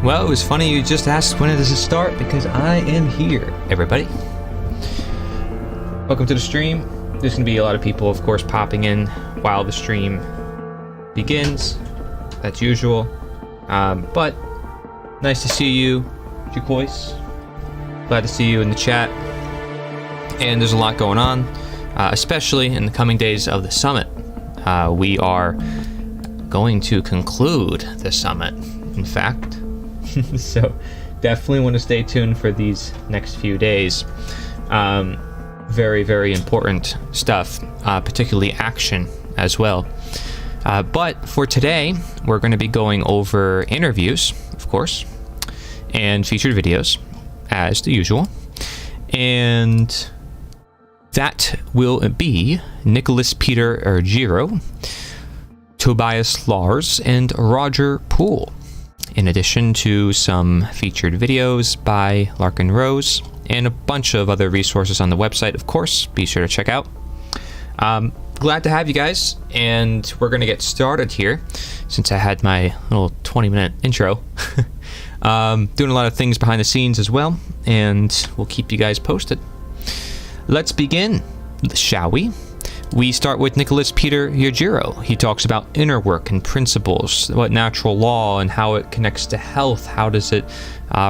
Well, it was funny you just asked when does it start because I am here, everybody. Welcome to the stream. There's going to be a lot of people, of course, popping in while the stream begins. That's usual. But nice to see you, Jacois. Glad to see you in the chat. And there's a lot going on, especially in the coming days of the summit. We are going to conclude the summit, in fact. So definitely want to stay tuned for these next few days. Very, very important stuff, particularly action as well. But for today, we're going to be going over interviews, of course, and featured videos, as the usual. And that will be Nicholas Peter Ruggiero, Tobias Lars, and Roger Poole, in addition to some featured videos by Larkin Rose and a bunch of other resources on the website, of course. Be sure to check out. Glad to have you guys, and we're going to get started here since I had my little 20-minute intro. Doing a lot of things behind the scenes as well, and we'll keep you guys posted. Let's begin, shall we? We start with Nicholas Peter Ruggiero. He talks about inner work and principles, what natural law and how it connects to health. How does it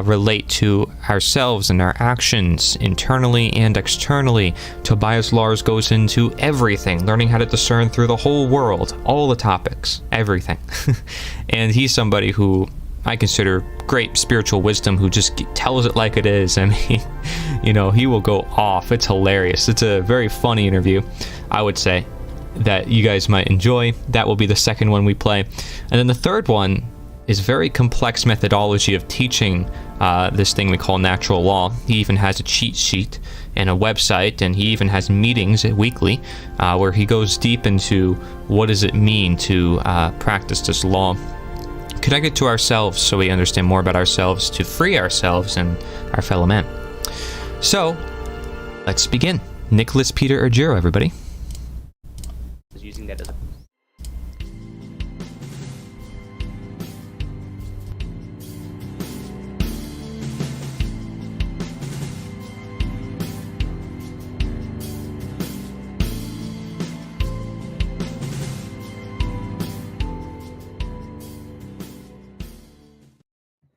relate to ourselves and our actions internally and externally? Tobias Lars goes into everything, learning how to discern through the whole world, all the topics, everything. And he's somebody who I consider great spiritual wisdom, who just tells it like it is. I mean, you know, he will go off. It's hilarious. It's a very funny interview, I would say, that you guys might enjoy. That will be the second one we play. And then the third one is very complex methodology of teaching this thing we call natural law. He even has a cheat sheet and a website, and he even has meetings weekly where he goes deep into what does it mean to practice this law, connected to ourselves so we understand more about ourselves, to free ourselves and our fellow man. So let's begin. Nicholas Peter Ruggiero, everybody. Using that as a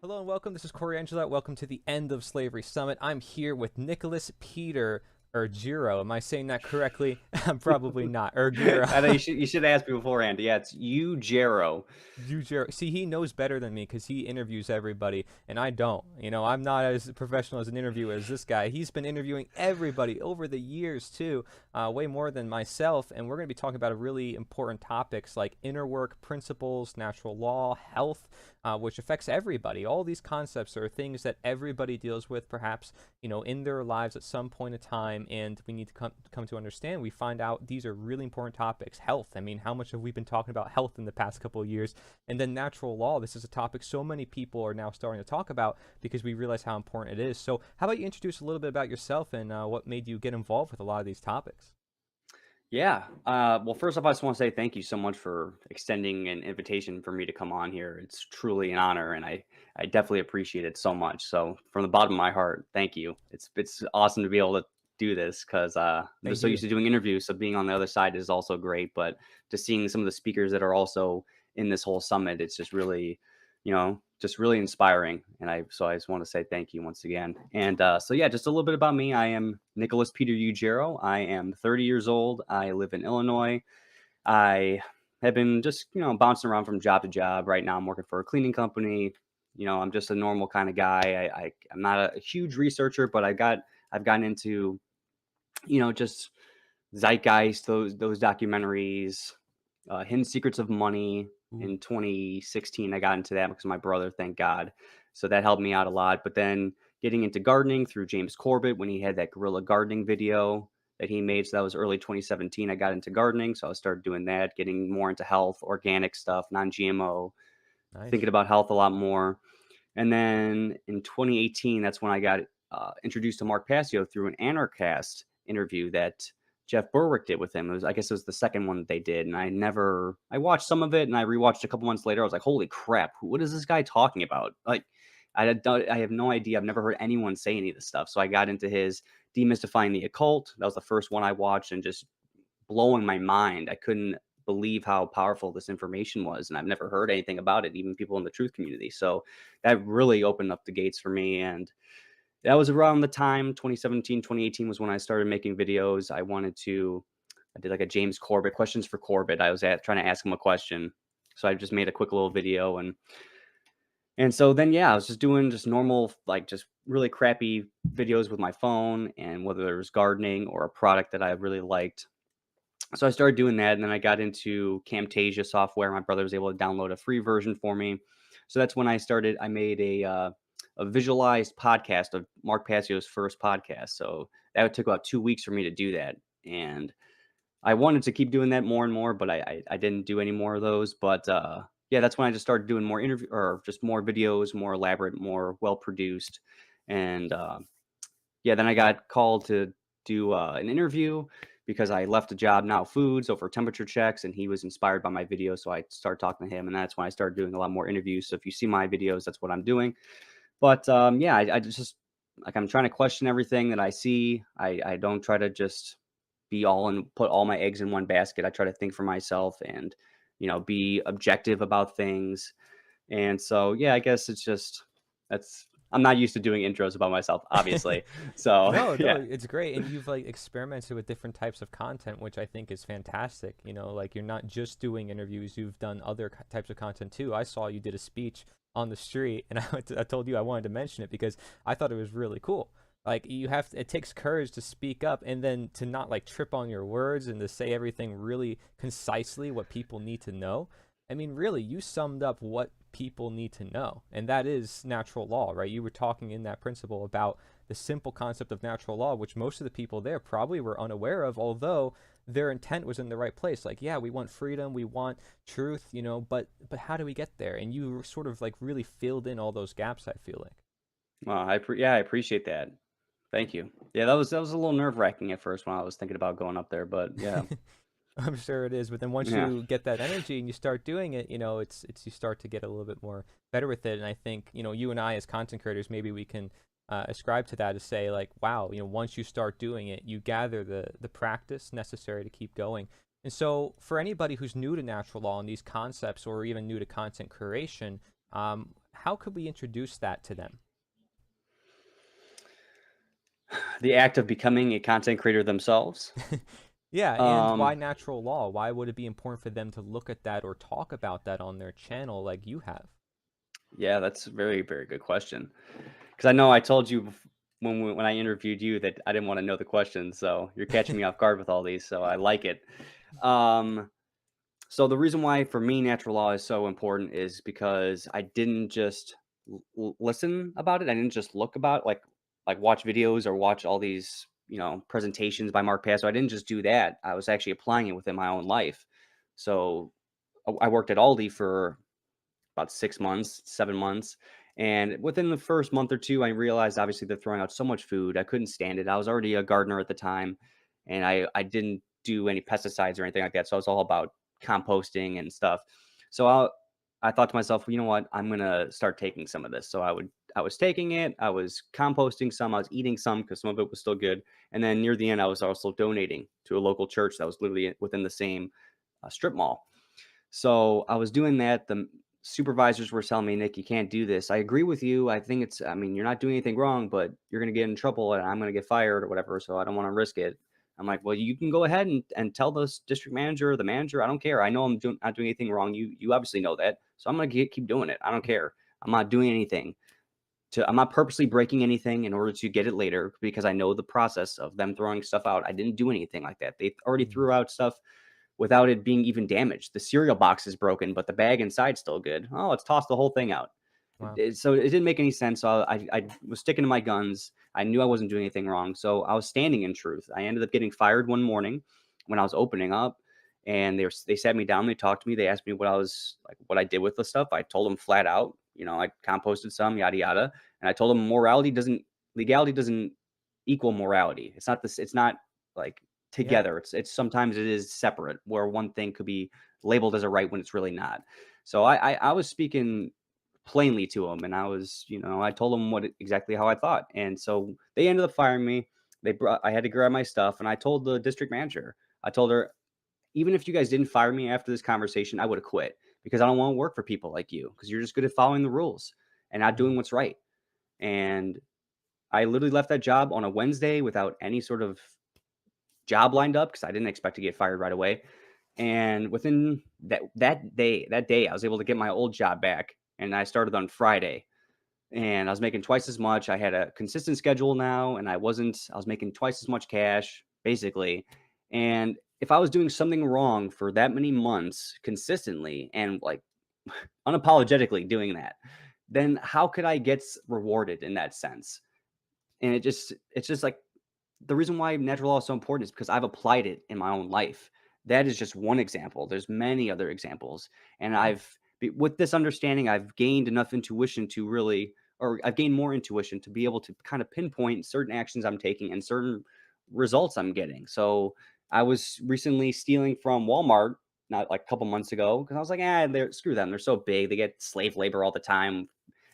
Hello and welcome. This is Corey Angela. Welcome to the End of Slavery Summit. I'm here with Nicholas Peter Ruggiero. Am I saying that correctly? I'm probably not. Ruggiero. I know you should ask me beforehand. Yeah, it's Ruggiero. Ruggiero. See, he knows better than me because he interviews everybody, and I don't. You know, I'm not as professional as an interviewer as this guy. He's been interviewing everybody over the years too, way more than myself. And we're going to be talking about really important topics like inner work, principles, natural law, health, which affects everybody. All these concepts are things that everybody deals with, perhaps, you know, in their lives at some point in time, and we need to come to understand. We find out these are really important topics. Health. I mean, how much have we been talking about health in the past couple of years? And then natural law. This is a topic so many people are now starting to talk about because we realize how important it is. So how about you introduce a little bit about yourself and what made you get involved with a lot of these topics? Yeah. Well, first off, I just want to say thank you so much for extending an invitation for me to come on here. It's truly an honor, and I definitely appreciate it so much. So from the bottom of my heart, thank you. It's awesome to be able to do this because I'm so used to doing interviews. So being on the other side is also great. But just seeing some of the speakers that are also in this whole summit, it's just really, you know, just really inspiring. And I just want to say thank you once again. And so yeah, just a little bit about me. I am Nicholas Peter Ruggiero. I am 30 years old. I live in Illinois. I have been just, you know, bouncing around from job to job. Right now I'm working for a cleaning company. You know, I'm just a normal kind of guy. I'm not a huge researcher, but I've gotten into, you know, just Zeitgeist, those documentaries, Hidden Secrets of Money. In 2016, I got into that because my brother, thank God. So that helped me out a lot. But then getting into gardening through James Corbett when he had that guerrilla gardening video that he made. So that was early 2017. I got into gardening. So I started doing that, getting more into health, organic stuff, non-GMO, thinking about health a lot more. And then in 2018, that's when I got introduced to Mark Passio through an Anarchast interview that Jeff Berwick did with him. I guess it was the second one that they did. And I watched some of it and I rewatched a couple months later. I was like, holy crap, what is this guy talking about? Like, I have no idea. I've never heard anyone say any of this stuff. So I got into his Demystifying the Occult. That was the first one I watched, and just blowing my mind. I couldn't believe how powerful this information was, and I've never heard anything about it, even people in the truth community. So that really opened up the gates for me. And that was around the time 2017, 2018 was when I started making videos. I did like a James Corbett, questions for Corbett. I was trying to ask him a question. So I just made a quick little video, and so then, yeah, I was just doing just normal, like just really crappy videos with my phone, and whether it was gardening or a product that I really liked. So I started doing that, and then I got into Camtasia software. My brother was able to download a free version for me. So that's when I made a visualized podcast of Mark Passio's first podcast. So that took about 2 weeks for me to do that. And I wanted to keep doing that more and more, but I didn't do any more of those. But yeah, that's when I just started doing more interview, or just more videos, more elaborate, more well produced. And yeah, then I got called to do an interview because I left a job, Now Foods, over temperature checks, and he was inspired by my videos. So I started talking to him, and that's when I started doing a lot more interviews. So if you see my videos, that's what I'm doing. But yeah, I just, like, I'm trying to question everything that I see. I don't try to just be all and put all my eggs in one basket. I try to think for myself, and be objective about things. And so yeah, I guess it's just, that's, I'm not used to doing intros about myself, obviously. So No, no, yeah. it's great. And you've like experimented with different types of content, which I think is fantastic. Like you're not just doing interviews, you've done other types of content too. I saw you did a speech on the street, and I told you I wanted to mention it because I thought it was really cool. Like it takes courage to speak up and then to not like trip on your words and to say everything really concisely what people need to know. I mean, really, you summed up what people need to know, and that is natural law, right? You were talking in that principle about the simple concept of natural law, which most of the people there probably were unaware of, although their intent was in the right place. Like, yeah, we want freedom, we want truth, but how do we get there? And you sort of like really filled in all those gaps, I feel like. Well, yeah, I appreciate that. Thank you. Yeah, that was a little nerve wracking at first when I was thinking about going up there, but yeah. I'm sure it is, but then once Yeah. you get that energy and you start doing it, it's you start to get a little bit more better with it. And I think you and I as content creators, maybe we can ascribe to that to say like, wow, once you start doing it, you gather the practice necessary to keep going. And so for anybody who's new to natural law and these concepts, or even new to content creation, how could we introduce that to them? The act of becoming a content creator themselves. Yeah, and why Um, natural law? Why would it be important for them to look at that or talk about that on their channel like you have? yeah, that's a very, very good question. Because I know I told you when I interviewed you that I didn't want to know the questions, so you're catching me off guard with all these, so I like it. Um, so the reason why for me natural law is so important is because I didn't just listen about it. I didn't just look about, like watch videos or watch all these presentations by Mark Passo. I didn't just do that. I was actually applying it within my own life. So I worked at Aldi for about 6 months, 7 months. And within the first month or two, I realized obviously they're throwing out so much food. I couldn't stand it. I was already a gardener at the time, and I didn't do any pesticides or anything like that. So I was all about composting and stuff. So I thought to myself, well, you know what? I'm gonna start taking some of this. So I was taking it, I was composting some, I was eating some because some of it was still good. And then near the end, I was also donating to a local church that was literally within the same strip mall. So I was doing that. The supervisors were telling me, Nick, you can't do this. I agree with you. I mean, you're not doing anything wrong, but you're going to get in trouble and I'm going to get fired or whatever. So I don't want to risk it. I'm like, well, you can go ahead and tell the district manager or the manager. I don't care. I know not doing anything wrong. You obviously know that. So I'm going to keep doing it. I don't care. I'm not doing anything. I'm not purposely breaking anything in order to get it later because I know the process of them throwing stuff out. I didn't do anything like that. They already Mm. threw out stuff without it being even damaged. The cereal box is broken, but the bag inside's still good. Oh, let's toss the whole thing out. Wow. So it didn't make any sense. So I was sticking to my guns. I knew I wasn't doing anything wrong. So I was standing in truth. I ended up getting fired one morning when I was opening up, and they sat me down. They talked to me. They asked me what I did with the stuff. I told them flat out, I composted some, yada yada, and I told them legality doesn't equal morality. It's not this. It's not like Yeah. together. It's sometimes it is separate where one thing could be labeled as a right when it's really not. So I was speaking plainly to them. And I told them exactly how I thought. And so they ended up firing me. I had to grab my stuff, and I told the district manager, I told her, even if you guys didn't fire me after this conversation, I would have quit, because I don't want to work for people like you, because you're just good at following the rules and not doing what's right. And I literally left that job on a Wednesday without any sort of job lined up, because I didn't expect to get fired right away. And within that day, I was able to get my old job back, and I started on Friday. And I was making twice as much. I had a consistent schedule now, and I was making twice as much cash, basically. And if I was doing something wrong for that many months consistently and like unapologetically doing that, then how could I get rewarded in that sense? And it's just like, the reason why natural law is so important is because I've applied it in my own life. That is just one example. There's many other examples. And with this understanding, I've gained enough intuition to really, or I've gained more intuition to be able to kind of pinpoint certain actions I'm taking and certain results I'm getting. So I was recently stealing from Walmart, not like a couple months ago, because I was like, screw them. They're so big. They get slave labor all the time.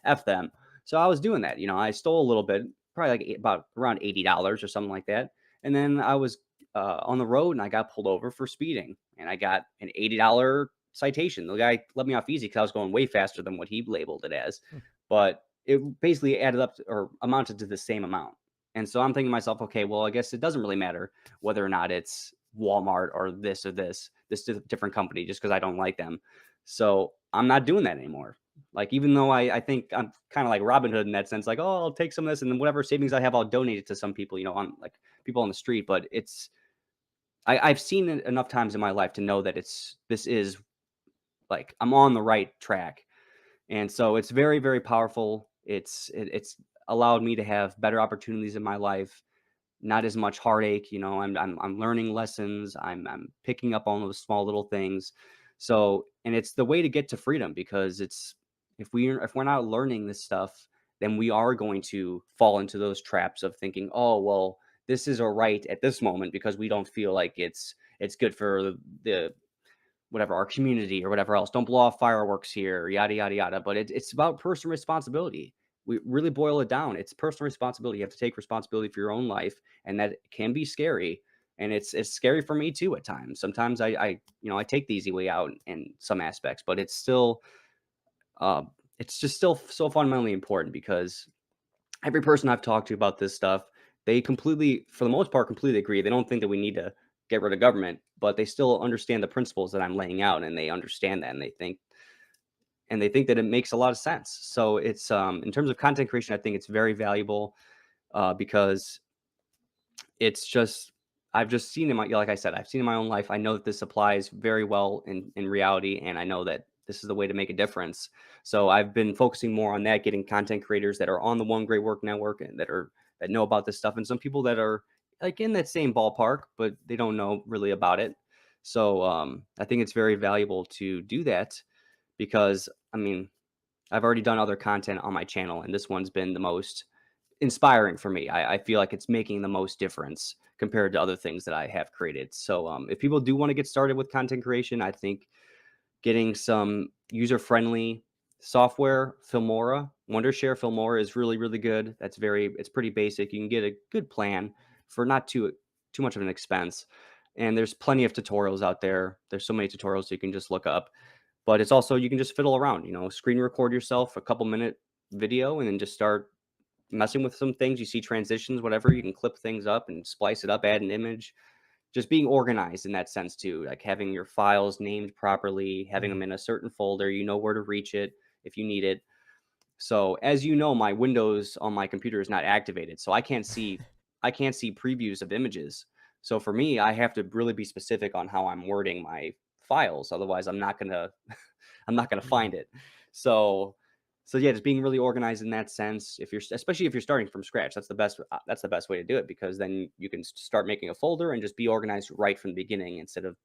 F them. So I was doing that. I stole a little bit, probably like about around $80 or something like that. And then I was on the road, and I got pulled over for speeding, and I got an $80 citation. The guy let me off easy because I was going way faster than what he labeled it as, but it basically added up or amounted to the same amount. And so I'm thinking to myself, okay, well, I guess it doesn't really matter whether or not it's Walmart or this different company, just because I don't like them. So I'm not doing that anymore. Like, even though I think I'm kind of like Robin Hood in that sense, like, oh, I'll take some of this, and then whatever savings I have, I'll donate it to some people, on like people on the street. But I've seen it enough times in my life to know that this is like, I'm on the right track. And so it's very, very powerful. It's allowed me to have better opportunities in my life, not as much heartache. I'm learning lessons. I'm picking up on those small little things. So, and it's the way to get to freedom, because if we're not learning this stuff, then we are going to fall into those traps of thinking, oh, well, this is all right at this moment because we don't feel like it's good for the whatever, our community or whatever else. Don't blow off fireworks here, yada yada yada. But it's about personal responsibility. We really boil it down. It's personal responsibility. You have to take responsibility for your own life, and that can be scary. And it's scary for me too at times. Sometimes I take the easy way out in some aspects, but it's just still so fundamentally important, because every person I've talked to about this stuff, they completely, for the most part, completely agree. They don't think that we need to get rid of government, but they still understand the principles that I'm laying out, and they understand that, and they think that it makes a lot of sense. So it's in terms of content creation, I think it's very valuable, because it's just, I've just seen like I said, I've seen in my own life. I know that this applies very well in reality, and I know that this is the way to make a difference. So I've been focusing more on that, getting content creators that are on the One Great Work Network and that know about this stuff, and some people that are like in that same ballpark, but they don't know really about it. So I think it's very valuable to do that, because I've already done other content on my channel, and this one's been the most inspiring for me. I feel like it's making the most difference compared to other things that I have created. So if people do want to get started with content creation, I think getting some user-friendly software, Wondershare Filmora is really, really good. It's pretty basic. You can get a good plan for not too much of an expense. And there's plenty of tutorials out there. There's so many tutorials you can just look up. But it's also, you can just fiddle around, screen record yourself a couple minute video, and then just start messing with some things. You see transitions, whatever, you can clip things up and splice it up, add an image. Just being organized in that sense too, like having your files named properly, having them in a certain folder, where to reach it if you need it. So as you know, my Windows on my computer is not activated, so I can't see previews of images. So for me, I have to really be specific on how I'm wording my files. Otherwise, I'm not gonna find it. So yeah, just being really organized in that sense. Especially if you're starting from scratch, that's the best way to do it, because then you can start making a folder and just be organized right from the beginning, instead of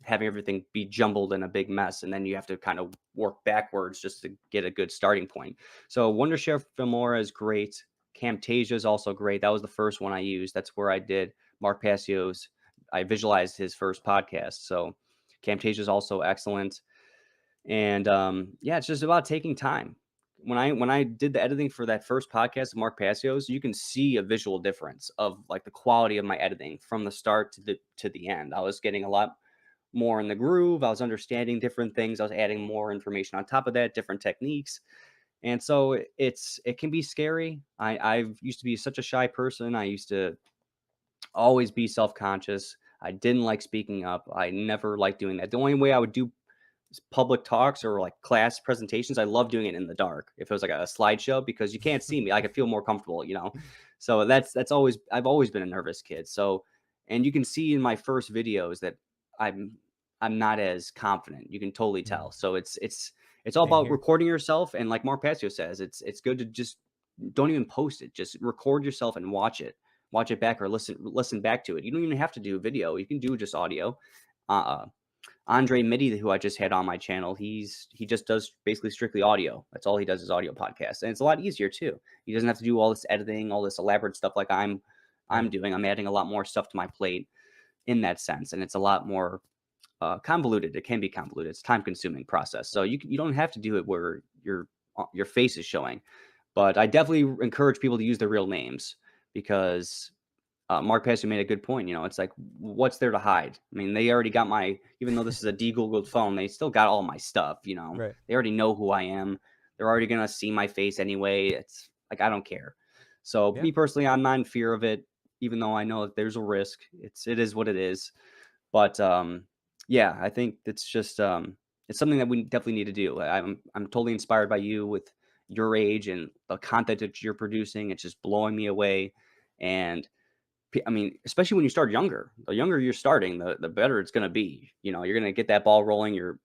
having everything be jumbled in a big mess, and then you have to kind of work backwards just to get a good starting point. So Wondershare Filmora is great. Camtasia is also great. That was the first one I used. That's where I did Mark Passio's. I visualized his first podcast. So Camtasia is also excellent. And yeah, it's just about taking time. When I did the editing for that first podcast of Mark Passios, you can see a visual difference of like the quality of my editing from the start to the end. I was getting a lot more in the groove. I was understanding different things. I was adding more information on top of that, different techniques. And so it can be scary. I've used to be such a shy person. I used to always be self-conscious. I didn't like speaking up. I never liked doing that. The only way I would do public talks or like class presentations, I love doing it in the dark. If it was like a slideshow, because you can't see me, I could feel more comfortable, you know. So that's always I've always been a nervous kid. So, and you can see in my first videos that I'm I'm not as confident. You can totally Mm. tell. So it's all Same about here. recording yourself. And like Mark Passio says, it's good to just don't even post it. Just record yourself and watch it back or listen back to it. You don't even have to do video. You can do just audio. Uh, Andre Mitty, who I just had on my channel, he just does basically strictly audio. That's all he does is audio podcasts, and it's a lot easier too. He doesn't have to do all this editing, all this elaborate stuff like I'm Right. doing. I'm adding a lot more stuff to my plate in that sense, and it's a lot more convoluted. It can be convoluted. It's time consuming process. So you don't have to do it where your face is showing. But I definitely encourage people to use their real names because Mark Passio made a good point. You know, it's like, what's there to hide? I mean, they already got my, even though this is a de-Googled phone, they still got all my stuff. You know, Right. they already know who I am. They're already gonna see my face anyway. It's like I don't care. So Yeah. me personally, I'm not in fear of it, even though I know that there's a risk. It is what it is. But yeah, I think it's just it's something that we definitely need to do. I'm totally inspired by you with your age and the content that you're producing. It's just blowing me away. And I mean, especially when you start younger, the younger you're starting, the better it's going to be. You know, you're going to get that ball rolling.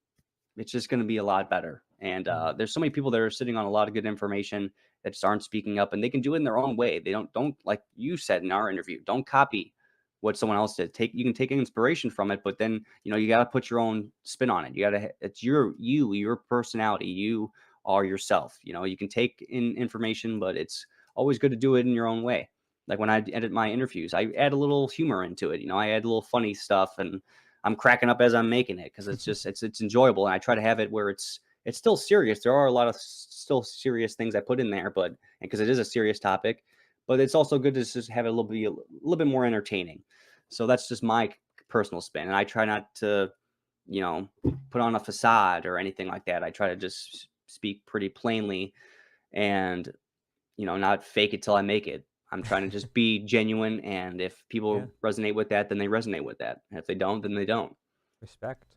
It's just going to be a lot better. And Mm. there's so many people that are sitting on a lot of good information that just aren't speaking up, and they can do it in their own way. They don't like you said in our interview. Don't copy what someone else did. You can take inspiration from it, but then you got to put your own spin on it. It's your personality. You are yourself. You can take in information, but it's always good to do it in your own way. Like when I edit my interviews, I add a little humor into it. I add a little funny stuff, and I'm cracking up as I'm making it because it's enjoyable, and I try to have it where it's still serious. There are a lot of still serious things I put in there, but because it is a serious topic, but it's also good to just have it a little bit more entertaining. So that's just my personal spin, and I try not to, you know, put on a facade or anything like that. I try to just speak pretty plainly and not fake it till I make it. I'm trying to just be genuine, and if Yeah. people resonate with that, then they resonate with that. And if they don't, then they don't. Respect.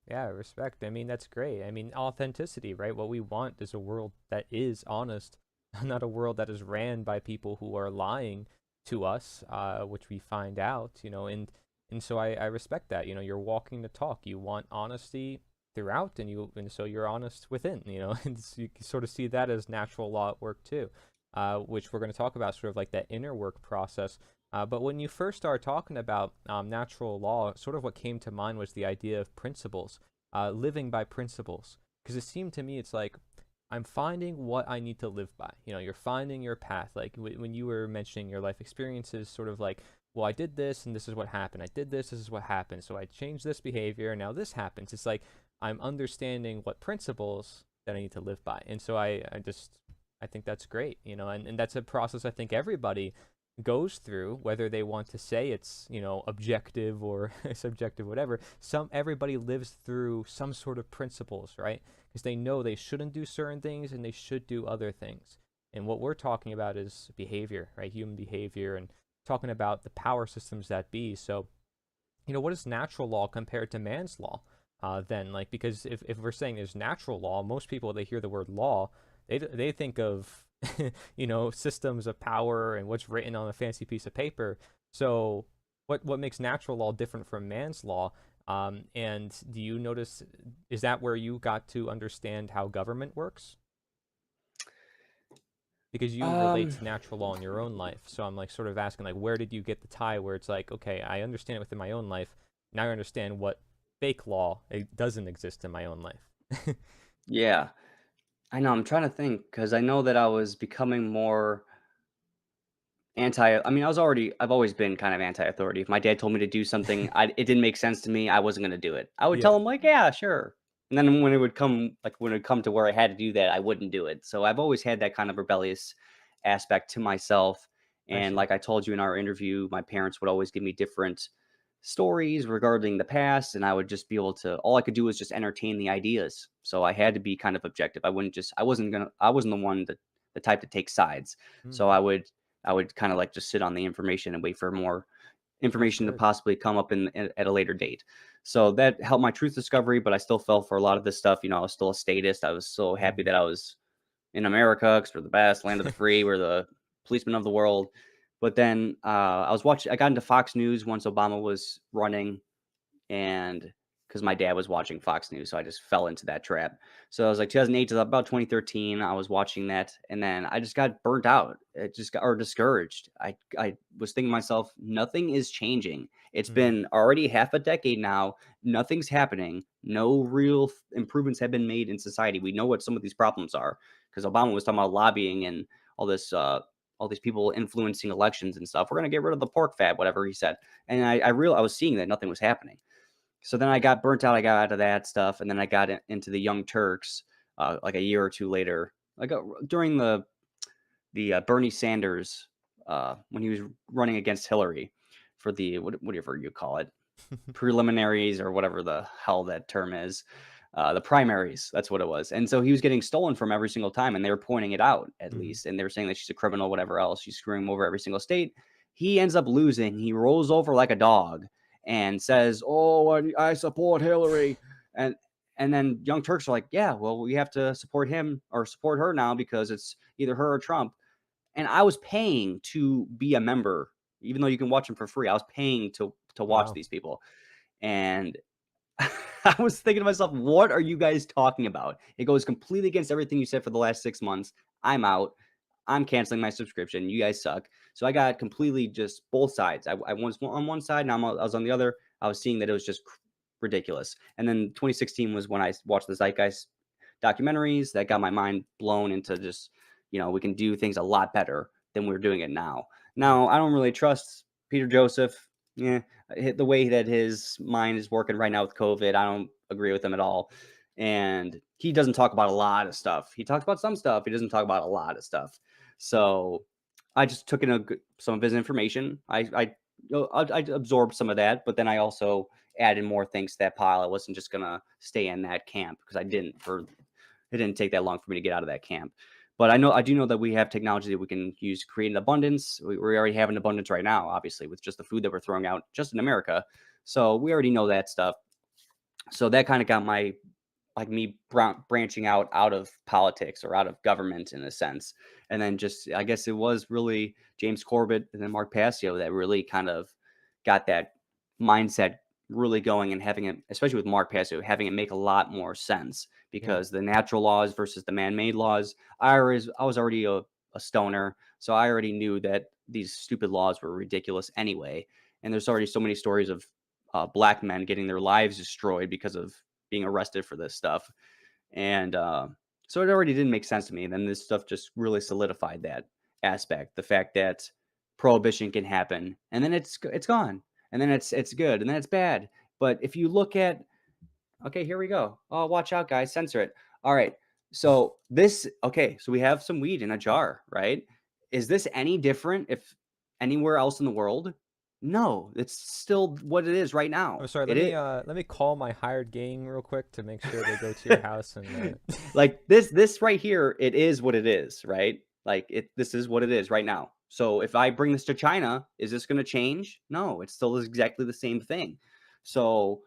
Yeah, respect. I mean, that's great. I mean, authenticity, right? What we want is a world that is honest, not a world that is ran by people who are lying to us, which we find out, and so I respect that. You're walking the talk. You want honesty throughout, and so you're honest within, and you can sort of see that as natural law at work too, which we're going to talk about, sort of like that inner work process. But when you first started talking about natural law, sort of what came to mind was the idea of principles, living by principles. Because it seemed to me it's like I'm finding what I need to live by. You're finding your path. Like when you were mentioning your life experiences, sort of like, well, I did this and this is what happened. I did this is what happened. So I changed this behavior and now this happens. It's like I'm understanding what principles that I need to live by. And so I think that's great, and that's a process I think everybody goes through, whether they want to say it's objective or subjective, whatever. Everybody lives through some sort of principles, right? Because they know they shouldn't do certain things and they should do other things. And what we're talking about is behavior, right? Human behavior, and talking about the power systems that be. So what is natural law compared to man's law, then? Like, because if we're saying there's natural law, most people, they hear the word law, they think of systems of power and what's written on a fancy piece of paper. So what makes natural law different from man's law? And do you notice, is that where you got to understand how government works? Because you relate Um, to natural law in your own life. So I'm like sort of asking, like, where did you get the tie where it's like, okay, I understand it within my own life. Now I understand what fake law, it doesn't exist in my own life. yeah, I know. I'm trying to think because I know that I was becoming more I mean, I've always been kind of anti-authority. If my dad told me to do something, it didn't make sense to me. I wasn't going to do it. I would Yeah. tell him like, yeah, sure. And then when it would come, like when it would come to where I had to do that, I wouldn't do it. So I've always had that kind of rebellious aspect to myself. I And see. like I told you in our interview, my parents would always give me different stories regarding the past, and I would just be able to, all I could do was just entertain the ideas. So I had to be kind of objective. I wasn't the one that the type to take sides. So Mm, I would kind of like just sit on the information and wait for more that's information to good. possibly come up at a later date. So that helped my truth discovery, but I still fell for a lot of this stuff. You know, I was still a statist. I was so happy Mm, that I was in America because we're the best, land of the free, we're the policemen of the world. But then I got into Fox News once Obama was running, and because my dad was watching Fox News, so I just fell into that trap. So I was like 2008 to about 2013, I was watching that, and then I just got burnt out. It just got or discouraged. I was thinking to myself, nothing is changing. It's mm, been already half a decade now. Nothing's happening. No real improvements have been made in society. We know what some of these problems are because Obama was talking about lobbying and all this. All these people influencing elections and stuff. We're gonna get rid of the pork fat, whatever he said. And I was seeing that nothing was happening. So then I got burnt out. I got out of that stuff, and then I got into the Young Turks like a year or two later, like during the Bernie Sanders when he was running against Hillary for the whatever you call it, preliminaries or whatever the hell that term is, the primaries. That's what it was. And so he was getting stolen from every single time, and they were pointing it out at mm. least, and they were saying that she's a criminal, whatever else. She's screwing him over every single state. He ends up losing. He rolls over like a dog and says, "Oh, I support Hillary," and and then Young Turks are like, "Yeah, well, we have to support him or support her now because it's either her or Trump." And I was paying to be a member, even though you can watch them for free. I was paying to watch Wow. these people, and I was thinking to myself, what are you guys talking about? It goes completely against everything you said for the last 6 months. I'm out. I'm canceling my subscription. You guys suck. So I got completely just both sides. I was on one side, now I was on the other. I was seeing that it was just ridiculous. And then 2016 was when I watched the Zeitgeist documentaries that got my mind blown into just, we can do things a lot better than we're doing it now. Mm, Now, I don't really trust Peter Joseph. Yeah, the way that his mind is working right now with COVID, I don't agree with him at all. And he doesn't talk about a lot of stuff. He talks about some stuff. He doesn't talk about a lot of stuff. So I just took in some of his information. I absorbed some of that, but then I also added more things to that pile. I wasn't just gonna stay in that camp because it didn't take that long for me to get out of that camp. But I do know that we have technology that we can use to create an abundance. We already have an abundance right now, obviously, with just the food that we're throwing out just in America. So we already know that stuff. So that kind of got my like me branching out of politics or out of government in a sense. And then just I guess it was really James Corbett and then Mark Passio that really kind of got that mindset really going and having it, especially with Mark Passio, having it make a lot more sense yeah. because the natural laws versus the man-made laws. I was already a stoner, so I already knew that these stupid laws were ridiculous anyway. And there's already so many stories of black men getting their lives destroyed because of being arrested for this stuff. And so it already didn't make sense to me. And then this stuff just really solidified that aspect, the fact that prohibition can happen, and then it's gone, and then it's good, and then it's bad. But if you look at, okay, here we go. Oh, watch out, guys, censor it. All right. So so we have some weed in a jar, right? Is this any different if anywhere else in the world? No, it's still what it is right I'm now. sorry. Let me call my hired gang real quick to make sure they go to your It house and like this right here, it is what it is, right? Like this is what it is right now. So if I bring this to China, is this going to change? No, it's still exactly the same thing. So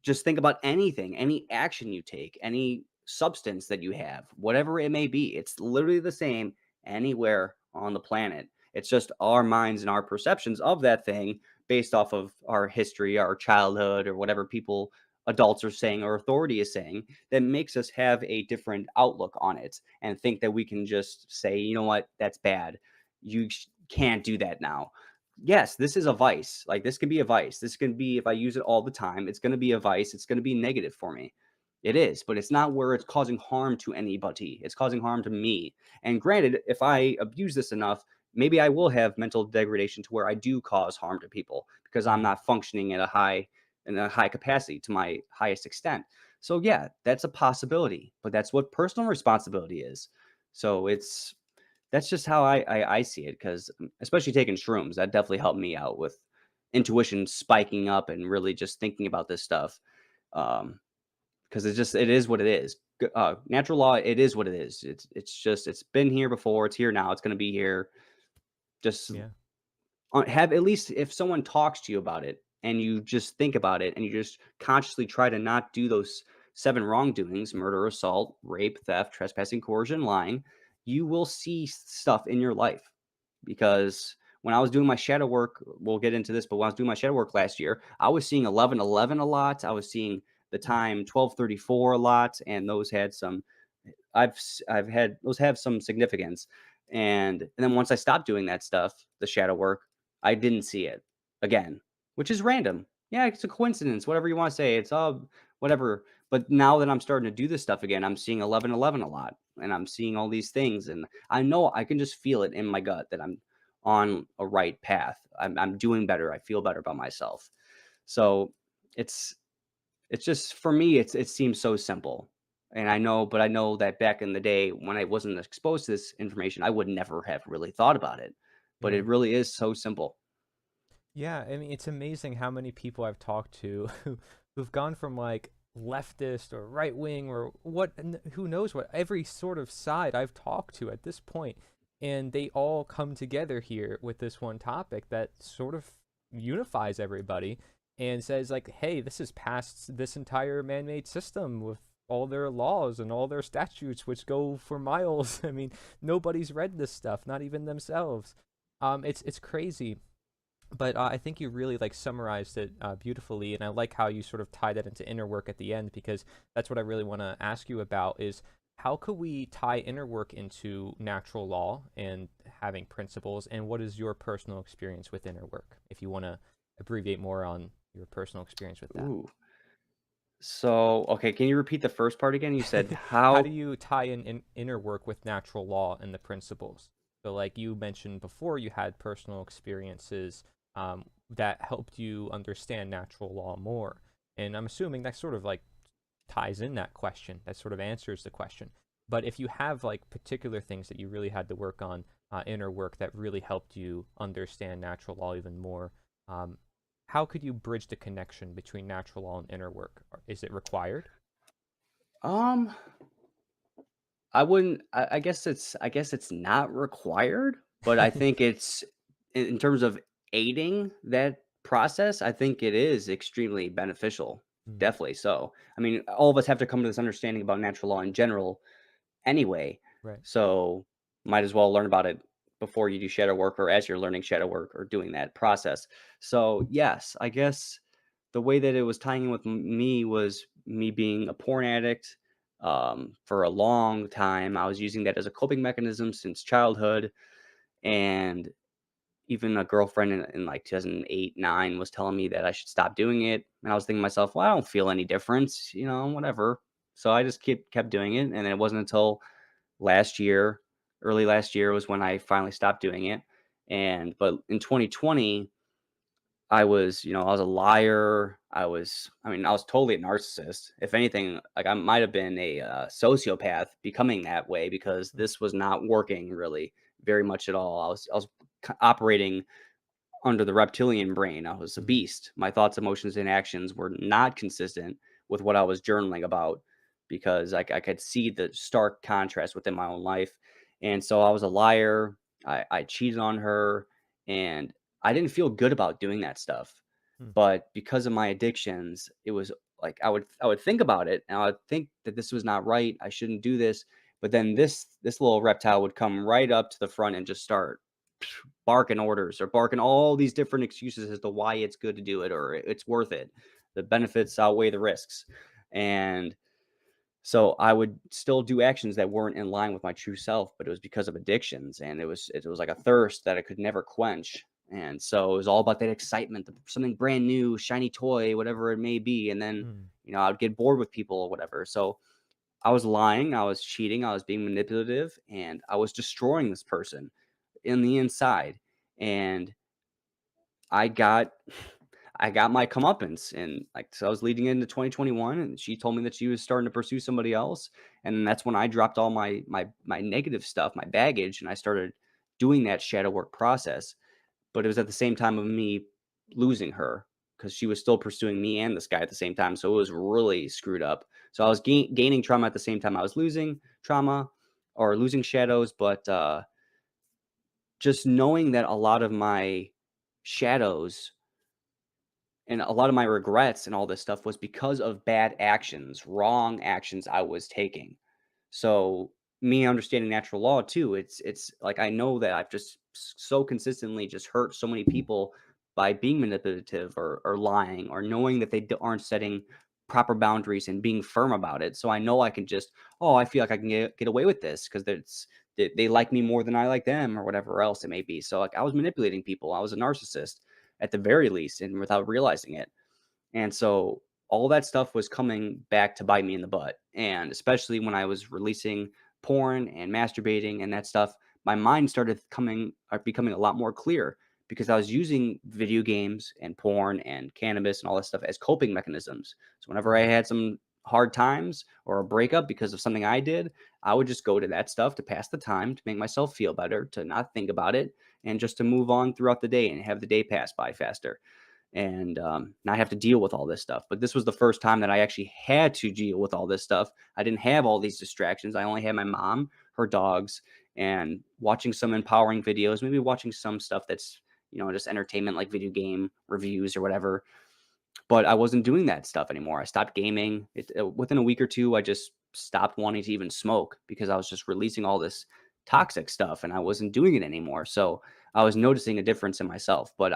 just think about anything, any action you take, any substance that you have, whatever it may be. It's literally the same anywhere on the planet. It's just our minds and our perceptions of that thing based off of our history, our childhood, or whatever adults are saying or authority is saying that makes us have a different outlook on it and think that we can just say, you know what, that's bad. Can't do that now. Yes, this is a vice. Like this can be a vice. This can be, if I use it all the time, it's going to be a vice. It's going to be negative for me. It is, but it's not where it's causing harm to anybody. It's causing harm to me. And granted, if I abuse this enough, maybe I will have mental degradation to where I do cause harm to people because I'm Mhm. not functioning at a high in a high capacity to my highest extent. So yeah, that's a possibility, but that's what personal responsibility is. So that's just how I see it, because especially taking shrooms, that definitely helped me out with intuition spiking up and really just thinking about this stuff. Um, because it is what it is. Natural law, it is what it is. It's been here before. It's here now. It's going to be here. Just Yeah. have, at least if someone talks to you about it and you just think about it and you just consciously try to not do those seven wrongdoings: murder, assault, rape, theft, trespassing, coercion, lying, you will see stuff in your life. Because when I was doing my shadow work, we'll get into this, but when I was doing my shadow work last year, I was seeing 1111 a lot. I was seeing the time 1234 a lot, and those had some. I've had those have some significance, and then once I stopped doing that stuff, the shadow work, I didn't see it again, which is random. Yeah, it's a coincidence, whatever you want to say. It's all whatever. But now that I'm starting to do this stuff again, I'm seeing 1111 a lot, and I'm seeing all these things, and I know I can just feel it in my gut that I'm on a right path. I'm doing better. I feel better about myself. So it's it's just, for me, it seems so simple. And I know that back in the day when I wasn't exposed to this information, I would never have really thought about it. But Yeah. it really is so simple. Yeah, I mean, it's amazing how many people I've talked to who've gone from like leftist or right wing or who knows what, every sort of side I've talked to at this point, and they all come together here with this one topic that sort of unifies everybody and says like, hey, this is past this entire man-made system with all their laws and all their statutes, which go for miles. I mean, nobody's read this stuff, not even themselves. It's crazy, but I think you really like summarized it beautifully, and I like how you sort of tie that into inner work at the end, because that's what I really want to ask you about is how could we tie inner work into natural law and having principles, and what is your personal experience with inner work, if you want to abbreviate more on your personal experience with that. Ooh. So, okay, can you repeat the first part again? You said How do how. you tie in inner work with natural law and the principles? So, like you mentioned before, you had personal experiences that helped you understand natural law more. And I'm assuming that sort of like ties in that question, that sort of answers the question. But if you have like particular things that you really had to work on, inner work that really helped you understand natural law even more, um, how could you bridge the connection between natural law and inner work? Is it required? um I wouldn't, I guess it's not required, but I think it's in terms of aiding that process, I think it is extremely beneficial. Mm, Definitely so. I mean, all of us have to come to this understanding about natural law in general anyway. right. So might as well learn about it before you do shadow work, or as you're learning shadow work or doing that process. So yes, I guess the way that it was tying in with me was me being a porn addict for a long time. I was using that as a coping mechanism since childhood, and even a girlfriend in like 2008, 9 was telling me that I should stop doing it. And I was thinking to myself, well, I don't feel any difference, whatever. So I just kept doing it. And then it wasn't until last year, early last year, was when I finally stopped doing it. But in 2020, I was a liar. I was totally a narcissist. If anything, like I might have been a sociopath becoming that way, because Mm, this was not working really very much at all. I was operating under the reptilian brain. I was a mhm. beast. My thoughts, emotions, and actions were not consistent with what I was journaling about, because I could see the stark contrast within my own life. And so I was a liar. I cheated on her, and I didn't feel good about doing that stuff. Mm, But because of my addictions, it was like I would think about it, and I would think that this was not right. I shouldn't do this. But then this little reptile would come right up to the front and just start barking orders or barking all these different excuses as to why it's good to do it or it's worth it. The benefits outweigh the risks. And so I would still do actions that weren't in line with my true self, but it was because of addictions, and it was like a thirst that I could never quench. And so it was all about that excitement, something brand new, shiny toy, whatever it may be. And then, mm, I would get bored with people or whatever. So I was lying, I was cheating, I was being manipulative, and I was destroying this person in the inside. And I got I got my comeuppance, and like so I was leading into 2021, and she told me that she was starting to pursue somebody else, and that's when I dropped all my negative stuff, my baggage, and I started doing that shadow work process. But it was at the same time of me losing her because she was still pursuing me and this guy at the same time. So it was really screwed up. So I was gaining trauma at the same time I was losing trauma or losing shadows, but just knowing that a lot of my shadows and a lot of my regrets and all this stuff was because of bad actions, wrong actions I was taking. So me understanding natural law too, it's like I know that I've just so consistently just hurt so many people by being manipulative or lying or knowing that they aren't setting proper boundaries and being firm about it. So I know I can just, oh, I feel like I can get away with this because they like me more than I like them or whatever else it may be. So like I was manipulating people. I was a narcissist at the very least, and without realizing it. And so all that stuff was coming back to bite me in the butt. And especially when I was releasing porn and masturbating and that stuff, my mind started becoming a lot more clear because I was using video games and porn and cannabis and all that stuff as coping mechanisms. So whenever I had some hard times or a breakup because of something I did, I would just go to that stuff to pass the time, to make myself feel better, to not think about it, and just to move on throughout the day and have the day pass by faster and not have to deal with all this stuff. But this was the first time that I actually had to deal with all this stuff. I didn't have all these distractions. I only had my mom, her dogs, and watching some empowering videos, maybe watching some stuff that's, just entertainment like video game reviews or whatever. But I wasn't doing that stuff anymore. I stopped gaming. Within a week or two, I just stopped wanting to even smoke because I was just releasing all this toxic stuff and I wasn't doing it anymore. So I was noticing a difference in myself. But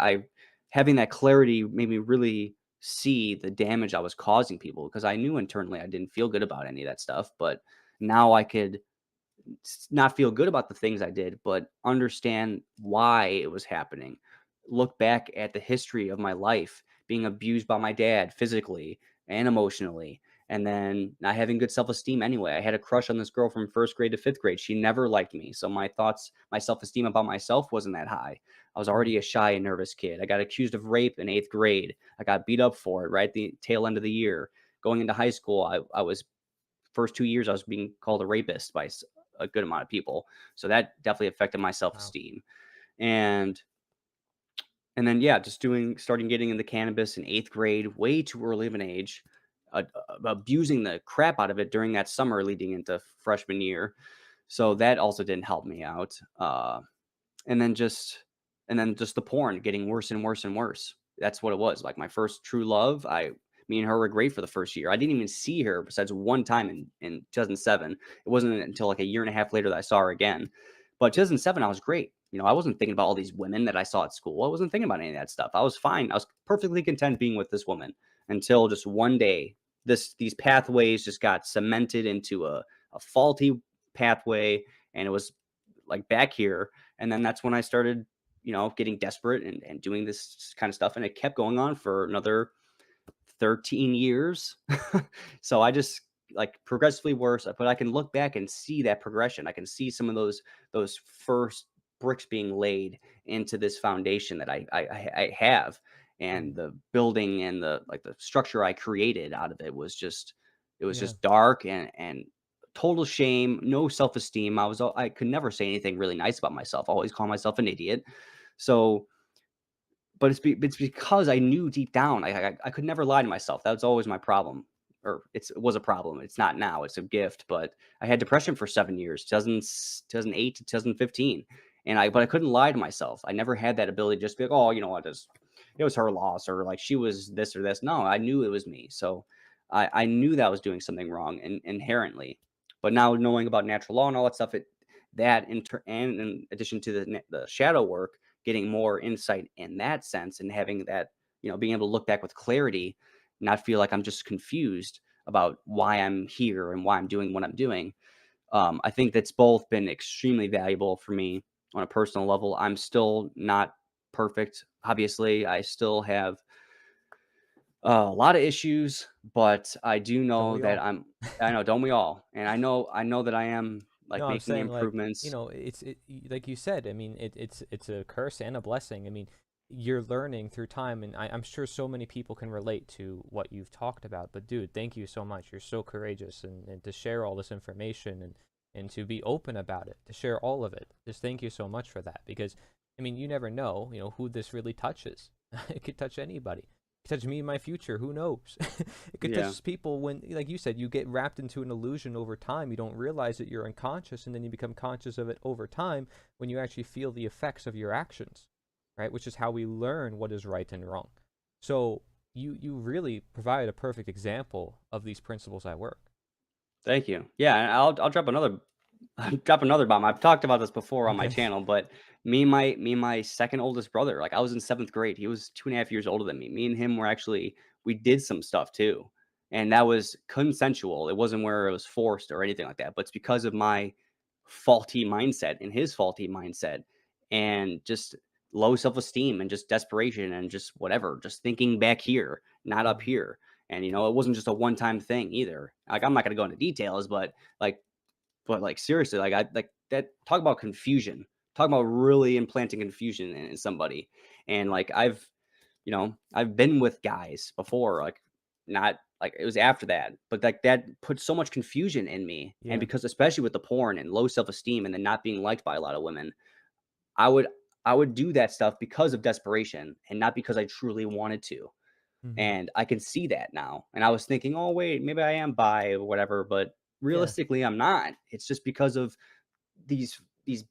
having that clarity made me really see the damage I was causing people because I knew internally I didn't feel good about any of that stuff. But now I could not feel good about the things I did, but understand why it was happening. Look back at the history of my life, being abused by my dad physically and emotionally, and then not having good self esteem anyway. I had a crush on this girl from first grade to fifth grade. She never liked me. So my self esteem about myself wasn't that high. I was already a shy and nervous kid. I got accused of rape in eighth grade. I got beat up for it right at the tail end of the year. Going into high school, I was first 2 years, I was being called a rapist by a good amount of people. So that definitely affected my Wow. self-esteem. And and then yeah, starting getting into cannabis in eighth grade, way too early of an age, abusing the crap out of it during that summer leading into freshman year. So that also didn't help me out. And then just the porn getting worse and worse and worse. That's what it was. Like my first true love, me and her were great for the first year. I didn't even see her besides one time in 2007. It wasn't until like a year and a half later that I saw her again. But 2007, I was great. I wasn't thinking about all these women that I saw at school. I wasn't thinking about any of that stuff. I was fine. I was perfectly content being with this woman until just one day, these pathways just got cemented into a faulty pathway, and it was like back here. And then that's when I started, getting desperate and doing this kind of stuff. And it kept going on for another 13 years. So I just like progressively worse, but I can look back and see that progression. I can see some of those first bricks being laid into this foundation that I have, and the building and the structure I created out of it was just Yeah. dark and total shame, no self-esteem. I could never say anything really nice about myself. I always call myself an idiot. So but it's because I knew deep down I could never lie to myself. That was always my problem, or it was a problem. It's not now. It's a gift. But I had depression for 7 years, 2008 to 2015, and I couldn't lie to myself. I never had that ability to just be like, oh, you know what, it was her loss, or like she was this or this. No, I knew it was me. So I knew that I was doing something wrong inherently. But now knowing about natural law and all that stuff, and in addition to the shadow work, getting more insight in that sense and having that, being able to look back with clarity, not feel like I'm just confused about why I'm here and why I'm doing what I'm doing. I think that's both been extremely valuable for me on a personal level. I'm still not perfect. Obviously, I still have a lot of issues, but I do Don't know we that all? I know, don't we all? And I know that I am like No, I'm making saying like, improvements. like you said, I mean, it's a curse and a blessing. I mean, you're learning through time, and I'm sure so many people can relate to what you've talked about. But dude, thank you so much. You're so courageous, and to share all this information, and to be open about it, to share all of it. Just thank you so much for that, because I mean, you never know, who this really touches. It could touch anybody. It could touch me in my future. Who knows? It could Yeah. touch people when, like you said, you get wrapped into an illusion over time. You don't realize that you're unconscious, and then you become conscious of it over time when you actually feel the effects of your actions, right? Which is how we learn what is right and wrong. So you really provide a perfect example of these principles at work. Thank you. Yeah, and I'll drop another drop another bomb. I've talked about this before on my Okay. channel, but me and my second oldest brother, like I was in 7th grade. He was 2.5 years older than me. Me and him were actually we did some stuff too. And that was consensual. It wasn't where it was forced or anything like that. But it's because of my faulty mindset and his faulty mindset and just low self-esteem and just desperation and just whatever, just thinking back here, not up Mhm. here. And it wasn't just a one-time thing either. Like I'm not gonna go into details, like but seriously, like I like that talk about confusion. Talk about really implanting confusion in somebody. And like I've been with guys before, like not like it was after that, but like that put so much confusion in me. And Yeah. because especially with the porn and low self-esteem and then not being liked by a lot of women, I would I would do that stuff because of desperation and not because I truly wanted to. Hmm. And I can see that now. And I was thinking, oh, wait, maybe I am bi or whatever. But Yeah. realistically, I'm not. It's just because of these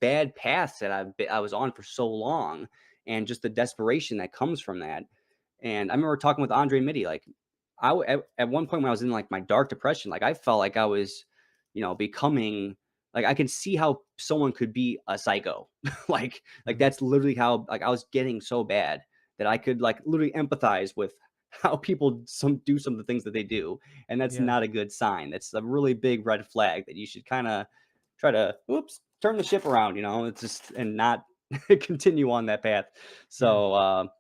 bad paths that I was on for so long and just the desperation that comes from that. And I remember talking with Andre Mitty, like at one point when I was in like my dark depression, like I felt like I was, becoming like I can see how someone could be a psycho. like Hmm. that's literally how like I was getting so bad that I could like literally empathize with how people do some of the things that they do. And that's Yeah. not a good sign. That's a really big red flag that you should kind of try to turn the ship around, it's just and not continue on that path. Yeah. So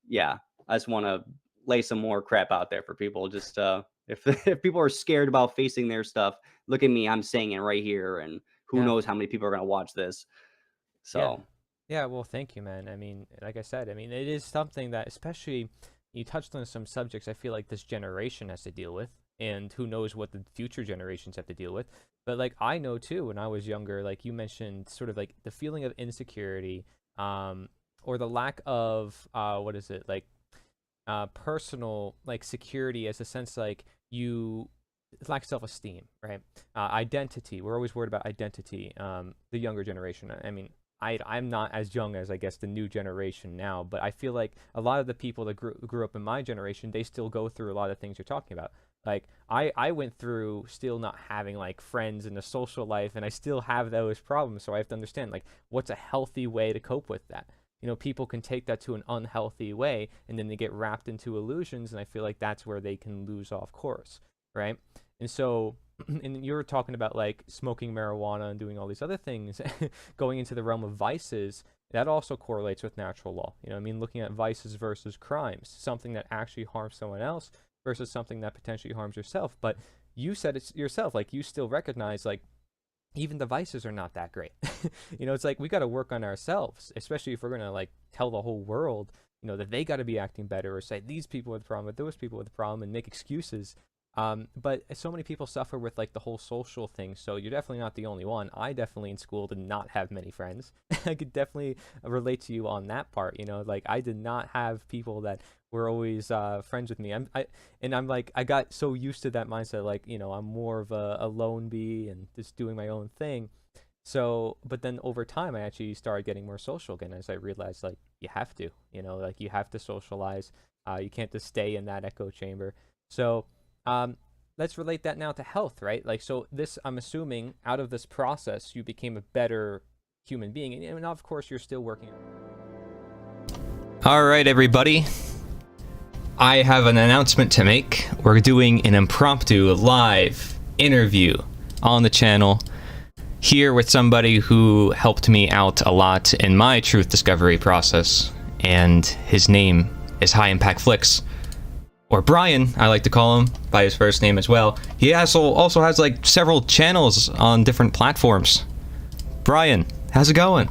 yeah, I just want to lay some more crap out there for people. Just if if people are scared about facing their stuff, look at me. I'm saying it right here, and who Yeah. knows how many people are gonna watch this. Yeah. So Yeah, well, thank you, man. I mean, like I said, I mean, it is something that, especially, you touched on some subjects I feel like this generation has to deal with, and who knows what the future generations have to deal with. But like I know too, when I was younger, like you mentioned, sort of like the feeling of insecurity, um, or the lack of what is it, like personal like security, as a sense like you lack self-esteem, right? Identity. We're always worried about identity. The younger generation. I mean, I'm not as young as I guess the new generation now, but I feel like a lot of the people that grew up in my generation, they still go through a lot of things you're talking about. Like I went through still not having like friends and a social life, and I still have those problems. So I have to understand like what's a healthy way to cope with that. People can take that to an unhealthy way, and then they get wrapped into illusions, and I feel like that's where they can lose off course, right? And so, and you were talking about like smoking marijuana and doing all these other things, going into the realm of vices. That also correlates with natural law. I mean, looking at vices versus crimes, something that actually harms someone else versus something that potentially harms yourself. But you said it yourself, like you still recognize like even the vices are not that great. It's like we got to work on ourselves, especially if we're going to like tell the whole world, that they got to be acting better, or say these people are the problem, or those people are the problem, and make excuses. But so many people suffer with like the whole social thing. So you're definitely not the only one. I definitely in school did not have many friends. I could definitely relate to you on that part. Like I did not have people that were always friends with me. I'm like I got so used to that mindset. Like I'm more of a lone bee and just doing my own thing. So, but then over time, I actually started getting more social again as I realized like you have to, like you have to socialize. You can't just stay in that echo chamber. So um, let's relate that now to health, right? Like, so this, I'm assuming, out of this process, you became a better human being, and of course, you're still working. All right, everybody. I have an announcement to make. We're doing an impromptu live interview on the channel here with somebody who helped me out a lot in my truth discovery process, and his name is High Impact Flicks. Or Brian, I like to call him by his first name as well. He also has like several channels on different platforms. Brian, how's it going?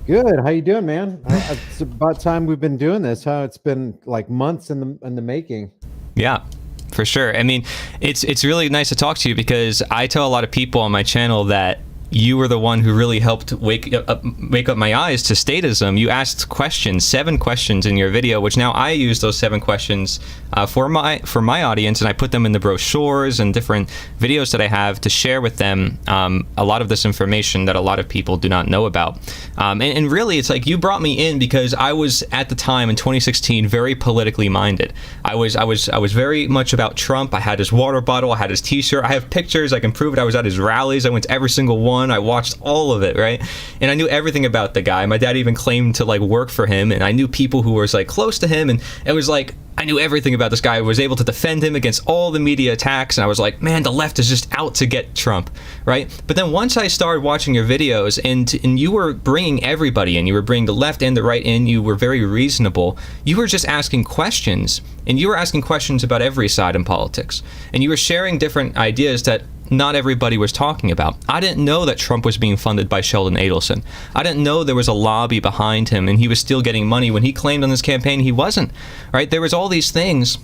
Good. How you doing, man? It's about time we've been doing this. Huh? It's been like months in the making. Yeah, for sure. I mean, it's really nice to talk to you because I tell a lot of people on my channel that you were the one who really helped wake up my eyes to statism. You asked questions, 7 questions in your video, which now I use those 7 questions for my audience, and I put them in the brochures and different videos that I have to share with them a lot of this information that a lot of people do not know about. And really, it's like you brought me in because I was at the time in 2016 very politically minded. I was very much about Trump. I had his water bottle, I had his T-shirt, I have pictures, I can prove it. I was at his rallies, I went to every single one. I watched all of it, right? And I knew everything about the guy. My dad even claimed to like work for him, and I knew people who were like close to him, and it was like I knew everything about this guy. I was able to defend him against all the media attacks, and I was like, man, the left is just out to get Trump, right? But then once I started watching your videos, and you were bringing everybody in, you were bringing the left and the right in, you were very reasonable. You were just asking questions, and you were asking questions about every side in politics, and you were sharing different ideas that not everybody was talking about. I didn't know that Trump was being funded by Sheldon Adelson. I didn't know there was a lobby behind him and he was still getting money when he claimed on his campaign he wasn't, right? There was all these things.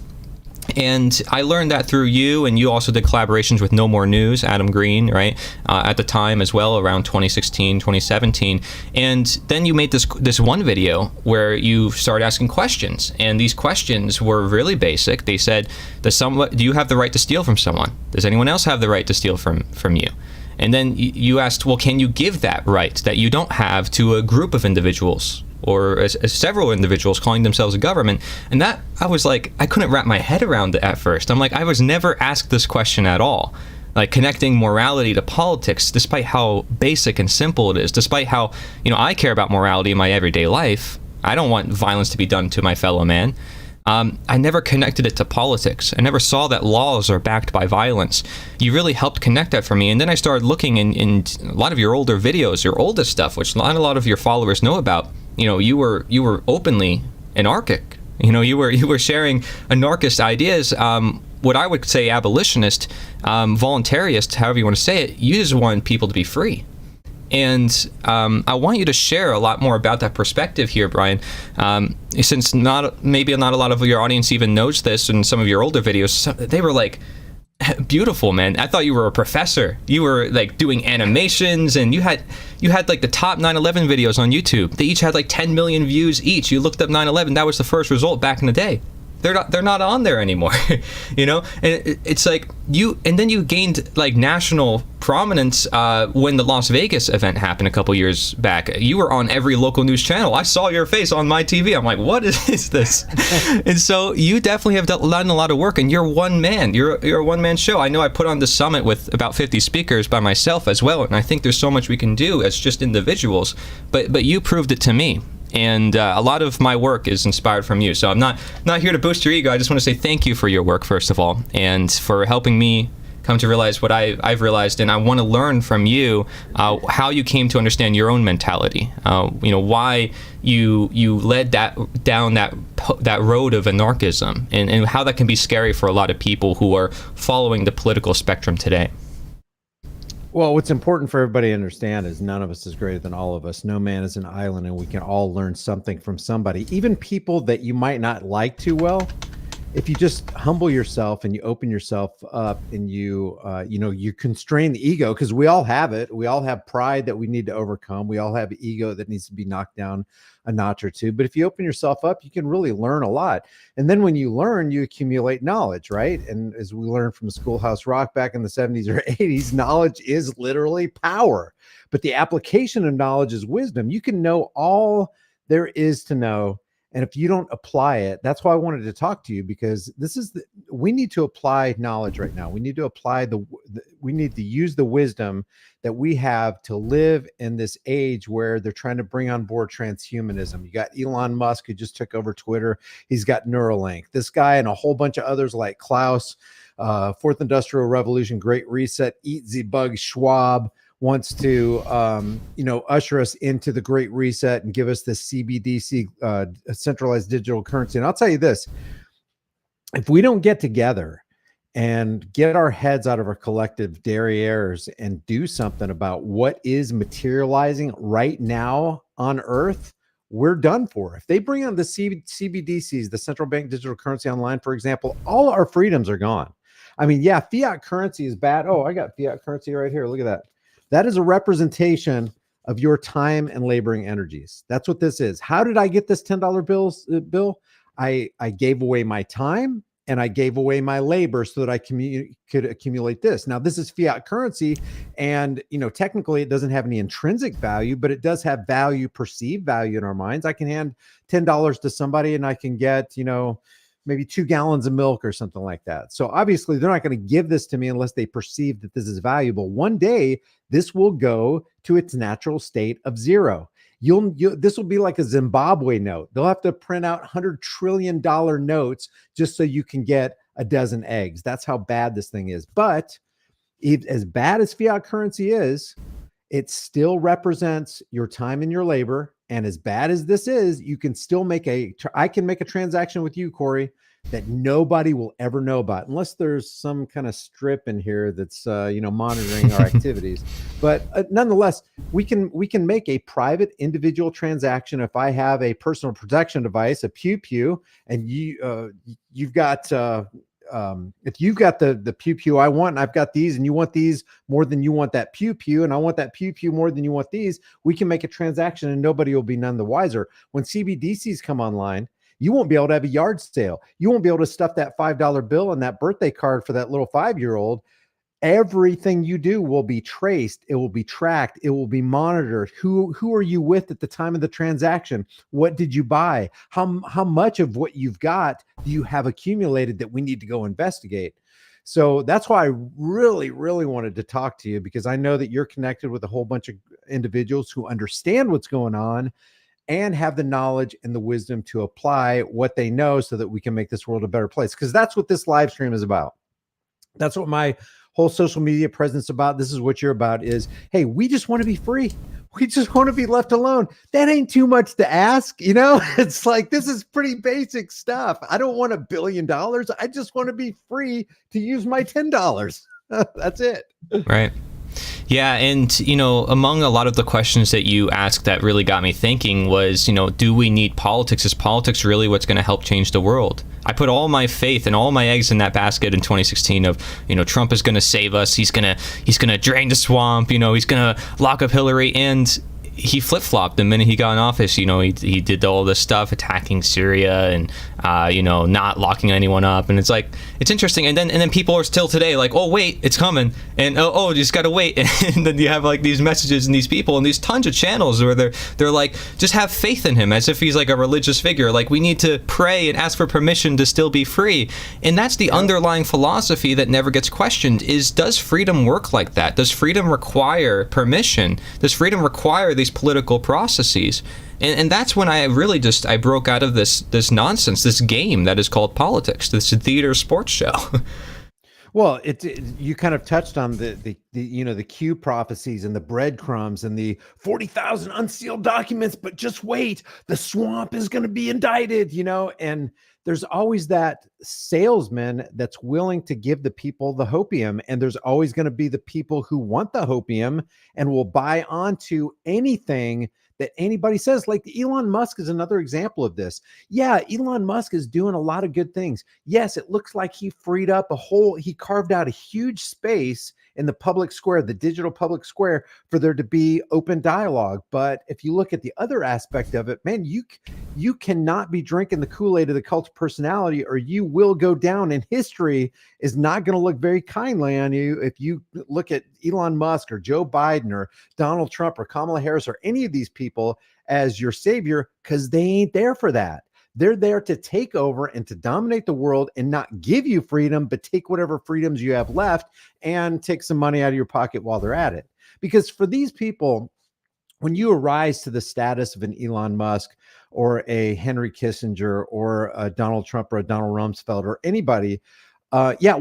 And I learned that through you, and you also did collaborations with No More News, Adam Green, right, at the time as well, around 2016, 2017. And then you made this one video where you started asking questions, and these questions were really basic. They said, do you have the right to steal from someone? Does anyone else have the right to steal from you? And then you asked, well, can you give that right that you don't have to a group of individuals, or as several individuals calling themselves a government? And that, I was like, I couldn't wrap my head around it at first. I'm like, I was never asked this question at all. Like connecting morality to politics, despite how basic and simple it is, despite how, I care about morality in my everyday life. I don't want violence to be done to my fellow man. I never connected it to politics. I never saw that laws are backed by violence. You really helped connect that for me. And then I started looking in a lot of your older videos, your oldest stuff, which not a lot of your followers know about. You were openly anarchic. You were sharing anarchist ideas. What I would say abolitionist, voluntarist, however you want to say it. You just want people to be free. And I want you to share a lot more about that perspective here, Brian, since maybe not a lot of your audience even knows this. In some of your older videos, they were like, beautiful, man. I thought you were a professor. You were like doing animations, and you had like the top 9/11 videos on YouTube. They each had like 10 million views each. You looked up 9/11. That was the first result back in the day. They're not on there anymore, and it's like and then you gained like national prominence when the Las Vegas event happened a couple years back. You were on every local news channel. I saw your face on my TV. I'm like, what is this? And so you definitely have done a lot of work, and you're one man. You're a one-man show. I know I put on this summit with about 50 speakers by myself as well, and I think there's so much we can do as just individuals, but you proved it to me. And a lot of my work is inspired from you. So I'm not here to boost your ego. I just want to say thank you for your work, first of all, and for helping me come to realize what I've realized. And I want to learn from you how you came to understand your own mentality. Why you led down that road of anarchism, and how that can be scary for a lot of people who are following the political spectrum today. Well, what's important for everybody to understand is none of us is greater than all of us. No man is an island, and we can all learn something from somebody. Even people that you might not like too well, if you just humble yourself and you open yourself up, and you constrain the ego, because we all have it. We all have pride that we need to overcome. We all have ego that needs to be knocked down a notch or two. But if you open yourself up, you can really learn a lot. And then when you learn, you accumulate knowledge, right? And as we learned from Schoolhouse Rock back in the 70s or 80s, knowledge is literally power. But the application of knowledge is wisdom. You can know all there is to know, and if you don't apply it, that's why I wanted to talk to you, because we need to apply knowledge right now. We need to apply we need to use the wisdom that we have to live in this age where they're trying to bring on board transhumanism. You got Elon Musk, who just took over Twitter. He's got Neuralink. This guy and a whole bunch of others like Klaus, Fourth Industrial Revolution, Great Reset, Eat the Bug, Schwab, wants to usher us into the Great Reset and give us this CBDC, centralized digital currency. And I'll tell you this, if we don't get together and get our heads out of our collective derrieres and do something about what is materializing right now on earth, we're done for. If they bring on the CBDCs, the central bank digital currency online, for example, all our freedoms are gone. I mean, yeah, fiat currency is bad. Oh, I got fiat currency right here. Look at that. That is a representation of your time and laboring energies. That's what this is. How did I get this $10 bill? I gave away my time and I gave away my labor so that I could accumulate this. Now, this is fiat currency, and technically it doesn't have any intrinsic value, but it does have value, perceived value in our minds. I can hand $10 to somebody and I can get, maybe 2 gallons of milk or something like that. So obviously they're not going to give this to me unless they perceive that this is valuable. One day this will go to its natural state of zero. This will be like a Zimbabwe note. They'll have to print out $100 trillion notes just so you can get a dozen eggs. That's how bad this thing is. But as bad as fiat currency is, it still represents your time and your labor. And as bad as this is, you can still I can make a transaction with you, Corey, that nobody will ever know about, unless there's some kind of strip in here that's, monitoring our activities. But nonetheless, we can make a private individual transaction. If I have a personal protection device, a Pew Pew, and you've got, if you've got the Pew Pew I want, and I've got these, and you want these more than you want that Pew Pew, and I want that Pew Pew more than you want these, we can make a transaction and nobody will be none the wiser. When CBDCs come online, you won't be able to have a yard sale. You won't be able to stuff that $5 bill and that birthday card for that little 5-year-old. Everything you do will be traced. It will be tracked. It will be monitored. Who are you with at the time of the transaction? What did you buy? How much of what you've got do you have accumulated that we need to go investigate? So that's why I really, really wanted to talk to you, because I know that you're connected with a whole bunch of individuals who understand what's going on and have the knowledge and the wisdom to apply what they know so that we can make this world a better place. Because that's what this live stream is about. That's what my whole social media presence about. This is what you're about is, hey, we just want to be free. We just want to be left alone. That ain't too much to ask. It's like, this is pretty basic stuff. I don't want $1 billion. I just want to be free to use my $10. That's it. Right. Yeah, and among a lot of the questions that you asked that really got me thinking was, do we need politics? Is politics really what's going to help change the world? I put all my faith and all my eggs in that basket in 2016 of, Trump is going to save us. He's going to drain the swamp. He's going to lock up Hillary, and he flip-flopped the minute he got in office. He did all this stuff, attacking Syria and not locking anyone up, and it's interesting. And then people are still today like, oh wait, it's coming, and oh you just gotta wait. And then you have like these messages and these people and these tons of channels where they're like, just have faith in him, as if he's like a religious figure. Like, we need to pray and ask for permission to still be free. And that's the underlying philosophy that never gets questioned: is, does freedom work like that? Does freedom require permission? Does freedom require these political processes? And that's when I really I broke out of this nonsense, this game that is called politics, this theater sports show. Well, you kind of touched on the Q prophecies and the breadcrumbs and the 40,000 unsealed documents, but just wait, the swamp is going to be indicted, and there's always that salesman that's willing to give the people the hopium, and there's always going to be the people who want the hopium and will buy onto anything that anybody says. Like Elon Musk is another example of this. Yeah, Elon Musk is doing a lot of good things. Yes, it looks like he freed up he carved out a huge space in the public square, the digital public square, for there to be open dialogue. But if you look at the other aspect of it, man, you cannot be drinking the Kool-Aid of the cult of personality, or you will go down, and history is not going to look very kindly on you if you look at Elon Musk or Joe Biden or Donald Trump or Kamala Harris or any of these people as your savior, because they ain't there for that. They're there to take over and to dominate the world and not give you freedom, but take whatever freedoms you have left and take some money out of your pocket while they're at it. Because for these people, when you arise to the status of an Elon Musk or a Henry Kissinger or a Donald Trump or a Donald Rumsfeld or anybody,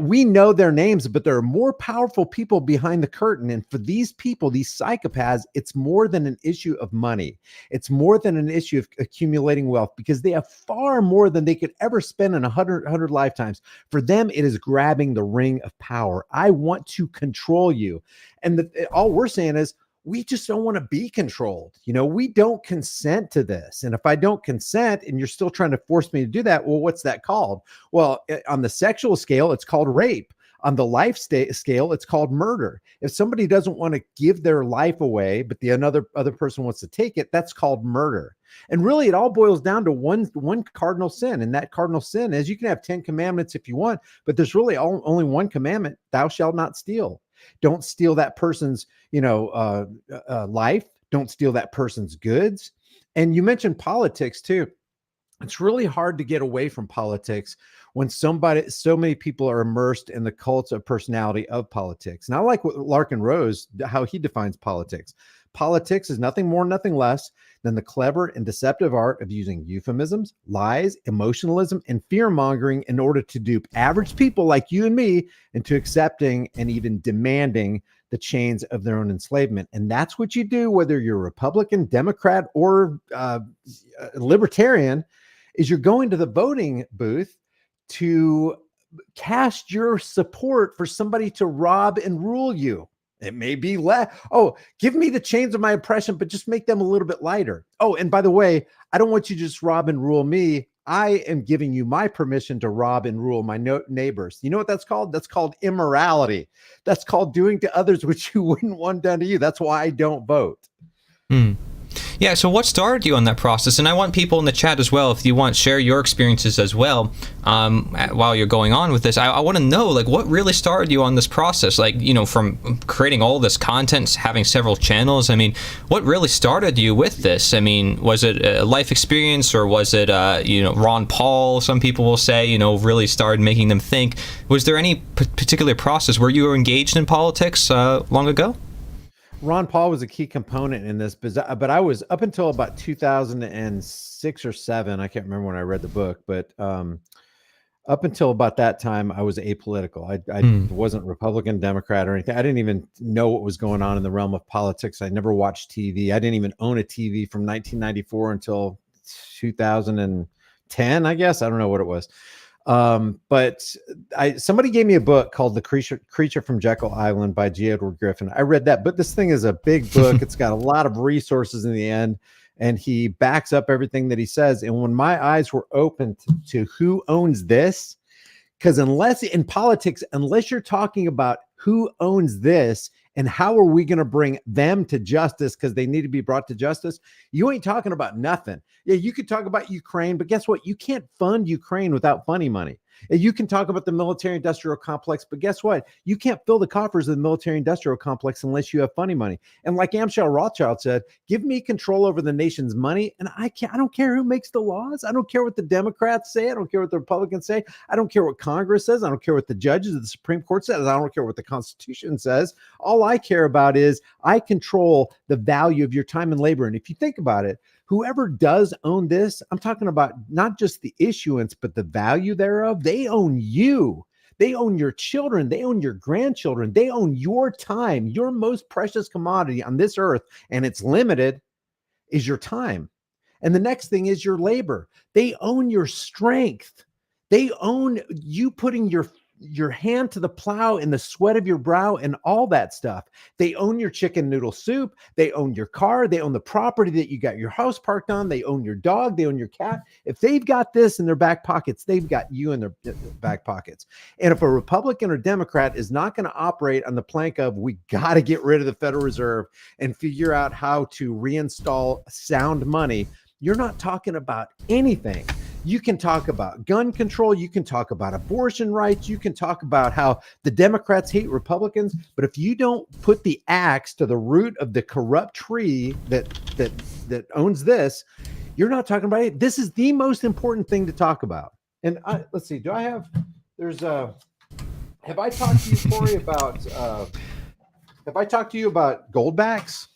we know their names, but there are more powerful people behind the curtain. And for these people, these psychopaths, it's more than an issue of money. It's more than an issue of accumulating wealth, because they have far more than they could ever spend in 100 lifetimes. For them, it is grabbing the ring of power. I want to control you. And all we're saying is, we just don't want to be controlled. We don't consent to this. And if I don't consent and you're still trying to force me to do that, well, what's that called? Well, on the sexual scale, it's called rape. On the life scale, it's called murder. If somebody doesn't want to give their life away, but the other person wants to take it, that's called murder. And really, it all boils down to one cardinal sin. And that cardinal sin is, you can have 10 commandments if you want, but there's really only one commandment: thou shalt not steal. Don't steal that person's, life. Don't steal that person's goods. And you mentioned politics too. It's really hard to get away from politics when so many people are immersed in the cult of personality of politics. And I like what Larkin Rose, how he defines politics. Politics is nothing more, nothing less than the clever and deceptive art of using euphemisms, lies, emotionalism, and fear-mongering in order to dupe average people like you and me into accepting and even demanding the chains of their own enslavement. And that's what you do, whether you're Republican, Democrat, or Libertarian, is you're going to the voting booth to cast your support for somebody to rob and rule you. It may be give me the chains of my oppression, but just make them a little bit lighter. Oh, and by the way, I don't want you to just rob and rule me. I am giving you my permission to rob and rule my neighbors. You know what that's called? That's called immorality. That's called doing to others what you wouldn't want done to you. That's why I don't vote. Yeah, so what started you on that process? And I want people in the chat as well, if you want, share your experiences as well while you're going on with this. I want to know, what really started you on this process? From creating all this content, having several channels. I mean, what really started you with this? I mean, was it a life experience, or was it, Ron Paul, some people will say, really started making them think? Was there any particular process where you were engaged in politics long ago? Ron Paul was a key component in this, but I was, up until about 2006 or 7, I can't remember when I read the book, but up until about that time, I was apolitical. I wasn't Republican, Democrat, or anything. I didn't even know what was going on in the realm of politics. I never watched TV. I didn't even own a TV from 1994 until 2010, I guess. I don't know what it was. But somebody gave me a book called The Creature from Jekyll Island by G. Edward Griffin. I read that, but this thing is a big book. It's got a lot of resources in the end, and he backs up everything that he says. And when my eyes were opened to who owns this, because unless in politics, unless you're talking about who owns this and how are we going to bring them to justice because they need to be brought to justice, you ain't talking about nothing. Yeah, you could talk about Ukraine, but guess what? You can't fund Ukraine without funny money. You can talk about the military-industrial complex, but guess what? You can't fill the coffers of the military-industrial complex unless you have funny money. And like Amschel Rothschild said, give me control over the nation's money, and I don't care who makes the laws. I don't care what the Democrats say. I don't care what the Republicans say. I don't care what Congress says. I don't care what the judges of the Supreme Court says. I don't care what the Constitution says. All I care about is I control the value of your time and labor. And if you think about it, whoever does own this, I'm talking about not just the issuance, but the value thereof. They own you. They own your children. They own your grandchildren. They own your time. Your most precious commodity on this earth, and it's limited, is your time. And the next thing is your labor. They own your strength. They own you putting your hand to the plow and the sweat of your brow and all that stuff. They own your chicken noodle soup. They own your car. They own the property that you got your house parked on. They own your dog. They own your cat. If they've got this in their back pockets, they've got you in their back pockets. And if a Republican or Democrat is not going to operate on the plank of, we got to get rid of the Federal Reserve and figure out how to reinstall sound money, you're not talking about anything. You can talk about gun control. You can talk about abortion rights. You can talk about how the Democrats hate Republicans. But if you don't put the axe to the root of the corrupt tree that owns this, you're not talking about it. This is the most important thing to talk about. And let's see, have I talked to you, Corey, about, have I talked to you about goldbacks?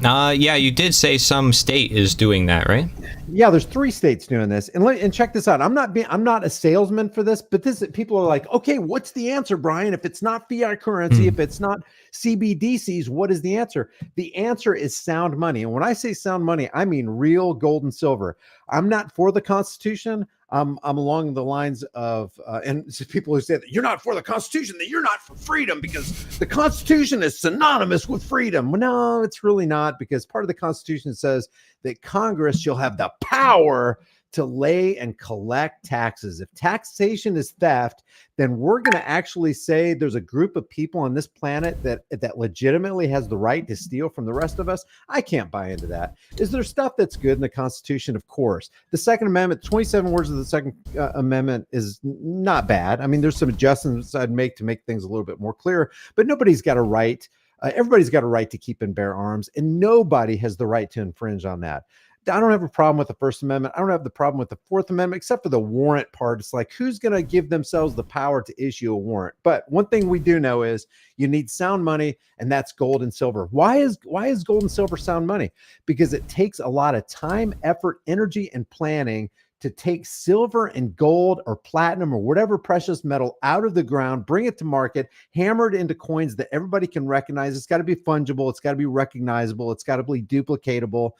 Yeah, you did say some state is doing that, right? Yeah, there's 3 states doing this. And check this out. I'm not a salesman for this, but people are like, okay, what's the answer, Brian? If it's not fiat currency, if it's not CBDCs, what is the answer? The answer is sound money. And when I say sound money, I mean real gold and silver. I'm not for the Constitution. I'm along the lines of, and people who say that you're not for the Constitution, that you're not for freedom because the Constitution is synonymous with freedom. Well, no, it's really not, because part of the Constitution says that Congress shall have the power to lay and collect taxes. If taxation is theft, then we're going to actually say there's a group of people on this planet that legitimately has the right to steal from the rest of us. I can't buy into that. Is there stuff that's good in the Constitution? Of course. The Second Amendment, 27 words of the Second Amendment is not bad. I mean, there's some adjustments I'd make to make things a little bit more clear, but nobody's got a right. Everybody's got a right to keep and bear arms, and nobody has the right to infringe on that. I don't have a problem with the First Amendment. I don't have the problem with the Fourth Amendment, except for the warrant part. It's like, who's going to give themselves the power to issue a warrant? But one thing we do know is you need sound money, and that's gold and silver. Why is gold and silver sound money? Because it takes a lot of time, effort, energy, and planning to take silver and gold or platinum or whatever precious metal out of the ground, bring it to market, hammer it into coins that everybody can recognize. It's got to be fungible. It's got to be recognizable. It's got to be duplicatable.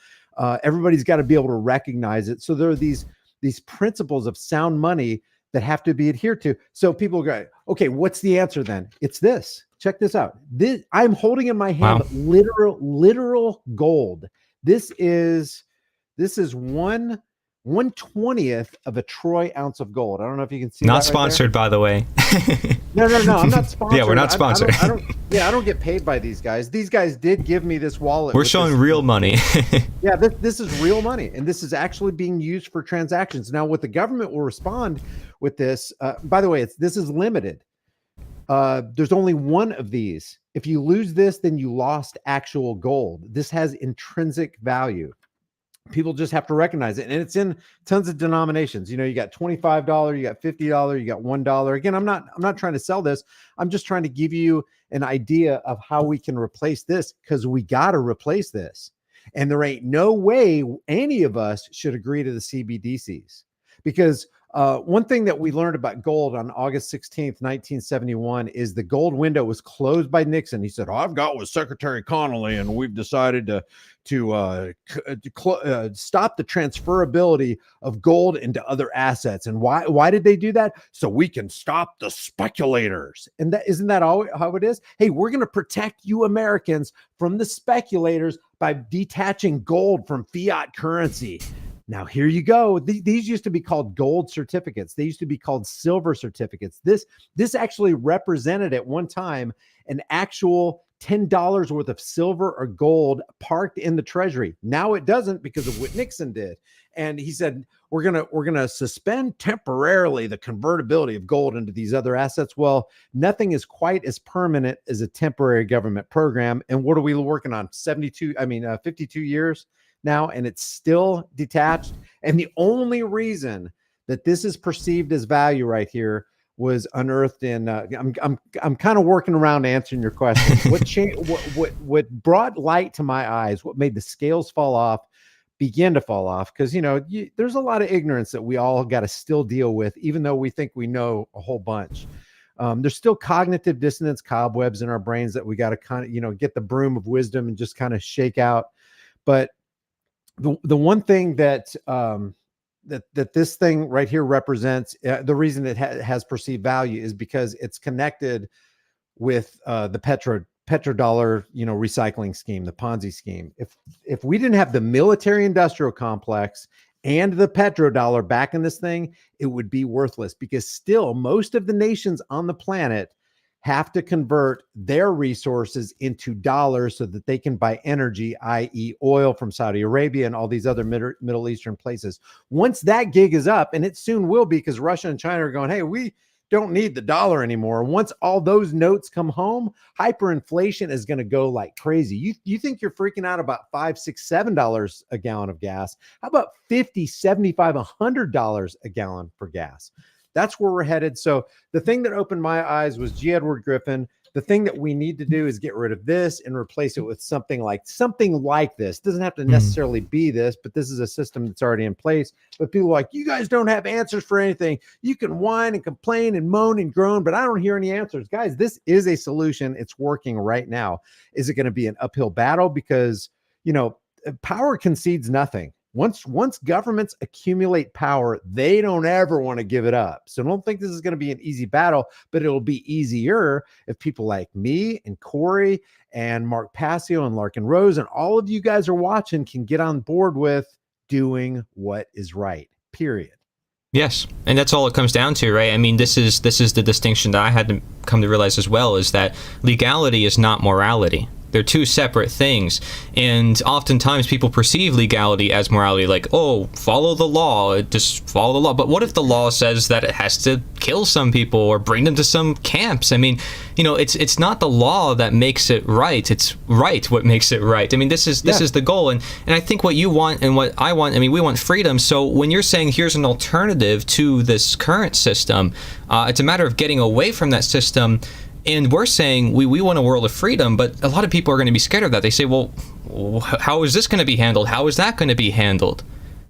Everybody's got to be able to recognize it. So there are these principles of sound money that have to be adhered to. So people go, okay, what's the answer then? It's this. Check this out. I'm holding in my hand literal gold. This is 1/20th of a troy ounce of gold. I don't know if you can see. Not that sponsored, by the way. No. I'm not sponsored. Yeah, we're not sponsored. I don't get paid by these guys. These guys did give me this wallet. We're showing real money. Yeah, this is real money, and this is actually being used for transactions. Now, what the government will respond with this, by the way, this is limited. There's only one of these. If you lose this, then you lost actual gold. This has intrinsic value. People just have to recognize it. And it's in tons of denominations. You know, you got $25, you got $50, you got $1. Again, I'm not trying to sell this. I'm just trying to give you an idea of how we can replace this, because we got to replace this. And there ain't no way any of us should agree to the CBDCs, because one thing that we learned about gold on August 16th, 1971, is the gold window was closed by Nixon. He said, I've got with Secretary Connally, and we've decided to stop the transferability of gold into other assets. And why did they do that? So we can stop the speculators. And isn't that how it is? Hey, we're going to protect you Americans from the speculators by detaching gold from fiat currency. Now, here you go. These used to be called gold certificates. They used to be called silver certificates. This actually represented at one time an actual $10 worth of silver or gold parked in the treasury. Now it doesn't, because of what Nixon did. And he said, we're gonna suspend temporarily the convertibility of gold into these other assets. Well, nothing is quite as permanent as a temporary government program. And what are we working on? 52 years now, and it's still detached. And the only reason that this is perceived as value right here was unearthed in I'm kind of working around answering your question. What brought light to my eyes, what made the scales begin to fall off, because there's a lot of ignorance that we all got to still deal with, even though we think we know a whole bunch. There's still cognitive dissonance cobwebs in our brains that we got to kind of get the broom of wisdom and just kind of shake out. But the one thing that that this thing right here represents, the reason it has perceived value is because it's connected with the petrodollar, recycling scheme, the Ponzi scheme. If we didn't have the military industrial complex and the petrodollar back in this thing, it would be worthless, because still most of the nations on the planet have to convert their resources into dollars so that they can buy energy, i.e. oil from Saudi Arabia and all these other Middle Eastern places. Once that gig is up, and it soon will be, because Russia and China are going, hey, we don't need the dollar anymore. Once all those notes come home, hyperinflation is going to go like crazy. You think you're freaking out about $5, $6, $7 a gallon of gas. How about $50, $75, $100 a gallon for gas? That's where we're headed. So the thing that opened my eyes was G. Edward Griffin, The thing that we need to do is get rid of this and replace it with something like this. It doesn't have to necessarily be this, but this is a system that's already in place. But people are like, you guys don't have answers for anything. You can whine and complain and moan and groan, but I don't hear any answers. Guys, this is a solution. It's working right now. Is it going to be an uphill battle? Because, power concedes nothing. Once governments accumulate power, they don't ever want to give it up. So don't think this is going to be an easy battle, but it'll be easier if people like me and Corey and Mark Passio and Larkin Rose and all of you guys are watching can get on board with doing what is right, period. Yes, and that's all it comes down to, right? I mean, this is the distinction that I had to come to realize as well, is that legality is not morality. They're two separate things. And oftentimes people perceive legality as morality, like, oh, follow the law, just follow the law. But what if the law says that it has to kill some people or bring them to some camps? I mean, it's not the law that makes it right. It's right what makes it right. I mean, this is the goal. And I think what you want and what I want, I mean, we want freedom. So when you're saying here's an alternative to this current system, it's a matter of getting away from that system. And we're saying we want a world of freedom, but a lot of people are going to be scared of that. They say, well, how is this going to be handled? How is that going to be handled?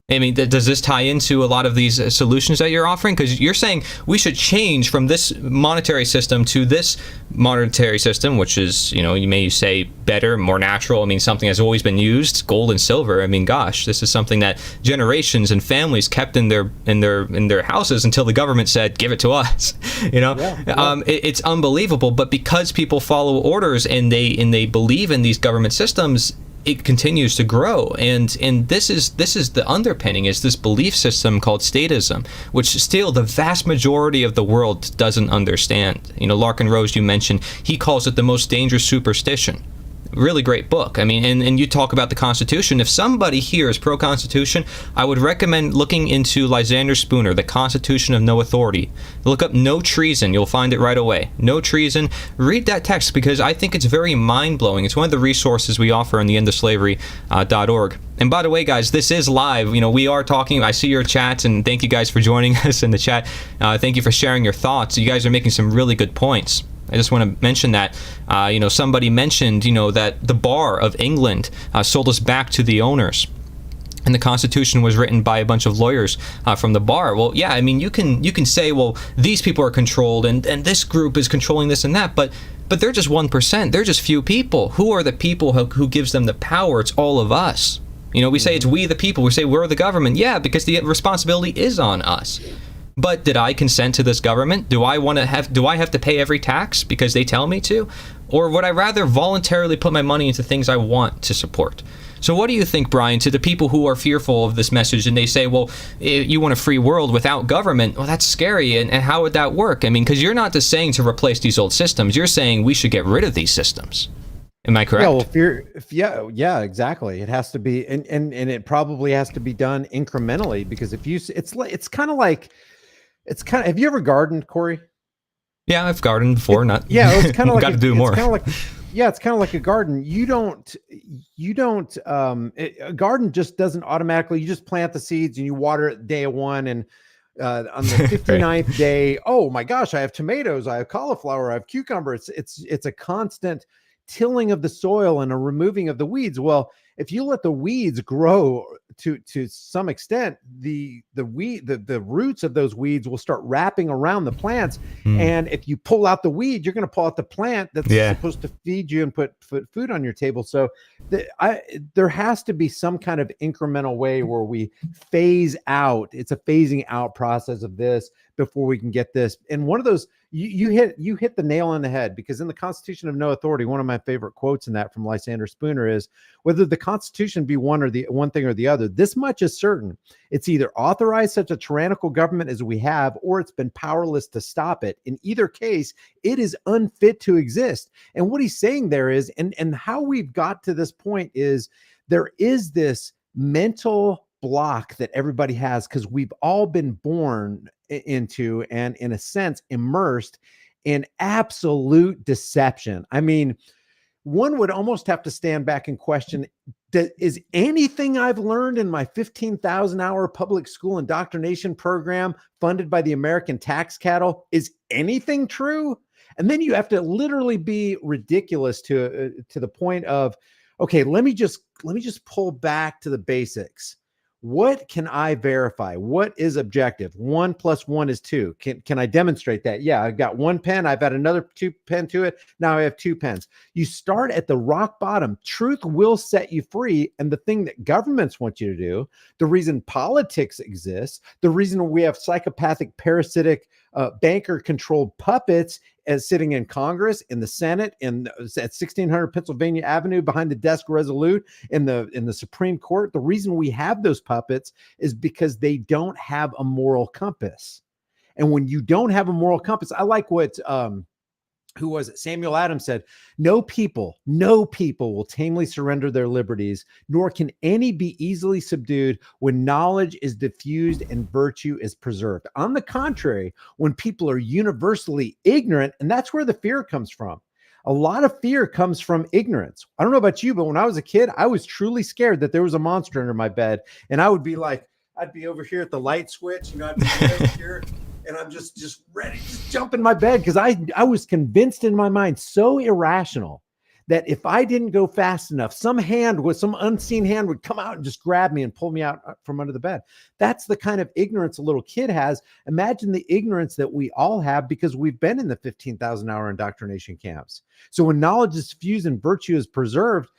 I mean, does this tie into a lot of these solutions that you're offering? Because you're saying we should change from this monetary system to this monetary system, which is, you may say better, more natural. I mean, something has always been used, gold and silver. I mean, gosh, this is something that generations and families kept in their houses until the government said, give it to us. It's unbelievable. But because people follow orders and they believe in these government systems, it continues to grow, and this is the underpinning, is this belief system called statism, which still the vast majority of the world doesn't understand. Larkin Rose, you mentioned, he calls it the most dangerous superstition. Really great book. I mean, and you talk about the Constitution. If somebody here is pro-Constitution, I would recommend looking into Lysander Spooner, The Constitution of No Authority. Look up No Treason. You'll find it right away. No Treason. Read that text because I think it's very mind-blowing. It's one of the resources we offer on the endofslavery.org. And by the way, guys, this is live. We are talking. I see your chats, and thank you guys for joining us in the chat. Thank you for sharing your thoughts. You guys are making some really good points. I just want to mention that, somebody mentioned, that the Bar of England sold us back to the owners. And the Constitution was written by a bunch of lawyers from the bar. Well, yeah, I mean, you can say, well, these people are controlled and this group is controlling this and that, but they're just 1%. They're just few people. Who are the people who gives them the power? It's all of us. We say it's we the people. We say we're the government. Yeah, because the responsibility is on us. But did I consent to this government? Do I have to pay every tax because they tell me to? Or would I rather voluntarily put my money into things I want to support? So what do you think, Brian, to the people who are fearful of this message and they say, well, you want a free world without government? Well, that's scary. And how would that work? I mean, because you're not just saying to replace these old systems. You're saying we should get rid of these systems. Am I correct? Yeah, exactly. It has to be, and it probably has to be done incrementally, because if you, it's kind of, have you ever gardened, Corey? Yeah, I've gardened before. It's kind of like got to do more. It's kind of like a garden. A garden just doesn't automatically, you just plant the seeds and you water it day 1. And on the 59th day, oh my gosh, I have tomatoes, I have cauliflower, I have cucumber. It's a constant tilling of the soil and a removing of the weeds. Well, if you let the weeds grow to some extent, the roots of those weeds will start wrapping around the plants. And if you pull out the weed, you're going to pull out the plant that's supposed to feed you and put food on your table. So there has to be some kind of incremental way where we phase out. It's a phasing out process of this before we can get this. And one of those, you hit the nail on the head, because in the Constitution of No Authority, one of my favorite quotes in that from Lysander Spooner is, whether the Constitution be one thing or the other, this much is certain: it's either authorized such a tyrannical government as we have, or it's been powerless to stop it. In either case, it is unfit to exist. And what he's saying there is, and how we've got to this point is, there is this mental block that everybody has, because we've all been born into, and in a sense immersed in, absolute deception. I mean, one would almost have to stand back and question, is anything I've learned in my 15,000-hour public school indoctrination program funded by the American tax cattle, is anything true? And then you have to literally be ridiculous to the point of, okay, let me just pull back to the basics. What can I verify? What is objective? 1 + 1 is 2. Can I demonstrate that? Yeah, I've got 1 pen. I've added another 2 pen to it. Now I have 2 pens. You start at the rock bottom. Truth will set you free. And the thing that governments want you to do, the reason politics exists, the reason we have psychopathic, parasitic, banker-controlled puppets as sitting in Congress, in the Senate, at 1600 Pennsylvania Avenue, behind the desk resolute, in the Supreme Court. The reason we have those puppets is because they don't have a moral compass. And when you don't have a moral compass, I like what who was it? Samuel Adams said, no people will tamely surrender their liberties, nor can any be easily subdued when knowledge is diffused and virtue is preserved. On the contrary, when people are universally ignorant, and that's where the fear comes from. A lot of fear comes from ignorance. I don't know about you, but when I was a kid, I was truly scared that there was a monster under my bed. And I would be like, I'd be over here at the light switch, I'd be over here. And I'm just ready to jump in my bed because I was convinced in my mind, so irrational, that if I didn't go fast enough, some unseen hand would come out and just grab me and pull me out from under the bed. That's the kind of ignorance a little kid has. Imagine the ignorance that we all have because we've been in the 15,000-hour indoctrination camps. So when knowledge is fused and virtue is preserved,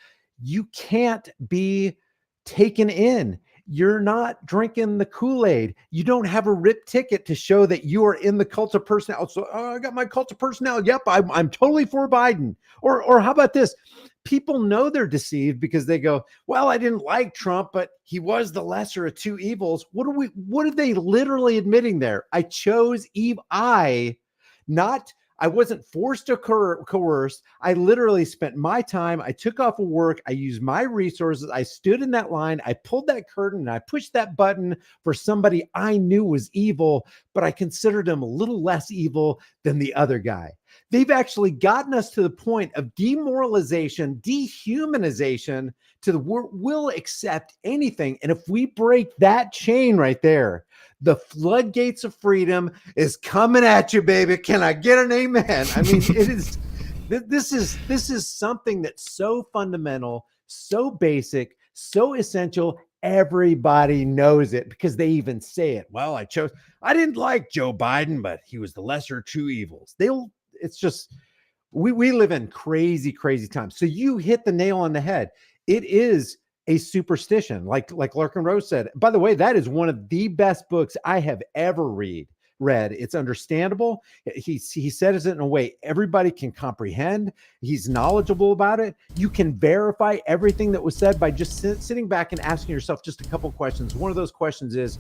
you can't be taken in. You're not drinking the Kool-Aid. You don't have a RIP ticket to show that you are in the cult of personality. So I got my cult of personality. Yep, I'm totally for Biden. Or how about this? People know they're deceived because they go, well, I didn't like Trump, but he was the lesser of two evils. What are they literally admitting there? I chose Eve. I wasn't forced or coerced. I literally spent my time. I took off of work. I used my resources. I stood in that line. I pulled that curtain and I pushed that button for somebody I knew was evil, but I considered him a little less evil than the other guy. They've actually gotten us to the point of demoralization, dehumanization, to the we'll accept anything. And if we break that chain right there, the floodgates of freedom is coming at you, baby. Can I get an amen? I mean, it is. This is something that's so fundamental, so basic, so essential. Everybody knows it because they even say it. Well, I didn't like Joe Biden, but he was the lesser of two evils. It's just, we live in crazy, crazy times. So you hit the nail on the head. It is a superstition, like Larken Rose said. By the way, that is one of the best books I have ever read. It's understandable. He says it in a way everybody can comprehend. He's knowledgeable about it. You can verify everything that was said by just sitting back and asking yourself just a couple questions. One of those questions is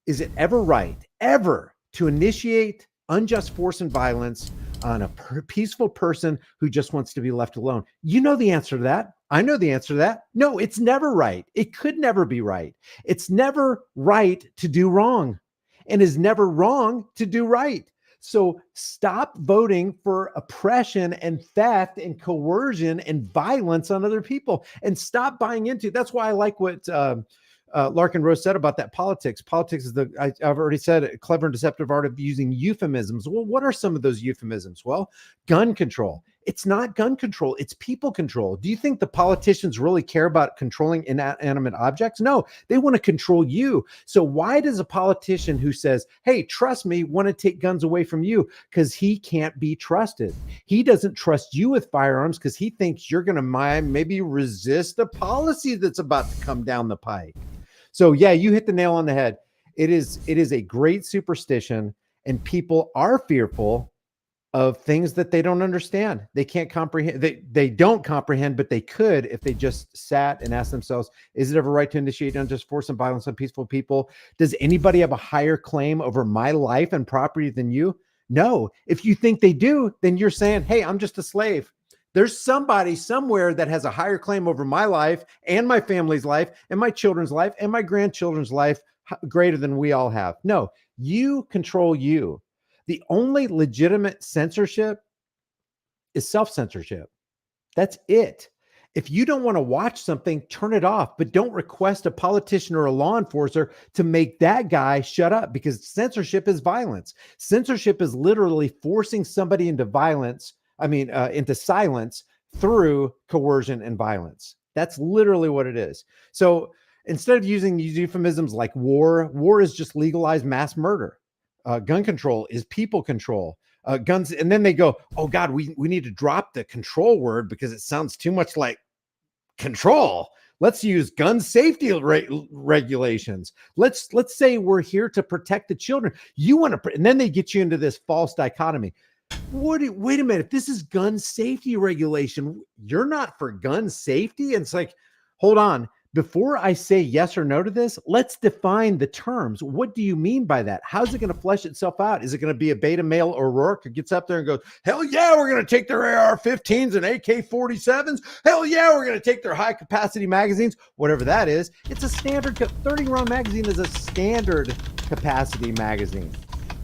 it ever right, ever, to initiate unjust force and violence on a peaceful person who just wants to be left alone? You know the answer to that. I know the answer to that. No, it's never right. It could never be right. It's never right to do wrong, and is never wrong to do right. So stop voting for oppression and theft and coercion and violence on other people, and stop buying into. That's why I like what Larken Rose said about that politics. Politics is I've already said, a clever and deceptive art of using euphemisms. Well, what are some of those euphemisms? Well, gun control. It's not gun control. It's people control. Do you think the politicians really care about controlling inanimate objects? No, they want to control you. So why does a politician who says, hey, trust me, want to take guns away from you? Because he can't be trusted. He doesn't trust you with firearms because he thinks you're going to maybe resist a policy that's about to come down the pike. So yeah, you hit the nail on the head. It is a great superstition, and people are fearful of things that they don't understand. They can't comprehend. They don't comprehend, but they could if they just sat and asked themselves, is it ever right to initiate unjust force and violence on peaceful people? Does anybody have a higher claim over my life and property than you? No. If you think they do, then you're saying, hey, I'm just a slave. There's somebody somewhere that has a higher claim over my life and my family's life and my children's life and my grandchildren's life greater than we all have. No, you control you. The only legitimate censorship is self-censorship. That's it. If you don't want to watch something, turn it off, but don't request a politician or a law enforcer to make that guy shut up, because censorship is violence. Censorship is literally forcing somebody into into silence through coercion and violence. That's literally what it is. So instead of using these euphemisms like war is just legalized mass murder. Gun control is people control. Guns, and then they go, oh God, we need to drop the control word because it sounds too much like control. Let's use gun safety regulations. Let's say we're here to protect the children. You want to, and then they get you into this false dichotomy. Wait a minute. If this is gun safety regulation, you're not for gun safety. And it's like, hold on. Before I say yes or no to this, let's define the terms. What do you mean by that? How's it going to flesh itself out? Is it going to be a beta male O'Rourke who gets up there and goes, hell yeah, we're going to take their AR-15s and AK-47s. Hell yeah, we're going to take their high capacity magazines, whatever that is. It's a standard 30-round magazine is a standard capacity magazine.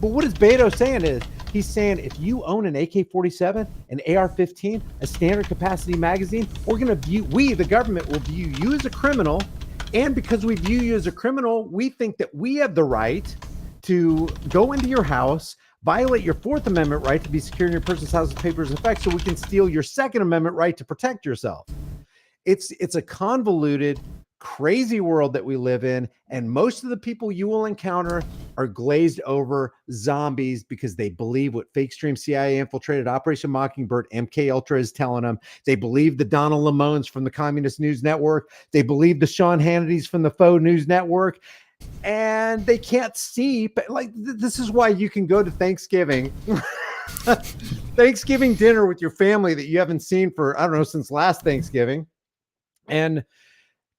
But what is Beto saying is, he's saying if you own an AK-47, an AR-15, a standard capacity magazine, we, the government, will view you as a criminal. And because we view you as a criminal, we think that we have the right to go into your house, violate your Fourth Amendment right to be secure in your person's house, papers, and effects, so we can steal your Second Amendment right to protect yourself. It's a convoluted, crazy world that we live in, and most of the people you will encounter are glazed over zombies because they believe what fake stream CIA infiltrated Operation Mockingbird MK Ultra is telling them. They believe the Donald Lamones from the Communist News Network. They believe the Sean Hannitys from the Faux News Network, and they can't see. But like, this is why you can go to Thanksgiving dinner with your family that you haven't seen for, I don't know, since last Thanksgiving, and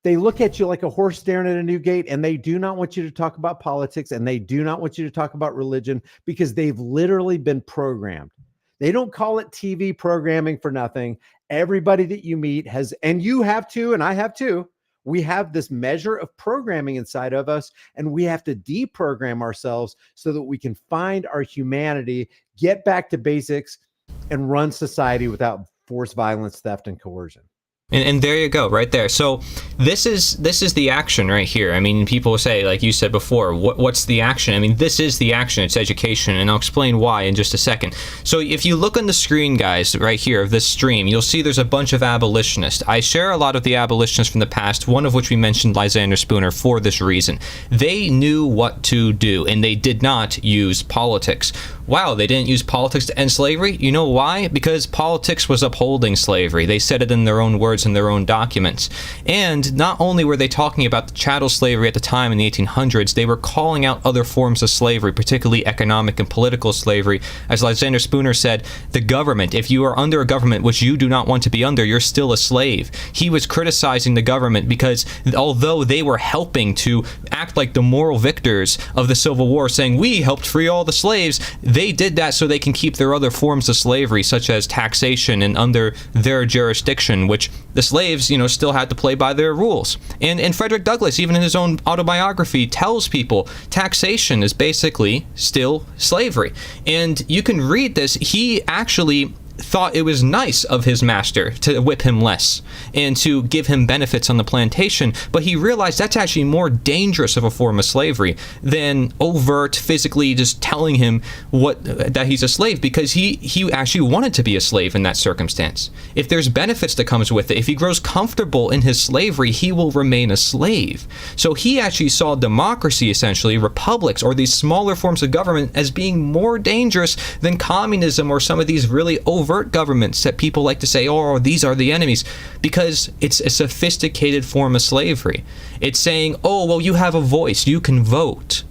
they look at you like a horse staring at a new gate, and they do not want you to talk about politics, and they do not want you to talk about religion, because they've literally been programmed. They don't call it TV programming for nothing. Everybody that you meet has, and you have too, and I have too, we have this measure of programming inside of us, and we have to deprogram ourselves so that we can find our humanity, get back to basics, and run society without force, violence, theft, and coercion. And there you go, right there. So this is the action right here. I mean, people say, like you said before, what's the action? I mean, this is the action. It's education, and I'll explain why in just a second. So if you look on the screen, guys, right here of this stream, you'll see there's a bunch of abolitionists. I share a lot of the abolitionists from the past, one of which we mentioned, Lysander Spooner, for this reason. They knew what to do, and they did not use politics. Wow, they didn't use politics to end slavery? You know why? Because politics was upholding slavery. They said it in their own words in their own documents. And not only were they talking about the chattel slavery at the time in the 1800s, they were calling out other forms of slavery, particularly economic and political slavery. As Lysander Spooner said, the government, if you are under a government which you do not want to be under, you're still a slave. He was criticizing the government because although they were helping to act like the moral victors of the Civil War, saying we helped free all the slaves, they did that so they can keep their other forms of slavery, such as taxation, and under their jurisdiction, which the slaves, still had to play by their rules. And Frederick Douglass, even in his own autobiography, tells people taxation is basically still slavery. And you can read this. He actually thought it was nice of his master to whip him less and to give him benefits on the plantation, but he realized that's actually more dangerous of a form of slavery than overt physically just telling him that he's a slave, because he actually wanted to be a slave in that circumstance. If there's benefits that comes with it, if he grows comfortable in his slavery, he will remain a slave. So he actually saw democracy, essentially republics or these smaller forms of government, as being more dangerous than communism or some of these really overt governments that people like to say, oh, these are the enemies, because it's a sophisticated form of slavery. It's saying, oh, well, you have a voice, you can vote,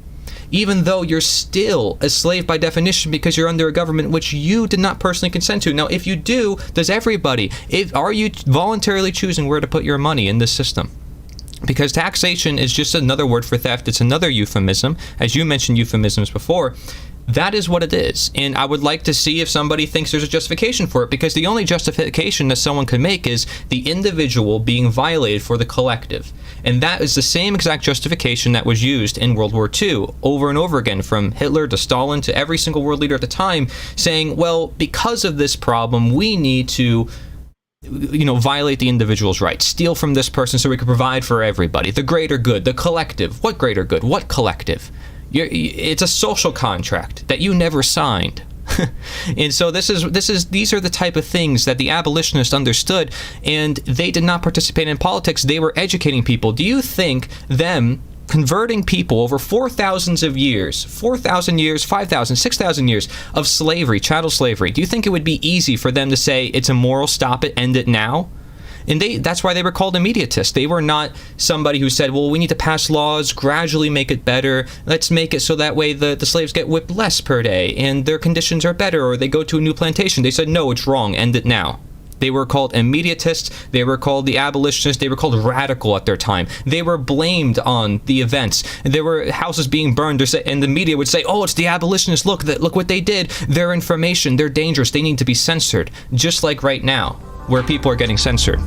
even though you're still a slave by definition, because you're under a government which you did not personally consent to. Now, if you do, does everybody? Are you voluntarily choosing where to put your money in this system? Because taxation is just another word for theft. It's another euphemism. As you mentioned euphemisms before, that is what it is. And I would like to see if somebody thinks there's a justification for it, because the only justification that someone could make is the individual being violated for the collective. And that is the same exact justification that was used in World War II over and over again, from Hitler to Stalin to every single world leader at the time, saying, well, because of this problem, we need to violate the individual's rights, steal from this person so we can provide for everybody, the greater good, the collective. What greater good? What collective? It's a social contract that you never signed. And so these are the type of things that the abolitionists understood, and they did not participate in politics. They were educating people. Do you think them converting people over 4,000 years, 5,000, 6,000 years of slavery, chattel slavery, do you think it would be easy for them to say it's immoral, stop it, end it now? And that's why they were called immediatists. They were not somebody who said, well, we need to pass laws, gradually make it better. Let's make it so that way the slaves get whipped less per day and their conditions are better, or they go to a new plantation. They said, no, it's wrong, end it now. They were called immediatists. They were called the abolitionists. They were called radical at their time. They were blamed on the events. There were houses being burned, and the media would say, oh, it's the abolitionists. Look what they did. Their information, they're dangerous. They need to be censored, just like right now, where people are getting censored.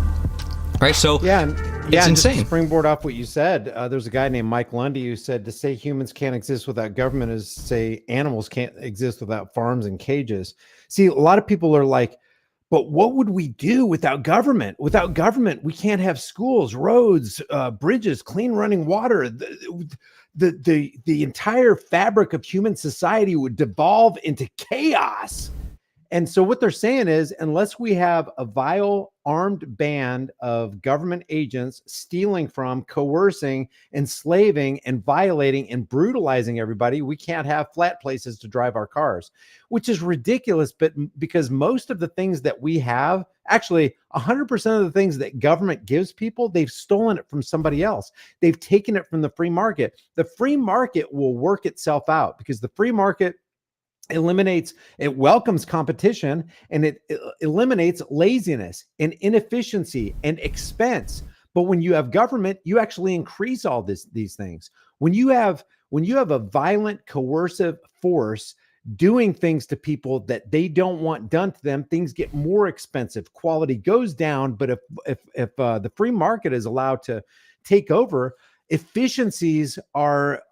Right? So it's insane. Just to springboard off what you said, there's a guy named Mike Lundy who said to say humans can't exist without government is to say animals can't exist without farms and cages. See, a lot of people are like, but what would we do without government? Without government, we can't have schools, roads, bridges, clean running water. The entire fabric of human society would devolve into chaos. And so what they're saying is, unless we have a vile armed band of government agents stealing from, coercing, enslaving, and violating and brutalizing everybody, we can't have flat places to drive our cars, which is ridiculous. But because most of the things that we have, actually 100% of the things that government gives people, they've stolen it from somebody else. They've taken it from the free market. The free market will work itself out because the free market it welcomes competition, and it eliminates laziness and inefficiency and expense. But when you have government, you actually increase all these things. When you have a violent, coercive force doing things to people that they don't want done to them, things get more expensive, quality goes down. But if the free market is allowed to take over, efficiencies are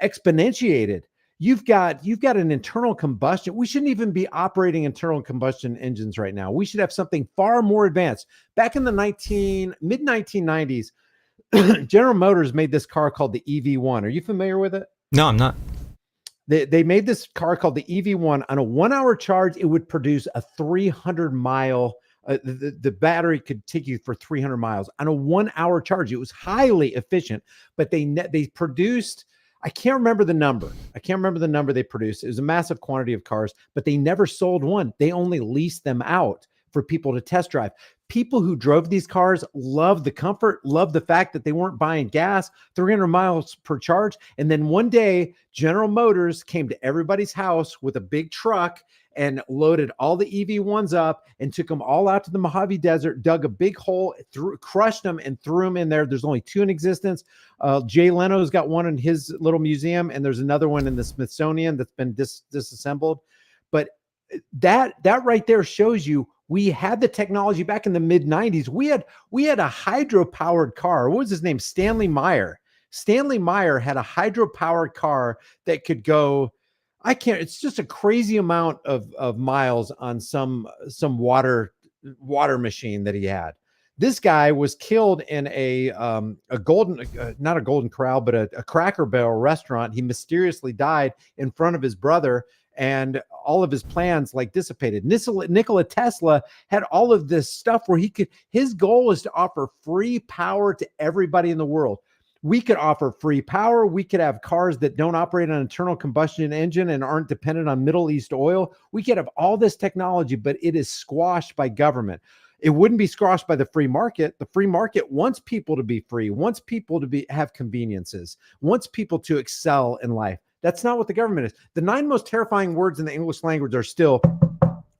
exponentiated. You've got an internal combustion. We shouldn't even be operating internal combustion engines right now. We should have something far more advanced. Back in the mid-1990s, General Motors made this car called the EV1. Are you familiar with it? No, I'm not. They made this car called the EV1. On a 1-hour charge, it would produce a 300-mile. The battery could take you for 300 miles on a 1-hour charge. It was highly efficient, but they produced. I can't remember the number. They produced. It was a massive quantity of cars, but they never sold one. They only leased them out for people to test drive. People who drove these cars loved the comfort, loved the fact that they weren't buying gas, 300 miles per charge. And then one day, General Motors came to everybody's house with a big truck and loaded all the EV1s up and took them all out to the Mojave Desert, dug a big hole, crushed them and threw them in there. There's only 2 in existence. Jay Leno's got one in his little museum, and there's another one in the Smithsonian that's been disassembled. But that right there shows you we had the technology back in the mid-90s. We had a hydro-powered car. What was his name? Stanley Meyer. Stanley Meyer had a hydro-powered car that could go, it's just a crazy amount of miles on some water machine that he had. This guy was killed in a golden, not a Golden Corral, but a Cracker Barrel restaurant. He mysteriously died in front of his brother, and all of his plans dissipated. Nikola Tesla had all of this stuff where his goal is to offer free power to everybody in the world. We could offer free power. We could have cars that don't operate on an internal combustion engine and aren't dependent on Middle East oil. We could have all this technology, but it is squashed by government. It wouldn't be squashed by the free market. The free market wants people to be free, wants people to have conveniences, wants people to excel in life. That's not what the government is. The 9 most terrifying words in the English language are still,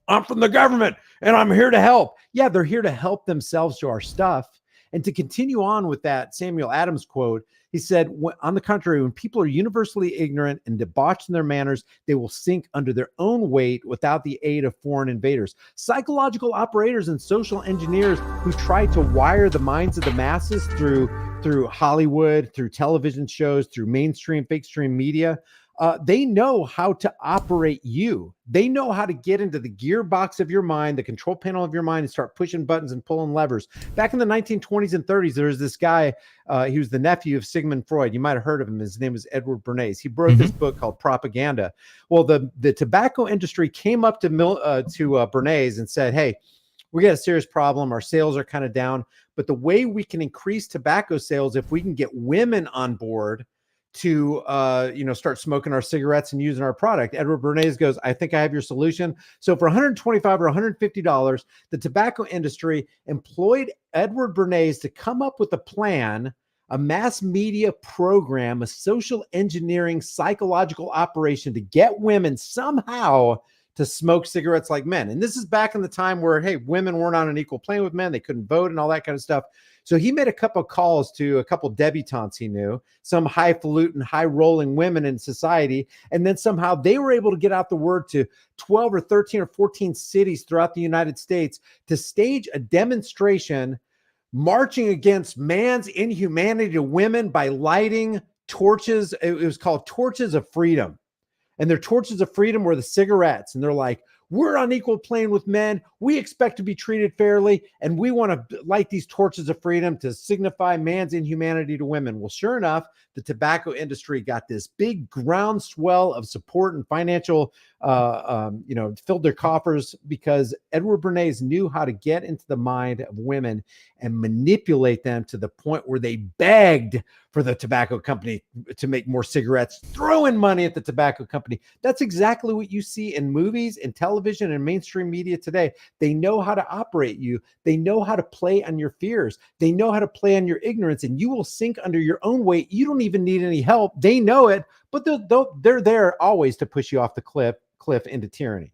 I'm from the government and I'm here to help. Yeah, they're here to help themselves to our stuff. And to continue on with that Samuel Adams quote, he said, on the contrary, when people are universally ignorant and debauched in their manners, they will sink under their own weight without the aid of foreign invaders. Psychological operators and social engineers who try to wire the minds of the masses through Hollywood, through television shows, through mainstream, fake stream media, They know how to operate you. They know how to get into the gearbox of your mind, the control panel of your mind, and start pushing buttons and pulling levers. Back in the 1920s and 30s, there was this guy. He was the nephew of Sigmund Freud. You might have heard of him. His name was Edward Bernays. He wrote this book called Propaganda. Well, the tobacco industry came up to Bernays and said, "Hey, we got a serious problem. Our sales are kind of down. But the way we can increase tobacco sales, if we can get women on board to start smoking our cigarettes and using our product." Edward Bernays goes, "I think I have your solution." So for $125 or $150, the tobacco industry employed Edward Bernays to come up with a plan, a mass media program, a social engineering psychological operation to get women somehow to smoke cigarettes like men. And this is back in the time where, hey, women weren't on an equal plane with men. They couldn't vote and all that kind of stuff. So he made a couple of calls to a couple of debutantes he knew, some highfalutin, high-rolling women in society, and then somehow they were able to get out the word to 12 or 13 or 14 cities throughout the United States to stage a demonstration marching against man's inhumanity to women by lighting torches. It was called Torches of Freedom. And their torches of freedom were the cigarettes. And they're like, we're on equal plane with men. We expect to be treated fairly. And we want to light these torches of freedom to signify man's inhumanity to women. Well, sure enough, the tobacco industry got this big groundswell of support and financial, filled their coffers because Edward Bernays knew how to get into the mind of women and manipulate them to the point where they begged for the tobacco company to make more cigarettes, throwing money at the tobacco company. That's exactly what you see in movies and television and mainstream media today. They know how to operate you. They know how to play on your fears. They know how to play on your ignorance, and you will sink under your own weight. You don't even need any help. They know it, but they're there always to push you off the cliff into tyranny.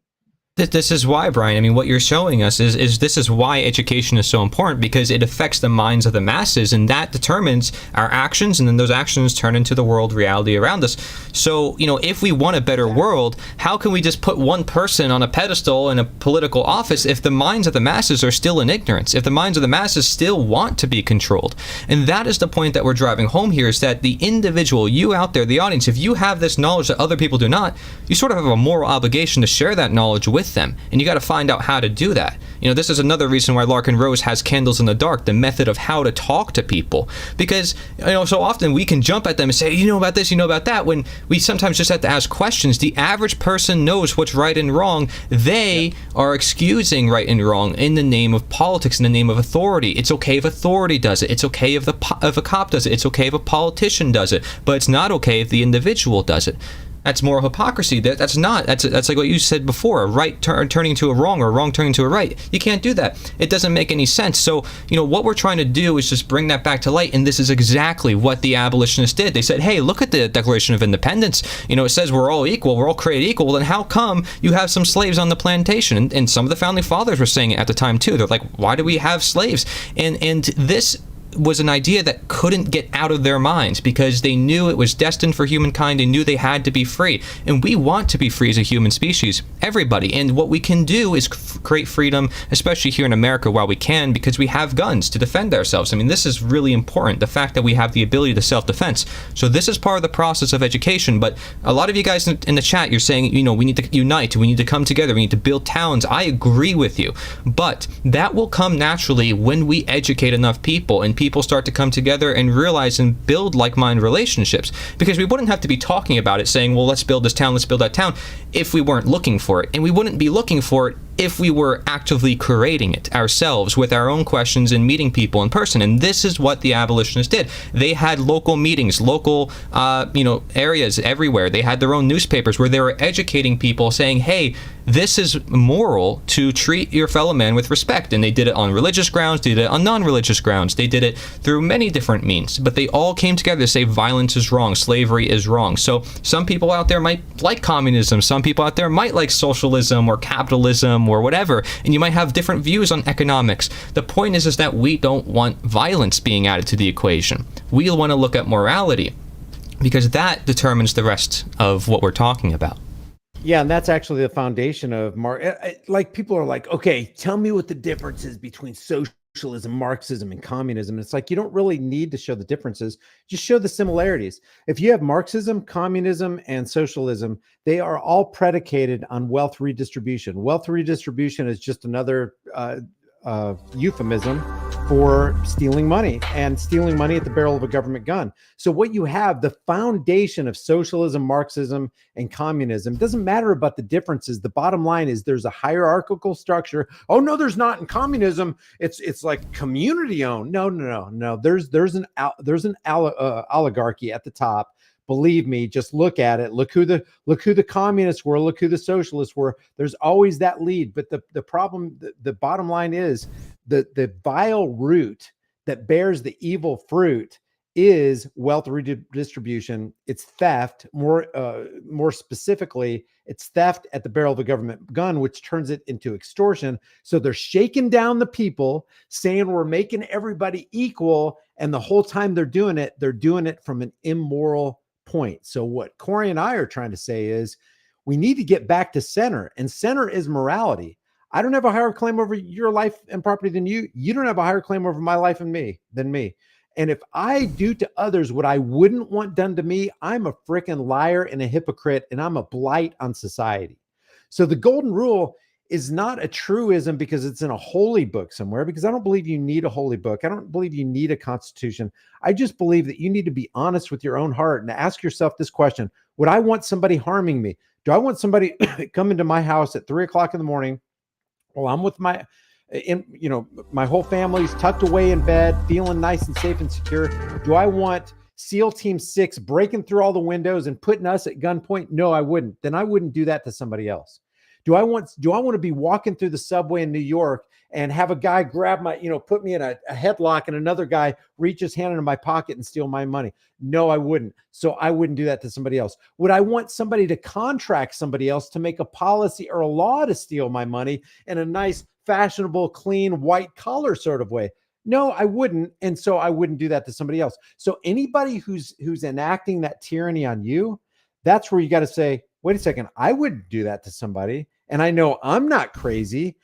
This is why, Brian, I mean, what you're showing us is this is why education is so important, because it affects the minds of the masses, and that determines our actions, and then those actions turn into the world reality around us. So, if we want a better world, how can we just put one person on a pedestal in a political office if the minds of the masses are still in ignorance, if the minds of the masses still want to be controlled? And that is the point that we're driving home here, is that the individual, you out there, the audience, if you have this knowledge that other people do not, you sort of have a moral obligation to share that knowledge with them, and you got to find out how to do that. This is another reason why Larken Rose has Candles in the Dark, the method of how to talk to people, because so often we can jump at them and say, you know about this, you know about that, when we sometimes just have to ask questions. The average person knows what's right and wrong. They are excusing right and wrong in the name of politics, in the name of authority. It's okay if authority does it. It's okay if a cop does it. It's okay if a politician does it, but it's not okay if the individual does it. That's moral hypocrisy. That's like what you said before, a right turning to a wrong, or a wrong turning to a right. You can't do that. It doesn't make any sense. So, what we're trying to do is just bring that back to light, and this is exactly what the abolitionists did. They said, hey, look at the Declaration of Independence. It says we're all equal, we're all created equal. Then how come you have some slaves on the plantation? And some of the founding fathers were saying it at the time too. They're like, why do we have slaves? And this was an idea that couldn't get out of their minds, because they knew it was destined for humankind. They knew they had to be free, and we want to be free as a human species, everybody. And what we can do is create freedom, especially here in America while we can, because we have guns to defend ourselves. I mean, this is really important, the fact that we have the ability to self-defense. So this is part of the process of education. But a lot of you guys in the chat, you're saying, we need to unite, we need to come together, we need to build towns. I agree with you, but that will come naturally when we educate enough people, and people start to come together and realize and build like-minded relationships. Because we wouldn't have to be talking about it, saying, well, let's build this town, let's build that town, if we weren't looking for it. And we wouldn't be looking for it if we were actively creating it ourselves with our own questions and meeting people in person. And this is what the abolitionists did. They had local meetings, local areas everywhere. They had their own newspapers where they were educating people, saying, hey, this is moral to treat your fellow man with respect. And they did it on religious grounds, they did it on non-religious grounds, they did it through many different means. But they all came together to say violence is wrong, slavery is wrong. So some people out there might like communism, some people out there might like socialism or capitalism or whatever, and you might have different views on economics. The point is that we don't want violence being added to the equation. We want to look at morality, because that determines the rest of what we're talking about. Yeah, and that's actually the foundation of like people are like, okay, tell me what the difference is between socialism socialism, Marxism, and communism. It's like you don't really need to show the differences, just show the similarities. If you have Marxism, communism, and socialism, they are all predicated on wealth redistribution. Wealth redistribution is just another euphemism for stealing money, and stealing money at the barrel of a government gun. So what you have, the foundation of socialism, Marxism, and communism, doesn't matter about the differences. The bottom line is there's a hierarchical structure. Oh no, there's not. In communism, it's like community owned. No. There's an oligarchy at the top. Believe me, just look at it. Look who the communists were. Look who the socialists were. There's always that lead. But the problem, the bottom line is the vile root that bears the evil fruit is wealth redistribution. It's theft. More specifically, it's theft at the barrel of a government gun, which turns it into extortion. So they're shaking down the people, saying we're making everybody equal, and the whole time they're doing it from an immoral point. So what Corey and I are trying to say is we need to get back to center, and center is morality. I don't have a higher claim over your life and property than you. You don't have a higher claim over my life and than me. And if I do to others what I wouldn't want done to me, I'm a freaking liar and a hypocrite, and I'm a blight on society. So the golden rule is not a truism because it's in a holy book somewhere, because I don't believe you need a holy book. I don't believe you need a constitution. I just believe that you need to be honest with your own heart and ask yourself this question: would I want somebody harming me? Do I want somebody come into my house at 3:00 in the morning while I'm with my whole family's tucked away in bed, feeling nice and safe and secure? Do I want SEAL Team 6 breaking through all the windows and putting us at gunpoint? No, I wouldn't. Then I wouldn't do that to somebody else. Do I want to be walking through the subway in New York and have a guy grab my, put me in a headlock, and another guy reach his hand into my pocket and steal my money? No, I wouldn't. So I wouldn't do that to somebody else. Would I want somebody to contract somebody else to make a policy or a law to steal my money in a nice, fashionable, clean, white collar sort of way? No, I wouldn't. And so I wouldn't do that to somebody else. So anybody who's enacting that tyranny on you, that's where you got to say, wait a second, I wouldn't do that to somebody. And I know I'm not crazy,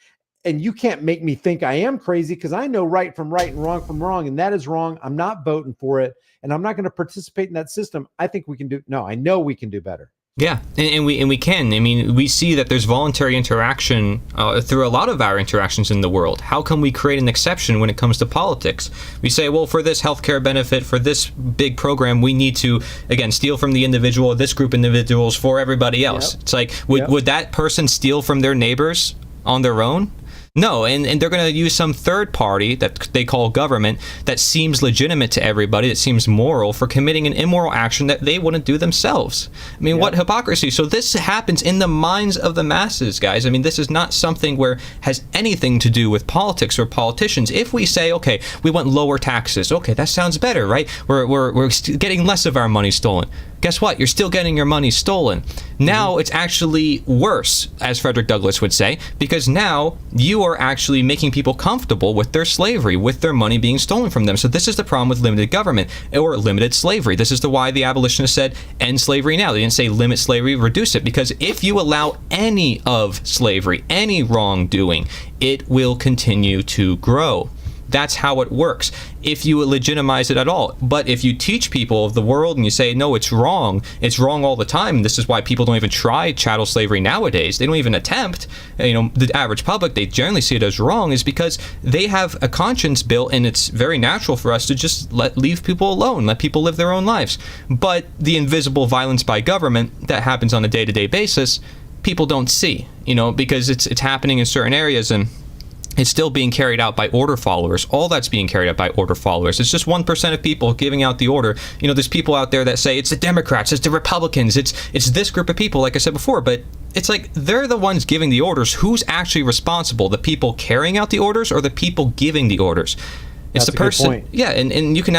and you can't make me think I am crazy, because I know right from right and wrong from wrong. And that is wrong. I'm not voting for it, and I'm not going to participate in that system. I know we can do better. Yeah, and we can. I mean, we see that there's voluntary interaction through a lot of our interactions in the world. How can we create an exception when it comes to politics? We say, well, for this healthcare benefit, for this big program, we need to, again, steal from the individual, this group of individuals for everybody else. Yep. It's like, would that person steal from their neighbors on their own? No, and they're going to use some third party that they call government that seems legitimate to everybody, that seems moral, for committing an immoral action that they wouldn't do themselves. I mean, what hypocrisy. So this happens in the minds of the masses, guys. I mean, this is not something where has anything to do with politics or politicians. If we say, okay, we want lower taxes, okay, that sounds better, right? We're getting less of our money stolen. Guess what? You're still getting your money stolen. Now it's actually worse, as Frederick Douglass would say, because now you are actually making people comfortable with their slavery, with their money being stolen from them. So this is the problem with limited government or limited slavery. This is why the abolitionists said end slavery now. They didn't say limit slavery, reduce it, because if you allow any of slavery, any wrongdoing, it will continue to grow. That's how it works, if you legitimize it at all. But if you teach people of the world and you say, no, it's wrong all the time, this is why people don't even try chattel slavery nowadays. They don't even attempt. The average public, they generally see it as wrong, is because they have a conscience built, and it's very natural for us to just leave people alone, let people live their own lives. But the invisible violence by government that happens on a day-to-day basis, people don't see, because it's happening in certain areas, and it's still being carried out by order followers. All that's being carried out by order followers. It's just 1% of people giving out the order. There's people out there that say it's the Democrats, it's the Republicans, it's this group of people, like I said before. But it's like they're the ones giving the orders. Who's actually responsible? The people carrying out the orders or the people giving the orders? It's That's the a good person. point. Yeah, and you can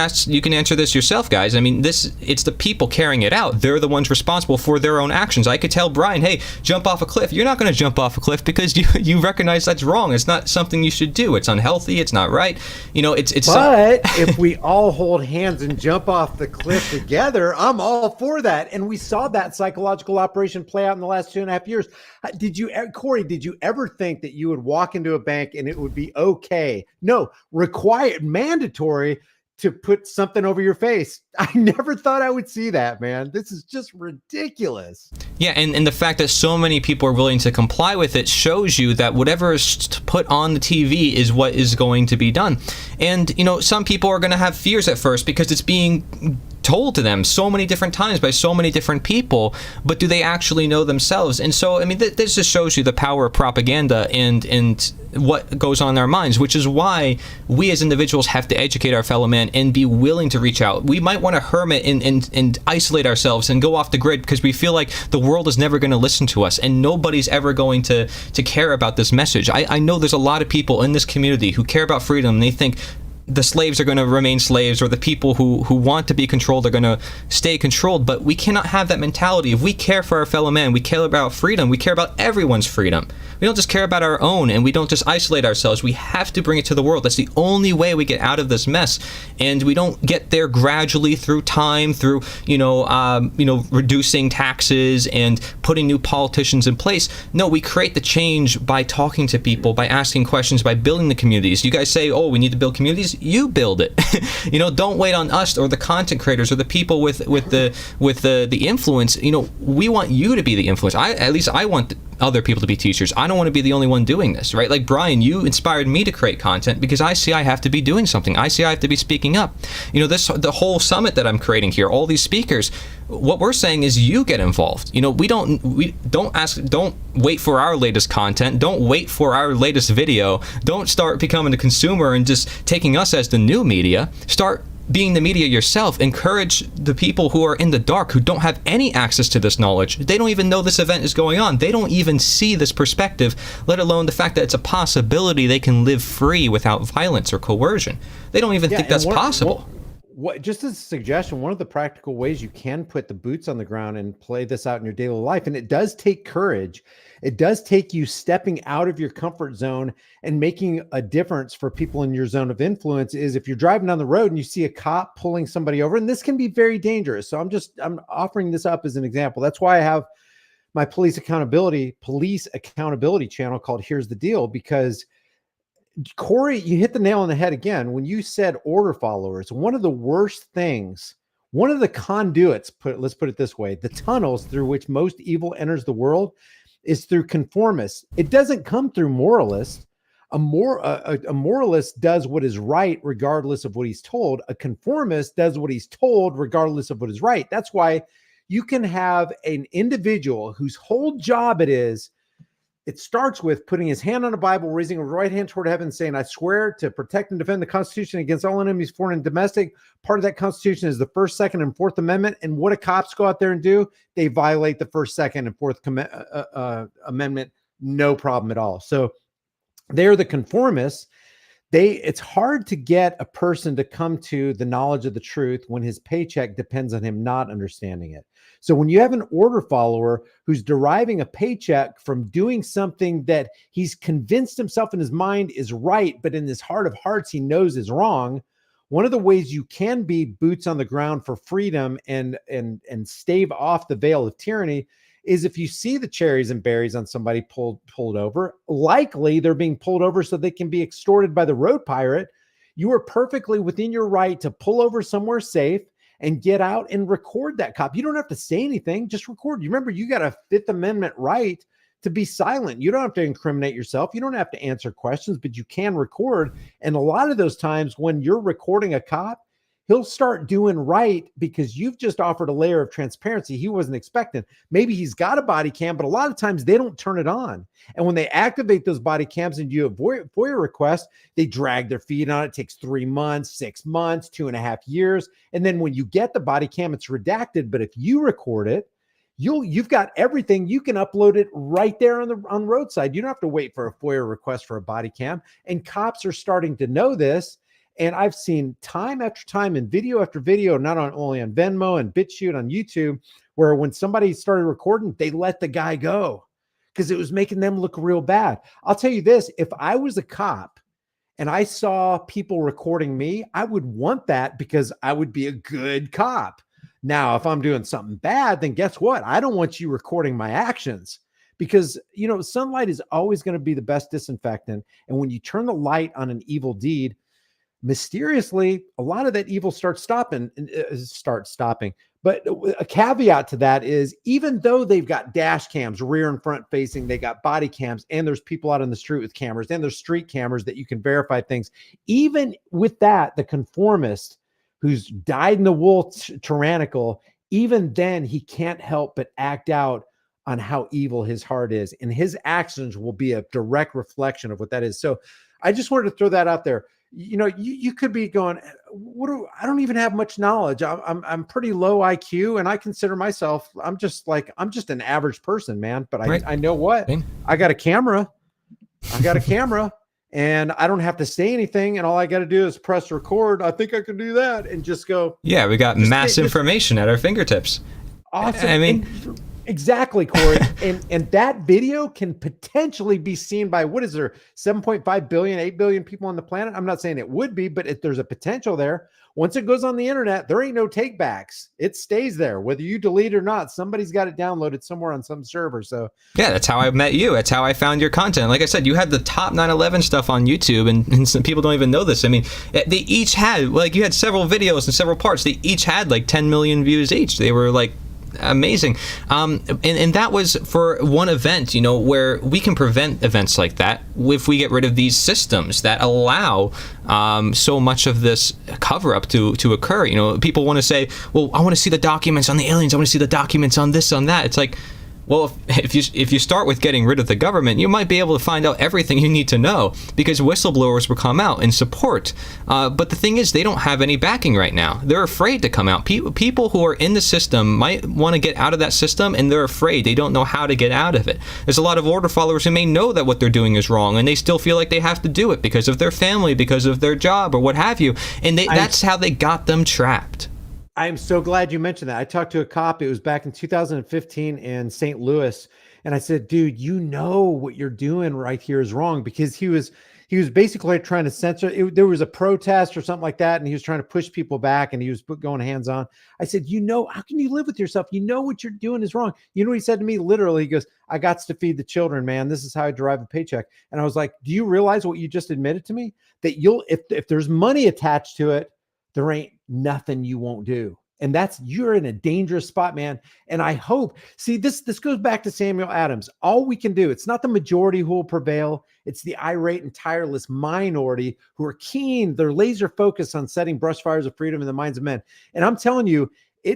answer this yourself, guys. I mean, it's the people carrying it out. They're the ones responsible for their own actions. I could tell Brian, hey, jump off a cliff. You're not going to jump off a cliff because you recognize that's wrong. It's not something you should do. It's unhealthy. It's not right. You know, it's. But if we all hold hands and jump off the cliff together, I'm all for that. And we saw that psychological operation play out in the last 2.5 years. Corey, did you ever think that you would walk into a bank and it would be okay? No, required, mandatory to put something over your face. I never thought I would see that, man. This is just ridiculous. Yeah, and the fact that so many people are willing to comply with it shows you that whatever is put on the TV is what is going to be done. And, you know, some people are going to have fears at first because it's being told to them so many different times by so many different people, but do they actually know themselves? And so, I mean, this just shows you the power of propaganda and what goes on in our minds, which is why we as individuals have to educate our fellow man and be willing to reach out. We might want to hermit and isolate ourselves and go off the grid because we feel like the world is never going to listen to us and nobody's ever going to care about this message. I know there's a lot of people in this community who care about freedom and they think the slaves are going to remain slaves, or the people who want to be controlled are going to stay controlled. But we cannot have that mentality. If we care for our fellow man, we care about freedom, we care about everyone's freedom. We don't just care about our own, and we don't just isolate ourselves. We have to bring it to the world. That's the only way we get out of this mess. And we don't get there gradually through time, through reducing taxes and putting new politicians in place. No, we create the change by talking to people, by asking questions, by building the communities. You guys say, oh, we need to build communities. You build it. Don't wait on us or the content creators or the people with the influence. We want you to be the influence. At least I want other people to be teachers. I don't want to be the only one doing this, right? Like Brian, you inspired me to create content because I see I have to be doing something. I see I have to be speaking up. The whole summit that I'm creating here, all these speakers, what we're saying is you get involved. We don't wait for our latest content. Don't wait for our latest video. Don't start becoming a consumer and just taking us as the new media. Start being the media yourself. Encourage the people who are in the dark, who don't have any access to this knowledge. They don't even know this event is going on. They don't even see this perspective, let alone the fact that it's a possibility they can live free without violence or coercion. They don't even think that's possible. Just as a suggestion, one of the practical ways you can put the boots on the ground and play this out in your daily life, and it does take courage. It does take you stepping out of your comfort zone and making a difference for people in your zone of influence, is if you're driving down the road and you see a cop pulling somebody over, and this can be very dangerous. So I'm offering this up as an example. That's why I have my police accountability channel called Here's the Deal, because Corey, you hit the nail on the head again. When you said order followers, one of the worst things, one of the conduits, let's put it this way, the tunnels through which most evil enters the world is through conformists. It doesn't come through moralists. A moralist does what is right regardless of what he's told. A conformist does what he's told regardless of what is right. That's why you can have an individual whose whole job it starts with putting his hand on a Bible, raising a right hand toward heaven, saying, I swear to protect and defend the Constitution against all enemies, foreign and domestic. Part of that Constitution is the First, Second, and Fourth Amendment. And what do cops go out there and do? They violate the First, Second, and Fourth Amendment. No problem at all. So they're the conformists. It's hard to get a person to come to the knowledge of the truth when his paycheck depends on him not understanding it. So when you have an order follower who's deriving a paycheck from doing something that he's convinced himself in his mind is right, but in his heart of hearts he knows is wrong, one of the ways you can be boots on the ground for freedom and stave off the veil of tyranny is if you see the cherries and berries on somebody pulled over. Likely they're being pulled over so they can be extorted by the road pirate. You are perfectly within your right to pull over somewhere safe and get out and record that cop. You don't have to say anything, just record. You remember, you got a Fifth Amendment right to be silent. You don't have to incriminate yourself. You don't have to answer questions, but you can record. And a lot of those times when you're recording a cop, he'll start doing right because you've just offered a layer of transparency he wasn't expecting. Maybe he's got a body cam, but a lot of times they don't turn it on. And when they activate those body cams and you have FOIA requests, they drag their feet on it. It takes 3 months, 6 months, 2.5 years. And then when you get the body cam, it's redacted. But if you record it, you've got everything. You can upload it right there on roadside. You don't have to wait for a FOIA request for a body cam. And cops are starting to know this. And I've seen time after time and video after video, not only on Venmo and BitChute on YouTube, where when somebody started recording, they let the guy go because it was making them look real bad. I'll tell you this, if I was a cop and I saw people recording me, I would want that because I would be a good cop. Now, if I'm doing something bad, then guess what? I don't want you recording my actions because, sunlight is always going to be the best disinfectant. And when you turn the light on an evil deed, mysteriously, a lot of that evil starts stopping. But a caveat to that is, even though they've got dash cams, rear and front facing, they got body cams, and there's people out on the street with cameras, and there's street cameras that you can verify things. Even with that, the conformist who's dyed-in-the-wool tyrannical, even then he can't help but act out on how evil his heart is, and his actions will be a direct reflection of what that is. So I just wanted to throw that out there. You could be going, I don't even have much knowledge. I'm pretty low IQ, and I consider myself, I'm just an average person, man. But Right. I know what, Same. I got a camera, and I don't have to say anything. And all I got to do is press record. I think I can do that and just go. Yeah, we got mass information at our fingertips. Awesome. I mean, exactly, Corey. and that video can potentially be seen by, what is there, 7.5 billion, 8 billion people on the planet? I'm not saying it would be, but if there's a potential there, once it goes on the internet, there ain't no take backs. It stays there. Whether you delete it or not, somebody's got it downloaded somewhere on some server. So yeah, that's how I met you. That's how I found your content. Like I said, you had the top 9/11 stuff on YouTube, and some people don't even know this. I mean, they each had, like, you had several videos and several parts. They each had like 10 million views each. They were like amazing. And that was for one event, where we can prevent events like that if we get rid of these systems that allow so much of this cover up to occur. People want to say, well, I want to see the documents on the aliens. I want to see the documents on this, on that. It's like, well, if you start with getting rid of the government, you might be able to find out everything you need to know, because whistleblowers will come out and support. But the thing is, they don't have any backing right now. They're afraid to come out. People who are in the system might want to get out of that system, and they're afraid. They don't know how to get out of it. There's a lot of order followers who may know that what they're doing is wrong, and they still feel like they have to do it because of their family, because of their job, or what have you. And that's how they got them trapped. I'm so glad you mentioned that. I talked to a cop. It was back in 2015 in St. Louis. And I said, dude, what you're doing right here is wrong, because he was basically trying to censor it. There was a protest or something like that, and he was trying to push people back, and he was going hands on. I said, how can you live with yourself? What you're doing is wrong. You know what he said to me? Literally, he goes, I got to feed the children, man. This is how I derive a paycheck. And I was like, do you realize what you just admitted to me? That if there's money attached to it, there ain't nothing you won't do. And you're in a dangerous spot, man. And I hope, this goes back to Samuel Adams. All we can do, it's not the majority who will prevail. It's the irate and tireless minority who are keen. They're laser focused on setting brush fires of freedom in the minds of men. And I'm telling you,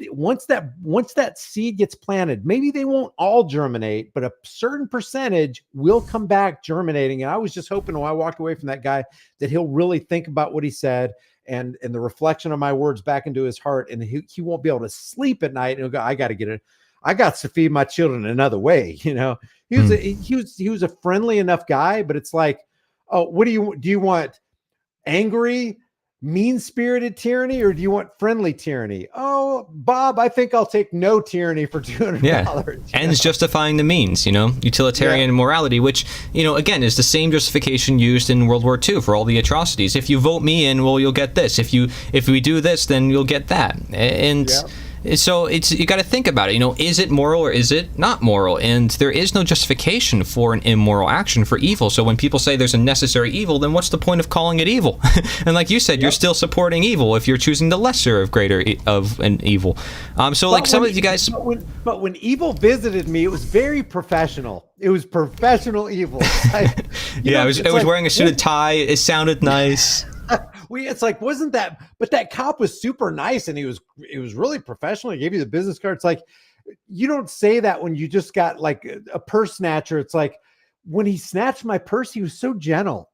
once that seed gets planted, maybe they won't all germinate, but a certain percentage will come back germinating. And I was just hoping when I walked away from that guy that he'll really think about what he said, and the reflection of my words back into his heart, and he won't be able to sleep at night, and he'll go, I got to get it. I got to feed my children another way. He was a friendly enough guy, but it's like, oh, do you want angry, mean-spirited tyranny, or do you want friendly tyranny? Oh, Bob, I think I'll take no tyranny for $200. Yeah. Ends justifying the means, utilitarian morality, which, again, is the same justification used in World War II for all the atrocities. If you vote me in, well, you'll get this. If we do this, then you'll get that. And so you got to think about it. Is it moral or is it not moral? And there is no justification for an immoral action, for evil. So when people say there's a necessary evil, then what's the point of calling it evil? And like you said, you're still supporting evil if you're choosing the lesser of greater of an evil. Some of you guys. But when evil visited me, it was very professional. It was professional evil. I was wearing a suited tie. It sounded nice. It's like, wasn't that, but that cop was super nice, and it was really professional. He gave you the business card. It's like, you don't say that when you just got like a purse snatcher. It's like, when he snatched my purse, he was so gentle.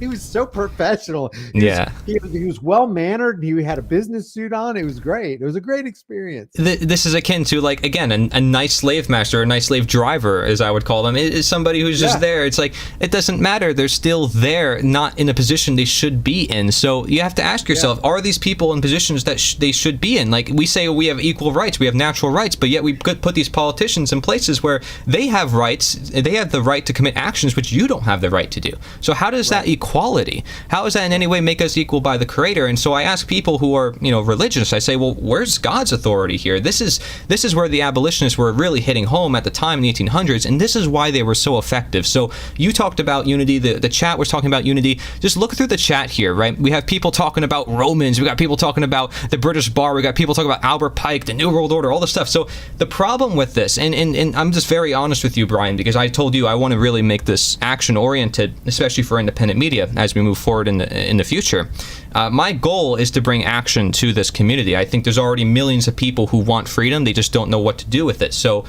He was so professional. Yeah. He was well mannered. He had a business suit on. It was great. It was a great experience. This is akin to, like, again, a nice slave master, a nice slave driver, as I would call them, is somebody who's just there. It's like, it doesn't matter. They're still there, not in a position they should be in. So you have to ask yourself, are these people in positions that they should be in? Like, we say we have equal rights, we have natural rights, but yet we could put these politicians in places where they have rights. They have the right to commit actions which you don't have the right to do. So how does that equality? How does that in any way make us equal by the Creator? And so I ask people who are, religious, I say, well, where's God's authority here? This is where the abolitionists were really hitting home at the time in the 1800s, and this is why they were so effective. So you talked about unity. The chat was talking about unity. Just look through the chat here, right? We have people talking about Romans. We got people talking about the British Bar. We got people talking about Albert Pike, the New World Order, all this stuff. So the problem with this, and I'm just very honest with you, Brian, because I told you I want to really make this action-oriented, especially for independent media as we move forward in the future. My goal is to bring action to this community. I think there's already millions of people who want freedom. They just don't know what to do with it. So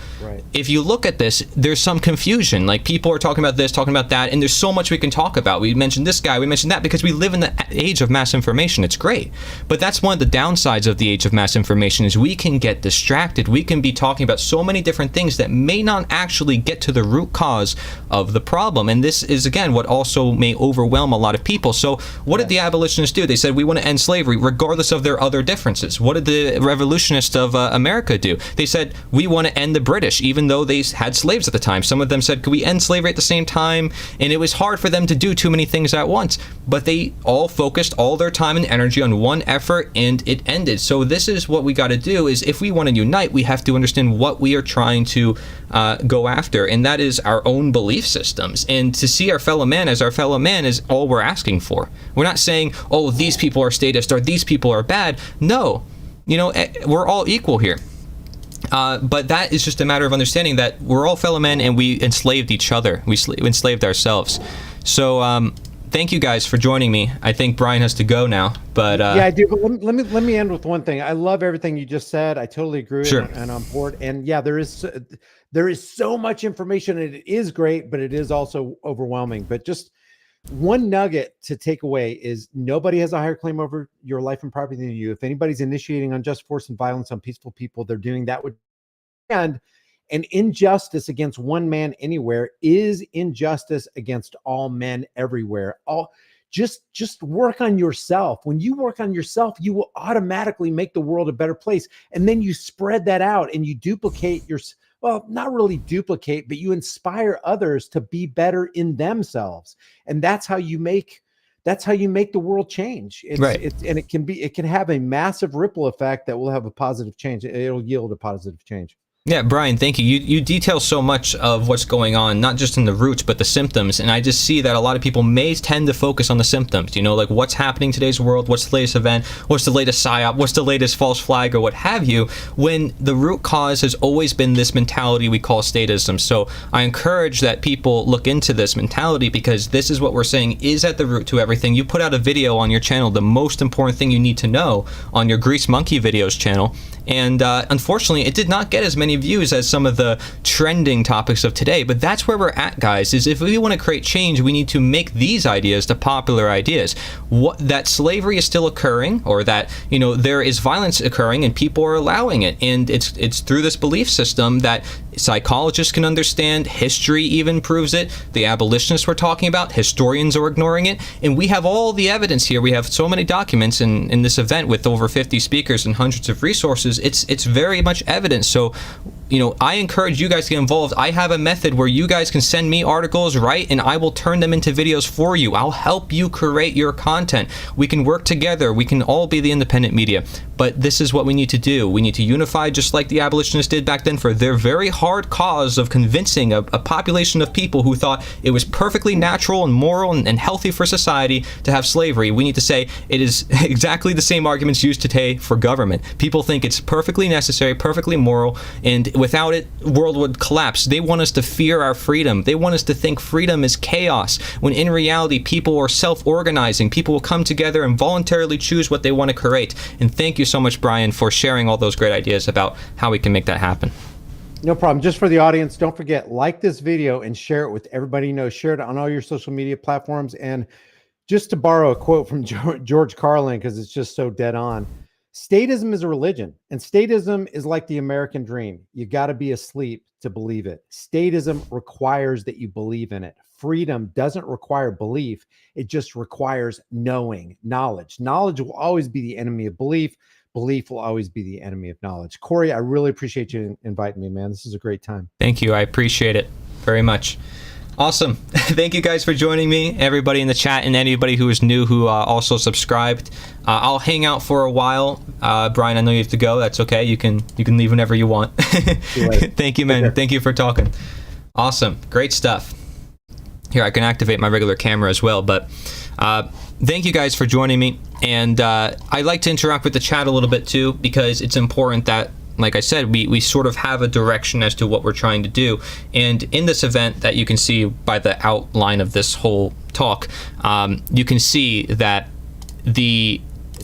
if you look at this, there's some confusion. Like, people are talking about this, talking about that, and there's so much we can talk about. We mentioned this guy, we mentioned that, because we live in the age of mass information. It's great. But that's one of the downsides of the age of mass information, is we can get distracted. We can be talking about so many different things that may not actually get to the root cause of the problem. And this is, again, what also may overwhelm a lot of people. So what did the abolitionists do? They said, we want to end slavery regardless of their other differences. What did the revolutionists of America do? They said, we want to end the British, even though they had slaves at the time. Some of them said, could we end slavery at the same time? And it was hard for them to do too many things at once. But they all focused all their time and energy on one effort, and it ended. So this is what we got to do, is if we want to unite, we have to understand what we are trying to go after, and that is our own belief systems. And to see our fellow man as our fellow man is all we're asking for. We're not saying, oh, these people are statist or these people are bad. No, we're all equal here. But that is just a matter of understanding that we're all fellow men, and we enslaved each other. We enslaved ourselves. So thank you guys for joining me. I think Brian has to go now, but yeah, I do. But let me end with one thing. I love everything you just said. I totally agree, sure. and on board. And yeah, there is so much information, and it is great, but it is also overwhelming. But just one nugget to take away is nobody has a higher claim over your life and property than you. If anybody's initiating unjust force and violence on peaceful people, they're doing that with, and an injustice against one man anywhere is injustice against all men everywhere. Just work on yourself. When you work on yourself, you will automatically make the world a better place. And then you spread that out and you duplicate well, not really duplicate, but you inspire others to be better in themselves. And that's how you make the world change. And it can have a massive ripple effect that will have a positive change. It'll yield a positive change. Yeah, Brian, thank you. You detail so much of what's going on, not just in the roots, but the symptoms. And I just see that a lot of people may tend to focus on the symptoms, like what's happening in today's world, what's the latest event, what's the latest psyop, what's the latest false flag, or what have you, when the root cause has always been this mentality we call statism. So I encourage that people look into this mentality, because this is what we're saying is at the root to everything. You put out a video on your channel, the most important thing you need to know, on your Grease Monkey videos channel. And unfortunately, it did not get as many views as some of the trending topics of today. But that's where we're at, guys, is if we want to create change, we need to make these ideas the popular ideas. That slavery is still occurring, or that, there is violence occurring and people are allowing it. And it's through this belief system that psychologists can understand. History even proves it. The abolitionists we're talking about, historians are ignoring it. And we have all the evidence here. We have so many documents in this event with over 50 speakers and hundreds of resources. It's very much evidence. So, I encourage you guys to get involved. I have a method where you guys can send me articles, right? And I will turn them into videos for you. I'll help you create your content. We can work together. We can all be the independent media. But this is what we need to do. We need to unify, just like the abolitionists did back then, for their very hard cause of convincing a population of people who thought it was perfectly natural and moral and healthy for society to have slavery. We need to say it is exactly the same arguments used today for government. People think it's perfectly necessary, perfectly moral, and without it, the world would collapse. They want us to fear our freedom. They want us to think freedom is chaos, when in reality, people are self-organizing. People will come together and voluntarily choose what they want to create. And thank you so much, Brian, for sharing all those great ideas about how we can make that happen. No problem. Just for the audience, don't forget, like this video and share it with everybody you know. Share it on all your social media platforms, and just to borrow a quote from George Carlin, because it's just so dead on. Statism is a religion, and statism is like the American dream. You got to be asleep to believe it. Statism requires that you believe in it. Freedom doesn't require belief. It just requires knowing, knowledge. Knowledge will always be the enemy of belief. Belief will always be the enemy of knowledge. Corey, I really appreciate you inviting me, man. This is a great time. Thank you. I appreciate it very much. Awesome. Thank you guys for joining me, everybody in the chat, and anybody who is new who also subscribed. I'll hang out for a while. Brian, I know you have to go. That's okay. You can leave whenever you want. Thank you, man. Thank you for talking. Awesome. Great stuff. Here, I can activate my regular camera as well, but thank you guys for joining me. And I like to interact with the chat a little bit too, because it's important that, like I said, we sort of have a direction as to what we're trying to do. And in this event that you can see by the outline of this whole talk, you can see that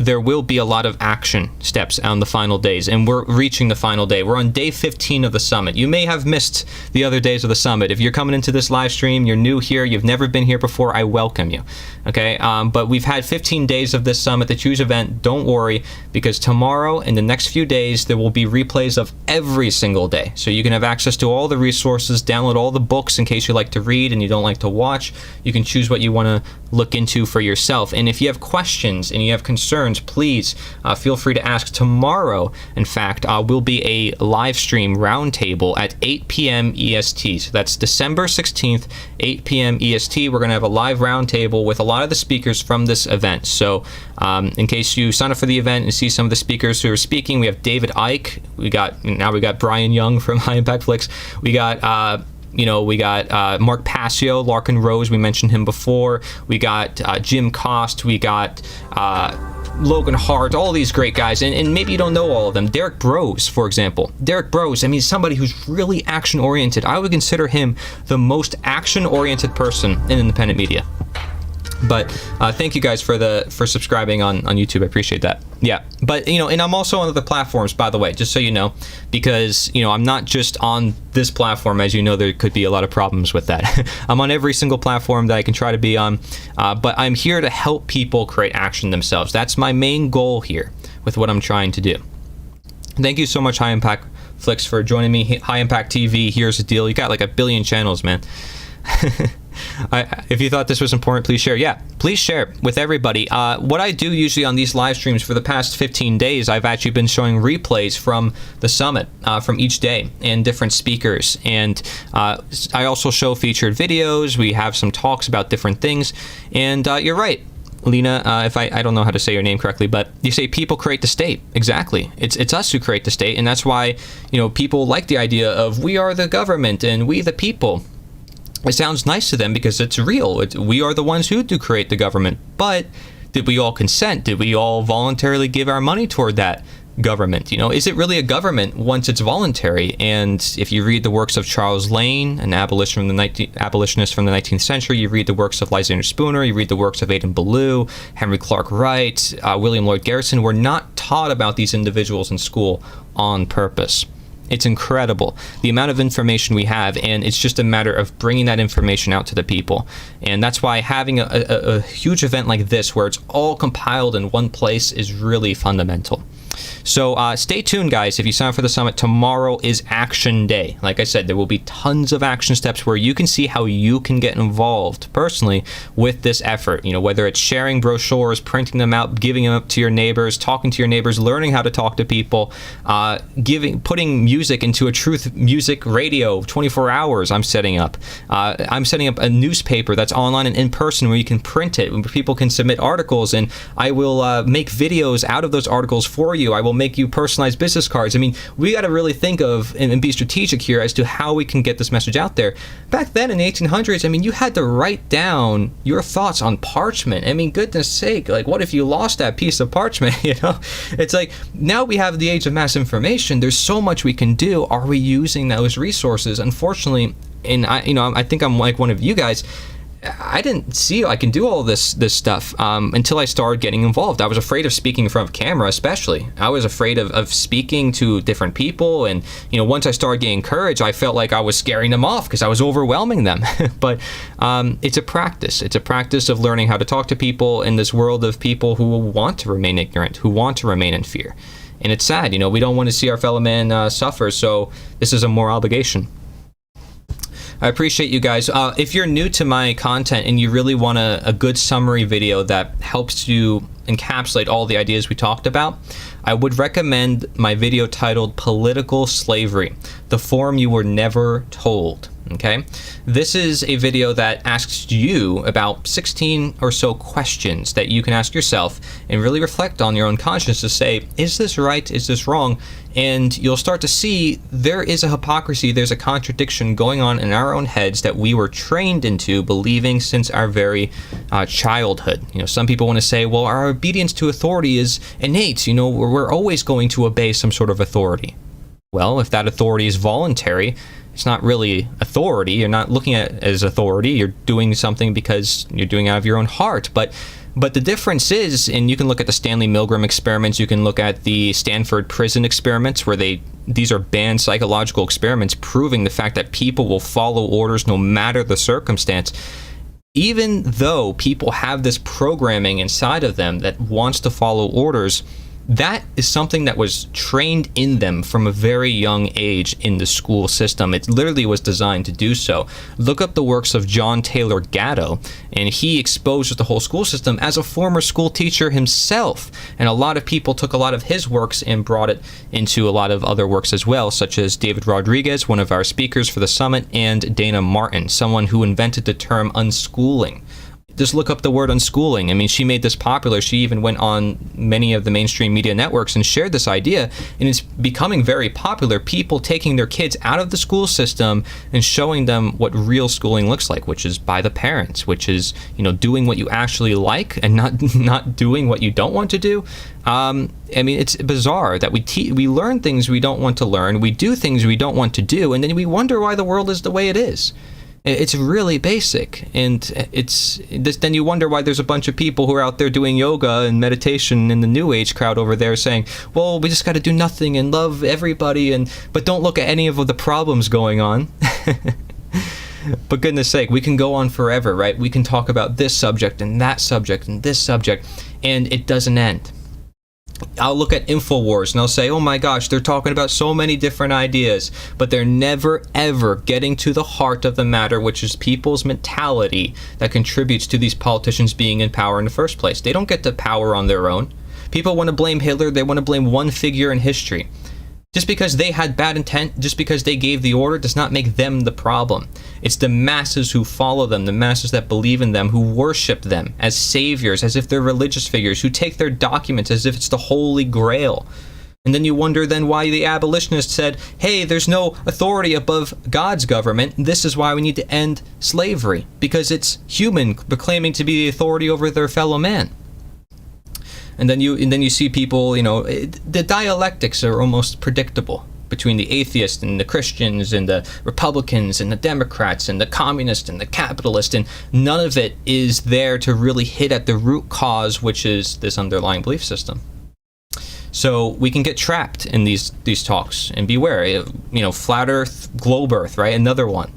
there will be a lot of action steps on the final days, and we're reaching the final day. We're on day 15 of the summit. You may have missed the other days of the summit. If you're coming into this live stream, you're new here, you've never been here before, I welcome you. Okay, but we've had 15 days of this summit, the Choose event. Don't worry, because tomorrow and the next few days there will be replays of every single day, so you can have access to all the resources, download all the books in case you like to read and you don't like to watch. You can choose what you want to look into for yourself. And if you have questions and you have concerns, please feel free to ask. Tomorrow, in fact, will be a live stream roundtable at 8 p.m. EST. So that's December 16th, 8 p.m. EST. We're going to have a live roundtable with a lot of the speakers from this event. So in case you sign up for the event and see some of the speakers who are speaking, we have David Icke. We got Brian Young from High Impact Flix. We got Mark Passio, Larkin Rose, we mentioned him before. We got Jim Cost, we got Logan Hart, all these great guys, and maybe you don't know all of them. Derek Brose, for example. Derek Brose, I mean, somebody who's really action-oriented. I would consider him the most action-oriented person in independent media. But thank you guys for subscribing on YouTube. I appreciate that. Yeah, but and I'm also on other platforms, by the way, just so you know, because I'm not just on this platform. As you know, there could be a lot of problems with that. I'm on every single platform that I can try to be on, but I'm here to help people create action themselves. That's my main goal here with what I'm trying to do. Thank you so much, High Impact Flix, for joining me. High Impact TV, here's the deal. You got like 1 billion channels, man. If you thought this was important, please share. Yeah, please share with everybody. What I do usually on these live streams for the past 15 days, I've actually been showing replays from the summit from each day and different speakers. And I also show featured videos. We have some talks about different things. And you're right, Lena, if I don't know how to say your name correctly, but you say people create the state. Exactly. It's us who create the state. And that's why, people like the idea of we are the government and we the people. It sounds nice to them because it's real. We are the ones who do create the government. But did we all consent? Did we all voluntarily give our money toward that government? Is it really a government once it's voluntary? And if you read the works of Charles Lane, an abolitionist from the 19th century, you read the works of Lysander Spooner, you read the works of Adin Ballou, Henry Clark Wright, William Lloyd Garrison, we're not taught about these individuals in school on purpose. It's incredible, the amount of information we have, and it's just a matter of bringing that information out to the people. And that's why having a huge event like this, where it's all compiled in one place, is really fundamental. So stay tuned, guys. If you sign up for the summit, tomorrow is action day. Like I said, there will be tons of action steps where you can see how you can get involved personally with this effort. Whether it's sharing brochures, printing them out, giving them up to your neighbors, talking to your neighbors, learning how to talk to people, putting music into a Truth Music radio 24 hours. I'm setting up a newspaper that's online and in person where you can print it, where people can submit articles, and I will make videos out of those articles for you. I will make you personalized business cards. I mean, we got to really think of and be strategic here as to how we can get this message out there. Back then in the 1800s, I mean, you had to write down your thoughts on parchment. I mean, goodness sake, like, what if you lost that piece of parchment? It's like, now we have the age of mass information. There's so much we can do. Are we using those resources? Unfortunately, and I think I'm like one of you guys, I didn't see I can do all this stuff until I started getting involved. I was afraid of speaking in front of camera, especially. I was afraid of speaking to different people, and once I started getting courage, I felt like I was scaring them off because I was overwhelming them. But it's a practice. It's a practice of learning how to talk to people in this world of people who want to remain ignorant, who want to remain in fear. And it's sad, we don't want to see our fellow man suffer, so this is a moral obligation. I appreciate you guys. If you're new to my content and you really want a good summary video that helps you encapsulate all the ideas we talked about, I would recommend my video titled Political Slavery, the form you were never told. Okay, this is a video that asks you about 16 or so questions that you can ask yourself and really reflect on your own conscience to say, is this right? Is this wrong? And you'll start to see there is a hypocrisy, there's a contradiction going on in our own heads that we were trained into believing since our very childhood. Some people want to say, well, our obedience to authority is innate. We're always going to obey some sort of authority. Well, if that authority is voluntary, it's not really authority. You're not looking at it as authority. You're doing something because you're doing it out of your own heart. But the difference is, and you can look at the Stanley Milgram experiments, you can look at the Stanford prison experiments, where these are banned psychological experiments proving the fact that people will follow orders no matter the circumstance. Even though people have this programming inside of them that wants to follow orders, that is something that was trained in them from a very young age in the school system. It literally was designed to do so. Look up the works of John Taylor Gatto, and he exposes the whole school system as a former school teacher himself. And a lot of people took a lot of his works and brought it into a lot of other works as well, such as David Rodriguez, one of our speakers for the summit, and Dana Martin, someone who invented the term unschooling. Just look up the word unschooling. I mean, she made this popular. She even went on many of the mainstream media networks and shared this idea, and it's becoming very popular. People taking their kids out of the school system and showing them what real schooling looks like, which is by the parents, which is, doing what you actually like and not doing what you don't want to do. I mean, it's bizarre that we learn things we don't want to learn, we do things we don't want to do, and then we wonder why the world is the way it is. It's really basic, and then you wonder why there's a bunch of people who are out there doing yoga and meditation in the New Age crowd over there saying, well, we just got to do nothing and love everybody, but don't look at any of the problems going on. But goodness sake, we can go on forever, right? We can talk about this subject and that subject and this subject, and it doesn't end. I'll look at InfoWars and I'll say, oh my gosh, they're talking about so many different ideas, but they're never ever getting to the heart of the matter, which is people's mentality that contributes to these politicians being in power in the first place. They don't get to power on their own. People want to blame Hitler, they want to blame one figure in history. Just because they had bad intent, just because they gave the order, does not make them the problem. It's the masses who follow them, the masses that believe in them, who worship them as saviors, as if they're religious figures, who take their documents as if it's the Holy Grail. And then you wonder then why the abolitionists said, hey, there's no authority above God's government. This is why we need to end slavery, because it's human proclaiming to be the authority over their fellow man. And then you see people, the dialectics are almost predictable between the atheists and the Christians and the Republicans and the Democrats and the communists and the capitalists, and none of it is there to really hit at the root cause, which is this underlying belief system. So we can get trapped in these talks, and beware, flat earth, globe earth, right? Another one.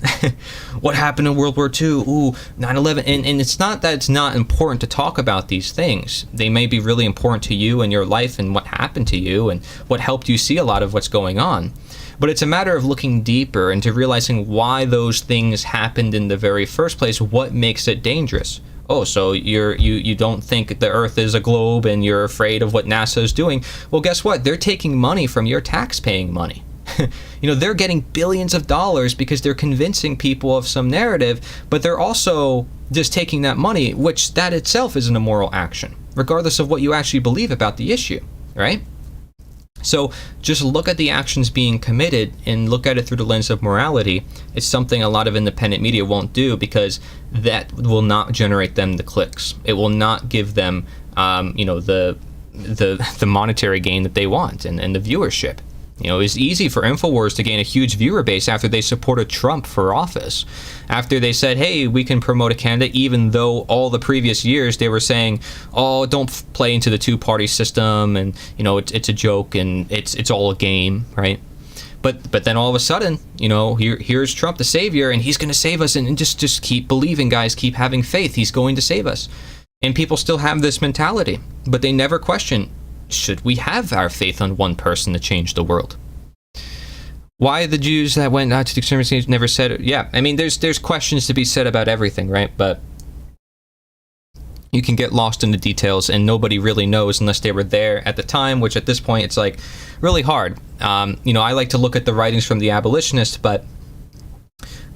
What happened in World War II? Ooh, 9/11. And it's not that it's not important to talk about these things. They may be really important to you and your life and what happened to you and what helped you see a lot of what's going on. But it's a matter of looking deeper into realizing why those things happened in the very first place. What makes it dangerous? Oh, so you don't think the Earth is a globe and you're afraid of what NASA is doing. Well, guess what? They're taking money from your tax-paying money. They're getting billions of dollars because they're convincing people of some narrative, but they're also just taking that money, which that itself is an immoral action, regardless of what you actually believe about the issue, right? So just look at the actions being committed and look at it through the lens of morality. It's something a lot of independent media won't do because that will not generate them the clicks. It will not give them, the monetary gain that they want and the viewership. You know, it was easy for InfoWars to gain a huge viewer base after they supported Trump for office. After they said, hey, we can promote a candidate, even though all the previous years they were saying, oh, don't play into the two-party system, and, you know, it's a joke, and it's all a game, right? But then all of a sudden, you know, here's Trump, the savior, and he's going to save us, and just keep believing, guys, keep having faith. He's going to save us. And people still have this mentality, but they never question, should we have our faith on one person to change the world? Why the Jews that went out to the extremists never said it? Yeah, I mean, there's questions to be said about everything, right? But you can get lost in the details, and nobody really knows unless they were there at the time, which at this point, it's like really hard. You know, I like to look at the writings from the abolitionists, but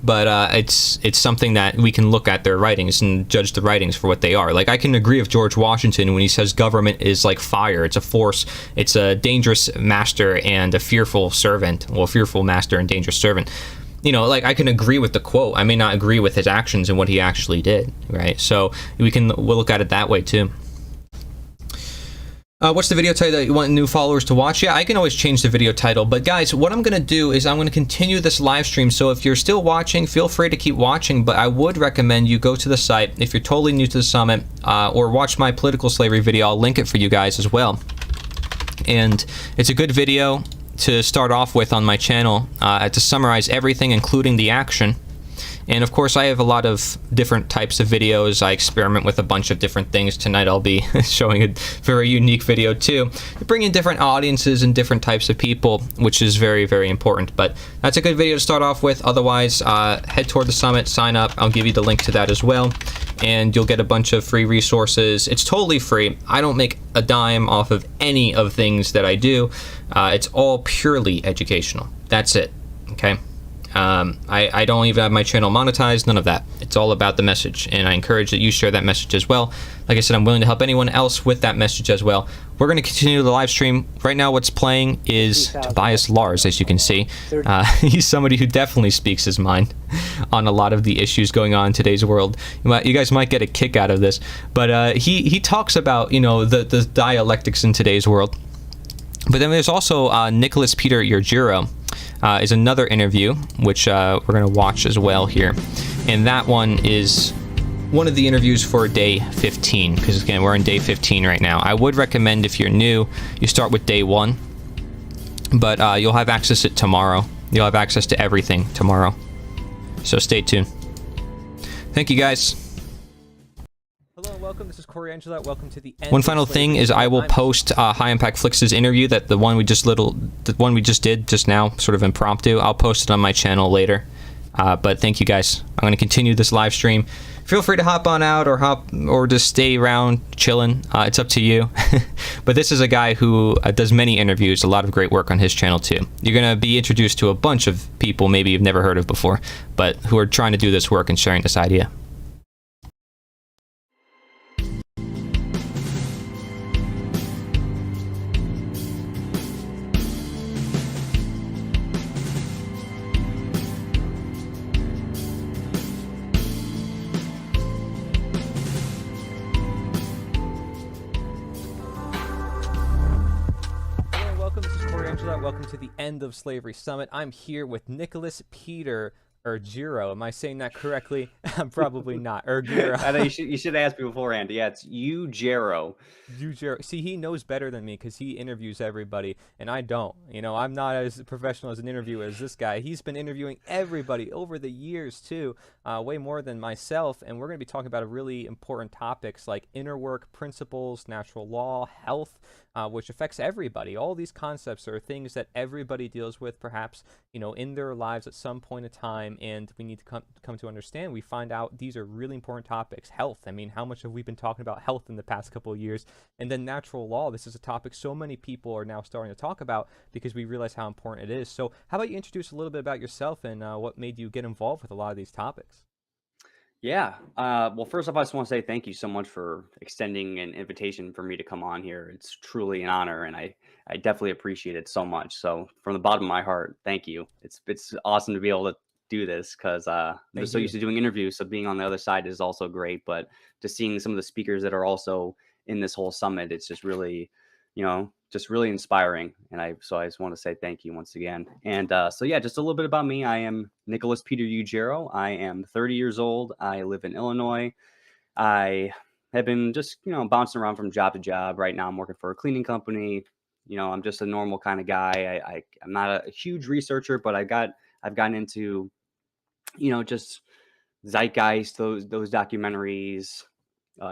it's something that we can look at their writings and judge the writings for what they are. Like, I can agree with George Washington when he says government is like fire. It's a force. It's a dangerous master and a fearful servant. Well, fearful master and dangerous servant. You know, like, I can agree with the quote. I may not agree with his actions and what he actually did, right? So we'll look at it that way too. What's the video title that you want new followers to watch? Yeah, I can always change the video title. But guys, what I'm going to do is I'm going to continue this live stream. So if you're still watching, feel free to keep watching. But I would recommend you go to the site if you're totally new to the summit, or watch my political slavery video. I'll link it for you guys as well. And it's a good video to start off with on my channel to summarize everything, including the action. And of course, I have a lot of different types of videos. I experiment with a bunch of different things. Tonight I'll be showing a very unique video too, to bring in different audiences and different types of people, which is very, very important. But that's a good video to start off with. Otherwise, head toward the summit, sign up. I'll give you the link to that as well, and you'll get a bunch of free resources. It's totally free. I don't make a dime off of any of things that I do. It's all purely educational. That's it. Okay. I don't even have my channel monetized, none of that. It's all about the message, and I encourage that you share that message as well. Like I said, I'm willing to help anyone else with that message as well. We're going to continue the live stream. Right now what's playing is Tobias Lars, as you can see. He's somebody who definitely speaks his mind on a lot of the issues going on in today's world. You guys might get a kick out of this, but he talks about, you know, the dialectics in today's world. But then there's also Nicholas Peter Yergiro. Is another interview, which we're going to watch as well here. And that one is one of the interviews for day 15, because again, we're on day 15 right now. I would recommend, if you're new, you start with day 1, but you'll have access to it tomorrow. You'll have access to everything tomorrow. So stay tuned. Thank you, guys. Hello and welcome. This is Corey Angela. Welcome to the end. One final thing is I will post High Impact Flix's interview, that the one we just did just now, sort of impromptu. I'll post it on my channel later. But thank you guys. I'm going to continue this live stream. Feel free to hop on out or just stay around chilling. It's up to you. But this is a guy who does many interviews, a lot of great work on his channel too. You're going to be introduced to a bunch of people maybe you've never heard of before, but who are trying to do this work and sharing this idea. Welcome to the End of Slavery Summit. I'm here with Nicholas Peter Yergiro. Am I saying that correctly? I'm probably not. Yergiro. I know you should ask me beforehand. Yeah, it's Yergiro. Yergiro. See, he knows better than me because he interviews everybody, and I don't. You know, I'm not as professional as an interviewer as this guy. He's been interviewing everybody over the years too, way more than myself. And we're going to be talking about really important topics like inner work principles, natural law, health, which affects everybody. All these concepts are things that everybody deals with, perhaps, you know, in their lives at some point in time, and we need to come to understand. We find out these are really important topics. Health, I mean, how much have we been talking about health in the past couple of years? And then natural law, this is a topic so many people are now starting to talk about because we realize how important it is. So how about you introduce a little bit about yourself and what made you get involved with a lot of these topics? Yeah. Well, first off, I just want to say thank you so much for extending an invitation for me to come on here. It's truly an honor, and I definitely appreciate it so much. So from the bottom of my heart, thank you. It's awesome to be able to do this because I'm just so used to doing interviews. So being on the other side is also great. But just seeing some of the speakers that are also in this whole summit, it's just really, you know, just really inspiring. And I just want to say thank you once again. And so yeah, just a little bit about me. I am Nicholas Peter Ugero. I am 30 years old. I live in Illinois. I have been just, bouncing around from job to job. Right now I'm working for a cleaning company. I'm just a normal kind of guy. I'm not a huge researcher, but I've gotten into, just Zeitgeist, those documentaries,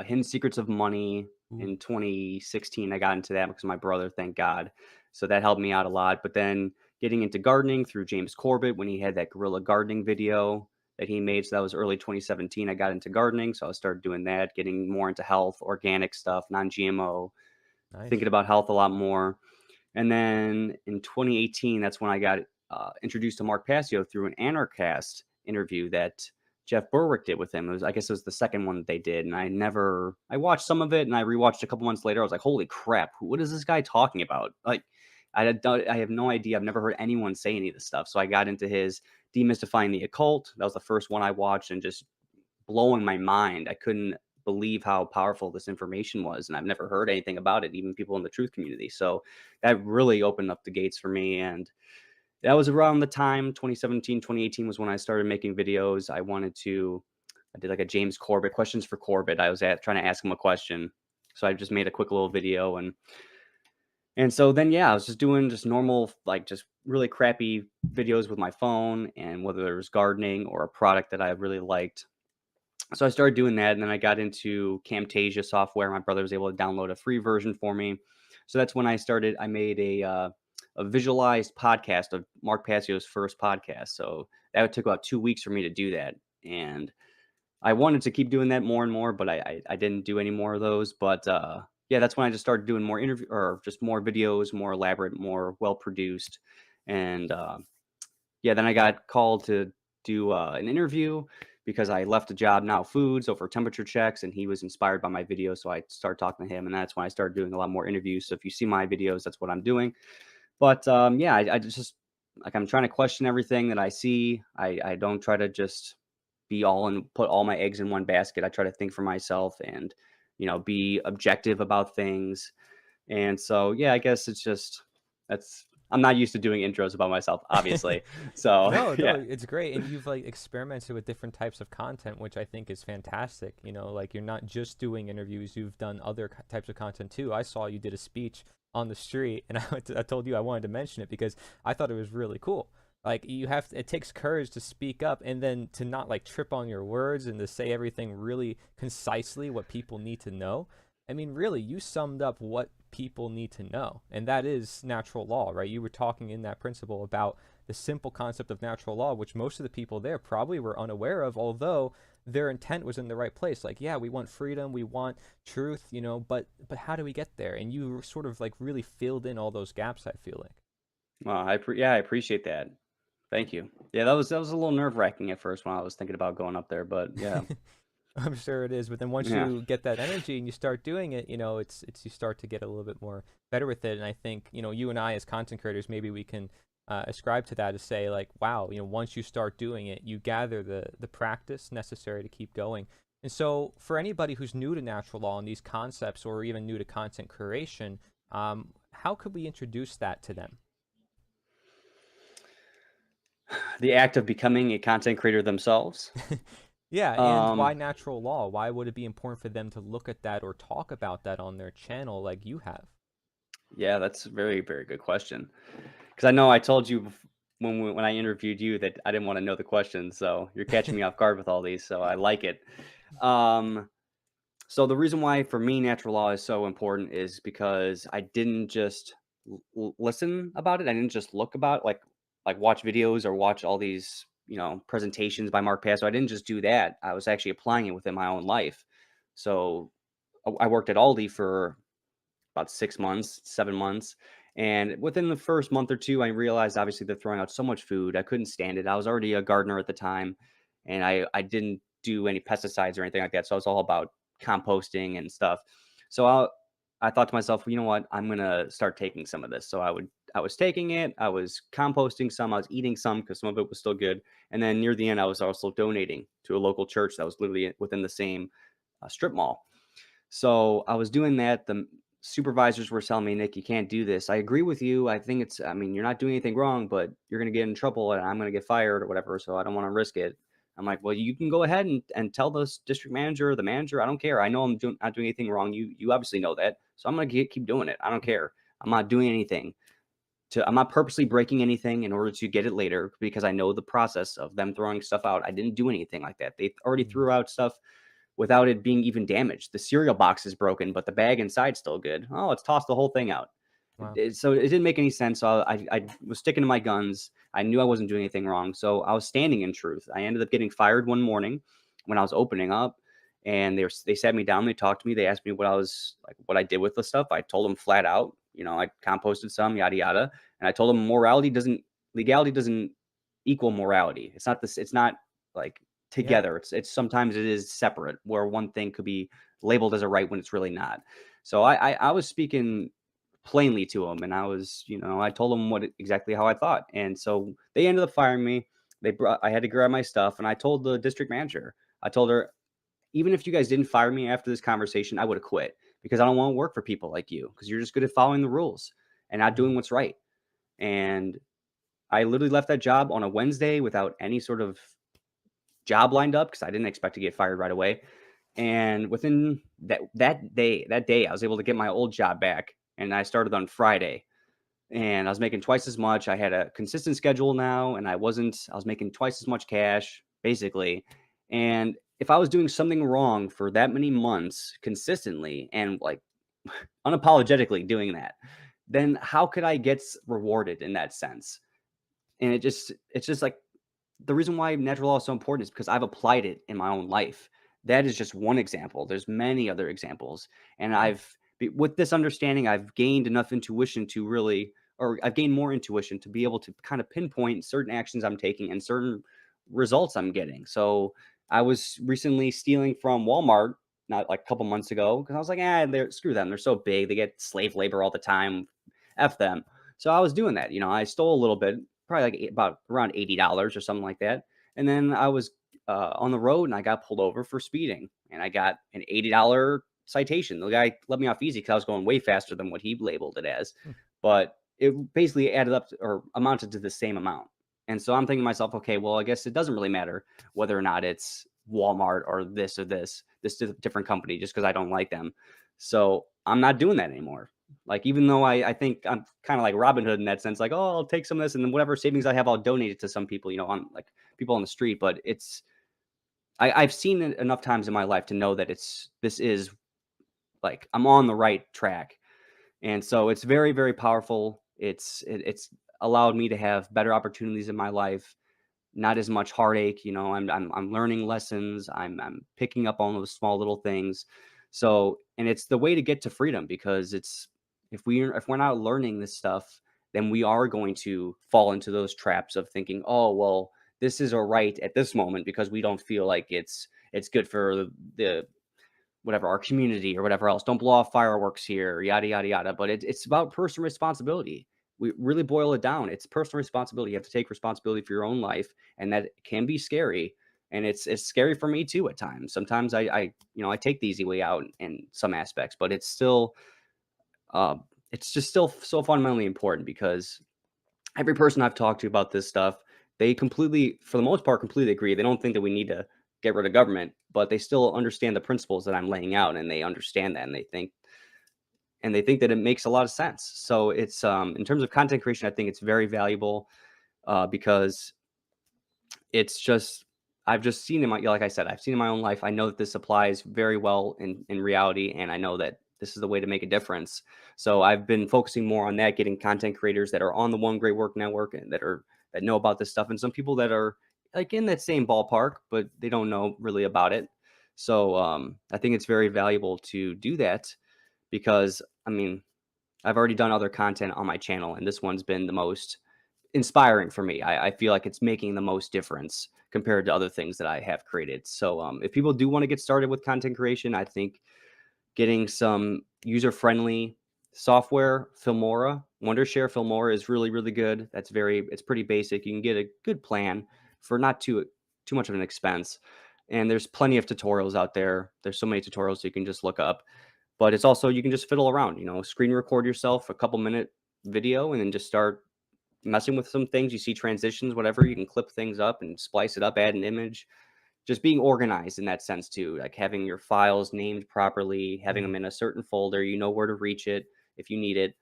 Hidden Secrets of Money. Ooh. In 2016, I got into that because of my brother, thank God. So that helped me out a lot. But then getting into gardening through James Corbett when he had that guerrilla gardening video that he made. So that was early 2017. I got into gardening. So I started doing that, getting more into health, organic stuff, non-GMO, Nice. thinking about health a lot more. And then in 2018, that's when I got introduced to Mark Passio through an Anarchast interview that Jeff Berwick did with him. I guess it was the second one that they did. And I watched some of it and I rewatched a couple months later. I was like, holy crap, what is this guy talking about? Like, I have no idea. I've never heard anyone say any of this stuff. So I got into his Demystifying the Occult. That was the first one I watched, and just blowing my mind. I couldn't believe how powerful this information was. And I've never heard anything about it, even people in the truth community. So that really opened up the gates for me. And that was around the time 2017, 2018 was when I started making videos. I did like a James Corbett, questions for Corbett. I was trying to ask him a question. So I just made a quick little video. And so then, yeah, I was just doing just normal, like just really crappy videos with my phone, and whether it was gardening or a product that I really liked. So I started doing that. And then I got into Camtasia software. My brother was able to download a free version for me. So that's when I made a visualized podcast of Mark Passio's first podcast. So that took about 2 weeks for me to do that. And I wanted to keep doing that more and more, but I didn't do any more of those. But yeah, that's when I just started doing more interview, or just more videos, more elaborate, more well produced. And yeah, then I got called to do an interview because I left a job, Now Foods, over temperature checks, and he was inspired by my videos. So I started talking to him, and that's when I started doing a lot more interviews. So if you see my videos, that's what I'm doing. But yeah, I just, like, I'm trying to question everything that I see. I don't try to just put all my eggs in one basket. I try to think for myself and, be objective about things. And so, yeah, I guess I'm not used to doing intros about myself, obviously. So No, yeah. it's great. And you've like experimented with different types of content, which I think is fantastic. Like you're not just doing interviews, you've done other types of content too. I saw you did a speech on the street, and I told you I wanted to mention it because I thought it was really cool. Like it takes courage to speak up and then to not like trip on your words and to say everything really concisely what people need to know. I mean, really, you summed up what people need to know, and that is natural law, right? You were talking in that principle about the simple concept of natural law, which most of the people there probably were unaware of, although their intent was in the right place. Like, yeah, we want freedom, we want truth, but how do we get there? And you sort of like really filled in all those gaps, I feel like. Well, I appreciate that. Thank you. Yeah, that was a little nerve wracking at first when I was thinking about going up there, but yeah. I'm sure it is, but then once Yeah. you get that energy and you start doing it, it's you start to get a little bit more better with it. And I think you and I as content creators, maybe we can ascribe to that to say like, wow, once you start doing it, you gather the practice necessary to keep going. And so for anybody who's new to natural law and these concepts, or even new to content creation, how could we introduce that to them? The act of becoming a content creator themselves. Yeah, and why Um, natural law? Why would it be important for them to look at that or talk about that on their channel like you have? yeah, that's a very, very good question. Because I know I told you when I interviewed you that I didn't want to know the questions, so you're catching me off guard with all these, so I like it. Um, so the reason why for me natural law is so important is because I didn't just listen about it. I didn't just look about like watch videos or watch all these presentations by Mark Passo. I didn't just do that. I was actually applying it within my own life. So I worked at Aldi for about 6 months, 7 months. And within the first month or two, I realized obviously they're throwing out so much food. I couldn't stand it. I was already a gardener at the time, and I didn't do any pesticides or anything like that. So I was all about composting and stuff. So I thought to myself, well, you know what? I'm gonna start taking some of this. So I was taking it. I was composting some. I was eating some because some of it was still good. And then near the end, I was also donating to a local church that was literally within the same strip mall. So I was doing that. supervisors were telling me, Nick, you can't do this. I agree with you. I mean, you're not doing anything wrong, but you're going to get in trouble and I'm going to get fired or whatever. So I don't want to risk it. I'm like, well, you can go ahead and tell the district manager or the manager. I don't care. I know not doing anything wrong. You obviously know that. So I'm going to keep doing it. I don't care. I'm not doing anything. I'm not purposely breaking anything in order to get it later because I know the process of them throwing stuff out. I didn't do anything like that. They already threw out stuff without it being even damaged. The cereal box is broken, but the bag inside's still good. Oh, let's toss the whole thing out. Wow. So it didn't make any sense. So I was sticking to my guns. I knew I wasn't doing anything wrong. So I was standing in truth. I ended up getting fired one morning when I was opening up, and they sat me down. They talked to me. They asked me what I did with the stuff. I told them flat out, I composted some, yada, yada. And I told them legality doesn't equal morality. It's not like together. Yeah. It's sometimes it is separate where one thing could be labeled as a right when it's really not. So I was speaking plainly to them, and I told them exactly how I thought. And so they ended up firing me. I had to grab my stuff, and I told the district manager, I told her, even if you guys didn't fire me after this conversation, I would have quit because I don't want to work for people like you because you're just good at following the rules and not doing what's right. And I literally left that job on a Wednesday without any sort of job lined up because I didn't expect to get fired right away. And within that day, I was able to get my old job back, and I started on Friday. And I was making twice as much. I had a consistent schedule now, and I was making twice as much cash, basically. And if I was doing something wrong for that many months consistently and like unapologetically doing that, then how could I get rewarded in that sense? And it's just like the reason why natural law is so important is because I've applied it in my own life. That is just one example. There's many other examples. And with this understanding, I've gained enough intuition I've gained more intuition to be able to kind of pinpoint certain actions I'm taking and certain results I'm getting. So I was recently stealing from Walmart, not like a couple months ago, because I was like, screw them. They're so big. They get slave labor all the time. F them. So I was doing that. I stole a little bit, probably like about around $80 or something like that. And then I was on the road and I got pulled over for speeding, and I got an $80 citation. The guy let me off easy because I was going way faster than what he labeled it as, but it basically added up or amounted to the same amount. And so I'm thinking to myself, okay, well, I guess it doesn't really matter whether or not it's Walmart or this different company just because I don't like them. So I'm not doing that anymore. Like, even though I think I'm kind of like Robin Hood in that sense, like, oh, I'll take some of this and then whatever savings I have, I'll donate it to some people, on like people on the street. But I've seen it enough times in my life to know that this is like I'm on the right track. And so it's very, very powerful. It's allowed me to have better opportunities in my life, not as much heartache. I'm learning lessons. I'm picking up on those small little things. So, and it's the way to get to freedom, because if we're not learning this stuff, then we are going to fall into those traps of thinking, oh, well, this is a right at this moment because we don't feel like it's good for the whatever, our community or whatever else. Don't blow off fireworks here, yada, yada, yada. But it's about personal responsibility. We really boil it down. It's personal responsibility. You have to take responsibility for your own life, and that can be scary. And it's scary for me too at times. Sometimes I take the easy way out in some aspects, but it's just still so fundamentally important because every person I've talked to about this stuff, they completely, for the most part, completely agree. They don't think that we need to get rid of government, but they still understand the principles that I'm laying out, and they understand that, and they think that it makes a lot of sense. So it's in terms of content creation, I think it's very valuable because it's just I've just seen like I said, I've seen in my own life. I know that this applies very well in reality, and I know that this is the way to make a difference. So I've been focusing more on that, getting content creators that are on the One Great Work Network and that know about this stuff, and some people that are like in that same ballpark, but they don't know really about it. So I think it's very valuable to do that because, I mean, I've already done other content on my channel, and this one's been the most inspiring for me. I feel like it's making the most difference compared to other things that I have created. So if people do want to get started with content creation, I think getting some user-friendly software, Filmora, Wondershare Filmora is really, really good. It's pretty basic. You can get a good plan for not too much of an expense. And there's plenty of tutorials out there. There's so many tutorials you can just look up. but it's also, you can just fiddle around, screen record yourself a couple minute video and then just start messing with some things. You see transitions, whatever, you can clip things up and splice it up, add an image. Just being organized in that sense too, like having your files named properly, having them in a certain folder, where to reach it if you need it.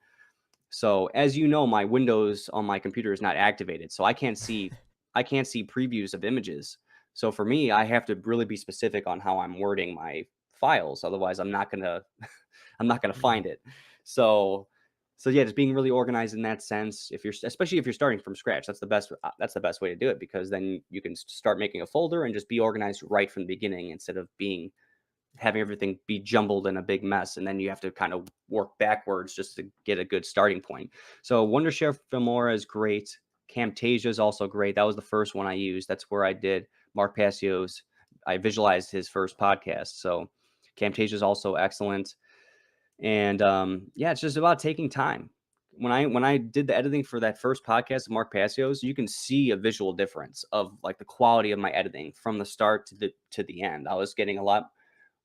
So as you know, my Windows on my computer is not activated, so I can't see previews of images. So for me, I have to really be specific on how I'm wording my files. Otherwise, I'm not gonna I'm not gonna find it. So yeah, just being really organized in that sense. Especially if you're starting from scratch, that's the best way to do it, because then you can start making a folder and just be organized right from the beginning, instead of having everything be jumbled in a big mess, and then you have to kind of work backwards just to get a good starting point. So Wondershare Filmora is great. Camtasia is also great. That was the first one I used. That's where I did Mark Passio's. I visualized his first podcast. So Camtasia is also excellent. And yeah, it's just about taking time. When I did the editing for that first podcast of Mark Passio's, you can see a visual difference of like the quality of my editing from the start to the end. I was getting a lot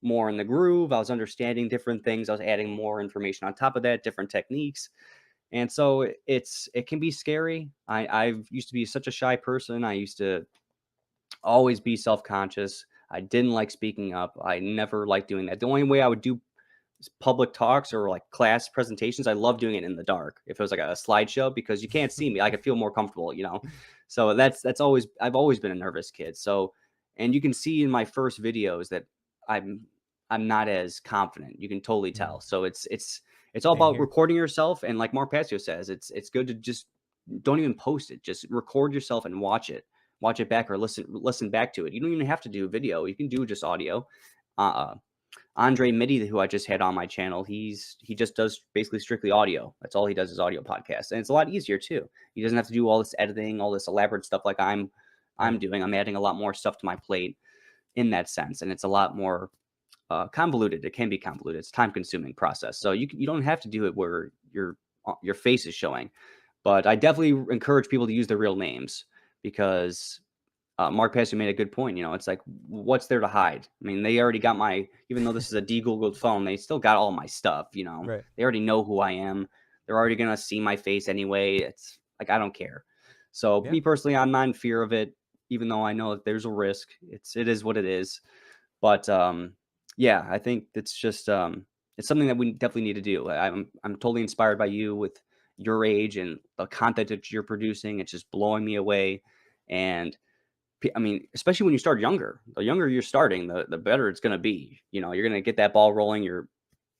more in the groove. I was understanding different things. I was adding more information on top of that, different techniques. And so it can be scary. I've used to be such a shy person. I used to always be self-conscious. I didn't like speaking up. I never liked doing that. The only way I would do public talks or like class presentations, I love doing it in the dark. If it was like a slideshow, because you can't see me, I could feel more comfortable, So that's always, I've always been a nervous kid. So, and you can see in my first videos that I'm not as confident. You can totally tell. So it's all about recording yourself. And like Mark Passio says, it's good to just don't even post it. Just record yourself and watch it back, or listen back to it. You don't even have to do video. You can do just audio. Andre Mitty, who I just had on my channel, he just does basically strictly audio. That's all he does is audio podcasts. And it's a lot easier too. He doesn't have to do all this editing, all this elaborate stuff like I'm doing. I'm adding a lot more stuff to my plate in that sense. And it's a lot more convoluted. It can be convoluted. It's a time-consuming process. So you don't have to do it where your face is showing. But I definitely encourage people to use their real names, because Mark Passio made a good point. It's like, what's there to hide? I mean, they already got even though this is a de-Googled phone, they still got all my stuff, Right. They already know who I am. They're already going to see my face anyway. It's like, I don't care. So me personally, I'm not in fear of it, even though I know that there's a risk. It is what it is. But yeah, I think it's just it's something that we definitely need to do. I'm totally inspired by you with your age and the content that you're producing. It's just blowing me away. And I mean, especially when you start younger, the younger you're starting, the better it's going to be. You're going to get that ball rolling.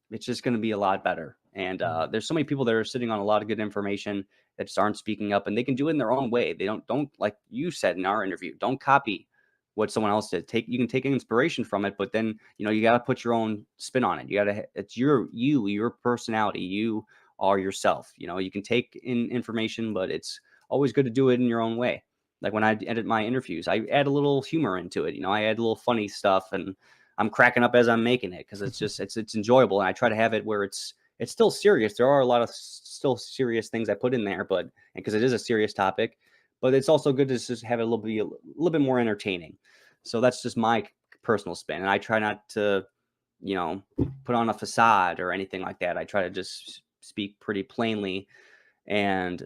It's just going to be a lot better. And there's so many people that are sitting on a lot of good information that just aren't speaking up, and they can do it in their own way. They don't like you said in our interview, don't copy what someone else did. You can take inspiration from it, but then, you got to put your own spin on it. It's your personality. You are yourself. You can take in information, but it's always good to do it in your own way. Like when I edit my interviews, I add a little humor into it. I add a little funny stuff, and I'm cracking up as I'm making it, because it's just it's enjoyable. And I try to have it where it's still serious. There are a lot of still serious things I put in there, but because it is a serious topic, but it's also good to just have it a little bit more entertaining. So that's just my personal spin, and I try not to, put on a facade or anything like that. I try to just speak pretty plainly, and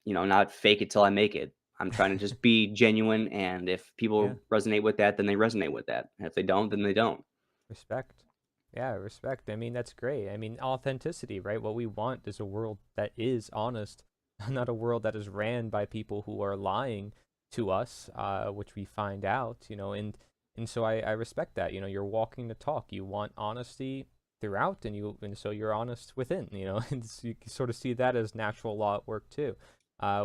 not fake it till I make it. I'm trying to just be genuine, and if people resonate with that, then they resonate with that. And if they don't, then they don't. Respect. Yeah, respect. I mean, that's great. I mean, authenticity, right? What we want is a world that is honest, not a world that is ran by people who are lying to us, which we find out, and so I respect that. You're walking the talk. You want honesty throughout, and so you're honest within, and so you can sort of see that as natural law at work too.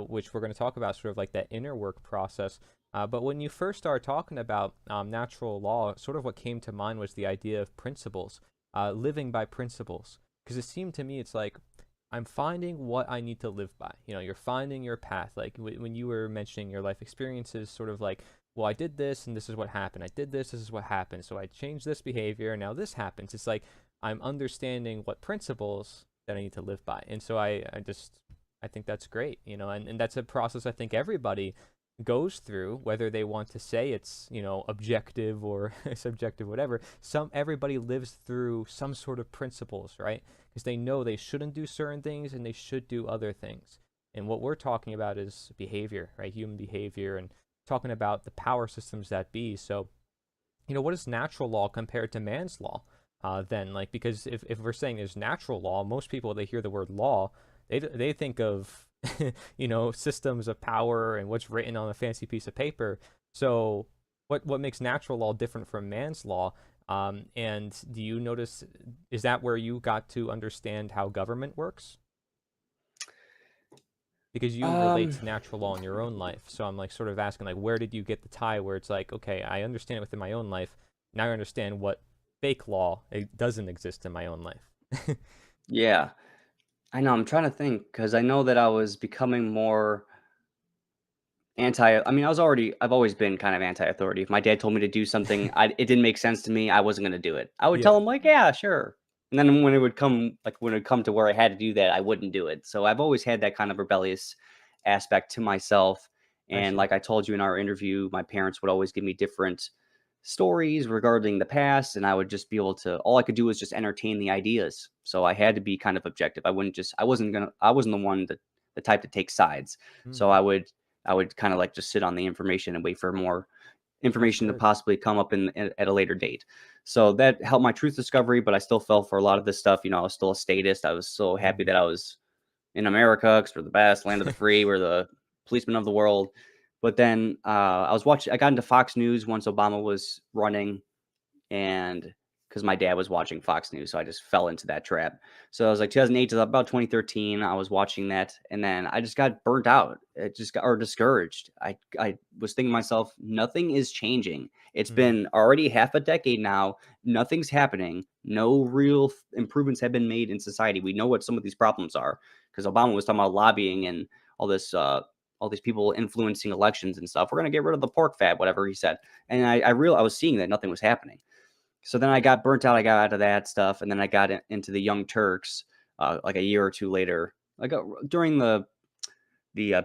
Which we're going to talk about, sort of like that inner work process. But when you first started talking about natural law, sort of what came to mind was the idea of principles, living by principles. Because it seemed to me, it's like, I'm finding what I need to live by. You're finding your path. Like when you were mentioning your life experiences, sort of like, well, I did this and this is what happened. I did this is what happened. So I changed this behavior and now this happens. It's like, I'm understanding what principles that I need to live by. And so I think that's great, and that's a process I think everybody goes through, whether they want to say it's, objective or subjective, whatever, everybody lives through some sort of principles, right? Because they know they shouldn't do certain things and they should do other things. And what we're talking about is behavior, right? Human behavior, and talking about the power systems that be. So, what is natural law compared to man's law? Then, like, because if we're saying there's natural law, most people, they hear the word law, they think of systems of power and what's written on a fancy piece of paper. So what makes natural law different from man's law? And do you notice, is that where you got to understand how government works? Because you relate to natural law in your own life. So I'm like sort of asking, like, where did you get the tie where it's like, okay, I understand it within my own life. Now I understand what fake law, it doesn't exist in my own life. Yeah, I know. I'm trying to think because I know that I was becoming more I mean, I've always been kind of anti-authority. If my dad told me to do something, it didn't make sense to me, I wasn't going to do it. I would Yeah. tell him like, yeah, sure. And then when it would come to where I had to do that, I wouldn't do it. So I've always had that kind of rebellious aspect to myself. I And see. like I told you in our interview, my parents would always give me different stories regarding the past, and I would just be able to, all I could do was just entertain the ideas. So I had to be kind of objective. I wasn't the one the type to take sides. So Mm, I would kind of like just sit on the information and wait for more that's information to good. possibly come up at a later date. So that helped my truth discovery, but I still fell for a lot of this stuff. I was still a statist. I was so happy Mm, that I was in America because we're the best, land of the free, we're the policemen of the world. But then I got into Fox News once Obama was running, and because my dad was watching Fox News, so I just fell into that trap. So I was like 2008 to about 2013, I was watching that, and then I just got burnt out. It just got or discouraged. I was thinking to myself, nothing is changing. It's mm, been already half a decade now. Nothing's happening. No real improvements have been made in society. We know what some of these problems are because Obama was talking about lobbying and all this. All these people influencing elections and stuff. We're gonna get rid of the pork fat, whatever he said. And I was seeing that nothing was happening. So then I got burnt out. I got out of that stuff, and then I got into the Young Turks like a year or two later, during the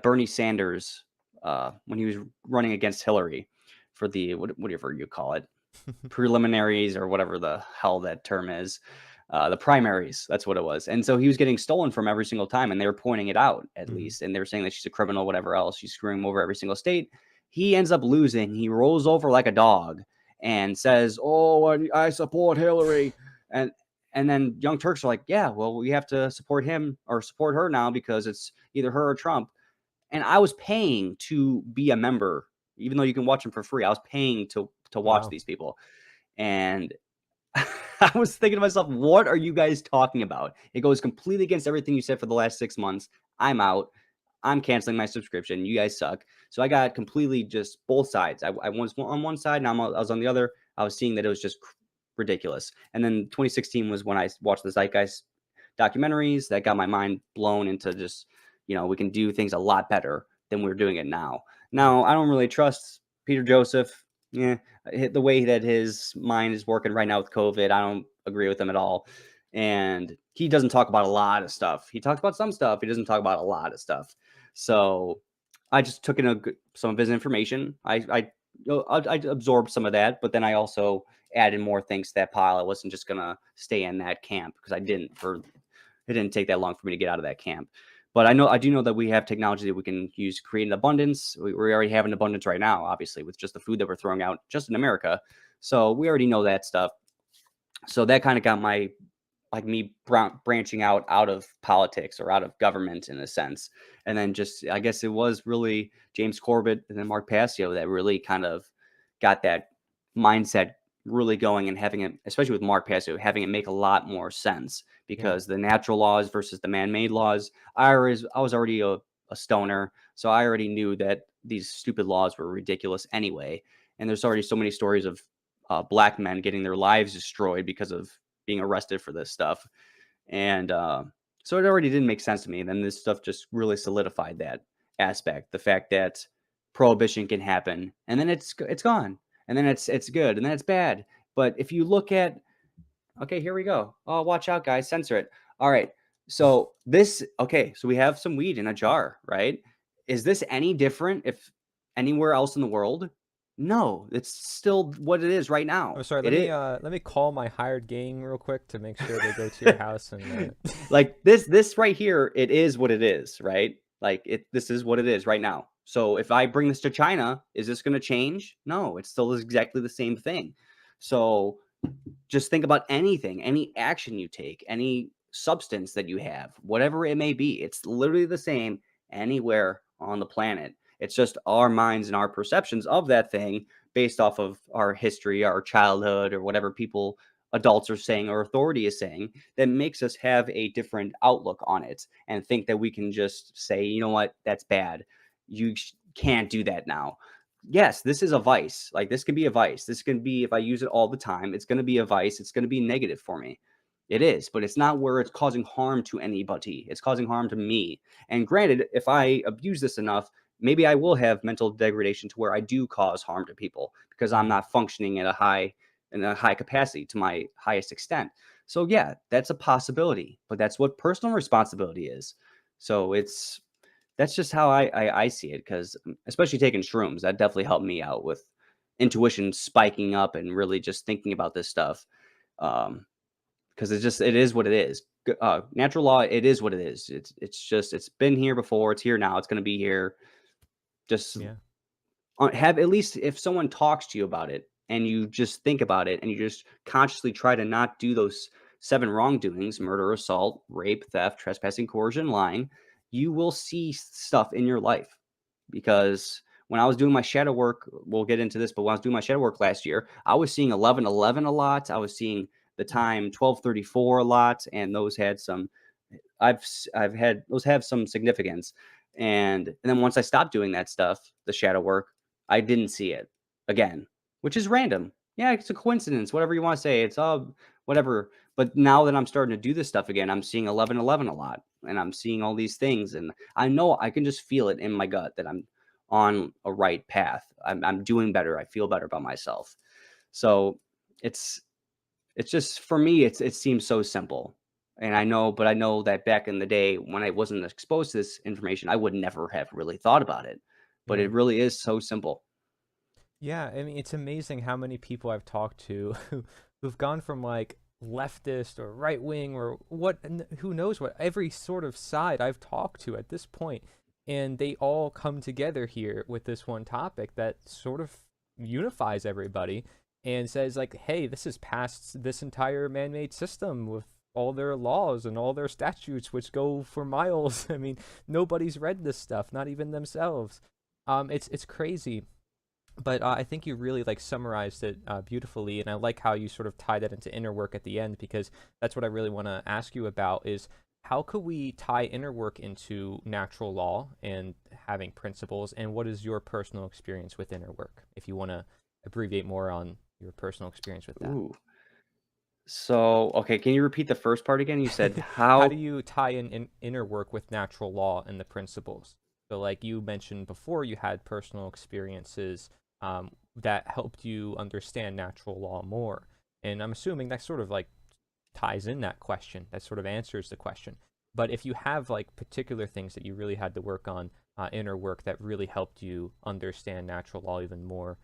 Bernie Sanders when he was running against Hillary for the whatever you call it, preliminaries or whatever the hell that term is. The primaries, that's what it was. And so he was getting stolen from every single time, and they were pointing it out at mm, least. And they were saying that she's a criminal, whatever else. She's screwing him over every single state. He ends up losing. He rolls over like a dog and says, "Oh, I support Hillary." And and then Young Turks are like, "Yeah, well, we have to support him or support her now because it's either her or Trump." And I was paying to be a member, even though you can watch them for free. I was paying to watch wow. these people. And I was thinking to myself, what are you guys talking about? It goes completely against everything you said for the last 6 months. I'm out. I'm canceling my subscription. You guys suck. So I got completely just both sides. I was on one side, now I was on the other. I was seeing that it was just ridiculous. And then 2016 was when I watched the Zeitgeist documentaries that got my mind blown into just, we can do things a lot better than we're doing it now. Mm, Now, I don't really trust Peter Joseph. Yeah, the way that his mind is working right now with COVID, I don't agree with him at all. And he doesn't talk about a lot of stuff. He talks about some stuff. He doesn't talk about a lot of stuff. So I just took in some of his information. I absorbed some of that, but then I also added more things to that pile. I wasn't just gonna stay in that camp because it didn't take that long for me to get out of that camp. But I do know that we have technology that we can use to create an abundance. We already have an abundance right now, obviously, with just the food that we're throwing out just in America. So we already know that stuff. So that kind of got me branching out of politics or out of government in a sense. And then just, I guess it was really James Corbett and then Mark Passio that really kind of got that mindset really going and having it, especially with Mark Passio, having it make a lot more sense yeah. because the natural laws versus the man-made laws, I was already a stoner. So I already knew that these stupid laws were ridiculous anyway. And there's already so many stories of black men getting their lives destroyed because of being arrested for this stuff. And so it already didn't make sense to me. And then this stuff just really solidified that aspect, the fact that prohibition can happen and then it's gone. And then it's good and then it's bad. But if you look at, okay, here we go. Oh, watch out, guys, censor it. All right. So we have some weed in a jar, right? Is this any different if anywhere else in the world? No, it's still what it is right now. Oh, sorry. It is Let me call my hired gang real quick to make sure they go to your house and. like this right here, it is what it is, right? Like this is what it is right now. So if I bring this to China, is this going to change? No, it's still exactly the same thing. So just think about anything, any action you take, any substance that you have, whatever it may be. It's literally the same anywhere on the planet. It's just our minds and our perceptions of that thing based off of our history, our childhood, or whatever people, adults are saying or authority is saying, that makes us have a different outlook on it and think that we can just say, you know what, that's bad. You can't do that now. Yes, this is a vice. Like this can be a vice. This can be, if I use it all the time, it's going to be a vice. It's going to be negative for me. It is, but it's not where it's causing harm to anybody. It's causing harm to me. And granted, if I abuse this enough, maybe I will have mental degradation to where I do cause harm to people because I'm not functioning at a high capacity to my highest extent. So yeah, that's a possibility, but that's what personal responsibility is. So that's just how I see it, because especially taking shrooms, that definitely helped me out with intuition spiking up and really just thinking about this stuff. Because it is what it is. Natural law, it is what it is. It's been here before. It's here now. It's going to be here. Just Yeah. have, at least if someone talks to you about it and you just think about it and you just consciously try to not do those 7 wrongdoings: murder, assault, rape, theft, trespassing, coercion, lying, you will see stuff in your life. Because when I was doing my shadow work, we'll get into this, but when I was doing my shadow work last year, I was seeing 1111 a lot. I was seeing the time 1234 a lot, and those had some, I've had those have some significance. And then once I stopped doing that stuff, the shadow work, I didn't see it again, which is random. Yeah, it's a coincidence, whatever you want to say. It's all whatever. But now that I'm starting to do this stuff again, I'm seeing 1111 a lot, and I'm seeing all these things, and I know I can just feel it in my gut that I'm on a right path. I'm doing better. I feel better about myself. So it's just, for me, it seems so simple. And I know that back in the day when I wasn't exposed to this information, I would never have really thought about it. But Yeah. it really is so simple. Yeah, I mean, it's amazing how many people I've talked to who've gone from like leftist or right wing or who knows what, every sort of side I've talked to at this point, and they all come together here with this one topic that sort of unifies everybody and says like, hey, this is past this entire man-made system with all their laws and all their statutes which go for miles. I mean, nobody's read this stuff, not even themselves. It's crazy. But I think you really like summarized it beautifully, and I like how you sort of tie that into inner work at the end, because that's what I really want to ask you about: is how could we tie inner work into natural law and having principles, and what is your personal experience with inner work? If you want to abbreviate more on your personal experience with that. Ooh. So, okay, can you repeat the first part again? You said How how? do you tie in inner work with natural law and the principles? So, like you mentioned before, you had personal experiences that helped you understand natural law more. And I'm assuming that sort of like ties in that question, that sort of answers the question. But if you have like particular things that you really had to work on, inner work that really helped you understand natural law even more,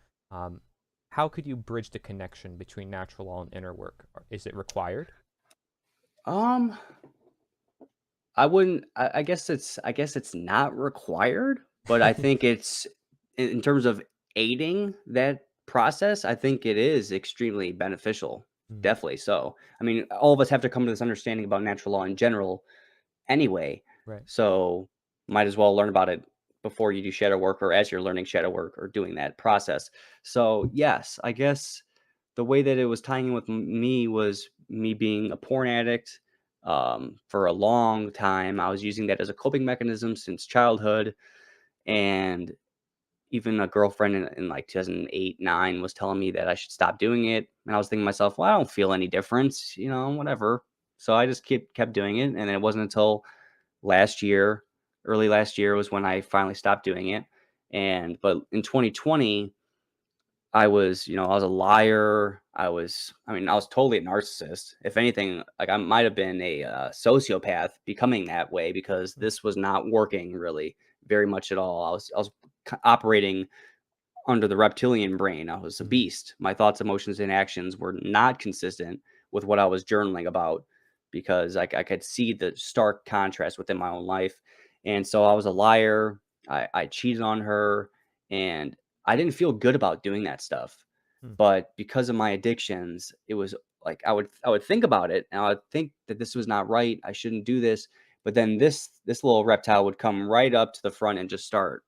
how could you bridge the connection between natural law and inner work? Is it required? Um, I wouldn't. I guess it's not required, but I think it's, in terms of aiding that process, I think it is extremely beneficial. Mm, Definitely so. I mean, all of us have to come to this understanding about natural law in general anyway. right. So might as well learn about it before you do shadow work, or as you're learning shadow work or doing that process. So yes, I guess the way that it was tying in with me was me being a porn addict. For a long time, I was using that as a coping mechanism since childhood, and even a girlfriend in like 2008, 9 was telling me that I should stop doing it. And I was thinking to myself, well, I don't feel any difference, whatever. So I just kept doing it. And then it wasn't until last year, early last year, was when I finally stopped doing it. But in 2020, I was a liar. I was totally a narcissist. If anything, like I might have been a sociopath becoming that way, because this was not working really very much at all. I was operating under the reptilian brain. I was a beast. My thoughts, emotions, and actions were not consistent with what I was journaling about, because I could see the stark contrast within my own life. And so I was a liar. I cheated on her, and I didn't feel good about doing that stuff. Hmm. But because of my addictions, it was like I would think about it, and I would think that this was not right. I shouldn't do this. But then this little reptile would come right up to the front and just start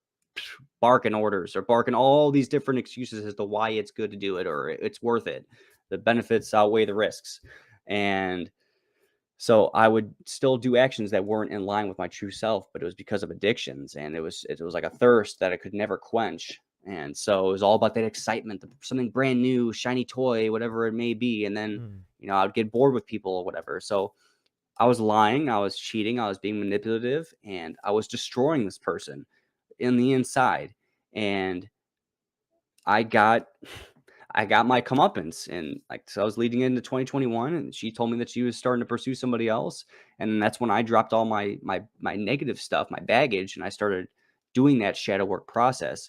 barking orders or barking all these different excuses as to why it's good to do it or it's worth it. The benefits outweigh the risks. And so I would still do actions that weren't in line with my true self, but it was because of addictions, and it was like a thirst that I could never quench. And so it was all about that excitement, something brand new, shiny toy, whatever it may be. And then, I would get bored with people or whatever. So I was lying, I was cheating, I was being manipulative, and I was destroying this person in the inside. And I got my comeuppance, and so I was leading into 2021, and she told me that she was starting to pursue somebody else, and that's when I dropped all my negative stuff, my baggage, and I started doing that shadow work process.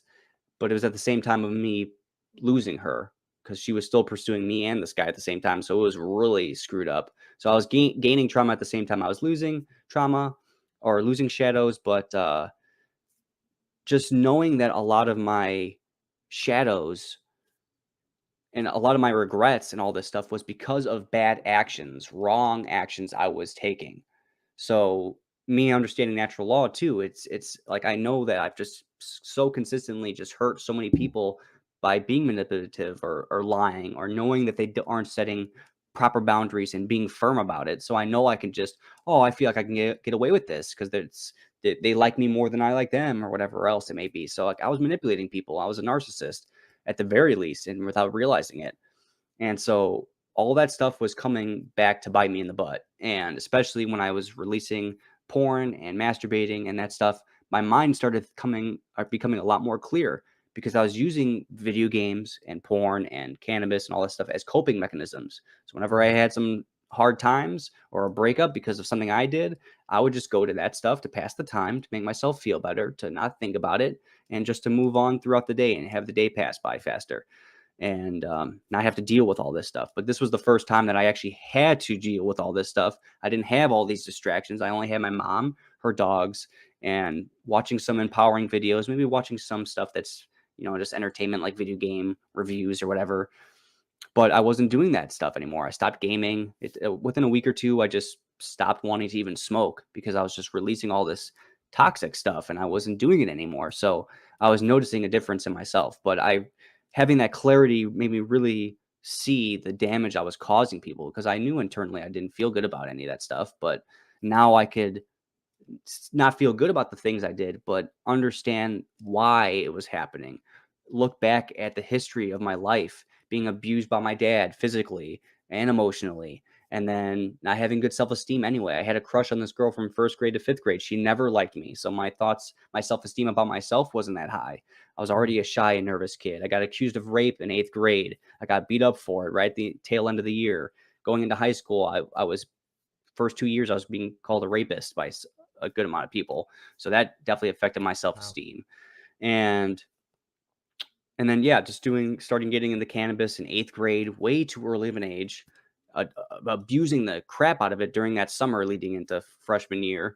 But it was at the same time of me losing her, because she was still pursuing me and this guy at the same time, so it was really screwed up. So I was gaining trauma at the same time I was losing trauma or losing shadows, but just knowing that a lot of my shadows and a lot of my regrets and all this stuff was because of bad actions, wrong actions I was taking. So me understanding natural law too, it's like I know that I've just so consistently just hurt so many people by being manipulative or lying or knowing that they aren't setting proper boundaries and being firm about it. So I know I can just, oh, I feel like I can get away with this because they like me more than I like them or whatever else it may be. So like I was manipulating people. I was a narcissist at the very least, and without realizing it. And so all that stuff was coming back to bite me in the butt. And especially when I was releasing porn and masturbating and that stuff, my mind started becoming a lot more clear, because I was using video games and porn and cannabis and all that stuff as coping mechanisms. So whenever I had some hard times or a breakup because of something I did, I would just go to that stuff to pass the time, to make myself feel better, to not think about it, and just to move on throughout the day and have the day pass by faster, and not have to deal with all this stuff. But this was the first time that I actually had to deal with all this stuff. I didn't have all these distractions. I only had my mom, her dogs, and watching some empowering videos, maybe watching some stuff that's, just entertainment like video game reviews or whatever. But I wasn't doing that stuff anymore. I stopped gaming. Within a week or two, I just stopped wanting to even smoke, because I was just releasing all this toxic stuff and I wasn't doing it anymore. So I was noticing a difference in myself. But having that clarity made me really see the damage I was causing people, because I knew internally I didn't feel good about any of that stuff. But now I could not feel good about the things I did, but understand why it was happening. Look back at the history of my life, being abused by my dad physically and emotionally, and then not having good self-esteem anyway. I had a crush on this girl from first grade to fifth grade. She never liked me. So my self-esteem about myself wasn't that high. I was already a shy and nervous kid. I got accused of rape in 8th grade. I got beat up for it right at the tail end of the year. Going into high school, I was first 2 years I was being called a rapist by a good amount of people. So that definitely affected my self-esteem. Wow. And then, yeah, starting getting into cannabis in 8th grade, way too early of an age, abusing the crap out of it during that summer leading into freshman year.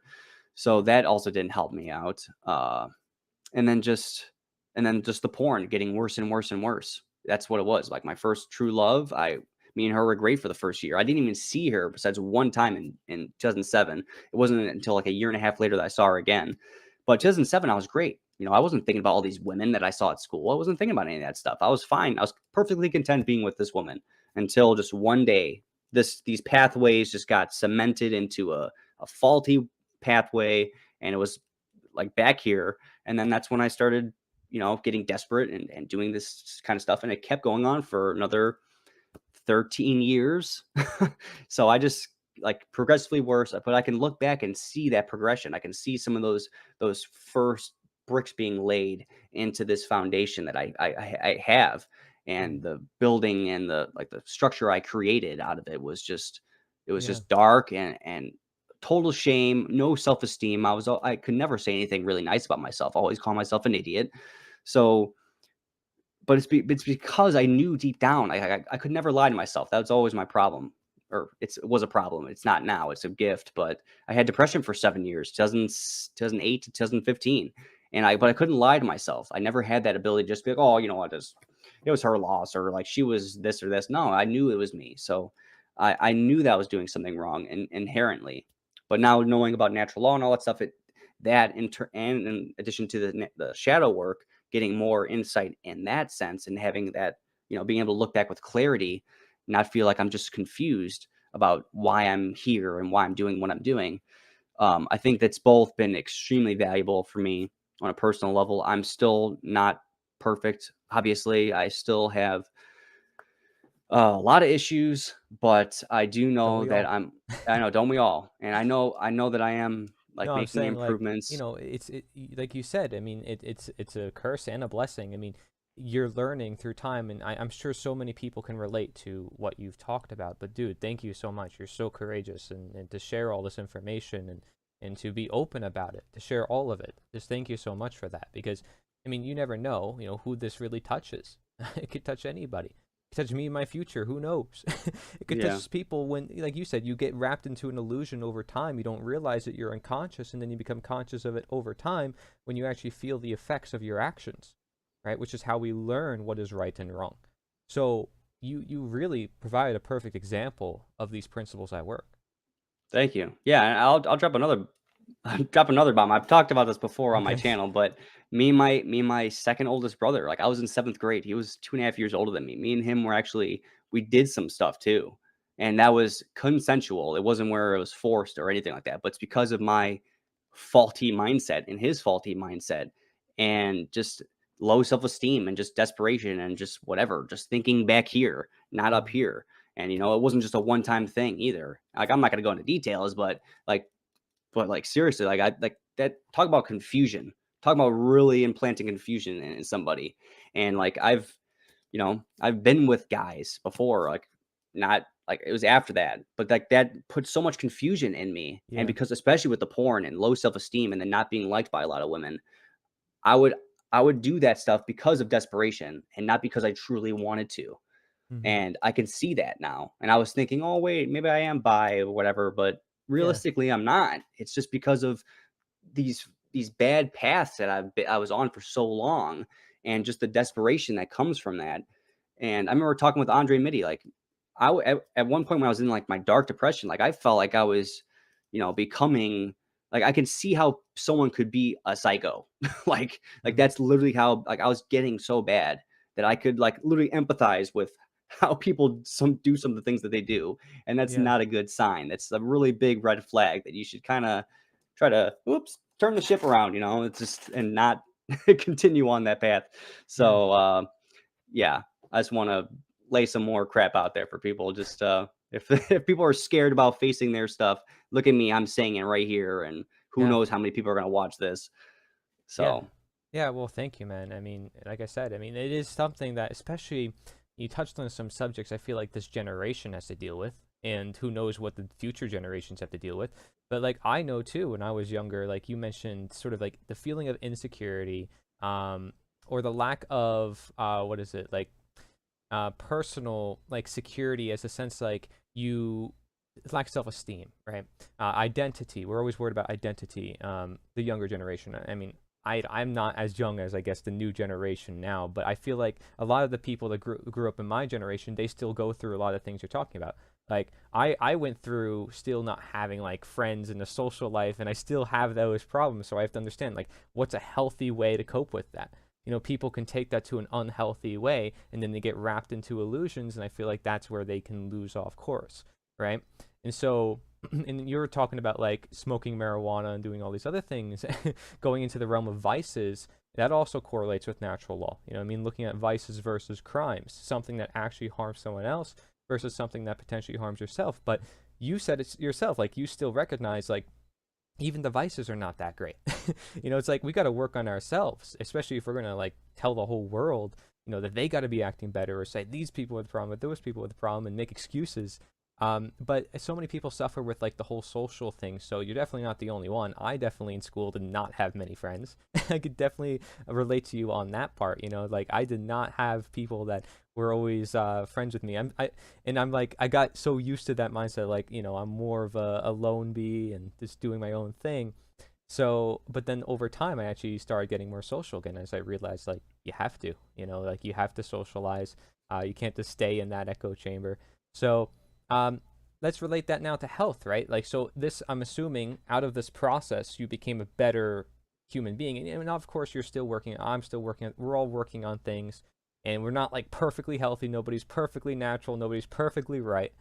So that also didn't help me out. And then just the porn getting worse and worse and worse. That's what it was. Like my first true love, me and her were great for the first year. I didn't even see her besides one time in 2007. It wasn't until like a year and a half later that I saw her again. But 2007, I was great. I wasn't thinking about all these women that I saw at school. I wasn't thinking about any of that stuff. I was fine. I was perfectly content being with this woman until just one day, these pathways just got cemented into a faulty pathway. And it was like back here. And then that's when I started, getting desperate and doing this kind of stuff. And it kept going on for another 13 years. So I just like progressively worse, but I can look back and see that progression. I can see some of those first bricks being laid into this foundation that I have, and the building and the structure I created out of it was just dark and total shame, no self-esteem. I could never say anything really nice about myself. I always call myself an idiot. So, but it's because I knew deep down I could never lie to myself. That was always my problem, or it was a problem. It's not now. It's a gift. But I had depression for 7 years, 2008 to 2015, but I couldn't lie to myself. I never had that ability to just be like, oh, you know what, it was her loss, or like she was this or this. No, I knew it was me. So I knew that I was doing something wrong inherently. But now knowing about natural law and all that stuff, and in addition to the shadow work, getting more insight in that sense and having that, being able to look back with clarity, not feel like I'm just confused about why I'm here and why I'm doing what I'm doing. I think that's both been extremely valuable for me on a personal level. I'm still not perfect. Obviously, I still have a lot of issues, but I do Don't know we that all? I know, don't we all? And I know that I am like No, I'm making saying like, improvements. like you said. I mean, it's a curse and a blessing. I mean, you're learning through time, and I'm sure so many people can relate to what you've talked about. But dude, thank you so much. You're so courageous, and to share all this information and to be open about it, to share all of it. Just thank you so much for that, because I mean, you never know, who this really touches. It could touch anybody. It could touch me in my future. Who knows? It could Yeah. touch people when, like you said, you get wrapped into an illusion over time. You don't realize that you're unconscious, and then you become conscious of it over time when you actually feel the effects of your actions, right? Which is how we learn what is right and wrong. So you really provide a perfect example of these principles at work. Thank you. Yeah, and I'll drop another drop another bomb. I've talked about this before on my Okay. channel, but me and my second oldest brother, like I was in seventh grade. He was 2.5 years older than me. Me and him were actually we did some stuff too. And that was consensual. It wasn't where it was forced or anything like that. But it's because of my faulty mindset and his faulty mindset and just low self-esteem and just desperation and just whatever, just thinking back here, not up Mhm. here. And it wasn't just a one-time thing either. Like I'm not gonna go into details, like like seriously, like I like that talk about confusion. Talk about really implanting confusion in somebody. And like I've been with guys before, like not like it was after that, but like that put so much confusion in me. And Yeah. because especially with the porn and low self-esteem and then not being liked by a lot of women, I would I would do that stuff because of desperation and not because I truly wanted to. Hmm. And I can see that now. And I was thinking, oh wait, maybe I am bi or whatever, but Yeah. realistically I'm not. It's just because of these bad paths that I was on for so long, and just the desperation that comes from that. And I remember talking with Andre Mitty, like at one point when I was in like my dark depression, like I felt like I was, becoming like I can see how someone could be a psycho. like Hmm. that's literally how like I was getting so bad that I could like literally empathize with how people do some of the things that they do. And that's Yeah. not a good sign. That's a really big red flag that you should kind of try to turn the ship around, it's just and not continue on that path. Yeah. So yeah, I just want to lay some more crap out there for people. Just if if people are scared about facing their stuff, look at me. I'm saying it right here, and who Yeah. knows how many people are going to watch this. Yeah. So Yeah, well, thank you, man. I mean, like I said, I mean, it is something that, especially, you touched on some subjects I feel like this generation has to deal with, and who knows what the future generations have to deal with. But like I know too, when I was younger, like you mentioned, sort of like the feeling of insecurity, um, or the lack of what is it like, personal like security, as a sense like you lack self-esteem, right? Identity. We're always worried about identity. The younger generation. I mean, I'm not as young as I guess the new generation now, but I feel like a lot of the people that grew up in my generation, they still go through a lot of things you're talking about. Like I went through still not having like friends and a social life, and I still have those problems. So I have to understand like what's a healthy way to cope with that. People can take that to an unhealthy way, and then they get wrapped into illusions, and I feel like that's where they can lose off course, right? And so, and you were talking about like smoking marijuana and doing all these other things, going into the realm of vices. That also correlates with natural law. I mean, looking at vices versus crimes, something that actually harms someone else versus something that potentially harms yourself. But you said it yourself, like you still recognize like even the vices are not that great. It's like we got to work on ourselves, especially if we're going to like tell the whole world, that they got to be acting better, or say these people with the problem, with those people with the problem, and make excuses. But so many people suffer with like the whole social thing, so you're definitely not the only one. I definitely in school did not have many friends. I could definitely relate to you on that part. Like I did not have people that were always friends with me. I'm like I got so used to that mindset. Like I'm more of a lone bee and just doing my own thing. So, but then over time, I actually started getting more social again as I realized like you have to, like you have to socialize. You can't just stay in that echo chamber. So, um, let's relate that now to health, right? Like, so this, I'm assuming out of this process, you became a better human being. And of course, you're still working. I'm still working. We're all working on things, and we're not like perfectly healthy. Nobody's perfectly natural. Nobody's perfectly right.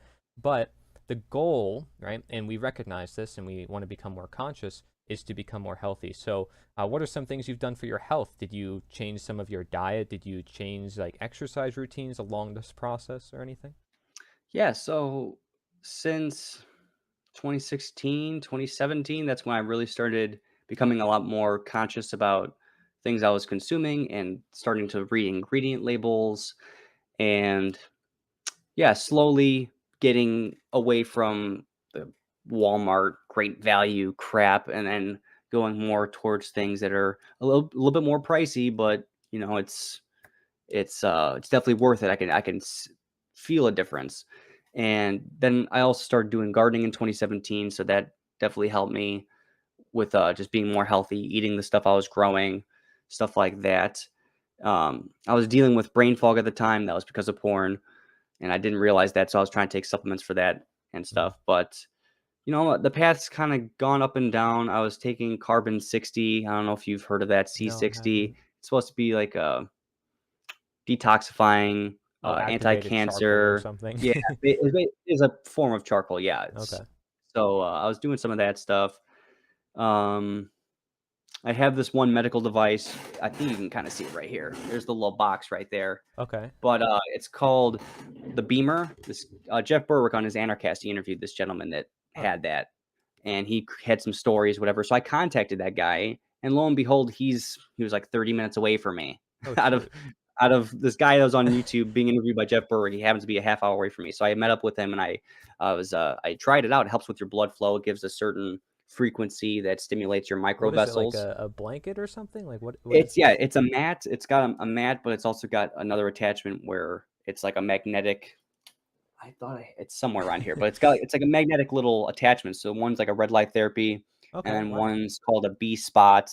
But the goal, right? And we recognize this, and we want to become more conscious is to become more healthy. So, what are some things you've done for your health? Did you change some of your diet? Did you change like exercise routines along this process or anything? Yeah, so since 2016, 2017, that's when I really started becoming a lot more conscious about things I was consuming and starting to read ingredient labels and yeah, slowly getting away from the Walmart great value crap and then going more towards things that are a little bit more pricey, but it's definitely worth it. I can feel a difference. And then I also started doing gardening in 2017, so that definitely helped me with just being more healthy, eating the stuff I was growing, stuff like that. I was dealing with brain fog at the time. That was because of porn, and I didn't realize that, so I was trying to take supplements for that and Mhm. stuff. But the path's kind of gone up and down. I was taking carbon 60. I don't know if you've heard of that No, I C60. haven't. It's supposed to be like a detoxifying, Oh, activated charcoal or anti-cancer. something. Yeah, it is a form of charcoal. Yeah, Okay. I was doing some of that stuff. Um, I have this one medical device. I think you can kind of see it right here. There's the little box right there. Okay. But it's called the Beamer. This Jeff Berwick on his Anarcast, he interviewed this gentleman that Huh. had that, and he had some stories, whatever. So I contacted that guy, and lo and behold, he was like 30 minutes away from me, Oh out of shoot. this guy that was on YouTube being interviewed by Jeff Berwick. He happens to be a half hour away from me, so I met up with him, and I tried it out. It helps with your blood flow. It gives a certain frequency that stimulates your micro What is it, like vessels. a blanket or something? Like what is It's it? yeah, it's a mat. It's got a mat, but it's also got another attachment where it's like a magnetic. It's somewhere around here, but it's like a magnetic little attachment. So one's like a red light therapy, and Okay, then wow. one's called a B spot,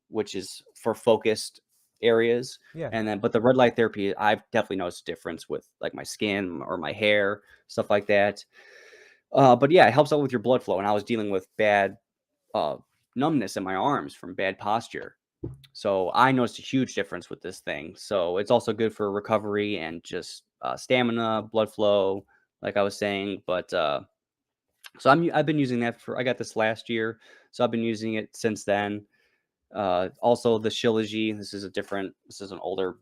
which is for focused areas. Yeah. And then, but the red light therapy, I've definitely noticed a difference with like my skin or my hair, stuff like that. But yeah, it helps out with your blood flow. And I was dealing with bad uh, numbness in my arms from bad posture. So I noticed a huge difference with this thing. So it's also good for recovery and just stamina, blood flow, like I was saying. But I've been using that I got this last year, so I've been using it since then. Also the Shilajit. This is an older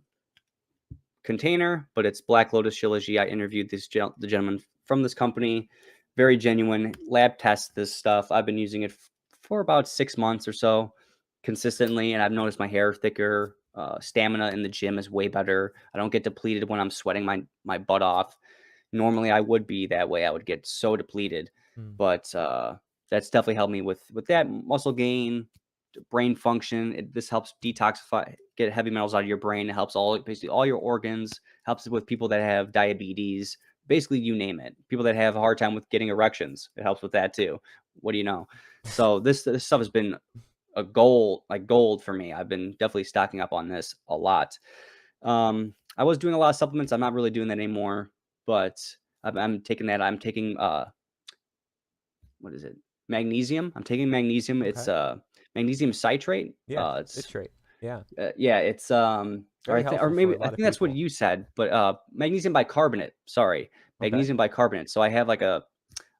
container, but it's Black Lotus Shilajit. I interviewed the gentleman from this company, very genuine. Lab test this stuff. I've been using it for about 6 months or so consistently, and I've noticed my hair thicker. Stamina in the gym is way better. I don't get depleted when I'm sweating my butt off. Normally, I would be that way. I would get so depleted, Hmm. but that's definitely helped me with that muscle gain, brain function. This helps detoxify, get heavy metals out of your brain. It helps basically all your organs. Helps with people that have diabetes. Basically, you name it. People that have a hard time with getting erections, it helps with that too. What do you know? So this stuff has been a gold, like gold for me. I've been definitely stocking up on this a lot. I was doing a lot of supplements. I'm not really doing that anymore, but I'm taking that. I'm taking what is it? Magnesium. I'm taking magnesium. It's Okay. magnesium citrate. Yeah. Citrate. Yeah. Yeah, it's or Very or helpful for maybe a I lot of think that's what people. you said, but magnesium bicarbonate. Sorry, Okay. magnesium bicarbonate. So I have like a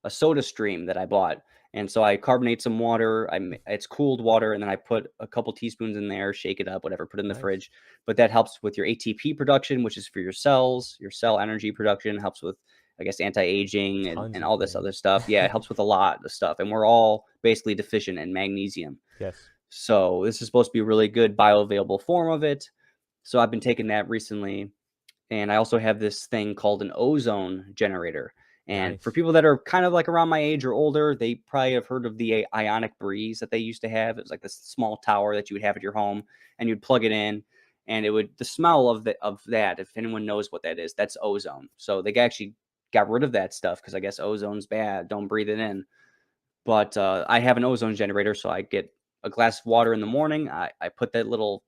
soda stream that I bought, and so I carbonate some water. It's cooled water, and then I put a couple teaspoons in there, shake it up, whatever, put it in the Nice. fridge. But that helps with your ATP production, which is for your cells, your cell energy production. Helps with, I guess, anti-aging and Tons of all this other things. stuff. Yeah, it helps with a lot of stuff, and we're all basically deficient in magnesium. Yes. So this is supposed to be a really good bioavailable form of it. So I've been taking that recently. And I also have this thing called an ozone generator. And for Nice. people that are kind of like around my age or older, they probably have heard of the Ionic Breeze that they used to have. It was like this small tower that you would have at your home, and you'd plug it in, and it would the smell of that. If anyone knows what that is, that's ozone. So they actually got rid of that stuff because I guess ozone's bad. Don't breathe it in. But I have an ozone generator, so I get a glass of water in the morning. I put that little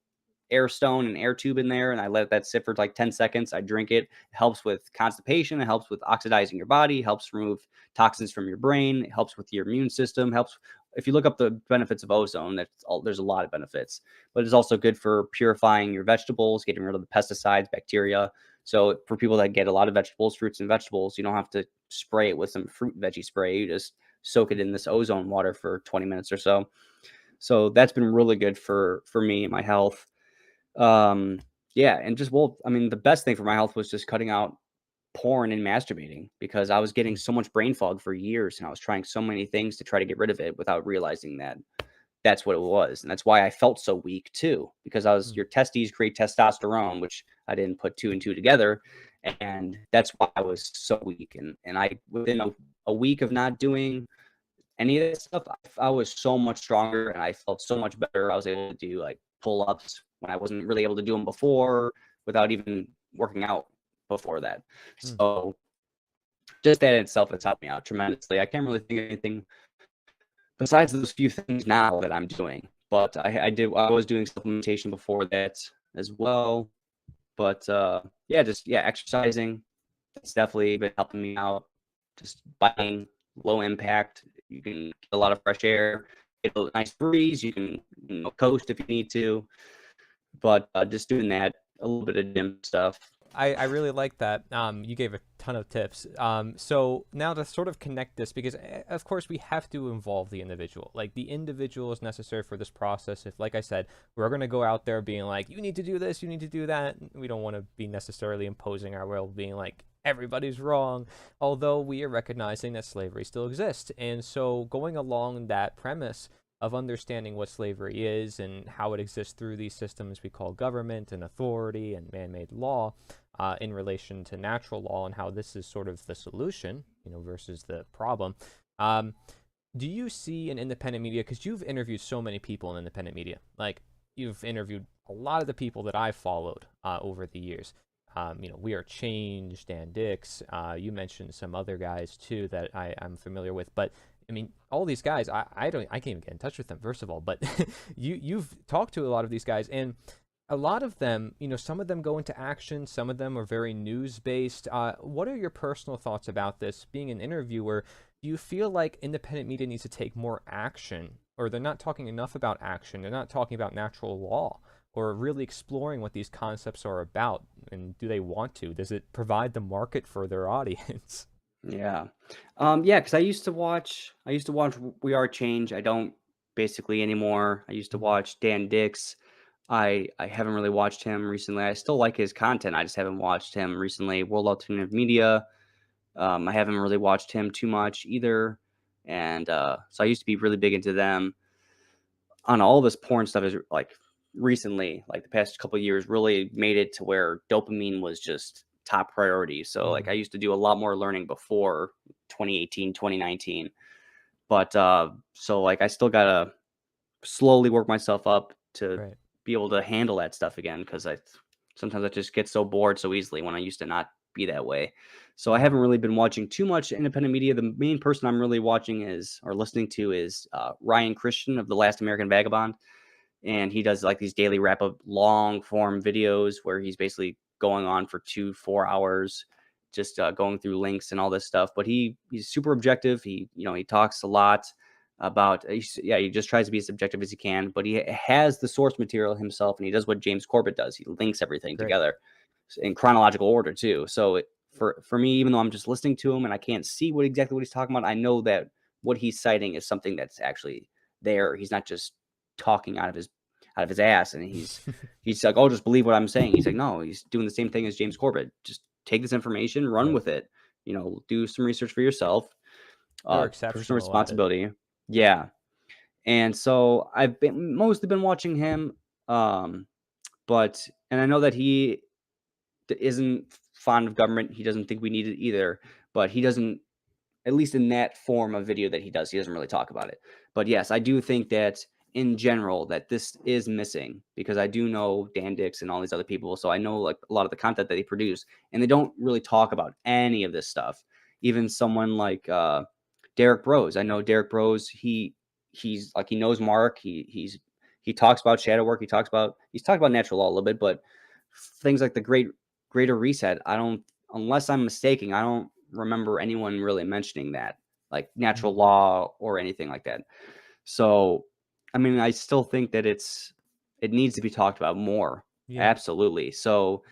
air stone and air tube in there, and I let that sit for like 10 seconds. I drink it. It helps with constipation. It helps with oxidizing your body. Helps remove toxins from your brain. It helps with your immune system. Helps if you look up the benefits of ozone. There's a lot of benefits, but it's also good for purifying your vegetables, getting rid of the pesticides, bacteria. So for people that get a lot of vegetables, fruits and vegetables, you don't have to spray it with some fruit veggie spray. You just soak it in this ozone water for 20 minutes or so. So that's been really good for me and my health. Yeah, and just I mean, the best thing for my health was just cutting out porn and masturbating because I was getting Mm. so much brain fog for years and I was trying so many things to try to get rid of it without realizing that that's what it was. And that's why I felt so weak too, because Mm. your testes create testosterone, which I didn't put two and two together. And that's why I was so weak. And I, within a week of not doing any of that stuff, I was so much stronger and I felt so much better. I was able to do like pull ups when I wasn't really able to do them before without even working out before that. Mm. So just that in itself has helped me out tremendously. I can't really think of anything besides those few things now that I'm doing, but I was doing supplementation before that as well. But yeah, exercising. It's definitely been helping me out. Just biking, low impact. You can get a lot of fresh air, get a nice breeze. You can coast if you need to, but just doing that, a little bit of gym stuff. I really like that. You gave a ton of tips. So now to sort of connect this, because of course we have to involve the individual. Like the individual is necessary for this process. If, like I said, we're going to go out there being like, you need to do this, you need to do that. We don't want to be necessarily imposing our will, being like, everybody's wrong. Although we are recognizing that slavery still exists. And so going along that premise of understanding what slavery is and how it exists through these systems we call government and authority and man-made law, in relation to natural law and how this is sort of the solution, versus the problem. Do you see in independent media, because you've interviewed so many people in independent media, like you've interviewed a lot of the people that I've followed over the years. We Are Changed, Dan Dix. You mentioned some other guys too that I'm familiar with, but I mean, all these guys, I can't even get in touch with them, first of all, but you've talked to a lot of these guys, and a lot of them, some of them go into action, some of them are very news-based. What are your personal thoughts about this? Being an interviewer, do you feel like independent media needs to take more action, or they're not talking enough about action, they're not talking about natural law, or really exploring what these concepts are about, and do they want to? Does it provide the market for their audience? Yeah. Yeah, because I used to watch We Are Change. I don't basically anymore. I used to Mhm. watch Dan Dix. I haven't really watched him recently. I still like his content. I just haven't watched him recently. World Alternative Media. I haven't really watched him too much either. And so I used to be really big into them. On all this porn stuff is like recently, like the past couple of years, really made it to where dopamine was just top priority. So like I Mm, used to do a lot more learning before 2018, 2019. But so like I still gotta slowly work myself up to right. be able to handle that stuff again because I sometimes I just get so bored so easily when I used to not be that way. So I Mm, haven't really been watching too much independent media. The main person I'm really watching is or listening to is Ryan Christian of The Last American Vagabond, and he does like these daily wrap up long form videos where he's basically going on for 4 hours just going through links and all this stuff, but he's super objective. He talks a lot about he just tries to be as objective as he can, but he has the source material himself, and he does what James Corbett does. He links everything great. together in chronological order too. So for me, even though I'm just listening to him and I can't see exactly what he's talking about, I know that what he's citing is something that's actually there. He's not just talking out of his ass, and he's like, "Oh, just believe what I'm saying." He's like, "No, he's doing the same thing as James Corbett. Just take this information, run Right. with it. Do some research for yourself. They're Personal exceptional at it. responsibility." Yeah, and so I've mostly been watching him, um, and I know that he isn't fond of government. He doesn't think we need it either, but he doesn't at least in that form of video that he does. He doesn't really talk about it. But yes, I do think that in general that this is missing because I do know Dan Dix and all these other people. So I know like a lot of the content that they produce, and they don't really talk about any of this stuff. Even someone like Derek Bros. I know Derek Bros. He's like he knows Mark. He talks about shadow work. He's talked about natural law a little bit, but things like the greater reset. I don't, unless I'm mistaken, I don't remember anyone really mentioning that, like natural law or anything like that. So, I mean, I still think that it needs to be talked about more. Yeah. Absolutely. So,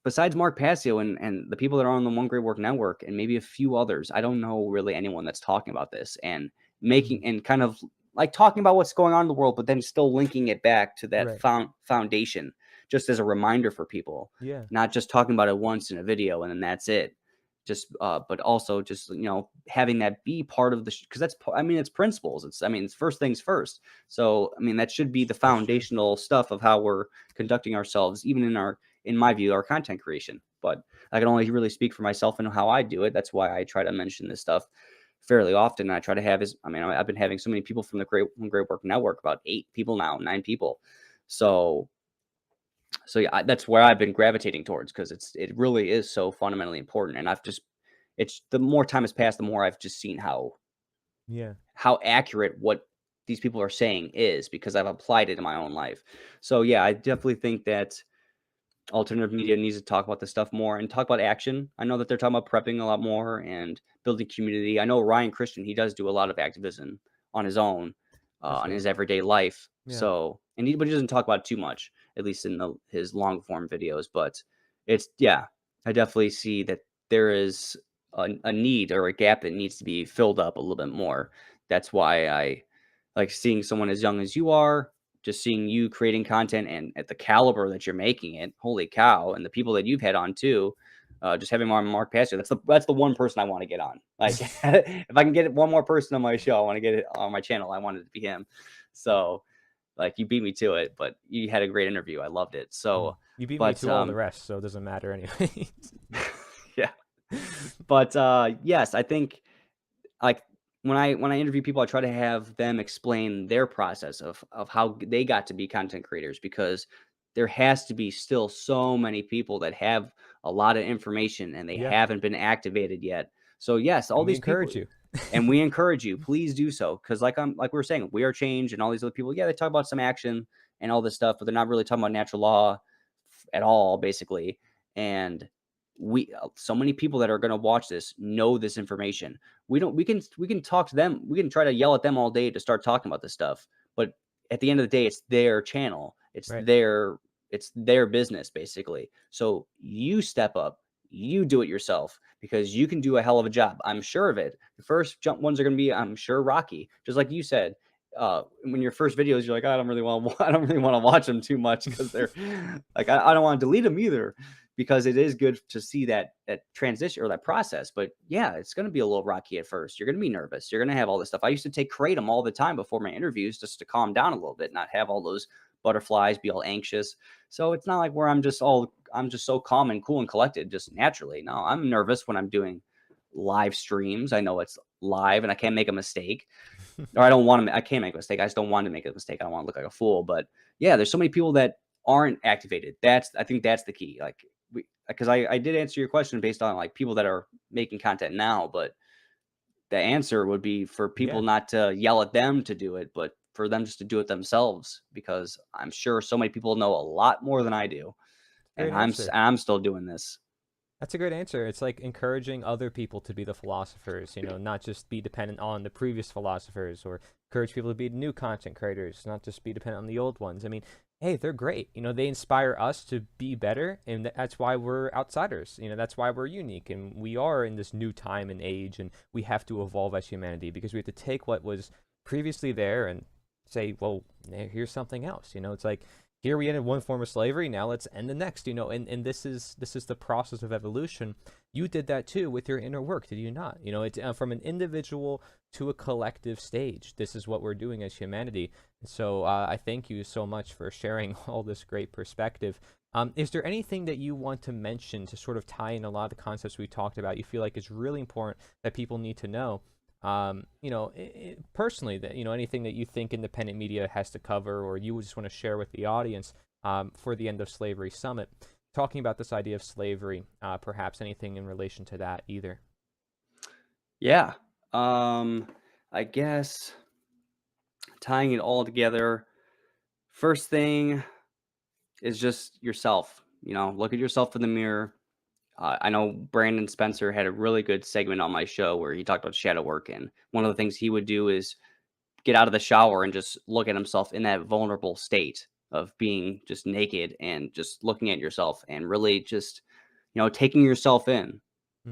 besides Mark Passio and the people that are on the One Great Work Network and maybe a few others, I don't know really anyone that's talking about this and making and kind of like talking about what's going on in the world, but then still linking it back to that Right. foundation, just as a reminder for people. Yeah. Not just talking about it once in a video and then that's it. Just, but also just having that be part of the because it's principles. It's first things first. So that should be the foundational stuff of how we're conducting ourselves, even in my view, our content creation. But I can only really speak for myself and how I do it. That's why I try to mention this stuff fairly often. I try to have I've been having so many people from the Great Work Network, about 8 people now, 9 people. So yeah, that's where I've been gravitating towards because it really is so fundamentally important. And it's the more time has passed, the more I've just seen how accurate what these people are saying is because I've applied it in my own life. So yeah, I definitely think that alternative media needs to talk about this stuff more and talk about action. I know that they're talking about prepping a lot more and building community. I know Ryan Christian, he does do a lot of activism on his own, on his everyday life. Yeah. So, but he doesn't talk about it too much, at least in his long form videos. But I definitely see that there is a need or a gap that needs to be filled up a little bit more. That's why I like seeing someone as young as you are, just seeing you creating content and at the caliber that you're making it, holy cow, and the people that you've had on too, just having Mark Passio, that's the one person I want to get on. Like if I can get one more person on my show, I want to get it on my channel. I want it to be him. So like you beat me to it, but you had a great interview. I loved it. So you beat me to all the rest, so it doesn't matter anyway. Yeah. But yes, I think like when I interview people, I try to have them explain their process of how they got to be content creators, because there has to be still so many people that have a lot of information and they haven't been activated yet. So yes, all these people, encourage you. And we encourage you, please do so. Cause like we were saying, We Are Change and all these other people, they talk about some action and all this stuff, but they're not really talking about natural law at all, basically. And so many people that are going to watch this know this information. We can talk to them. We can try to yell at them all day to start talking about this stuff. But at the end of the day, it's their channel. It's their business, basically. So you step up, you do it yourself, because you can do a hell of a job. I'm sure of it. The first ones are going to be, I'm sure, rocky. Just like you said, when your first videos, you're like, I don't really want to watch them too much because they're like, I don't want to delete them either, because it is good to see that transition or that process. But yeah, it's going to be a little rocky at first. You're going to be nervous. You're going to have all this stuff. I used to take Kratom all the time before my interviews just to calm down a little bit, not have all those butterflies, be all anxious. So it's not like where I'm just so calm and cool and collected just naturally. No, I'm nervous when I'm doing live streams. I know it's live and I can't make a mistake. Or I can't make a mistake. I just don't want to make a mistake. I don't want to look like a fool. But yeah, there's so many people that aren't activated. I think that's the key. Like because I did answer your question based on like people that are making content now, but the answer would be for people not to yell at them to do it, but for them just to do it themselves, because I'm sure so many people know a lot more than I do. And I'm still doing this. That's a great answer. It's like encouraging other people to be the philosophers, not just be dependent on the previous philosophers, or encourage people to be new content creators, not just be dependent on the old ones. I mean, hey, they're great. They inspire us to be better, and that's why we're outsiders. That's why we're unique, and we are in this new time and age, and we have to evolve as humanity, because we have to take what was previously there and say, well, here's something else. It's like, here we ended one form of slavery, now let's end the next, and this is the process of evolution. You did that too with your inner work, did you not? It's from an individual to a collective stage. This is what we're doing as humanity. And so I thank you so much for sharing all this great perspective. Is there anything that you want to mention to sort of tie in a lot of the concepts we talked about you feel like is really important that people need to know? Personally, that anything that you think independent media has to cover, or you just want to share with the audience for the End of Slavery Summit, talking about this idea of slavery, perhaps anything in relation to that either. Yeah. I guess tying it all together, first thing is just yourself. Look at yourself in the mirror. I know Brandon Spencer had a really good segment on my show where he talked about shadow work. And one of the things he would do is get out of the shower and just look at himself in that vulnerable state of being just naked and just looking at yourself and really just, taking yourself in.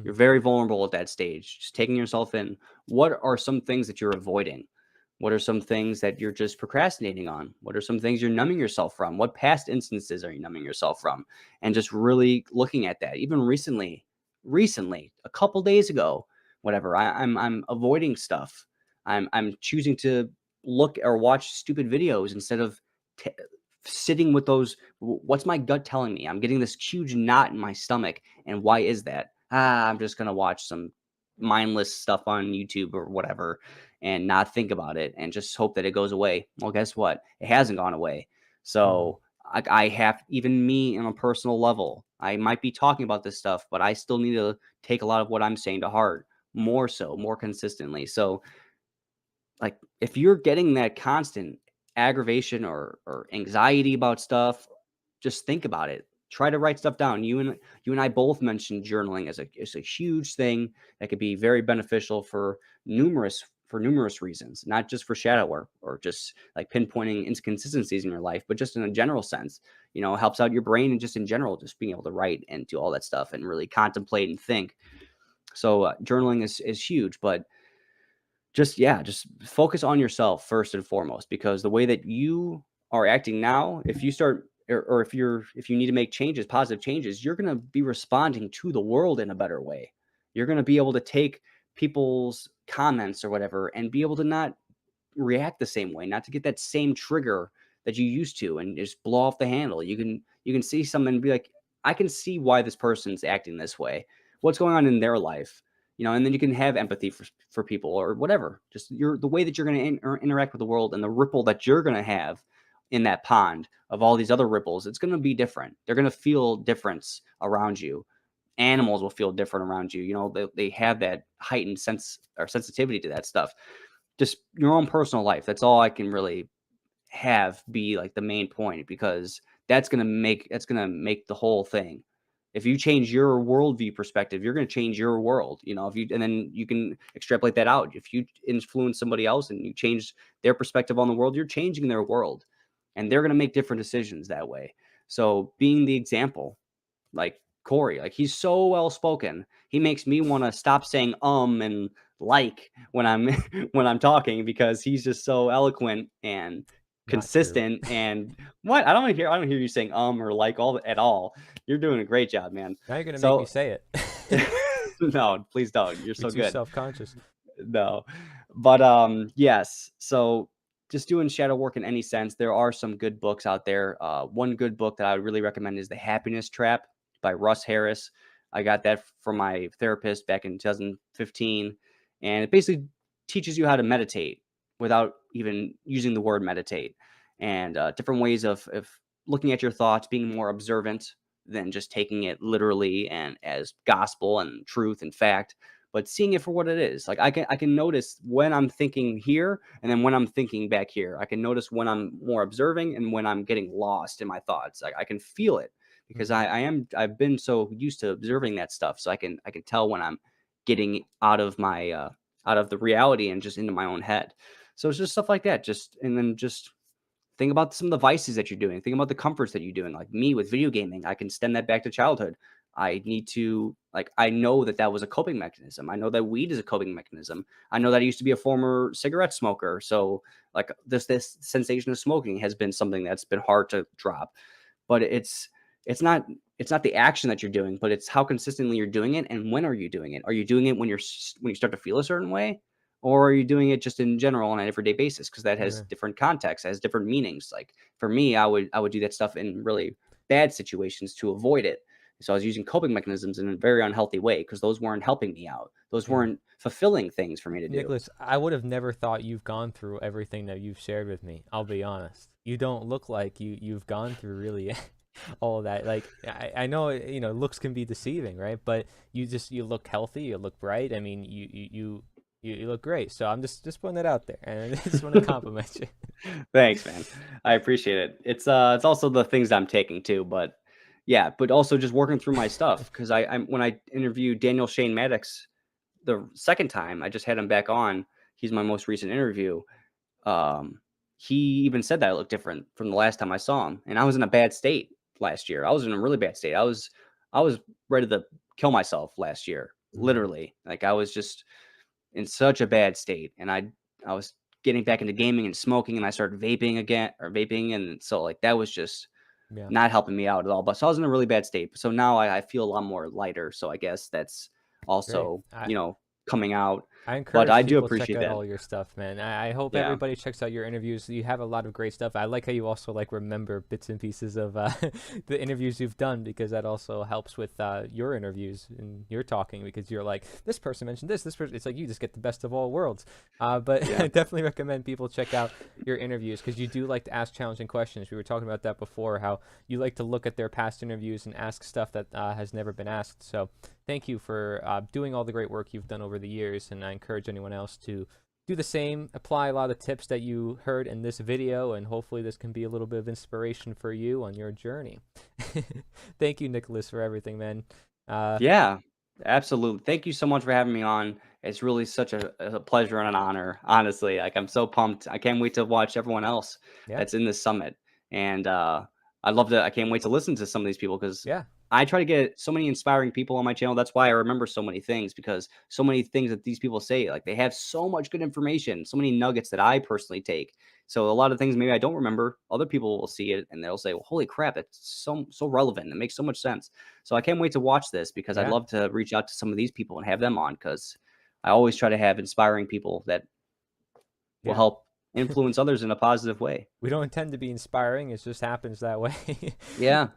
You're very vulnerable at that stage, just taking yourself in. What are some things that you're avoiding? What are some things that you're just procrastinating on? What are some things you're numbing yourself from? What past instances are you numbing yourself from? And just really looking at that. Even recently, a couple days ago, whatever, I'm avoiding stuff. I'm choosing to look or watch stupid videos instead of sitting with those. What's my gut telling me? I'm getting this huge knot in my stomach, and why is that? I'm just gonna watch some mindless stuff on YouTube or whatever and not think about it and just hope that it goes away. Well, guess what? It hasn't gone away. So I have, even me on a personal level, I might be talking about this stuff, but I still need to take a lot of what I'm saying to heart, more consistently. So like if you're getting that constant aggravation or anxiety about stuff, just think about it. Try to write stuff down. You and I both mentioned journaling as a huge thing that could be very beneficial for numerous reasons, not just for shadow work or just like pinpointing inconsistencies in your life, but just in a general sense. It helps out your brain and just in general, just being able to write and do all that stuff and really contemplate and think. So journaling is huge, but just focus on yourself first and foremost, because the way that you are acting now, if you start or if you need to make changes, positive changes, you're going to be responding to the world in a better way. You're going to be able to take people's comments or whatever and be able to not react the same way, not to get that same trigger that you used to and just blow off the handle. You can see someone and be like, I can see why this person's acting this way. What's going on in their life? And then you can have empathy for people or whatever. Just the way that you're going to interact with the world and the ripple that you're going to have in that pond of all these other ripples, it's going to be different. They're going to feel difference around you. Animals will feel different around you. They have that heightened sense or sensitivity to that stuff. Just your own personal life. That's all I can really have be like the main point, because that's going to make the whole thing. If you change your worldview perspective, you're going to change your world, and then you can extrapolate that out. If you influence somebody else and you change their perspective on the world, you're changing their world, and they're going to make different decisions that way. So being the example, like Corey, like he's so well spoken, he makes me want to stop saying and like when I'm talking, because he's just so eloquent and consistent. And what I don't hear you saying or like at all. You're doing a great job, man. Now you're gonna make me say it. No, please don't. You're so too good. Self-conscious. No, but yes. So just doing shadow work in any sense, there are some good books out there. One good book that I would really recommend is The Happiness Trap by Russ Harris. I got that from my therapist back in 2015, and it basically teaches you how to meditate without even using the word meditate, and different ways of looking at your thoughts, being more observant than just taking it literally and as gospel and truth and fact, but seeing it for what it is. Like I can notice when I'm thinking here and then when I'm thinking back here. I can notice when I'm more observing and when I'm getting lost in my thoughts. Like I can feel it, because I've been so used to observing that stuff. So I can tell when I'm getting out of my out of the reality and just into my own head. So it's just stuff like that. And then think about some of the vices that you're doing. Think about the comforts that you're doing. Like me with video gaming, I can stem that back to childhood. I need to, like, I know that that was a coping mechanism. I know that weed is a coping mechanism. I know that I used to be a former cigarette smoker. So like this sensation of smoking has been something that's been hard to drop. But it's not the action that you're doing, but it's how consistently you're doing it and when are you doing it? Are you doing it when when you start to feel a certain way, or are you doing it just in general on an everyday basis? Because that has different contexts, has different meanings. Like for me, I would do that stuff in really bad situations to avoid it. So I was using coping mechanisms in a very unhealthy way because those weren't helping me out. Those weren't fulfilling things for me to do. Nicholas, I would have never thought you've gone through everything that you've shared with me. I'll be honest. You don't look like you've gone through really all of that. Like I know, you know, looks can be deceiving, right? But you look healthy, you look bright. I mean, you look great. So I'm just putting that out there, and I just want to compliment you. Thanks, man. I appreciate it. It's also the things I'm taking too, but yeah, but also just working through my stuff because I'm when I interviewed Daniel Shane Maddox the second time, I just had him back on. He's my most recent interview. He even said that I looked different from the last time I saw him, and I was in a bad state last year. I was in a really bad state. I was ready to kill myself last year, literally. Like I was just in such a bad state, and I was getting back into gaming and smoking, and I started vaping again, and so like that was just not helping me out at all. But so I was in a really bad state. So now I feel a lot more lighter. So I guess that's also coming out. I encourage but I do people appreciate check out that. all your stuff, man. I hope everybody checks out your interviews. You have a lot of great stuff. I like how you also like remember bits and pieces of the interviews you've done, because that also helps with your interviews and your talking, because you're like, this person mentioned this person. It's like you just get the best of all worlds. But I definitely recommend people check out your interviews, because you do like to ask challenging questions. We were talking about that before, how you like to look at their past interviews and ask stuff that has never been asked. So thank you for doing all the great work you've done over the years, and I encourage anyone else to do the same. Apply a lot of tips that you heard in this video, and hopefully this can be a little bit of inspiration for you on your journey. Thank you, Nicholas, for everything, man. Yeah, absolutely. Thank you so much for having me on. It's really such a pleasure and an honor, honestly. Like I'm so pumped. I can't wait to watch everyone else that's in this summit. And I can't wait to listen to some of these people, because I try to get so many inspiring people on my channel. That's why I remember so many things, because so many things that these people say, like they have so much good information, so many nuggets that I personally take. So a lot of things maybe I don't remember, other people will see it and they'll say, well, holy crap, that's so relevant. It makes so much sense. So I can't wait to watch this, because I'd love to reach out to some of these people and have them on, because I always try to have inspiring people that will help influence others in a positive way. We don't intend to be inspiring, it just happens that way. Yeah.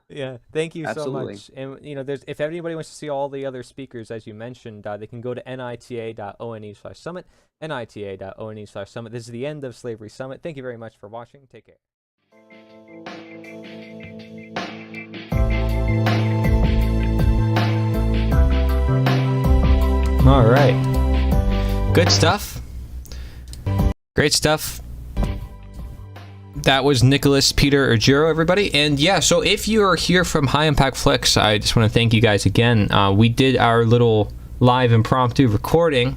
Thank you Absolutely. so much. And you know, if anybody wants to see all the other speakers, as you mentioned, they can go to nita.one/summit, nita.one/summit. This is the end of Slavery Summit. Thank you very much for watching. Take care. All right. Good stuff. Great stuff. That was Nicholas Peter Urgiro, everybody. And yeah, so if you are here from High Impact Flicks, I just want to thank you guys again. We did our little live impromptu recording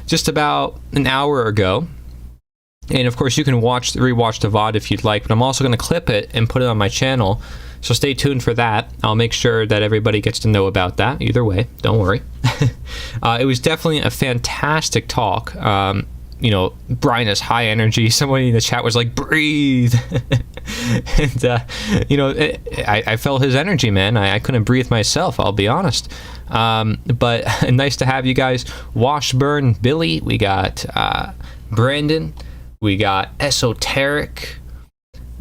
just about an hour ago. And of course, you can rewatch the VOD if you'd like, but I'm also going to clip it and put it on my channel. So stay tuned for that. I'll make sure that everybody gets to know about that. Either way, don't worry. It was definitely a fantastic talk. You know, Brian is high energy. Somebody in the chat was like, breathe. And, you know, I felt his energy, man. I couldn't breathe myself, I'll be honest. But nice to have you guys. Washburn, Billy, we got Brandon, we got Esoteric,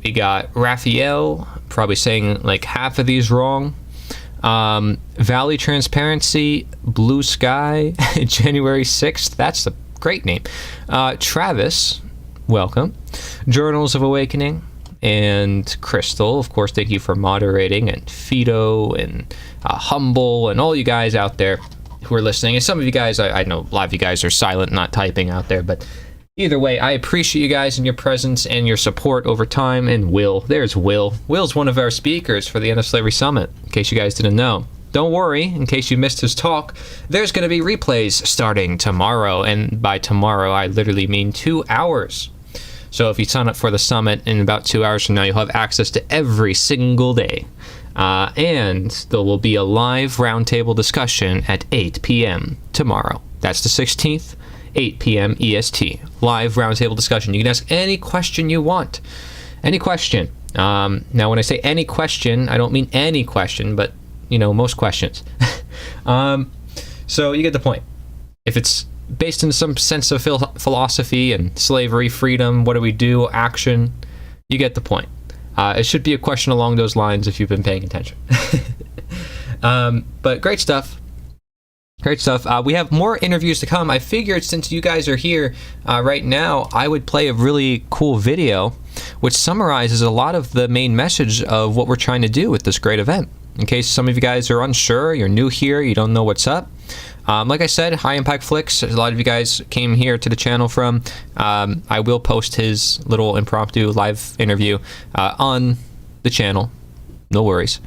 we got Raphael, probably saying like half of these wrong. Valley Transparency, Blue Sky, January 6th, that's the great name. Travis, welcome. Journals of Awakening, and Crystal, of course, thank you for moderating, and Fido, and Humble, and all you guys out there who are listening. And some of you guys, I know a lot of you guys are silent, not typing out there, but either way, I appreciate you guys and your presence and your support over time. And Will, there's Will. Will's one of our speakers for the End of Slavery Summit, in case you guys didn't know. Don't worry, in case you missed his talk, there's going to be replays starting tomorrow. And by tomorrow, I literally mean 2 hours. So if you sign up for the summit in about 2 hours from now, you'll have access to every single day And there will be a live roundtable discussion at 8 p.m. tomorrow. That's the 16th, 8 p.m. EST. Live roundtable discussion. You can ask any question you want. Any question. Now, when I say any question, I don't mean any question, but, most questions. So you get the point. If it's based in some sense of philosophy and slavery, freedom, what do we do, action, you get the point. It should be a question along those lines if you've been paying attention. But great stuff. Great stuff. We have more interviews to come. I figured since you guys are here right now, I would play a really cool video which summarizes a lot of the main message of what we're trying to do with this great event. In case some of you guys are unsure, you're new here, you don't know what's up. Like I said, High Impact Flicks, a lot of you guys came here to the channel from. I will post his little impromptu live interview on the channel. No worries.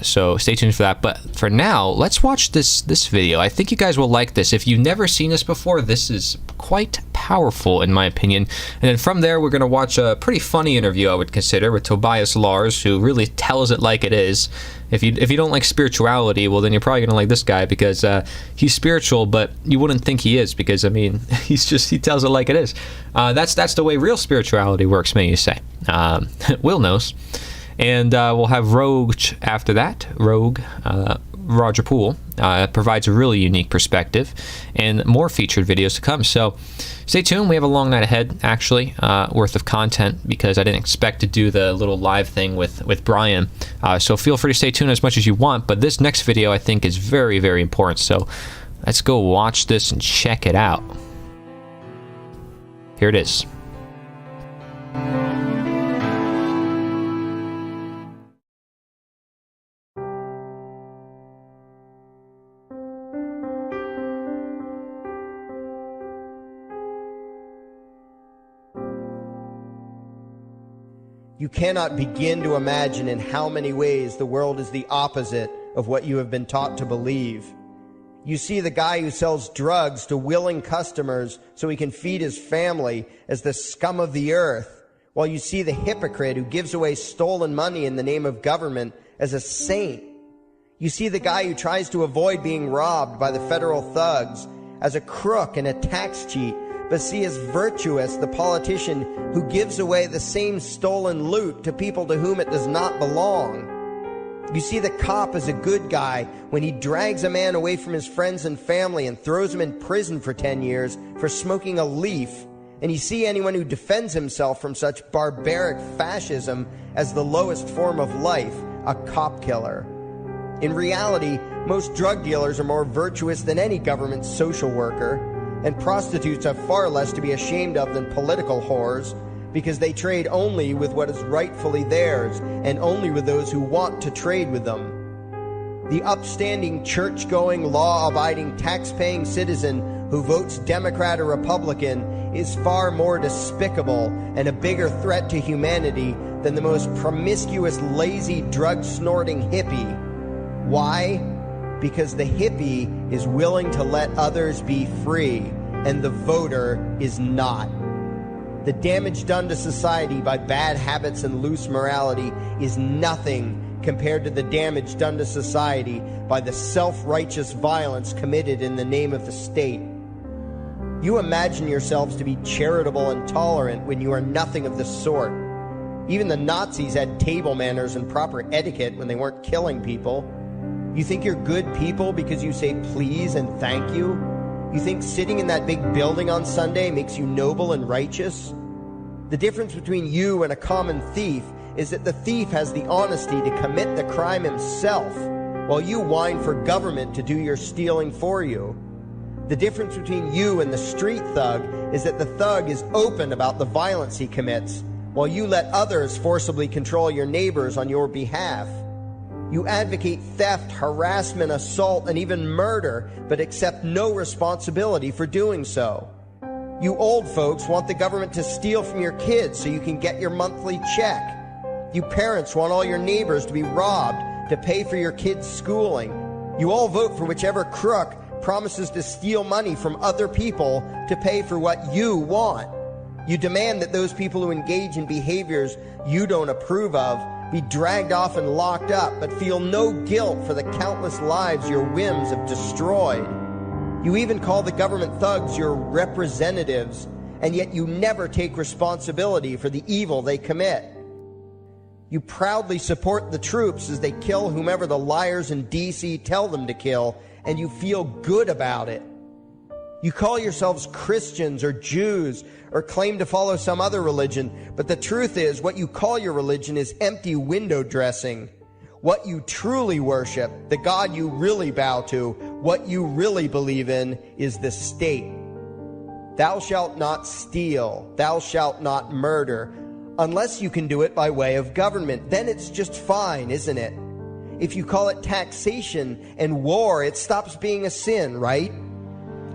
So stay tuned for that. But for now, let's watch this video. I think you guys will like this. If you've never seen this before, this is quite powerful in my opinion. And then from there, we're going to watch a pretty funny interview, I would consider, with Tobias Lars, who really tells it like it is. If you don't like spirituality, well, then you're probably going to like this guy because he's spiritual, but you wouldn't think he is because, I mean, he tells it like it is. That's the way real spirituality works, may you say. Will knows. And we'll have Rogue after that. Rogue, Roger Poole, provides a really unique perspective and more featured videos to come. So stay tuned. We have a long night ahead, actually, worth of content because I didn't expect to do the little live thing with Brian. So feel free to stay tuned as much as you want. But this next video, I think, is very, very important. So let's go watch this and check it out. Here it is. You cannot begin to imagine in how many ways the world is the opposite of what you have been taught to believe. You see the guy who sells drugs to willing customers so he can feed his family as the scum of the earth, while you see the hypocrite who gives away stolen money in the name of government as a saint. You see the guy who tries to avoid being robbed by the federal thugs as a crook and a tax cheat, but see as virtuous the politician who gives away the same stolen loot to people to whom it does not belong. You see the cop as a good guy when he drags a man away from his friends and family and throws him in prison for 10 years for smoking a leaf. And you see anyone who defends himself from such barbaric fascism as the lowest form of life, a cop killer. In reality, most drug dealers are more virtuous than any government social worker. And prostitutes have far less to be ashamed of than political whores, because they trade only with what is rightfully theirs, and only with those who want to trade with them. The upstanding, church-going, law-abiding, tax-paying citizen who votes Democrat or Republican is far more despicable and a bigger threat to humanity than the most promiscuous, lazy, drug-snorting hippie. Why? Because the hippie is willing to let others be free, and the voter is not. The damage done to society by bad habits and loose morality is nothing compared to the damage done to society by the self-righteous violence committed in the name of the state. You imagine yourselves to be charitable and tolerant when you are nothing of the sort. Even the Nazis had table manners and proper etiquette when they weren't killing people. You think you're good people because you say please and thank you? You think sitting in that big building on Sunday makes you noble and righteous? The difference between you and a common thief is that the thief has the honesty to commit the crime himself, while you whine for government to do your stealing for you. The difference between you and the street thug is that the thug is open about the violence he commits, while you let others forcibly control your neighbors on your behalf. You advocate theft, harassment, assault, and even murder, but accept no responsibility for doing so. You old folks want the government to steal from your kids so you can get your monthly check. You parents want all your neighbors to be robbed to pay for your kids' schooling. You all vote for whichever crook promises to steal money from other people to pay for what you want. You demand that those people who engage in behaviors you don't approve of be dragged off and locked up, but feel no guilt for the countless lives your whims have destroyed. You even call the government thugs your representatives, and yet you never take responsibility for the evil they commit. You proudly support the troops as they kill whomever the liars in D.C. tell them to kill, and you feel good about it. You call yourselves Christians or Jews or claim to follow some other religion, but the truth is what you call your religion is empty window dressing. What you truly worship, the God you really bow to, what you really believe in is the state. Thou shalt not steal, thou shalt not murder, unless you can do it by way of government. Then it's just fine, isn't it? If you call it taxation and war, it stops being a sin, right?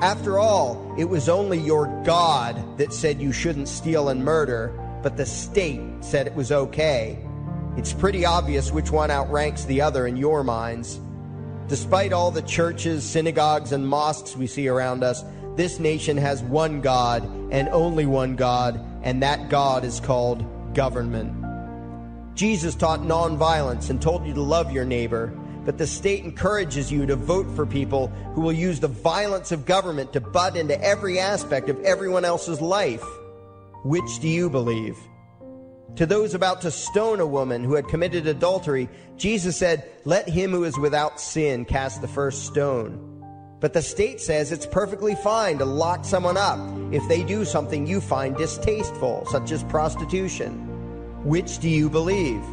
After all, it was only your God that said you shouldn't steal and murder, but the state said it was okay. It's pretty obvious which one outranks the other in your minds. Despite all the churches, synagogues, and mosques we see around us, this nation has one God and only one God, and that God is called government. Jesus taught nonviolence and told you to love your neighbor, but the state encourages you to vote for people who will use the violence of government to butt into every aspect of everyone else's life. Which do you believe? To those about to stone a woman who had committed adultery, Jesus said, "Let him who is without sin cast the first stone." But the state says it's perfectly fine to lock someone up if they do something you find distasteful, such as prostitution. Which do you believe?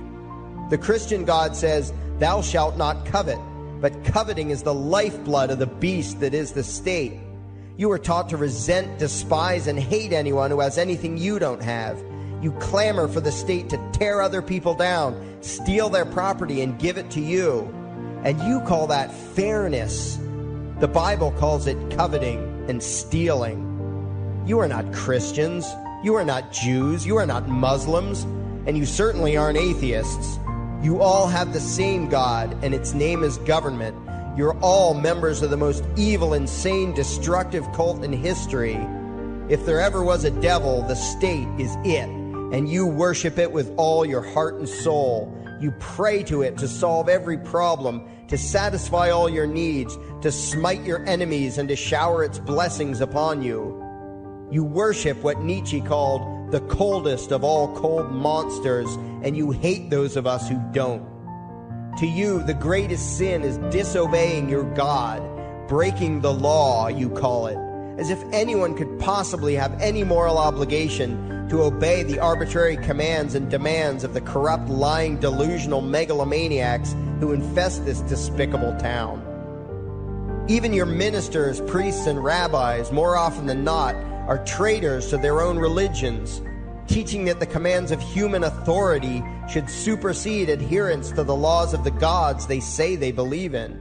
The Christian God says, "Thou shalt not covet," but coveting is the lifeblood of the beast that is the state. You are taught to resent, despise, and hate anyone who has anything you don't have. You clamor for the state to tear other people down, steal their property, and give it to you. And you call that fairness. The Bible calls it coveting and stealing. You are not Christians. You are not Jews. You are not Muslims. And you certainly aren't atheists. You all have the same God, and its name is government. You're all members of the most evil, insane, destructive cult in history. If there ever was a devil, the state is it, and you worship it with all your heart and soul. You pray to it to solve every problem, to satisfy all your needs, to smite your enemies, and to shower its blessings upon you. You worship what Nietzsche called the coldest of all cold monsters, and you hate those of us who don't. To you, the greatest sin is disobeying your God, breaking the law, you call it, as if anyone could possibly have any moral obligation to obey the arbitrary commands and demands of the corrupt, lying, delusional megalomaniacs who infest this despicable town. Even your ministers, priests, and rabbis, more often than not, are traitors to their own religions, teaching that the commands of human authority should supersede adherence to the laws of the gods they say they believe in.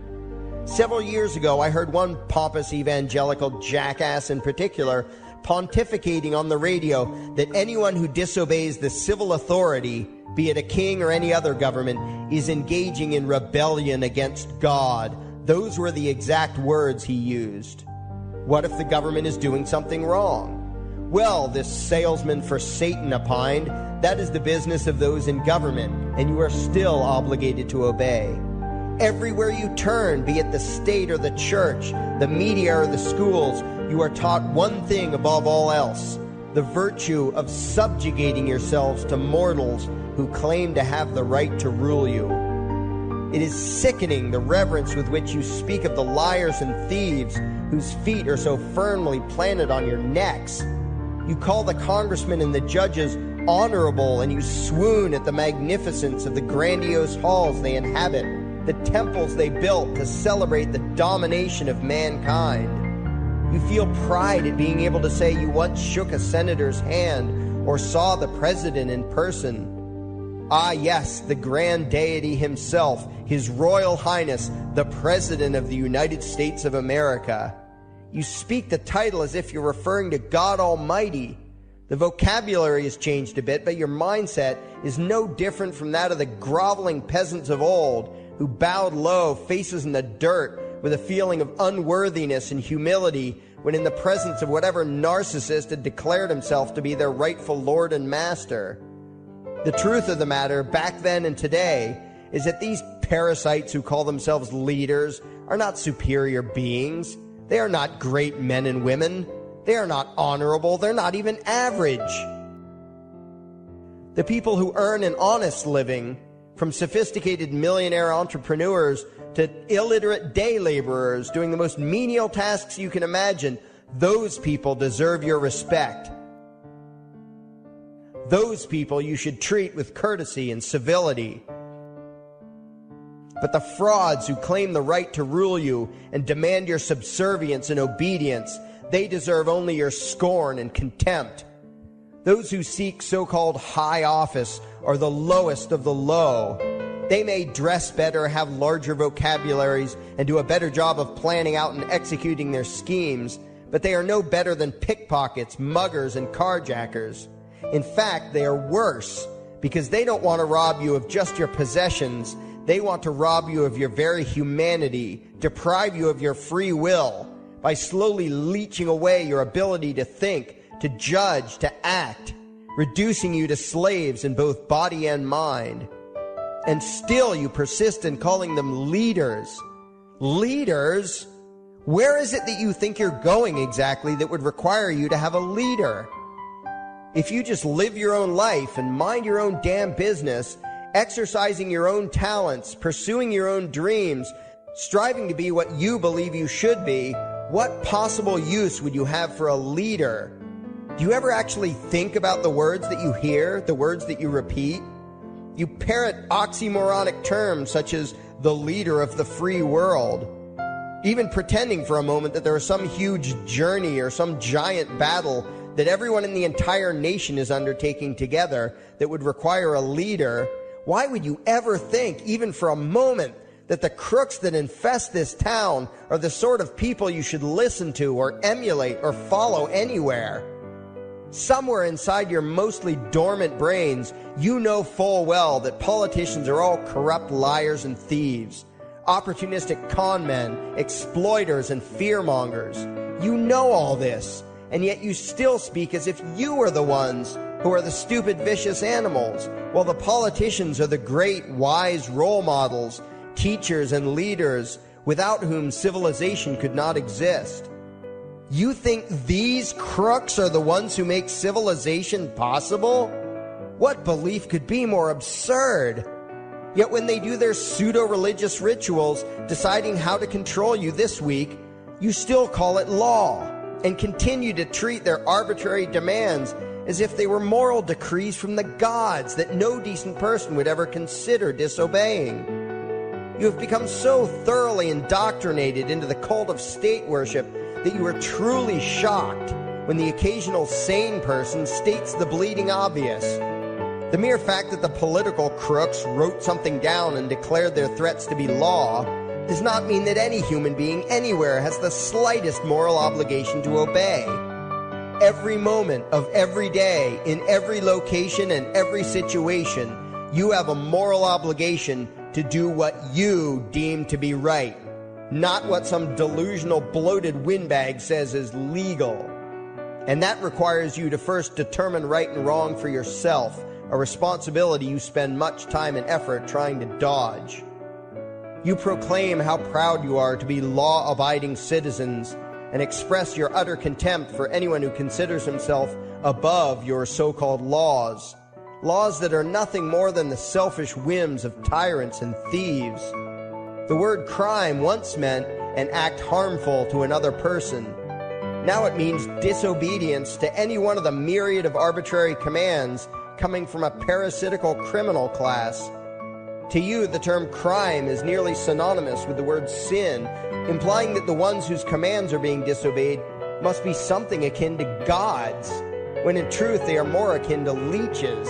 Several years ago, I heard one pompous evangelical jackass in particular pontificating on the radio that anyone who disobeys the civil authority, be it a king or any other government, is engaging in rebellion against God. Those were the exact words he used. What if the government is doing something wrong? Well, this salesman for Satan opined, that is the business of those in government, and you are still obligated to obey. Everywhere you turn, be it the state or the church, the media or the schools, you are taught one thing above all else, the virtue of subjugating yourselves to mortals who claim to have the right to rule you. It is sickening the reverence with which you speak of the liars and thieves whose feet are so firmly planted on your necks. You call the congressmen and the judges honorable, and you swoon at the magnificence of the grandiose halls they inhabit, the temples they built to celebrate the domination of mankind. You feel pride at being able to say you once shook a senator's hand or saw the president in person. Ah, yes, the grand deity himself, His Royal Highness, the President of the United States of America. You speak the title as if you're referring to God Almighty. The vocabulary has changed a bit, but your mindset is no different from that of the groveling peasants of old who bowed low, faces in the dirt, with a feeling of unworthiness and humility when in the presence of whatever narcissist had declared himself to be their rightful lord and master. The truth of the matter, back then and today, is that these parasites who call themselves leaders are not superior beings. They are not great men and women. They are not honorable. They're not even average. The people who earn an honest living, from sophisticated millionaire entrepreneurs to illiterate day laborers doing the most menial tasks you can imagine, those people deserve your respect. Those people you should treat with courtesy and civility. But the frauds who claim the right to rule you and demand your subservience and obedience, they deserve only your scorn and contempt. Those who seek so-called high office are the lowest of the low. They may dress better, have larger vocabularies, and do a better job of planning out and executing their schemes, but they are no better than pickpockets, muggers, and carjackers. In fact, they are worse, because they don't want to rob you of just your possessions. They want to rob you of your very humanity, deprive you of your free will, by slowly leeching away your ability to think, to judge, to act, reducing you to slaves in both body and mind. And still you persist in calling them leaders. Leaders? Where is it that you think you're going exactly that would require you to have a leader? If you just live your own life and mind your own damn business, exercising your own talents, pursuing your own dreams, striving to be what you believe you should be, what possible use would you have for a leader? Do you ever actually think about the words that you hear, the words that you repeat? You parrot oxymoronic terms such as the leader of the free world, even pretending for a moment that there is some huge journey or some giant battle that everyone in the entire nation is undertaking together that would require a leader. Why would you ever think, even for a moment, that the crooks that infest this town are the sort of people you should listen to or emulate or follow anywhere? Somewhere inside your mostly dormant brains, you know full well that politicians are all corrupt liars and thieves, opportunistic con men, exploiters, and fearmongers. You know all this, and yet you still speak as if you are the ones who are the stupid, vicious animals, while the politicians are the great, wise role models, teachers, and leaders without whom civilization could not exist. You think these crooks are the ones who make civilization possible? What belief could be more absurd? Yet when they do their pseudo-religious rituals, deciding how to control you this week, you still call it law, and continue to treat their arbitrary demands as if they were moral decrees from the gods that no decent person would ever consider disobeying. You have become so thoroughly indoctrinated into the cult of state worship that you are truly shocked when the occasional sane person states the bleeding obvious. The mere fact that the political crooks wrote something down and declared their threats to be law does not mean that any human being anywhere has the slightest moral obligation to obey. Every moment of every day, in every location and every situation, you have a moral obligation to do what you deem to be right, not what some delusional bloated windbag says is legal. And that requires you to first determine right and wrong for yourself, a responsibility you spend much time and effort trying to dodge. You proclaim how proud you are to be law-abiding citizens and express your utter contempt for anyone who considers himself above your so-called laws, laws that are nothing more than the selfish whims of tyrants and thieves. The word crime once meant an act harmful to another person. Now it means disobedience to any one of the myriad of arbitrary commands coming from a parasitical criminal class. To you, the term crime is nearly synonymous with the word sin, implying that the ones whose commands are being disobeyed must be something akin to gods, when in truth they are more akin to leeches.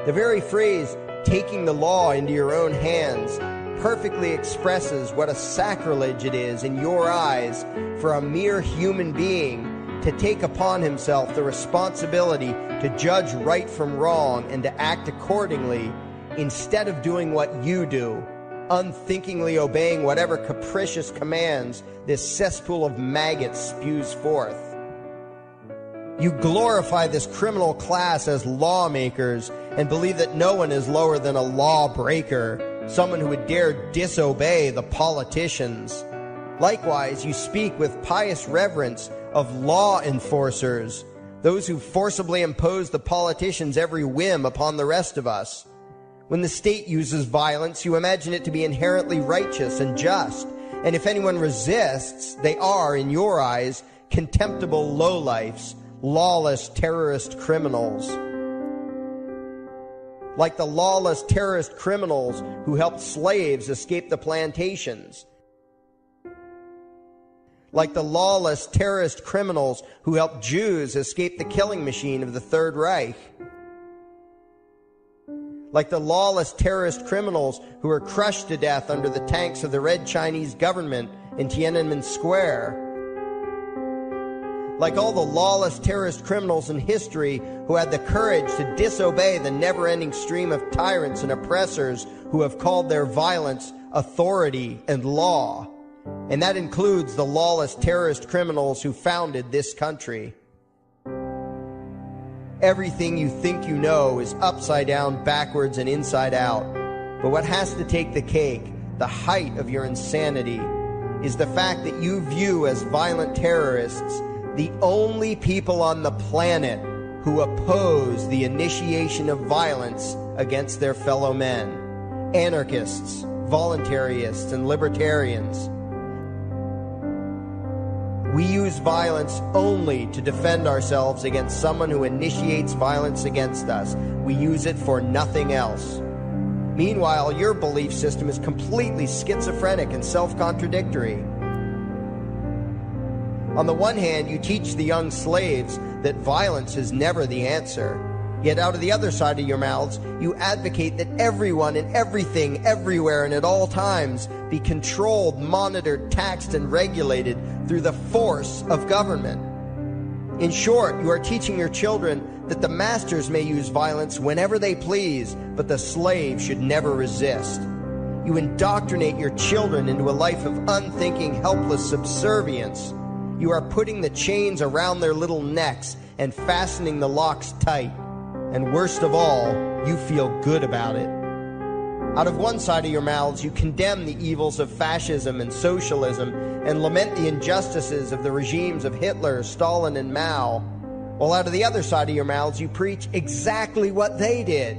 The very phrase, taking the law into your own hands, perfectly expresses what a sacrilege it is in your eyes for a mere human being to take upon himself the responsibility to judge right from wrong and to act accordingly, instead of doing what you do, unthinkingly obeying whatever capricious commands this cesspool of maggots spews forth. You glorify this criminal class as lawmakers, and believe that no one is lower than a lawbreaker, someone who would dare disobey the politicians. Likewise, you speak with pious reverence of law enforcers, those who forcibly impose the politicians' every whim upon the rest of us. When the state uses violence, you imagine it to be inherently righteous and just, and if anyone resists, they are, in your eyes, contemptible lowlifes, lawless terrorist criminals. Like the lawless terrorist criminals who helped slaves escape the plantations. Like the lawless terrorist criminals who helped Jews escape the killing machine of the Third Reich. Like the lawless terrorist criminals who were crushed to death under the tanks of the Red Chinese government in Tiananmen Square. Like all the lawless terrorist criminals in history who had the courage to disobey the never-ending stream of tyrants and oppressors who have called their violence authority and law. And that includes the lawless terrorist criminals who founded this country. Everything you think you know is upside down, backwards, and inside out. But what has to take the cake, the height of your insanity, is the fact that you view as violent terrorists the only people on the planet who oppose the initiation of violence against their fellow men. Anarchists, voluntarists, and libertarians. We use violence only to defend ourselves against someone who initiates violence against us. We use it for nothing else. Meanwhile, your belief system is completely schizophrenic and self-contradictory. On the one hand, you teach the young slaves that violence is never the answer. Yet out of the other side of your mouths, you advocate that everyone and everything, everywhere and at all times be controlled, monitored, taxed, and regulated through the force of government. In short, you are teaching your children that the masters may use violence whenever they please, but the slave should never resist. You indoctrinate your children into a life of unthinking, helpless subservience. You are putting the chains around their little necks and fastening the locks tight. And worst of all, you feel good about it. Out of one side of your mouths, you condemn the evils of fascism and socialism and lament the injustices of the regimes of Hitler, Stalin, and Mao. While out of the other side of your mouths, you preach exactly what they did.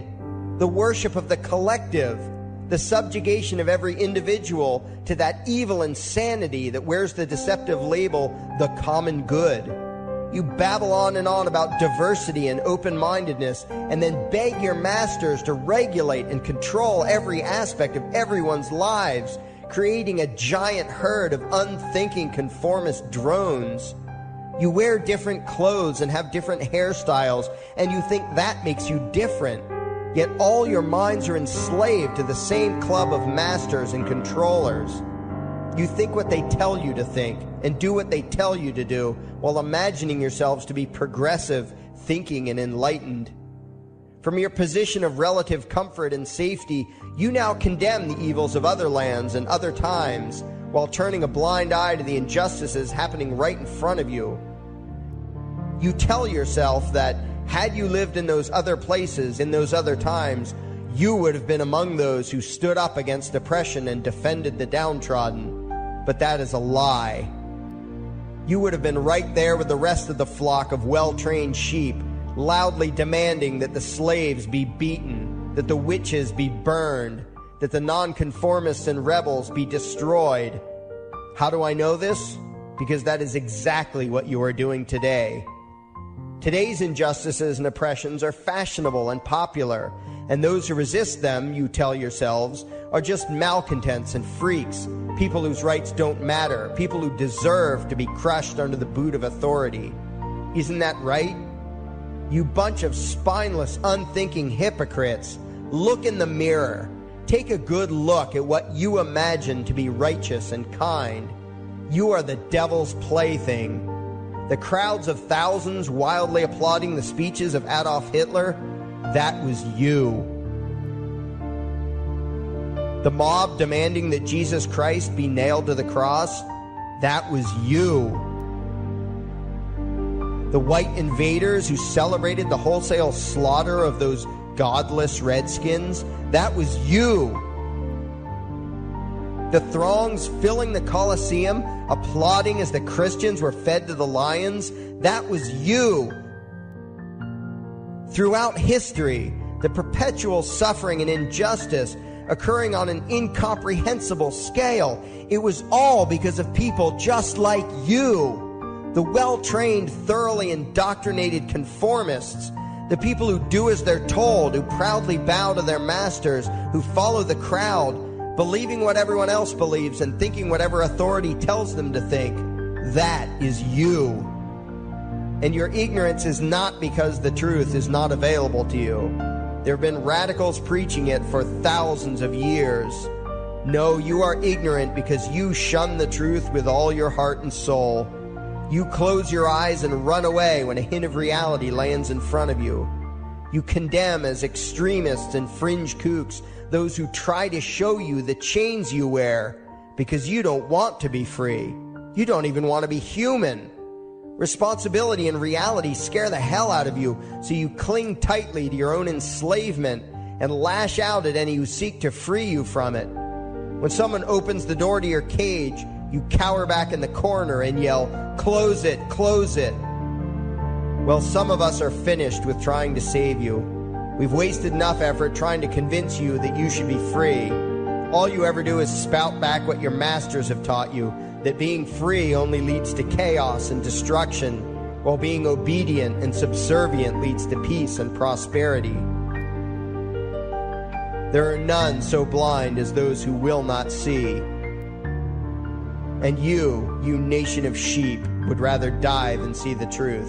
The worship of the collective, the subjugation of every individual to that evil insanity that wears the deceptive label, the common good. You babble on and on about diversity and open-mindedness, and then beg your masters to regulate and control every aspect of everyone's lives, creating a giant herd of unthinking conformist drones. You wear different clothes and have different hairstyles, and you think that makes you different. Yet all your minds are enslaved to the same club of masters and controllers. You think what they tell you to think and do what they tell you to do while imagining yourselves to be progressive, thinking, and enlightened. From your position of relative comfort and safety, you now condemn the evils of other lands and other times while turning a blind eye to the injustices happening right in front of you. You tell yourself that had you lived in those other places, in those other times, you would have been among those who stood up against oppression and defended the downtrodden. But that is a lie. You would have been right there with the rest of the flock of well-trained sheep, loudly demanding that the slaves be beaten, that the witches be burned, that the nonconformists and rebels be destroyed. How do I know this? Because that is exactly what you are doing today. Today's injustices and oppressions are fashionable and popular, and those who resist them, you tell yourselves, are just malcontents and freaks, people whose rights don't matter, people who deserve to be crushed under the boot of authority. Isn't that right? You bunch of spineless, unthinking hypocrites, look in the mirror. Take a good look at what you imagine to be righteous and kind. You are the devil's plaything. The crowds of thousands wildly applauding the speeches of Adolf Hitler, that was you. The mob demanding that Jesus Christ be nailed to the cross, that was you. The white invaders who celebrated the wholesale slaughter of those godless redskins, that was you. The throngs filling the Colosseum, applauding as the Christians were fed to the lions, that was you. Throughout history, the perpetual suffering and injustice occurring on an incomprehensible scale, it was all because of people just like you. The well-trained, thoroughly indoctrinated conformists, the people who do as they're told, who proudly bow to their masters, who follow the crowd, believing what everyone else believes and thinking whatever authority tells them to think. That is you. And your ignorance is not because the truth is not available to you. There have been radicals preaching it for thousands of years. No, you are ignorant because you shun the truth with all your heart and soul. You close your eyes and run away when a hint of reality lands in front of you. You condemn as extremists and fringe kooks those who try to show you the chains you wear because you don't want to be free. You don't even want to be human. Responsibility and reality scare the hell out of you, so you cling tightly to your own enslavement and lash out at any who seek to free you from it. When someone opens the door to your cage, you cower back in the corner and yell, "Close it, close it." Well, some of us are finished with trying to save you. We've wasted enough effort trying to convince you that you should be free. All you ever do is spout back what your masters have taught you, that being free only leads to chaos and destruction, while being obedient and subservient leads to peace and prosperity. There are none so blind as those who will not see. And you nation of sheep, would rather die than see the truth.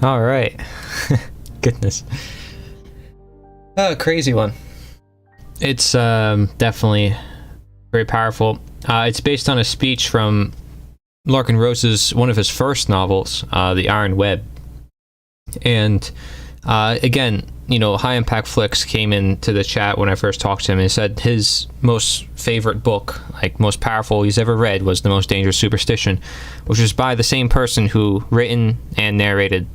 All right. Goodness. Oh, crazy one. It's definitely very powerful. It's based on a speech from Larkin Rose's, one of his first novels, The Iron Web. And again, you know, High Impact Flicks came into the chat when I first talked to him and said his most favorite book, like most powerful he's ever read, was The Most Dangerous Superstition, which was by the same person who written and narrated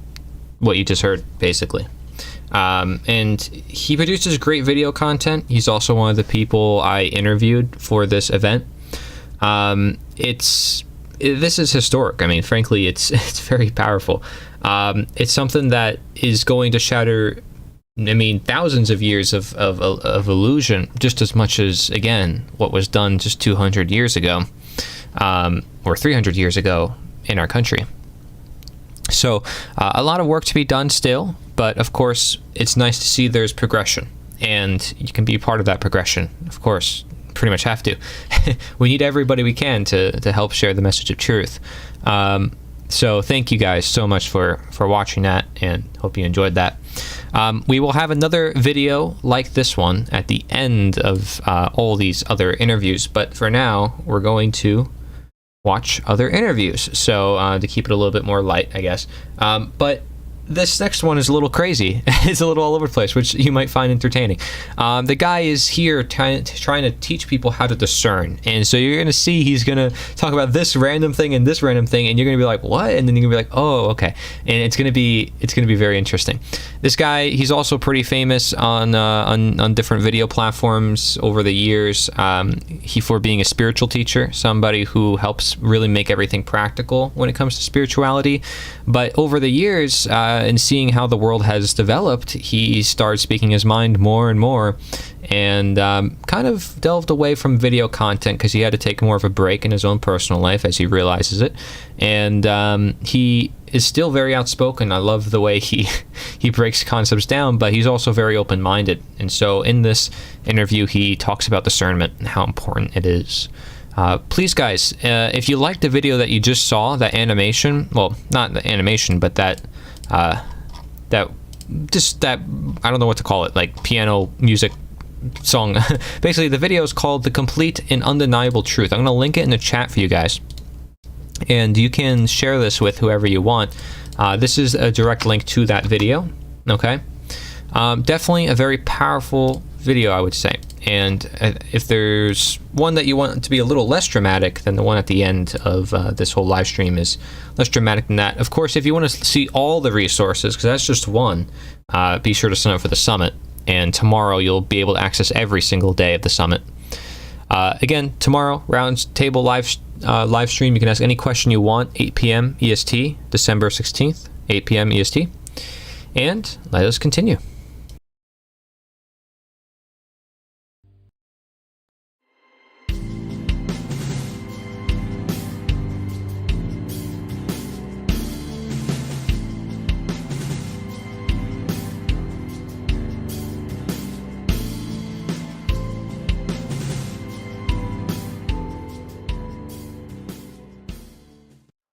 what you just heard, basically. And he produces great video content. He's also one of the people I interviewed for this event. This is historic. I mean, frankly, it's very powerful. It's something that is going to shatter, I mean, thousands of years of illusion, just as much as, again, what was done just 200 years ago, or 300 years ago in our country. So a lot of work to be done still, but of course it's nice to see there's progression, and you can be part of that progression. Of course, pretty much have to. We need everybody we can to help share the message of truth. So thank you guys so much for watching that, and hope you enjoyed that. We will have another video like this one at the end of all these other interviews, but for now we're going to watch other interviews, so to keep it a little bit more light, I guess. But this next one is a little crazy. It's a little all over the place, which you might find entertaining. The guy is here trying to teach people how to discern, and so you're gonna see he's gonna talk about this random thing and this random thing, and you're gonna be like, what? And then you're gonna be like, oh, okay. And it's gonna be very interesting. This guy, he's also pretty famous on different video platforms over the years. For being a spiritual teacher, somebody who helps really make everything practical when it comes to spirituality. But over the years, and seeing how the world has developed, he started speaking his mind more and more, and kind of delved away from video content because he had to take more of a break in his own personal life as he realizes it. And he is still very outspoken. I love the way he breaks concepts down, but he's also very open-minded. And so in this interview, he talks about discernment and how important it is. Please, guys, if you liked the video that you just saw, that animation, well, not the animation, but that I don't know what to call it, like piano music song. Basically, the video is called The Complete and Undeniable Truth. I'm going to link it in the chat for you guys, and you can share this with whoever you want. This is a direct link to that video, okay? Definitely a very powerful video, I would say. And if there's one that you want to be a little less dramatic, then the one at the end of this whole live stream is less dramatic than that. Of course, if you want to see all the resources, because that's just one, be sure to sign up for the summit. And tomorrow you'll be able to access every single day of the summit. Again, tomorrow, round table live stream. You can ask any question you want, 8 p.m. EST, December 16th, 8 p.m. EST. And let us continue.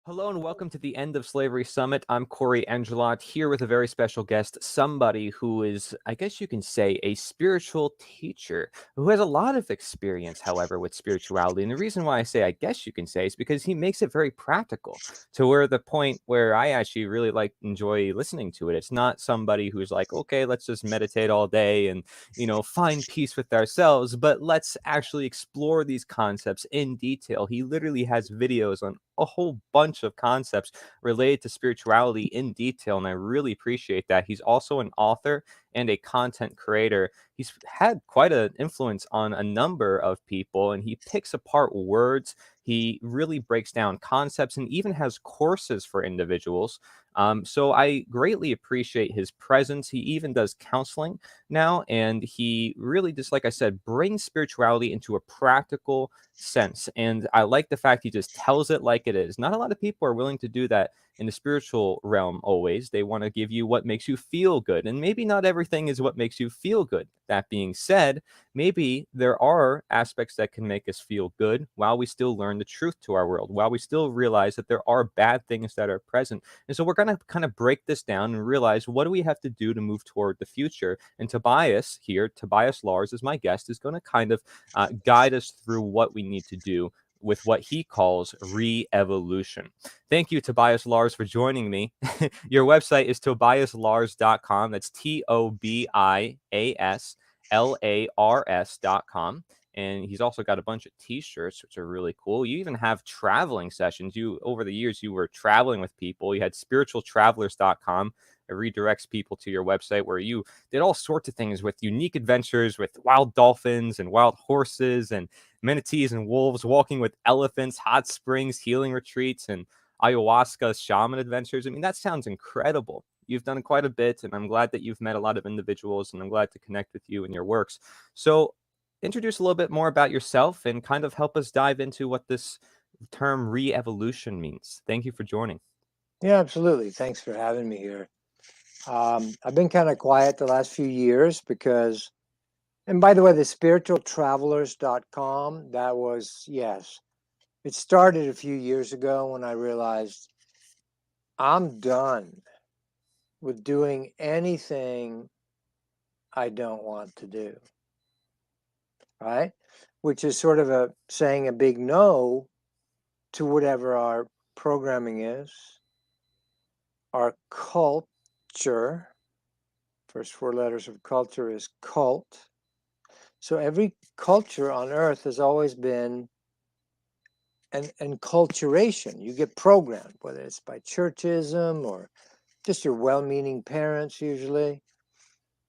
Hello and welcome to the End of Slavery Summit. I'm Corey Angelot here with a very special guest, somebody who is, I guess you can say, a spiritual teacher who has a lot of experience, however, with spirituality. And the reason why I say I guess you can say is because he makes it very practical to where the point where I actually really enjoy listening to it. It's not somebody who's like, okay, let's just meditate all day and, find peace with ourselves, but let's actually explore these concepts in detail. He literally has videos on a whole bunch of concepts related to spirituality in detail, and I really appreciate that. He's also an author and a content creator. He's had quite an influence on a number of people, and he picks apart words. He really breaks down concepts and even has courses for individuals. So I greatly appreciate his presence. He even does counseling now, and he really, just like I said, brings spirituality into a practical sense. And I like the fact he just tells it like it is. Not a lot of people are willing to do that in the spiritual realm always. They want to give you what makes you feel good. And maybe not everything is what makes you feel good. That being said, maybe there are aspects that can make us feel good while we still learn the truth to our world, while we still realize that there are bad things that are present. And so we're going to kind of break this down and realize, what do we have to do to move toward the future? And Tobias here, Tobias Lars is my guest, is going to kind of guide us through what we need to do with what he calls re-evolution. Thank you, Tobias Lars, for joining me. Your website is tobiaslars.com. That's TOBIASLARS.com. And he's also got a bunch of t-shirts, which are really cool. You even have traveling sessions. Over the years, you were traveling with people. You had spiritualtravelers.com. It redirects people to your website where you did all sorts of things with unique adventures with wild dolphins and wild horses and manatees and wolves, walking with elephants, hot springs, healing retreats, and ayahuasca shaman adventures. I mean, that sounds incredible. You've done quite a bit, and I'm glad that you've met a lot of individuals, and I'm glad to connect with you and your works. So introduce a little bit more about yourself and kind of help us dive into what this term re-evolution means. Thank you for joining. Yeah, absolutely. Thanks for having me here. I've been kind of quiet the last few years because, and by the way, the spiritualtravelers.com, that was, yes, it started a few years ago when I realized I'm done with doing anything I don't want to do, right? Which is sort of saying a big no to whatever our programming is, our culture. First four letters of culture is cult. So every culture on earth has always been an enculturation. You get programmed, whether it's by churchism or just your well-meaning parents usually,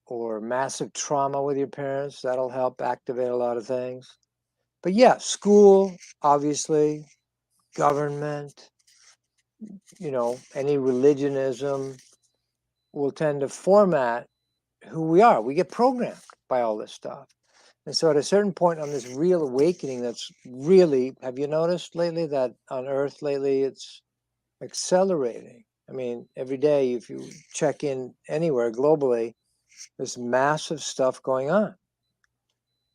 or massive trauma with your parents. That'll help activate a lot of things. But yeah, school, obviously, government, any religionism will tend to format who we are. We get programmed by all this stuff. And so at a certain point on this real awakening, that's really, have you noticed lately that on Earth lately, it's accelerating? I mean, every day, if you check in anywhere globally, there's massive stuff going on.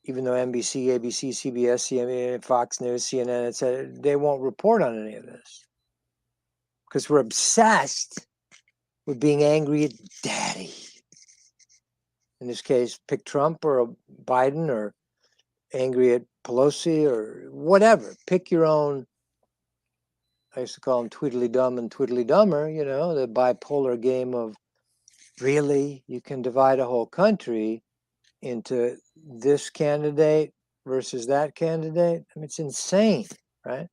Even though NBC, ABC, CBS, CNN, Fox News, CNN, etc., they won't report on any of this because we're obsessed with being angry at daddy. In this case, pick Trump or Biden, or angry at Pelosi or whatever. Pick your own. I used to call them Tweedledum and Tweedledummer, the bipolar game of Really? You can divide a whole country into this candidate versus that candidate? I mean, it's insane, right?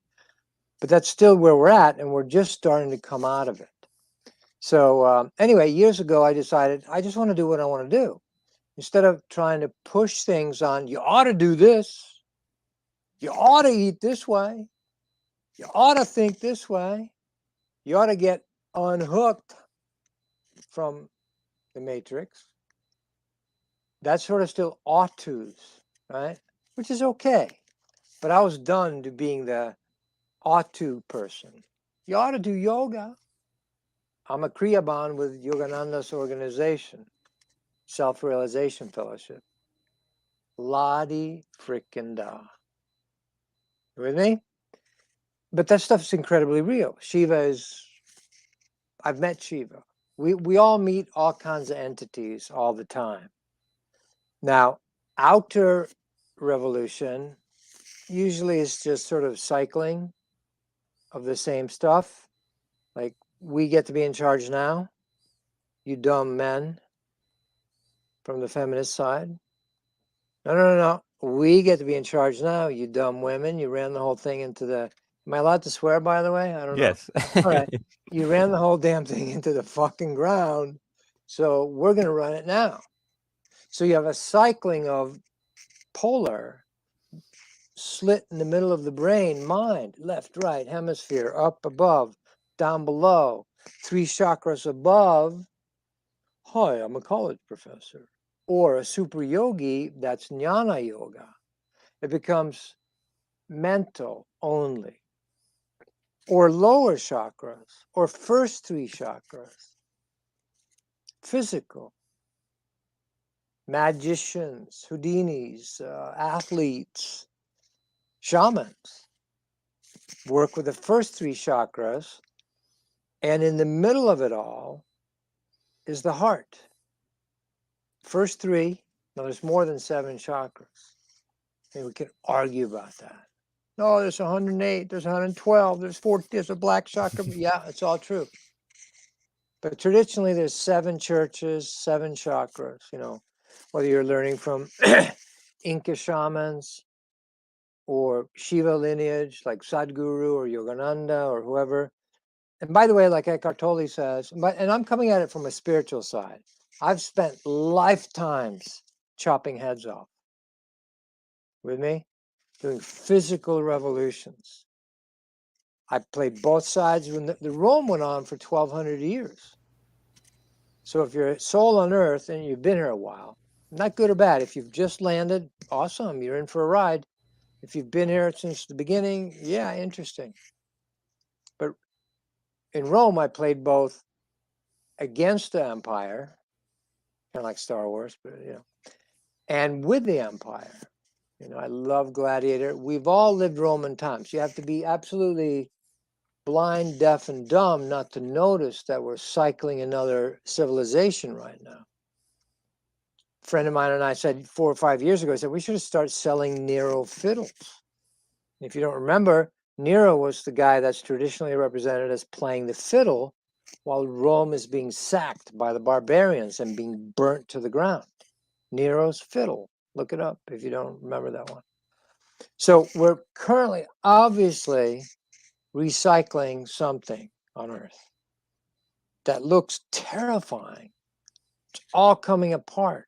But that's still where we're at, and we're just starting to come out of it. So anyway, years ago, I decided I just want to do what I want to do. Instead of trying to push things on, you ought to do this, you ought to eat this way, you ought to think this way, you ought to get unhooked from the matrix. That's sort of still ought tos, right? Which is okay. But I was done to being the ought to person. You ought to do yoga. I'm a Kriyaban with Yogananda's organization, Self-Realization Fellowship. La-di frickin' da. You with me? But that stuff's incredibly real. Shiva is, I've met Shiva. We all meet all kinds of entities all the time. Now, outer revolution usually is just sort of cycling of the same stuff. Like, we get to be in charge now, you dumb men from the feminist side. No. We get to be in charge now, you dumb women. You ran the whole thing into the, am I allowed to swear, by the way? I don't know. Yes. All right. You ran the whole damn thing into the fucking ground. So we're going to run it now. So you have a cycling of polar, slit in the middle of the brain, mind, left, right, hemisphere, up, above, down below, 3 chakras above. Hi, I'm a college professor. Or a super yogi, that's jnana yoga. It becomes mental only. Or lower chakras, or first 3 chakras, physical. Magicians, Houdinis, athletes, shamans work with the first 3 chakras, and in the middle of it all is the heart. First 3, now there's more than 7 chakras. And we can argue about that. No, there's 108, there's 112, there's 40, there's a black chakra. Yeah, it's all true. But traditionally, there's 7 churches, 7 chakras, you know, whether you're learning from Inca shamans or Shiva lineage like Sadhguru or Yogananda or whoever. And by the way, like Eckhart Tolle says, and I'm coming at it from a spiritual side. I've spent lifetimes chopping heads off. With me? Doing physical revolutions. I played both sides when the Rome went on for 1,200 years. So if you're a soul on earth and you've been here a while, not good or bad. If you've just landed, awesome, you're in for a ride. If you've been here since the beginning, yeah, interesting. But in Rome, I played both against the empire, kind of like Star Wars, but you know, and with the empire. You know, I love Gladiator. We've all lived Roman times. You have to be absolutely blind, deaf, and dumb not to notice that we're cycling another civilization right now. A friend of mine and I said 4 or 5 years ago, I said, we should start selling Nero fiddles. And if you don't remember, Nero was the guy that's traditionally represented as playing the fiddle while Rome is being sacked by the barbarians and being burnt to the ground. Nero's fiddle. Look it up if you don't remember that one. So we're currently obviously recycling something on Earth that looks terrifying. It's all coming apart.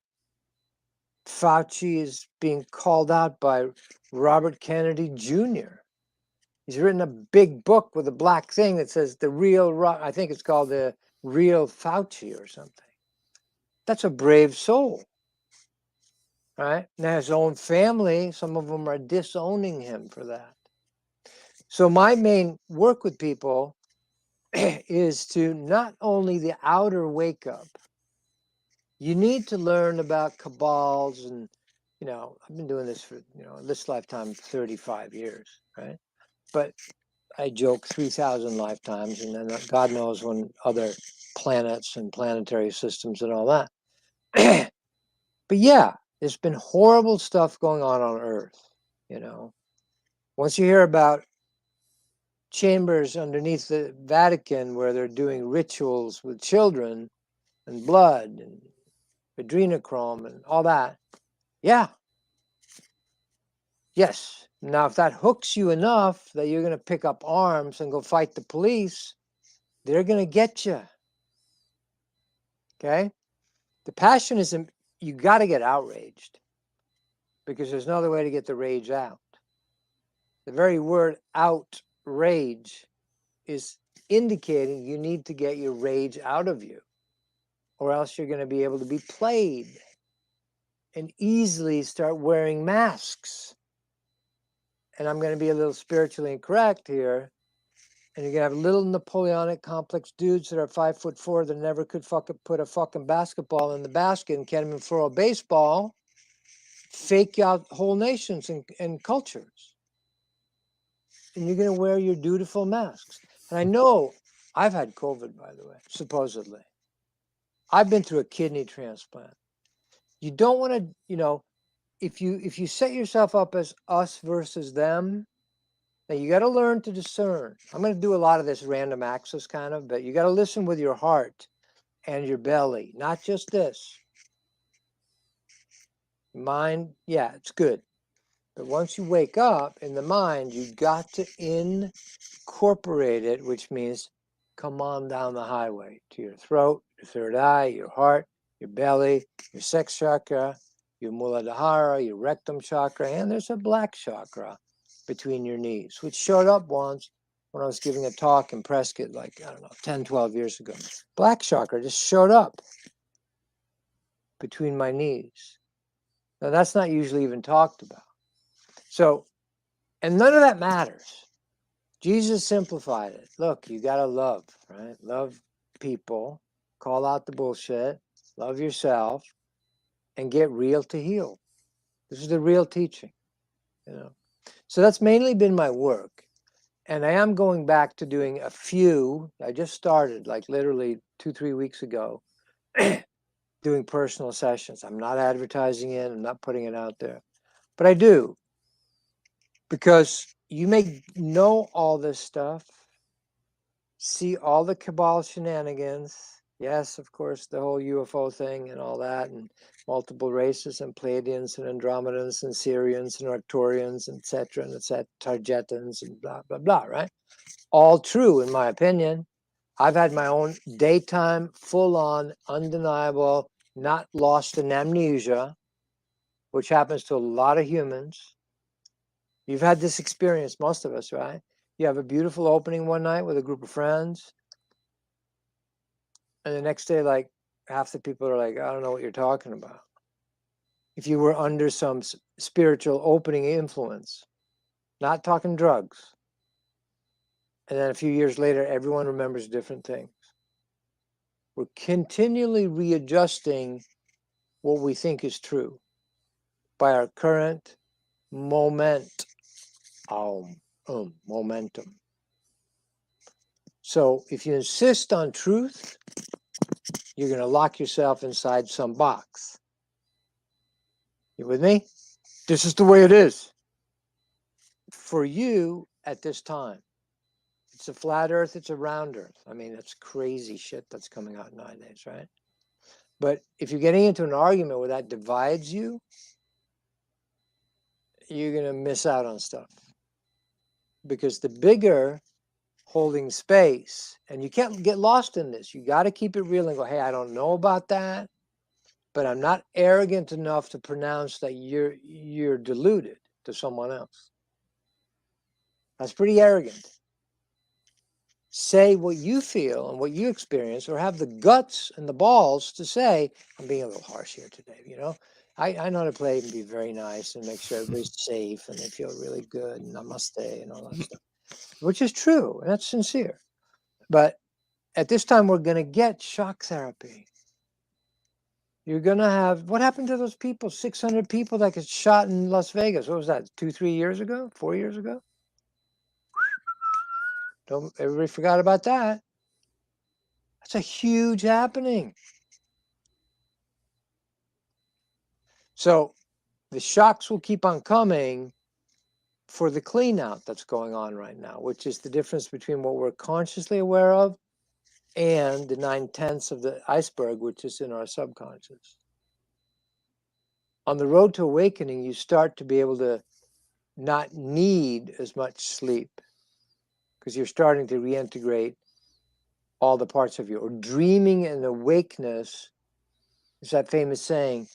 Fauci is being called out by Robert Kennedy Jr. He's written a big book with a black thing that says the real, I think it's called the real Fauci or something. That's a brave soul, right? Now his own family, some of them are disowning him for that. So my main work with people is to not only the outer wake up, you need to learn about cabals and, you know, I've been doing this for, you know, this lifetime, 35 years, right? But I joke 3,000 lifetimes, and then God knows when other planets and planetary systems and all that. But yeah, there's been horrible stuff going on Earth, you know. Once you hear about chambers underneath the Vatican where they're doing rituals with children and blood and adrenochrome and all that. Yeah. Yes. Now, if that hooks you enough that you're going to pick up arms and go fight the police, they're going to get you. Okay? The passion is, you got to get outraged because there's no other way to get the rage out. The very word outrage is indicating you need to get your rage out of you, or else you're going to be able to be played and easily start wearing masks. And I'm going to be a little spiritually incorrect here. And you're going to have little Napoleonic complex dudes that are 5'4" that never could put a fucking basketball in the basket and can't even throw a baseball, fake out whole nations and cultures. And you're going to wear your dutiful masks. And I know I've had COVID, by the way, supposedly. I've been through a kidney transplant. You don't want to, you know, if you set yourself up as us versus them, now you got to learn to discern. I'm going to do a lot of this random access kind of, but you got to listen with your heart and your belly, not just this. Mind, yeah, it's good. But once you wake up in the mind, you got to incorporate it, which means come on down the highway to your throat, your third eye, your heart, your belly, your sex chakra, your Muladhara, your rectum chakra, and there's a black chakra between your knees, which showed up once when I was giving a talk in Prescott, like, I don't know, 10, 12 years ago. Black chakra just showed up between my knees. Now, that's not usually even talked about. So, and none of that matters. Jesus simplified it. Look, you got to love, right? Love people, call out the bullshit, love yourself, and get real to heal. This is the real teaching, you know. So that's mainly been my work. And I am going back to doing a few. I just started like literally 2-3 weeks ago doing personal sessions. I'm not advertising it. I'm not putting it out there. But I do. Because you may know all this stuff, see all the cabal shenanigans. Yes, of course, the whole UFO thing and all that, and multiple races, and Pleiadians and Andromedans and Syrians and Arcturians, etc., and etc., Targetans and blah, blah, blah, right? All true, in my opinion. I've had my own daytime, full-on, undeniable, not lost in amnesia, which happens to a lot of humans. You've had this experience, most of us, right? You have a beautiful opening one night with a group of friends, and the next day, like, half the people are like, I don't know what you're talking about. If you were under some spiritual opening influence, not talking drugs. And then a few years later, everyone remembers different things. We're continually readjusting what we think is true by our current momentum. So if you insist on truth, you're going to lock yourself inside some box. You with me? This is the way it is. For you at this time, it's a flat earth, it's a round earth. I mean, that's crazy shit that's coming out nowadays, right? But if you're getting into an argument where that divides you, you're going to miss out on stuff. Because the bigger holding space, and you can't get lost in this. You got to keep it real and go, hey, I don't know about that, but I'm not arrogant enough to pronounce that you're deluded to someone else. That's pretty arrogant. Say what you feel and what you experience, or have the guts and the balls to say, I'm being a little harsh here today, you know. I know how to play and be very nice and make sure everybody's safe and they feel really good and namaste and all that stuff, which is true, and that's sincere. But at this time, we're going to get shock therapy. You're going to have, what happened to those people, 600 people that got shot in Las Vegas? What was that, 2-3 years ago, 4 years ago? Don't everybody forgot about that. That's a huge happening. So the shocks will keep on coming for the clean out that's going on right now, which is the difference between what we're consciously aware of and the 9/10 of the iceberg, which is in our subconscious. On the road to awakening, you start to be able to not need as much sleep because you're starting to reintegrate all the parts of you. Or dreaming and awakeness is that famous saying,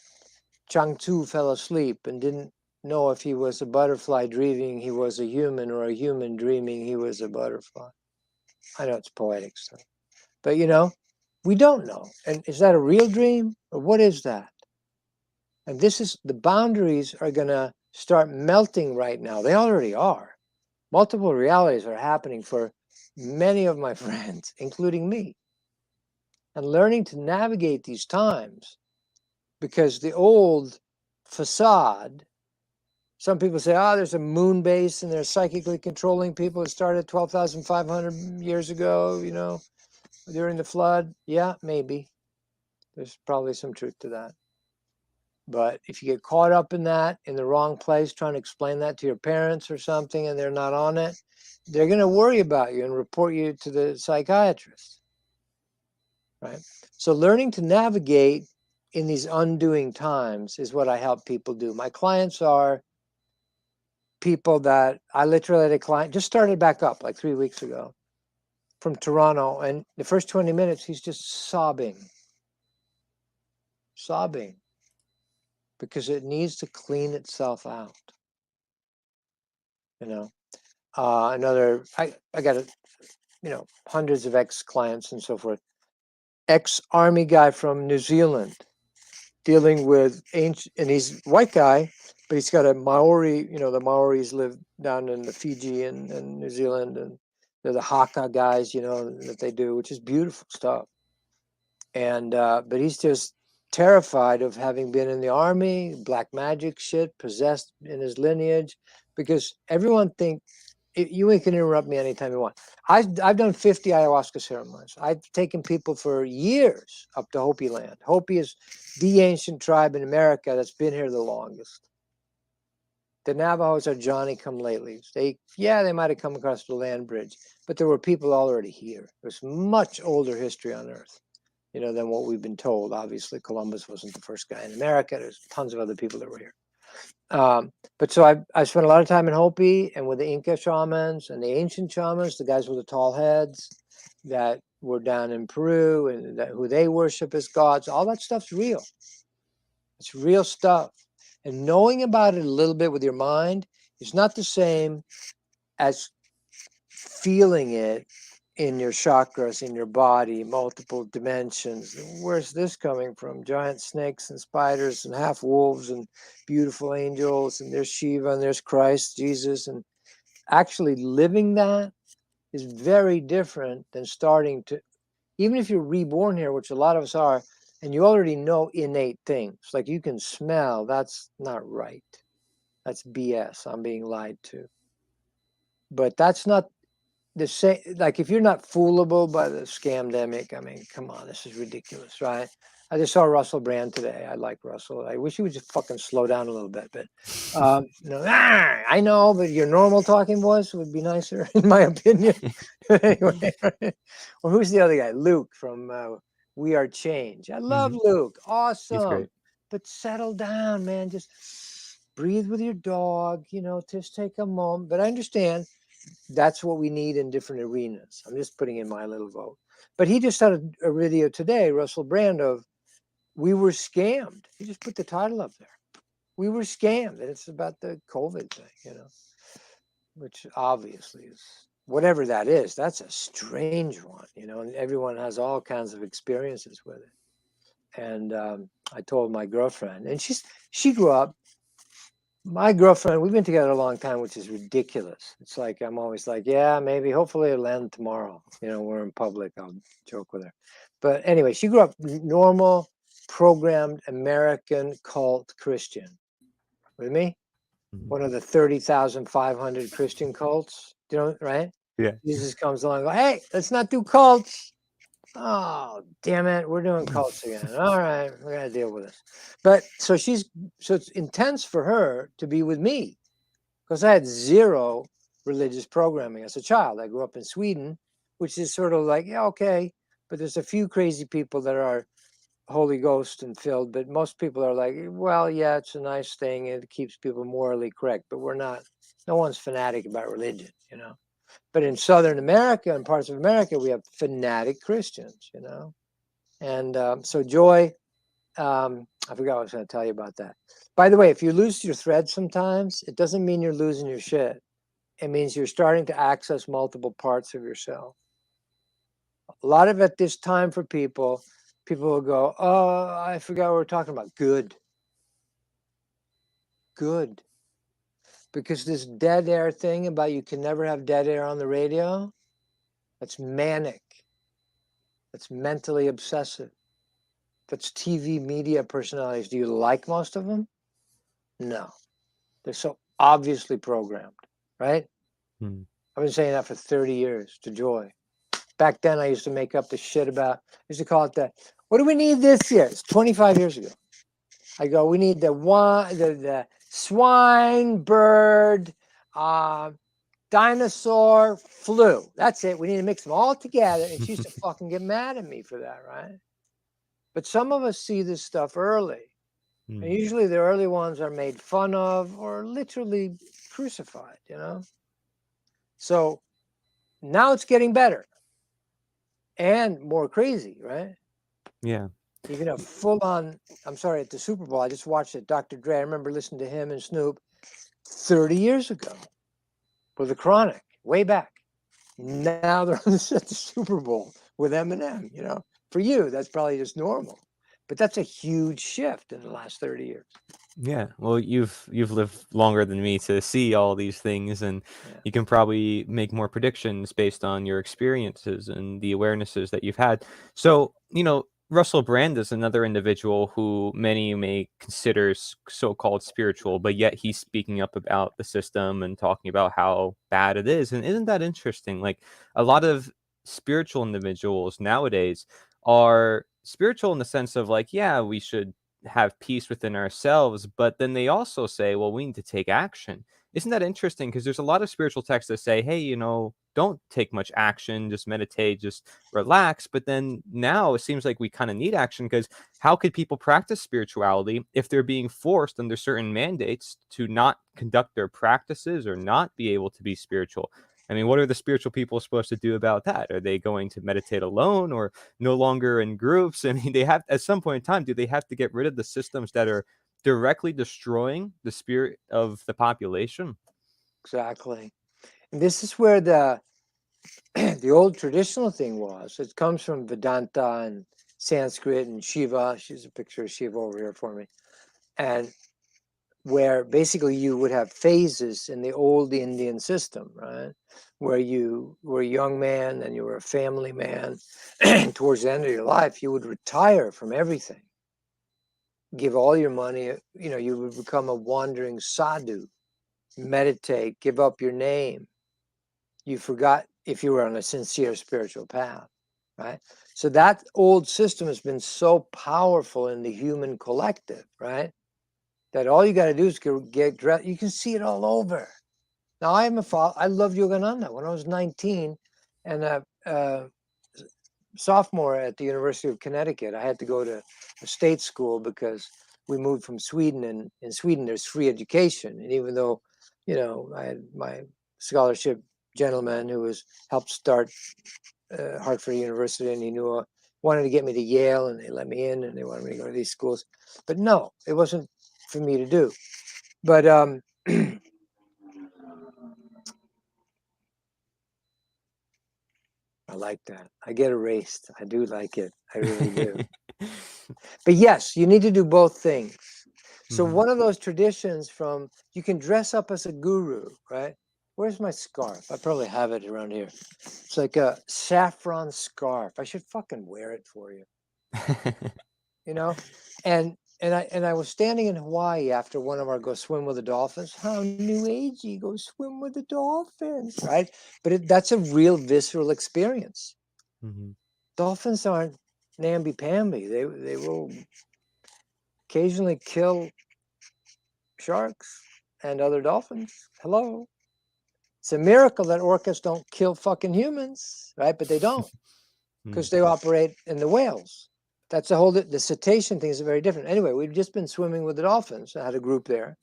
Chang Tzu fell asleep and didn't know if he was a butterfly dreaming he was a human or a human dreaming he was a butterfly. I know it's poetic stuff, but you know, we don't know. And is that a real dream or what is that? And this is, the boundaries are going to start melting right now. They already are. Multiple realities are happening for many of my friends, including me. And learning to navigate these times, because the old facade, some people say, oh, there's a moon base and they're psychically controlling people. It started 12,500 years ago, you know, during the flood. Yeah, maybe. There's probably some truth to that. But if you get caught up in that, in the wrong place, trying to explain that to your parents or something, and they're not on it, they're going to worry about you and report you to the psychiatrist, right? So learning to navigate in these undoing times is what I help people do. My clients are people that I literally had a client, just started back up like 3 weeks ago from Toronto. And the first 20 minutes, he's just sobbing, because it needs to clean itself out. You know, I got you know, hundreds of ex-clients and so forth. Ex-army guy from New Zealand dealing with ancient, and he's a white guy, but he's got a Maori, you know, the Maoris live down in the Fiji and New Zealand, and they're the Haka guys, you know, that they do, which is beautiful stuff. And, but he's just terrified of having been in the army, black magic shit, possessed in his lineage, because everyone you can interrupt me anytime you want. I've done 50 ayahuasca ceremonies. I've taken people for years up to Hopi land. Hopi is the ancient tribe in America that's been here the longest. The Navajos are Johnny-come-latelys. They might have come across the land bridge, but there were people already here. There's much older history on Earth, you know, than what we've been told. Obviously, Columbus wasn't the first guy in America. There's tons of other people that were here. But so I spent a lot of time in Hopi and with the Inca shamans and the ancient shamans, the guys with the tall heads that were down in Peru and who they worship as gods. All that stuff's real. It's real stuff. And knowing about it a little bit with your mind is not the same as feeling it in your chakras, in your body, multiple dimensions. Where's this coming from? Giant snakes and spiders and half wolves and beautiful angels, and there's Shiva and there's Christ, Jesus. And actually living that is very different than starting to, even if you're reborn here, which a lot of us are, and you already know innate things, like you can smell, that's not right. That's BS. I'm being lied to. But that's not the same. Like if you're not foolable by the scamdemic, I mean, come on, this is ridiculous, right? I just saw Russell Brand today. I like Russell. I wish he would just fucking slow down a little bit. But I know, but your normal talking voice would be nicer, in my opinion. Anyway, right? Or who's the other guy? Luke from We Are Change. I love Luke. Awesome. great. But settle down, man. Just breathe with your dog. You know, just take a moment. But I understand. That's what we need in different arenas. I'm just putting in my little vote. But he just had a video today, Russell Brand, of we were scammed. He just put the title up there. We were scammed. And it's about the COVID thing, you know, which obviously is, whatever that is, that's a strange one, you know, and everyone has all kinds of experiences with it. And I told my girlfriend, and she grew up, my girlfriend, we've been together a long time, which is ridiculous. It's like, I'm always like, yeah, maybe, hopefully it'll end tomorrow. You know, we're in public, I'll joke with her. But anyway, she grew up normal, programmed American cult Christian. With me? One of the 30,500 Christian cults, you know, right? Yeah. Jesus comes along and goes, hey, let's not do cults. Oh, damn it, we're doing cults again. All right, we're gonna deal with this. But so it's intense for her to be with me, because I had zero religious programming as a child. I grew up in Sweden, which is sort of like, yeah, okay, but there's a few crazy people that are Holy Ghost and filled, but most people are like, well, yeah, it's a nice thing. It keeps people morally correct, but we're not, no one's fanatic about religion, you know. But in Southern America and parts of America, we have fanatic Christians, you know. And so joy, I forgot what I was going to tell you about that. By the way, if you lose your thread sometimes, it doesn't mean you're losing your shit. It means you're starting to access multiple parts of yourself. A lot of at this time for people will go, oh, I forgot what we're talking about. Good. Good. Because this dead air thing about you can never have dead air on the radio, that's manic. That's mentally obsessive. That's TV media personalities. Do you like most of them? No. They're so obviously programmed, right? Hmm. I've been saying that for 30 years to Joy. Back then, I used to make up the shit about, I used to call it the, what do we need this year? It's 25 years ago. I go, we need the swine, bird, dinosaur, flu. That's it. We need to mix them all together. And she used to fucking get mad at me for that, right? But some of us see this stuff early. Hmm. And usually the early ones are made fun of or literally crucified, you know? So now it's getting better and more crazy, right? Yeah. You can have full on, I'm sorry, at the Super Bowl, I just watched it. Dr. Dre, I remember listening to him and Snoop 30 years ago with the Chronic, way back. Now they're on the Super Bowl with Eminem, you know? For you, that's probably just normal. But that's a huge shift in the last 30 years. Yeah, well, you've lived longer than me to see all these things, and Yeah. you can probably make more predictions based on your experiences and the awarenesses that you've had. So, you know, Russell Brand is another individual who many may consider so-called spiritual, but yet he's speaking up about the system and talking about how bad it is. And isn't that interesting? Like, a lot of spiritual individuals nowadays are spiritual in the sense of like, yeah, we should have peace within ourselves, but then they also say, well, we need to take action. Isn't that interesting? Because there's a lot of spiritual texts that say, hey, you know, don't take much action, just meditate, just relax. But then now it seems like we kind of need action, because how could people practice spirituality if they're being forced under certain mandates to not conduct their practices or not be able to be spiritual? I mean, what are the spiritual people supposed to do about that? Are they going to meditate alone or no longer in groups? I mean, they have, at some point in time, do they have to get rid of the systems that are directly destroying the spirit of the population? Exactly. And this is where the the old traditional thing was. It comes from Vedanta and Sanskrit and Shiva. She's a picture of Shiva over here for me. And where basically you would have phases in the old Indian system, right? Where you were a young man and you were a family man. Towards the end of your life, you would retire from everything. Give all your money, you know, you would become a wandering sadhu, meditate, give up your name. You forgot if you were on a sincere spiritual path, right? So that old system has been so powerful in the human collective, right? That all you got to do is get dressed. You can see it all over. Now I love Yogananda. When I was 19 and a sophomore at the University of Connecticut, I had to go to a state school because we moved from Sweden, and in Sweden there's free education. And even though, you know, I had my scholarship gentleman who was helped start Hartford University, and he knew wanted to get me to Yale, and they let me in, and they wanted me to go to these schools. But no, it wasn't for me to do. But I like that. I get erased. I do like it. I really do. But yes, you need to do both things. So one of those traditions from, you can dress up as a guru, right? Where's my scarf? I probably have it around here. It's like a saffron scarf. I should fucking wear it for you. You know? And I was standing in Hawaii after one of our go swim with the dolphins. How new agey, go swim with the dolphins, right? But that's a real visceral experience. Dolphins aren't namby-pamby. They will occasionally kill sharks and other dolphins. Hello. It's a miracle that orcas don't kill fucking humans, right? But they don't. because they operate in the whales. That's a whole, the cetacean thing is very different. Anyway, we've just been swimming with the dolphins. I had a group there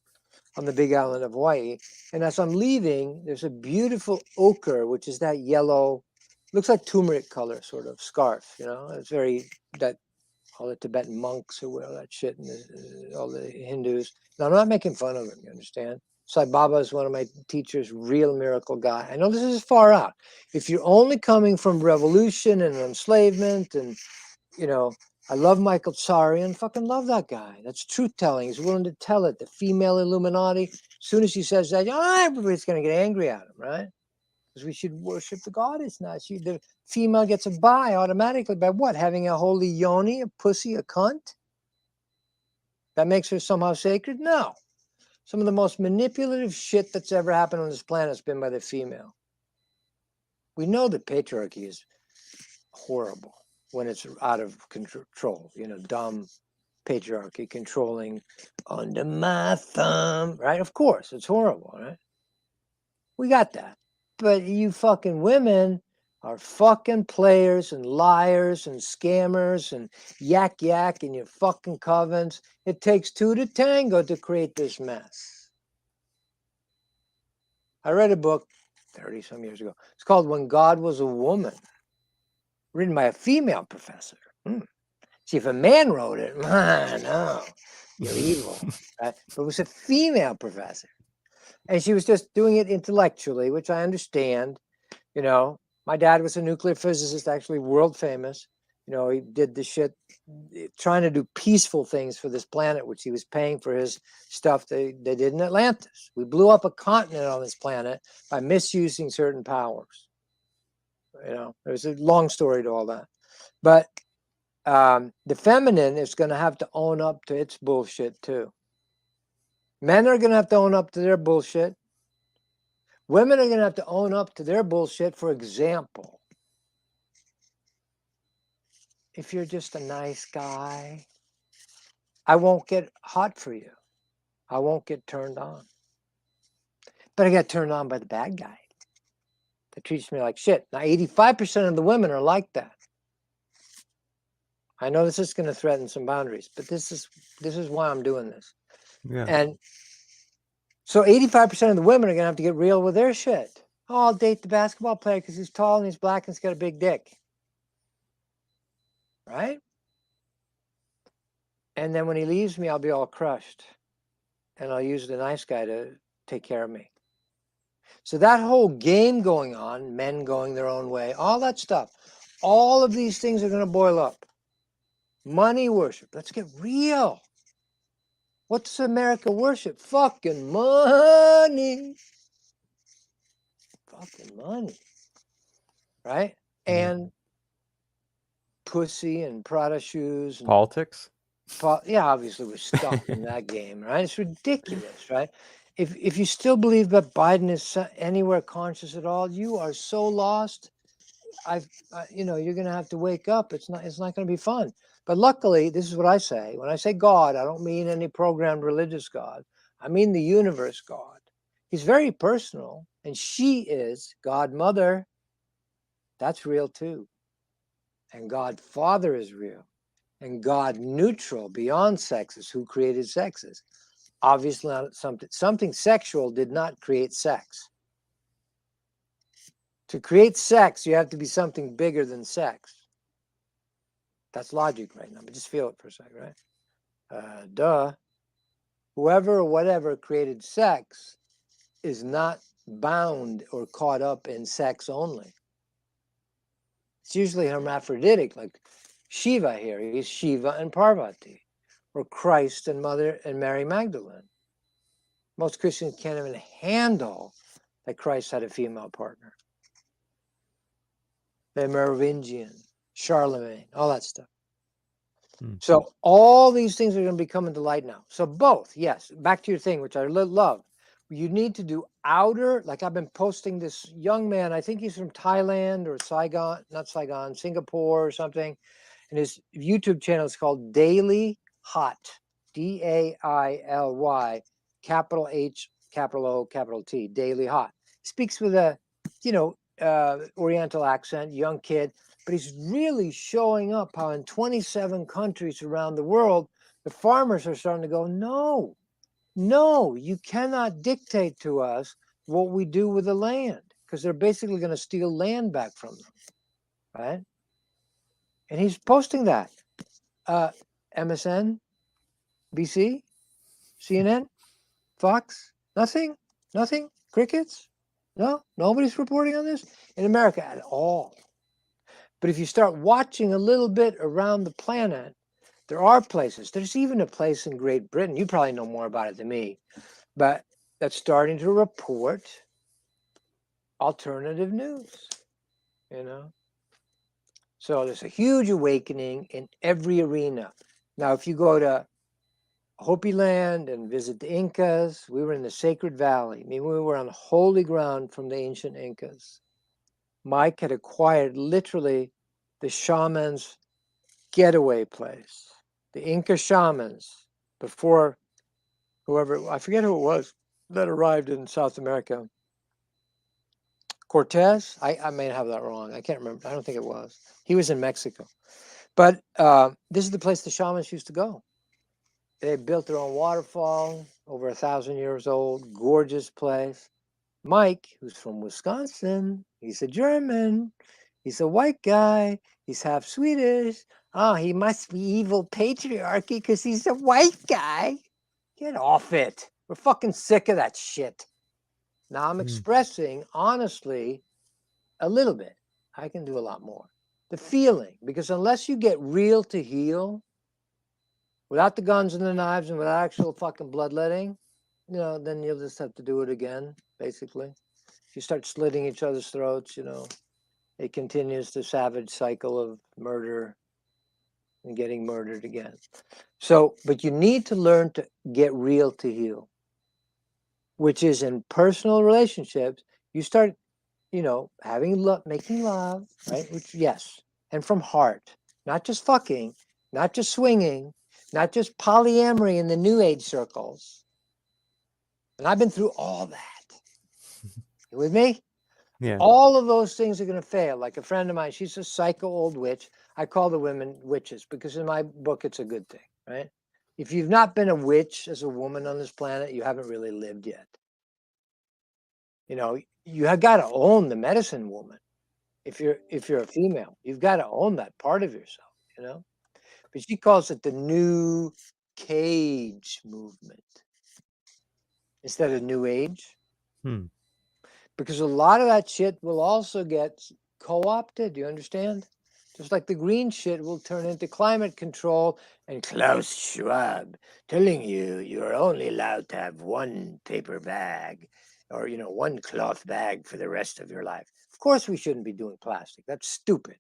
on the big island of Hawaii. And as I'm leaving, there's a beautiful ochre, which is that yellow, looks like turmeric color sort of scarf, you know, it's very, that all the Tibetan monks who wear that shit and all the Hindus. Now, I'm not making fun of him, you understand? Sai Baba is one of my teachers, real miracle guy. I know this is far out. If you're only coming from revolution and enslavement and, you know, I love Michael Tsarian, fucking love that guy. That's truth telling. He's willing to tell it. The female Illuminati, as soon as he says that, everybody's going to get angry at him, right? Because we should worship the goddess now. The female gets a buy automatically by what? Having a holy yoni, a pussy, a cunt? That makes her somehow sacred? No. Some of the most manipulative shit that's ever happened on this planet has been by the female. We know that patriarchy is horrible when it's out of control, you know, dumb patriarchy controlling under my thumb, right? Of course, it's horrible, right? We got that. But you fucking women are fucking players and liars and scammers and yak in your fucking covens. It takes two to tango to create this mess. I read a book 30 some years ago. It's called When God Was a Woman, written by a female professor. See, if a man wrote it, no, you're evil. Right? But it was a female professor. And she was just doing it intellectually, which I understand. You know, my dad was a nuclear physicist, actually world famous. You know, he did the shit trying to do peaceful things for this planet, which he was paying for his stuff they did in Atlantis. We blew up a continent on this planet by misusing certain powers. You know, there's a long story to all that. But the feminine is going to have to own up to its bullshit too. Men are going to have to own up to their bullshit. Women are going to have to own up to their bullshit. For example, if you're just a nice guy, I won't get hot for you. I won't get turned on. But I get turned on by the bad guy that treats me like shit. Now, 85% of the women are like that. I know this is going to threaten some boundaries, but this is why I'm doing this. Yeah. And so 85% of the women are going to have to get real with their shit. Oh, I'll date the basketball player because he's tall and he's black and he's got a big dick. Right? And then when he leaves me, I'll be all crushed. And I'll use the nice guy to take care of me. So that whole game going on, men going their own way, all that stuff, all of these things are going to boil up. Money worship. Let's get real. What's America worship? Fucking money. Fucking money. Right? And pussy and Prada shoes. And Politics? yeah, obviously we're stuck in that game, right? It's ridiculous, right? If you still believe that Biden is anywhere conscious at all, you are so lost. You know, you're going to have to wake up. It's not going to be fun. But luckily, this is what I say. When I say God, I don't mean any programmed religious God. I mean the universe God. He's very personal. And she is God Mother. That's real too. And God Father is real. And God neutral, beyond sexes, who created sexes. Obviously not something sexual did not create sex. To create sex, you have to be something bigger than sex. That's logic right now, but just feel it for a second, right? Duh. Whoever or whatever created sex is not bound or caught up in sex only. It's usually hermaphroditic, like Shiva here. He's Shiva and Parvati, or Christ and Mother and Mary Magdalene. Most Christians can't even handle that Christ had a female partner. The Merovingian, Charlemagne, all that stuff. So all these things are going to be coming to light now. So both, yes, back to your thing, which I love. You need to do outer, like I've been posting this young man, I think he's from Thailand or Saigon, not Saigon, Singapore or something. And his YouTube channel is called Daily Hot, D-A-I-L-Y, capital H, capital O, capital T, Daily Hot. Speaks with a, you know, Oriental accent, young kid, but he's really showing up how in 27 countries around the world, the farmers are starting to go, no, no, you cannot dictate to us what we do with the land, because they're basically going to steal land back from them, right? And he's posting that. MSN, BC, CNN, Fox, nothing, crickets. No, nobody's reporting on this in America at all. But if you start watching a little bit around the planet, there are places. There's even a place in Great Britain. You probably know more about it than me, but that's starting to report alternative news, you know? So there's a huge awakening in every arena. Now, if you go to Hopi land and visit the Incas, we were in the Sacred Valley. I mean, we were on holy ground from the ancient Incas. Mike had acquired literally the shaman's getaway place. The Inca shamans, before whoever, I forget who it was that arrived in South America. Cortez? I may have that wrong. I can't remember. I don't think it was. He was in Mexico. But this is the place the shamans used to go. They built their own waterfall, over 1,000 years old, gorgeous place. Mike, who's from Wisconsin, he's a German, he's a white guy, he's half Swedish. Oh, he must be evil patriarchy because he's a white guy. Get off it. We're fucking sick of that shit. Now I'm expressing, honestly, a little bit. I can do a lot more. The feeling, because unless you get real to heal, without the guns and the knives and without actual fucking bloodletting, you know, then you'll just have to do it again, basically. If you start slitting each other's throats, you know, it continues the savage cycle of murder and getting murdered again. So, but you need to learn to get real to heal, which is in personal relationships. You start, you know, having love, making love, right? Which, yes, and from heart, not just fucking, not just swinging, not just polyamory in the new age circles. And I've been through all that. You with me? Yeah. All of those things are going to fail. Like a friend of mine, she's a psycho old witch. I call the women witches because in my book, it's a good thing, right? If you've not been a witch as a woman on this planet, you haven't really lived yet. You know, you have got to own the medicine woman. If you're a female, you've got to own that part of yourself, you know? But she calls it the new cage movement instead of new age. Because a lot of that shit will also get co-opted, you understand? Just like the green shit will turn into climate control and Klaus Schwab telling you you're only allowed to have one paper bag or, you know, one cloth bag for the rest of your life. Of course we shouldn't be doing plastic. That's stupid.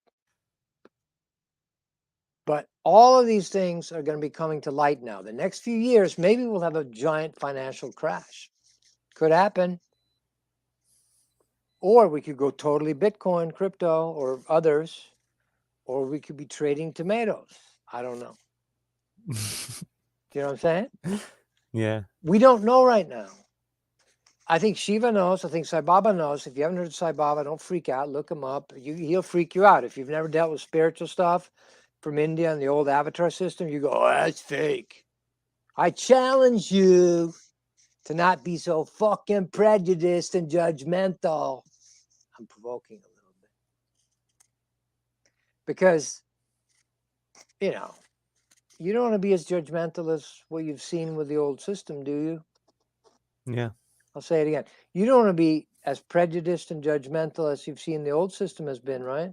But all of these things are going to be coming to light now. The next few years, maybe we'll have a giant financial crash. Could happen. Or we could go totally Bitcoin, crypto, or others. Or we could be trading tomatoes. I don't know. Do you know what I'm saying? Yeah. We don't know right now. I think Shiva knows. I think Sai Baba knows. If you haven't heard of Sai Baba, don't freak out. Look him up. He'll freak you out. If you've never dealt with spiritual stuff from India and the old avatar system, you go, oh, that's fake. I challenge you to not be so fucking prejudiced and judgmental. I'm provoking a little bit. Because, you know, you don't want to be as judgmental as what you've seen with the old system, do you? Yeah. I'll say it again. You don't want to be as prejudiced and judgmental as you've seen the old system has been, right?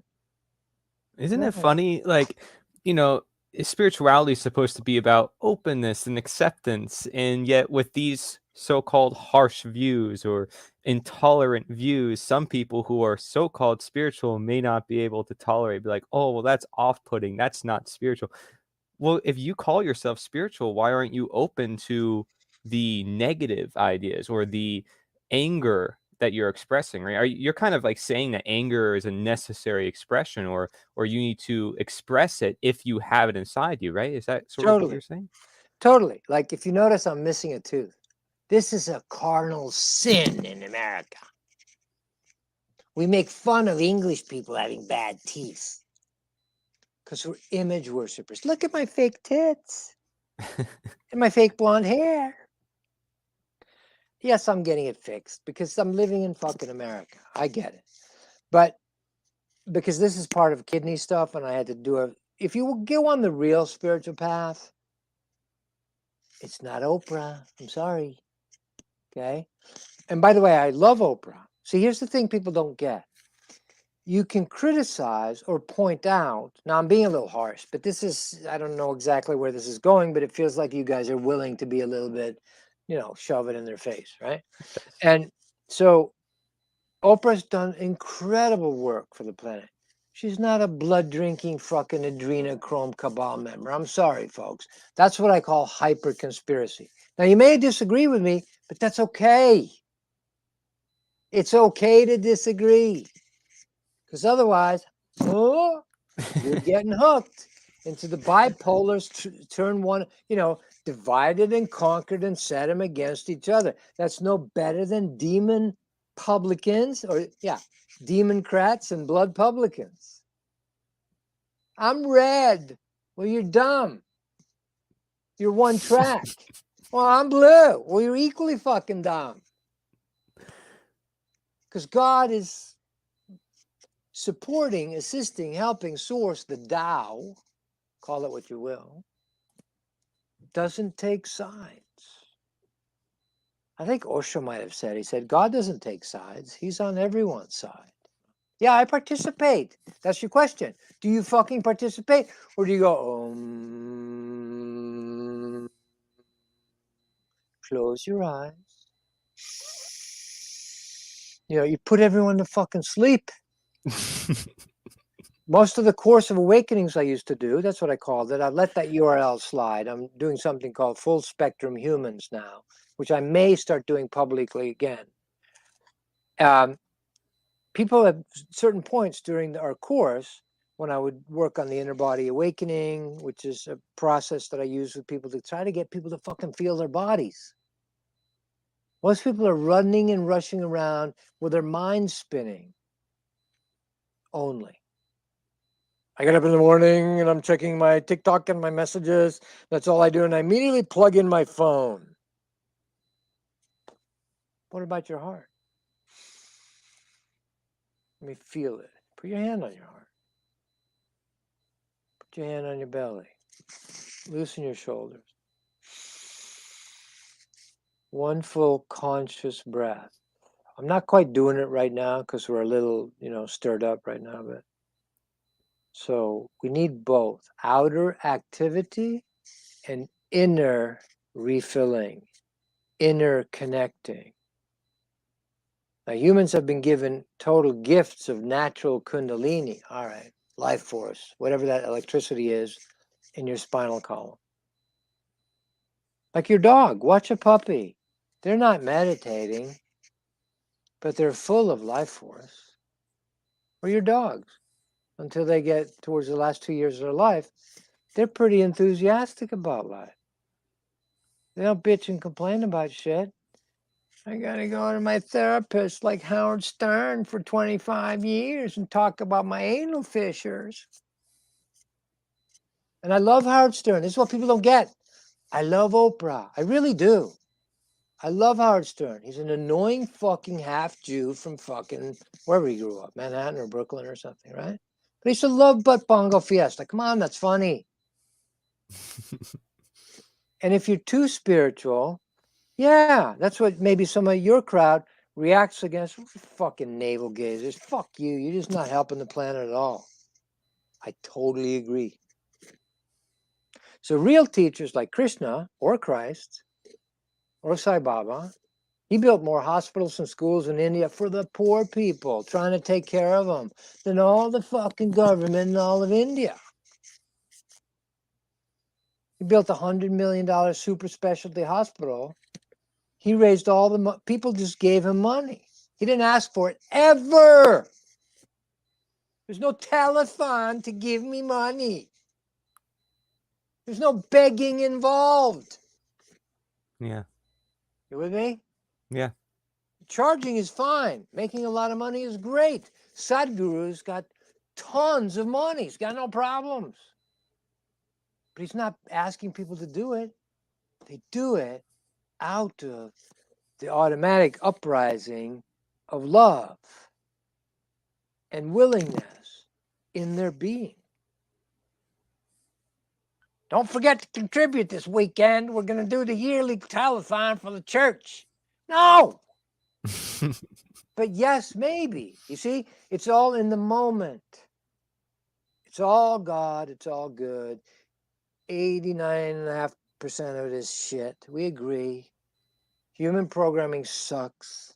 Isn't it funny? Like, you know, spirituality is supposed to be about openness and acceptance. And yet with these so-called harsh views or intolerant views, some people who are so-called spiritual may not be able to tolerate, be like, oh, well, that's off-putting. That's not spiritual. Well, if you call yourself spiritual, why aren't you open to the negative ideas or the anger that you're expressing, right? You're kind of like saying that anger is a necessary expression, or you need to express it if you have it inside you, right? Is that sort of what you're saying? Totally. Like if you notice I'm missing a tooth, this is a cardinal sin in America. We make fun of English people having bad teeth because we're image worshippers. Look at my fake tits and my fake blonde hair. Yes, I'm getting it fixed because I'm living in fucking America. I get it. But because this is part of kidney stuff and I had to do it. If you go on the real spiritual path, it's not Oprah. I'm sorry. Okay. And by the way, I love Oprah. See, here's the thing people don't get. You can criticize or point out. Now, I'm being a little harsh, but this is, I don't know exactly where this is going, but it feels like you guys are willing to be a little bit, shove it in their face, right? And so Oprah's done incredible work for the planet. She's not a blood drinking fucking adrenochrome cabal member. I'm sorry, folks. That's what I call hyper conspiracy. Now, you may disagree with me, but that's okay. It's okay to disagree. Because otherwise, you're getting hooked into the bipolars turn one, divided and conquered and set them against each other. That's no better than demon publicans democrats and blood publicans. I'm red. Well, you're dumb. You're one track. Well, I'm blue. Well, you're equally fucking dumb. Because God is supporting, assisting, helping source the Tao, call it what you will, doesn't take sides. I think Osho might have said, he said, God doesn't take sides. He's on everyone's side. Yeah, I participate. That's your question. Do you fucking participate? Or do you go, close your eyes. You put everyone to fucking sleep. Most of the Course of Awakenings I used to do, that's what I called it. I let that URL slide. I'm doing something called Full Spectrum Humans now, which I may start doing publicly again. People at certain points during our course, when I would work on the inner body awakening, which is a process that I use with people to try to get people to fucking feel their bodies. Most people are running and rushing around with their minds spinning only. I get up in the morning and I'm checking my TikTok and my messages. That's all I do. And I immediately plug in my phone. What about your heart? Let me feel it. Put your hand on your heart. Put your hand on your belly. Loosen your shoulders. One full conscious breath. I'm not quite doing it right now because we're a little, stirred up right now. But so we need both outer activity and inner refilling, inner connecting. Now, humans have been given total gifts of natural kundalini, all right, life force, whatever that electricity is in your spinal column. Like your dog, watch a puppy. They're not meditating, but they're full of life force. Or your dogs, until they get towards the last 2 years of their life, they're pretty enthusiastic about life. They don't bitch and complain about shit. I gotta go to my therapist like Howard Stern for 25 years and talk about my anal fissures. And I love Howard Stern. This is what people don't get. I love Oprah. I really do. I love Howard Stern. He's an annoying fucking half Jew from fucking wherever he grew up, Manhattan or Brooklyn or something, right? But he used to love Butt Bongo Fiesta. Come on, that's funny. And if you're too spiritual, yeah, that's what maybe some of your crowd reacts against. Fucking navel gazers. Fuck you. You're just not helping the planet at all. I totally agree. So real teachers like Krishna or Christ or Sai Baba, he built more hospitals and schools in India for the poor people, trying to take care of them, than all the fucking government in all of India. He built a $100 million super specialty hospital. He raised all the people just gave him money. He didn't ask for it ever. There's no telethon to give me money. There's no begging involved. Yeah. You with me? Yeah. charging is fine. Making a lot of money is great. Sadhguru's got tons of money. He's got no problems. But he's not asking people to do it. They do it out of the automatic uprising of love and willingness in their being. Don't forget to contribute this weekend. We're going to do the yearly telethon for the church. No. But yes, maybe. You see, it's all in the moment. It's all God. It's all good. 89.5% of it is shit. We agree. Human programming sucks.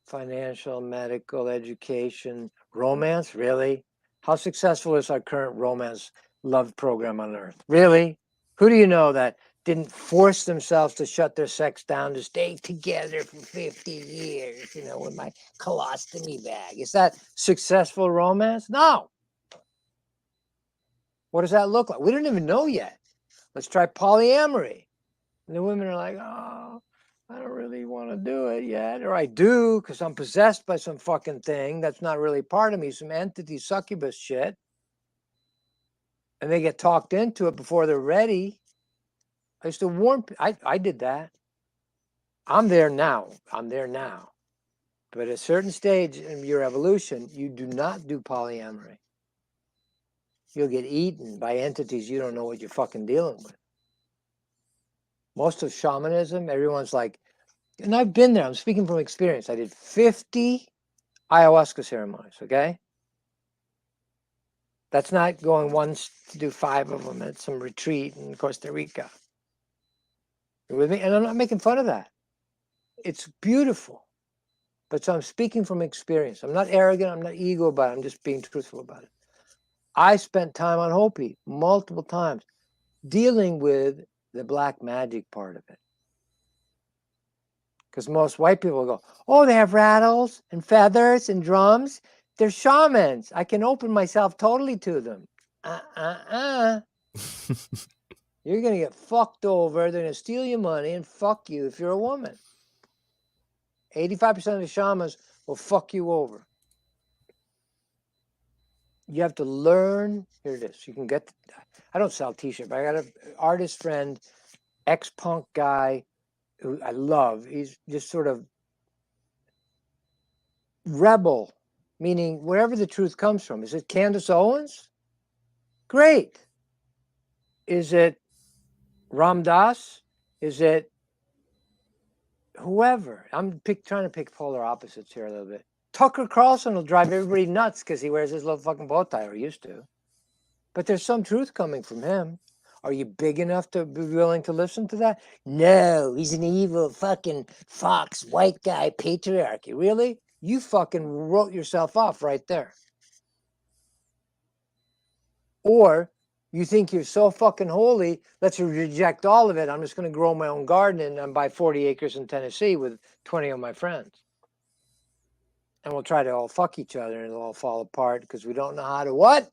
Financial, medical, education, romance, really? How successful is our current romance love program on earth? Really? Who do you know that didn't force themselves to shut their sex down to stay together for 50 years, you know, with my colostomy bag? Is that successful romance? No. What does that look like? We don't even know yet. Let's try polyamory. And the women are like, oh, I don't really want to do it yet. Or I do because I'm possessed by some fucking thing that's not really part of me, some entity succubus shit. And they get talked into it before they're ready. I used to warn I did that. I'm there now. But at a certain stage in your evolution, you do not do polyamory. You'll get eaten by entities you don't know what you're fucking dealing with. Most of shamanism, everyone's like, and I've been there, I'm speaking from experience. I did 50 ayahuasca ceremonies, okay? That's not going once to do 5 of them at some retreat in Costa Rica. You with me? And I'm not making fun of that. It's beautiful. But so I'm speaking from experience. I'm not arrogant, I'm not ego about it, I'm just being truthful about it. I spent time on Hopi multiple times dealing with the black magic part of it. Because most white people go, oh, they have rattles and feathers and drums. They're shamans. I can open myself totally to them. You're going to get fucked over. They're going to steal your money and fuck you if you're a woman. 85% of the shamans will fuck you over. You have to learn. Here it is. You can get, I don't sell t-shirts, but I got an artist friend, ex-punk guy who I love. He's just sort of rebel, meaning wherever the truth comes from. Is it Candace Owens? Great. Is it Ram Dass? Is it whoever? I'm trying to pick polar opposites here a little bit. Tucker Carlson will drive everybody nuts because he wears his little fucking bow tie, or used to. But there's some truth coming from him. Are you big enough to be willing to listen to that? No, he's an evil fucking fox, white guy, patriarchy. Really? You fucking wrote yourself off right there. Or you think you're so fucking holy, let's reject all of it. I'm just going to grow my own garden and buy 40 acres in Tennessee with 20 of my friends. And we'll try to all fuck each other and it'll all fall apart because we don't know how to what?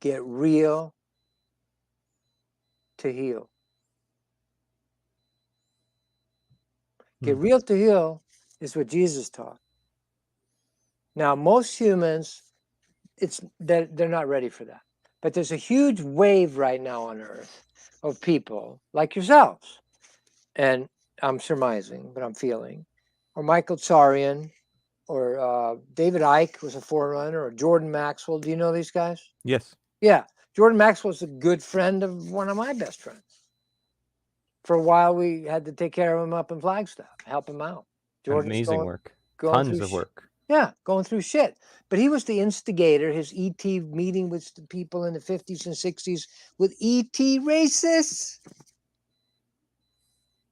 Get real to heal. Get real to heal is what Jesus taught. Now, most humans, they're not ready for that. But there's a huge wave right now on Earth of people like yourselves. And I'm surmising, but I'm feeling. Or Michael Tsarian, or David Icke was a forerunner, or Jordan Maxwell. Do you know these guys? Yes. Yeah. Jordan Maxwell's a good friend of one of my best friends. For a while, we had to take care of him up in Flagstaff, help him out. Jordan's Amazing work. going Tons through of work. Yeah, going through shit. But he was the instigator, his ET meeting with the people in the 50s and 60s with ET racists.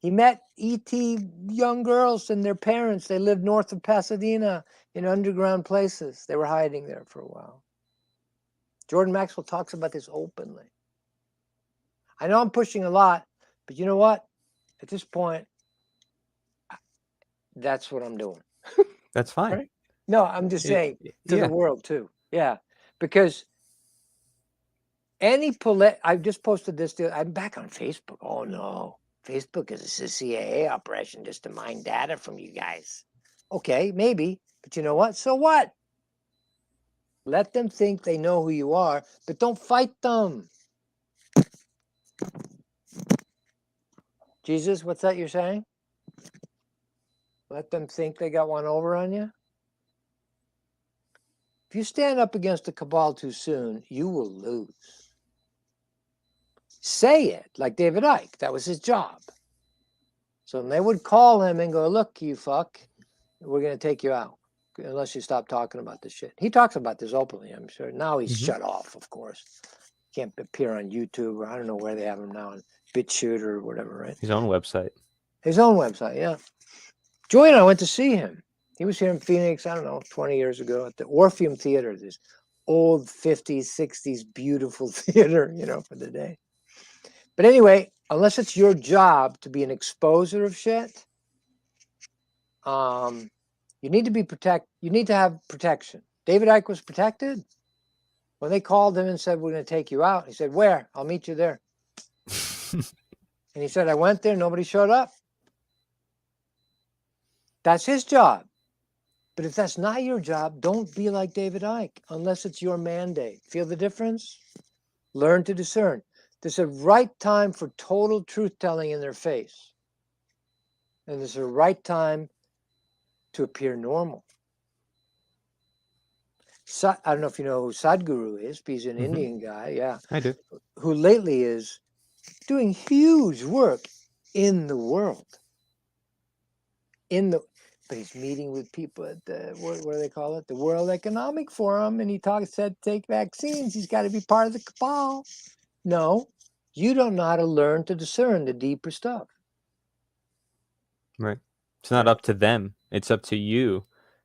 He met ET young girls and their parents. They lived north of Pasadena in underground places. They were hiding there for a while. Jordan Maxwell talks about this openly. I know I'm pushing a lot, but you know what? At this point, that's what I'm doing. That's fine. Right? No, I'm just saying to yeah. the world too. Yeah, because I just posted this. I'm back on Facebook. Oh no, Facebook is a CIA operation just to mine data from you guys. Okay, maybe, but you know what? So what? Let them think they know who you are, but don't fight them. Jesus, what's that you're saying? Let them think they got one over on you? If you stand up against the cabal too soon, you will lose. Say it, like David Icke. That was his job. So they would call him and go, look, you fuck, we're going to take you out unless you stop talking about this shit. He talks about this openly, I'm sure. Now he's shut off, of course. Can't appear on YouTube, or I don't know where they have him now, on BitChute or whatever, right? His own website. His own website, yeah. Joy and I went to see him. He was here in Phoenix, I don't know, 20 years ago at the Orpheum Theater, this old 50s, 60s, beautiful theater, you know, for the day. But anyway, unless it's your job to be an exposer of shit, you need to be you need to have protection. David Icke was protected. When they called him and said, we're going to take you out, he said, where? I'll meet you there. And he said, I went there, nobody showed up. That's his job. But if that's not your job, don't be like David Icke unless it's your mandate. Feel the difference? Learn to discern. There's a right time for total truth-telling in their face. And there's a right time to appear normal. I don't know if you know who Sadhguru is, but he's an Indian guy, yeah. I do. Who lately is doing huge work in the world. But he's meeting with people at the, what do they call it? The World Economic Forum, and he said take vaccines. He's got to be part of the cabal. No, you don't know how to learn to discern the deeper stuff. Right. It's not up to them. It's up to you.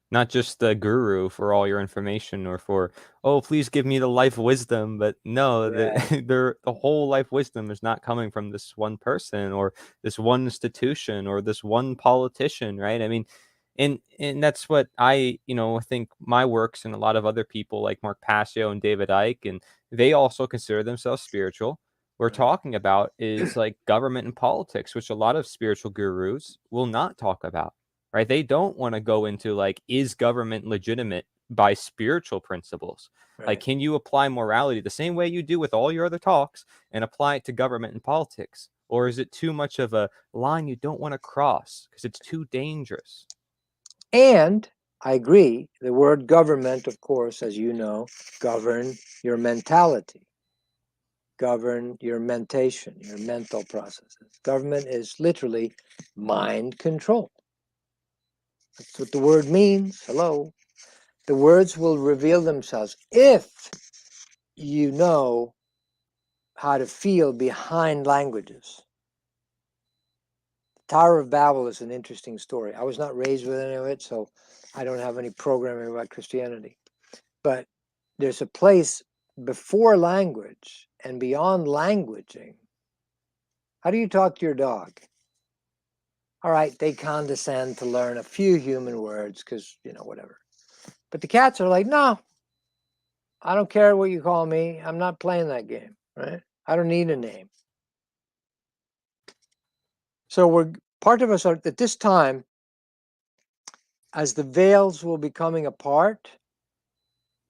Not just the guru for all your information, or for, oh, please give me the life wisdom. But no, the whole life wisdom is not coming from this one person or this one institution or this one politician, right? I mean, and that's what I think my works, and a lot of other people like Mark Passio and David Icke, and they also consider themselves spiritual. We're talking about is like government and politics, which a lot of spiritual gurus will not talk about. Right? They don't want to go into like, is government legitimate by spiritual principles? Right. Like, can you apply morality the same way you do with all your other talks and apply it to government and politics? Or is it too much of a line you don't want to cross because it's too dangerous? And I agree, the word government, of course, as you know, govern your mentality, govern your mentation, your mental processes. Government is literally mind control. That's what the word means. Hello. The words will reveal themselves if you know how to feel behind languages. The Tower of Babel is an interesting story. I was not raised with any of it, so I don't have any programming about Christianity. But there's a place before language and beyond languaging. How do you talk to your dog? All right, they condescend to learn a few human words because, whatever. But the cats are like, no, I don't care what you call me. I'm not playing that game, right? I don't need a name. So part of us are at this time, as the veils will be coming apart,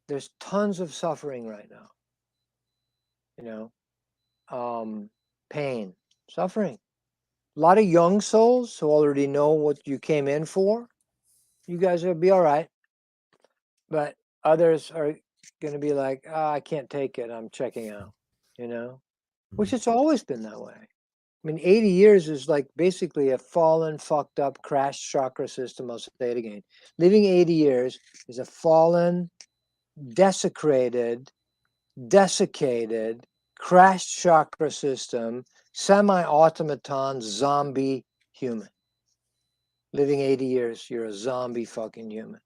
there's tons of suffering right now. Pain, suffering. A lot of young souls who already know what you came in for. You guys will be all right. But others are going to be like, I can't take it. I'm checking out, which it's always been that way. I mean, 80 years is like basically a fallen, fucked up, crashed chakra system. I'll say it again. Living 80 years is a fallen, desiccated, crashed chakra system, semi-automaton, zombie human. Living 80 years, you're a zombie fucking human.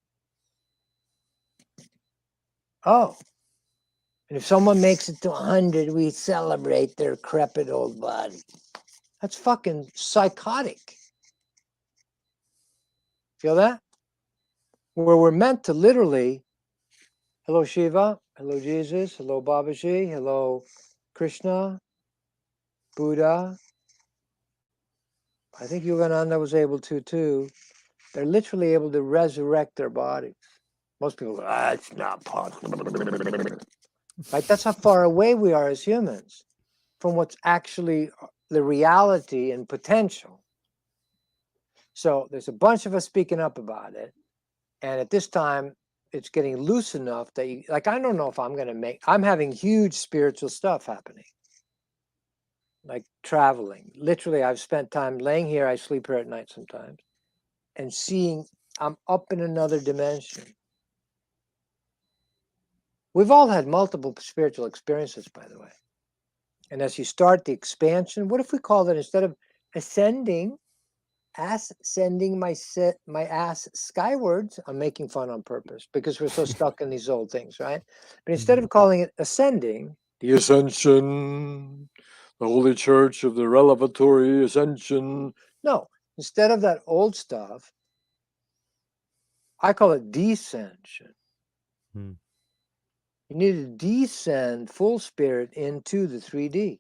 Oh. And if someone makes it to 100, we celebrate their crepit old body. That's fucking psychotic. Feel that? Where we're meant to literally, hello Shiva, hello Jesus, hello Babaji, hello Krishna, Buddha. I think Yogananda was able to too. They're literally able to resurrect their bodies. Most people go, it's not possible. Right? That's how far away we are as humans from what's actually the reality and potential. So there's a bunch of us speaking up about it. And at this time, it's getting loose enough that you, like, I don't know if I'm going to I'm having huge spiritual stuff happening. Like traveling. Literally, I've spent time laying here. I sleep here at night sometimes. And seeing, I'm up in another dimension. We've all had multiple spiritual experiences, by the way. And as you start the expansion, what if we call it, instead of ascending, sending my ass skywards? I'm making fun on purpose because we're so stuck in these old things, right? But instead of calling it ascending, the ascension, the Holy Church of the Revelatory Ascension. No, instead of that old stuff, I call it descension. You need to descend full spirit into the 3D.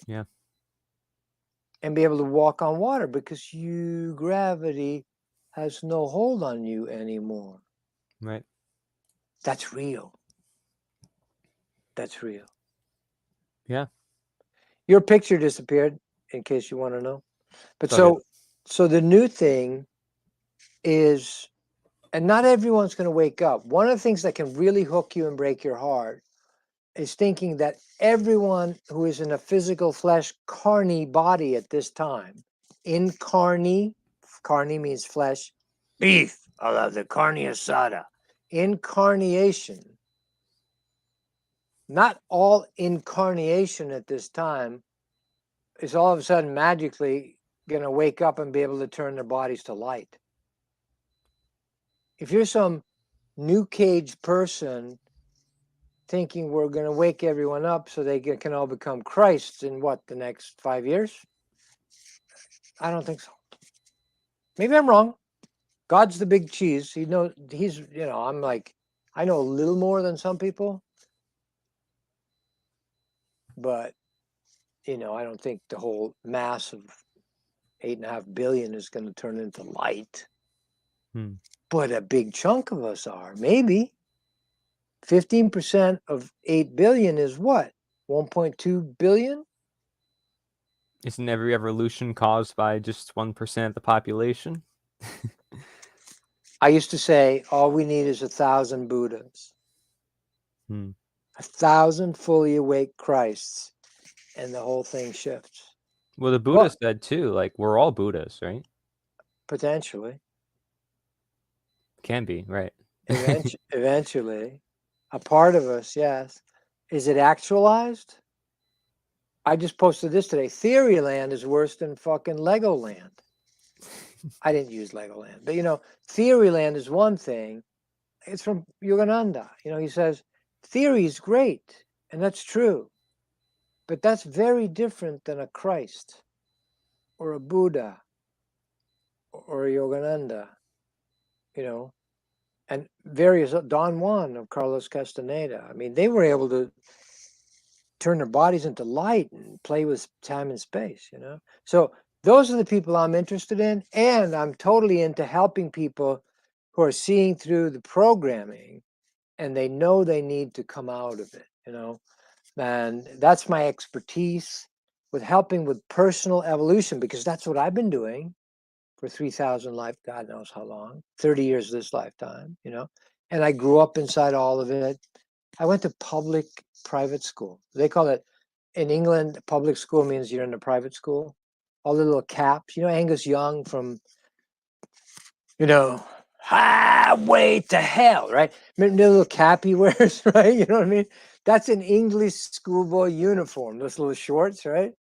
Yeah. And be able to walk on water because gravity has no hold on you anymore. Right. That's real. That's real. Yeah. Your picture disappeared, in case you want to know. But Okay. so the new thing is, and not everyone's going to wake up. One of the things that can really hook you and break your heart is thinking that everyone who is in a physical flesh carny body at this time, carny means flesh, beef, I love the carne asada, incarnation, not all incarnation at this time is all of a sudden magically going to wake up and be able to turn their bodies to light. If you're some new cage person thinking we're going to wake everyone up so they can all become Christs in the next 5 years? I don't think so. Maybe I'm wrong. God's the big cheese. I'm like, I know a little more than some people, but, I don't think the whole mass of 8.5 billion is going to turn into light. But a big chunk of us are, maybe. 15% of 8 billion is what? 1.2 billion? Isn't every evolution caused by just 1% of the population? I used to say all we need is 1,000 Buddhas. 1,000 fully awake Christs, and the whole thing shifts. Well, the Buddha said too, like, we're all Buddhas, right? Potentially. Can be, right. Eventually. A part of us, yes. Is it actualized? I just posted this today. Theoryland is worse than fucking Legoland. I didn't use Legoland, but Theoryland is one thing. It's from Yogananda. He says, theory is great, and that's true. But that's very different than a Christ or a Buddha or a Yogananda, and various, Don Juan of Carlos Castaneda. I mean, they were able to turn their bodies into light and play with time and space, So those are the people I'm interested in, and I'm totally into helping people who are seeing through the programming and they know they need to come out of it, And that's my expertise with helping with personal evolution, because that's what I've been doing for 3,000 life, God knows how long, 30 years of this lifetime, And I grew up inside all of it. I went to private school. They call it, in England, public school means you're in a private school. All the little caps, Angus Young from, Highway to Hell, right? Remember the little cap he wears, right? You know what I mean? That's an English schoolboy uniform, those little shorts, right?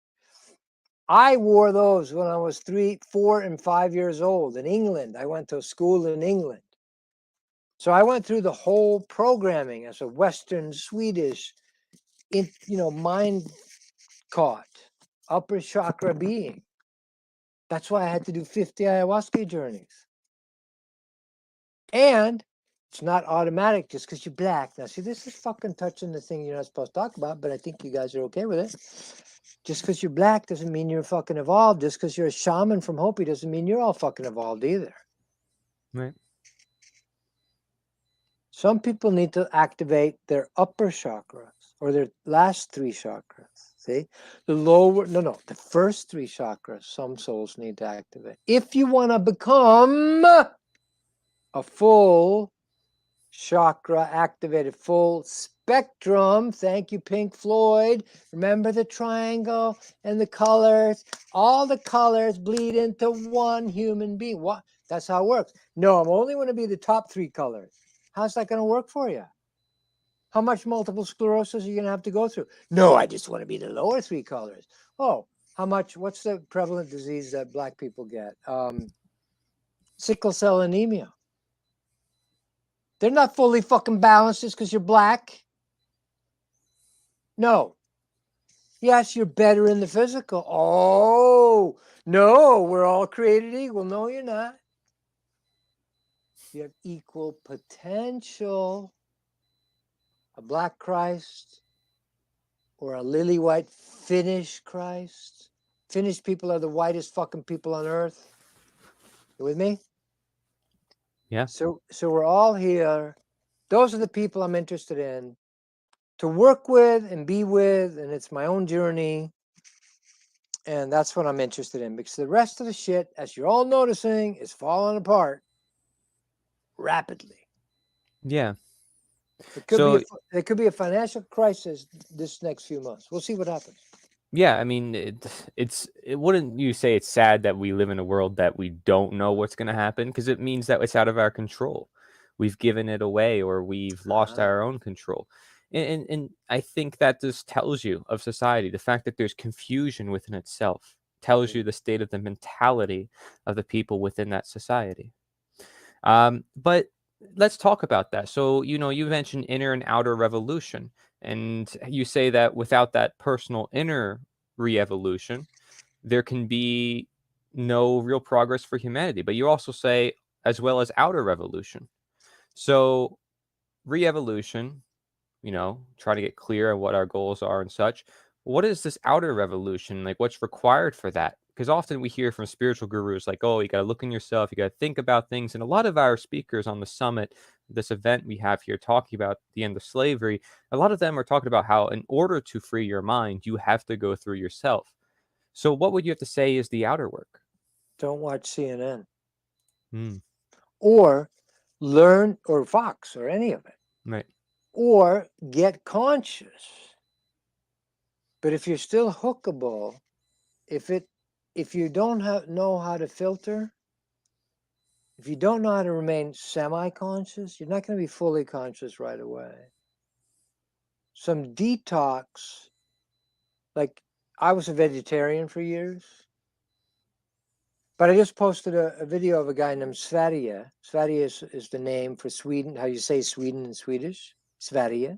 I wore those when I was 3, 4, and 5 years old in England. I went to school in England. So I went through the whole programming as a Western Swedish, mind caught, upper chakra being. That's why I had to do 50 ayahuasca journeys. And it's not automatic just because you're black. Now, see, this is fucking touching the thing you're not supposed to talk about, but I think you guys are okay with it. Just because you're black doesn't mean you're fucking evolved. Just because you're a shaman from Hopi doesn't mean you're all fucking evolved either. Right. Some people need to activate their upper chakras or their last 3 chakras. See, the first 3 chakras, some souls need to activate. If you want to become a full chakra activated, full spectrum, thank you, Pink Floyd. Remember the triangle and the colors? All the colors bleed into one human being. What? That's how it works. No, I'm only going to be the top 3 colors. How's that going to work for you? How much multiple sclerosis are you going to have to go through? No, I just want to be the lower 3 colors. Oh, how much? What's the prevalent disease that black people get? Sickle cell anemia. They're not fully fucking balanced just because you're black. No. Yes, you're better in the physical. Oh, no, we're all created equal. No, you're not. You have equal potential. A black Christ or a lily white Finnish Christ. Finnish people are the whitest fucking people on earth. You with me? Yeah. So we're all here. Those are the people I'm interested in to work with and be with, and it's my own journey. And that's what I'm interested in, because the rest of the shit, as you're all noticing, is falling apart rapidly. Yeah. There could be a financial crisis this next few months. We'll see what happens. Yeah, I mean, wouldn't you say it's sad that we live in a world that we don't know what's going to happen? Because it means that it's out of our control. We've given it away, or we've lost our own control. And I think that just tells you of society. The fact that there's confusion within itself tells you the state of the mentality of the people within that society. But let's talk about that. So, you mentioned inner and outer revolution. And you say that without that personal inner re-evolution, there can be no real progress for humanity. But you also say, as well as outer revolution. So re-evolution, try to get clear on what our goals are and such. What is this outer revolution? Like, what's required for that? Because often we hear from spiritual gurus like, oh, you got to look in yourself, you got to think about things. And a lot of our speakers on the summit, this event we have here talking about the end of slavery, a lot of them are talking about how in order to free your mind, you have to go through yourself. So what would you have to say is the outer work? Don't watch CNN. Mm. Or learn, or Fox, or any of it. Right. Or get conscious. But if you're still hookable, if you don't know how to filter, if you don't know how to remain semi-conscious, you're not going to be fully conscious right away. Some detox, like I was a vegetarian for years, but I just posted a video of a guy named Sverige. Sverige is the name for Sweden, how you say Sweden in Swedish, Sverige.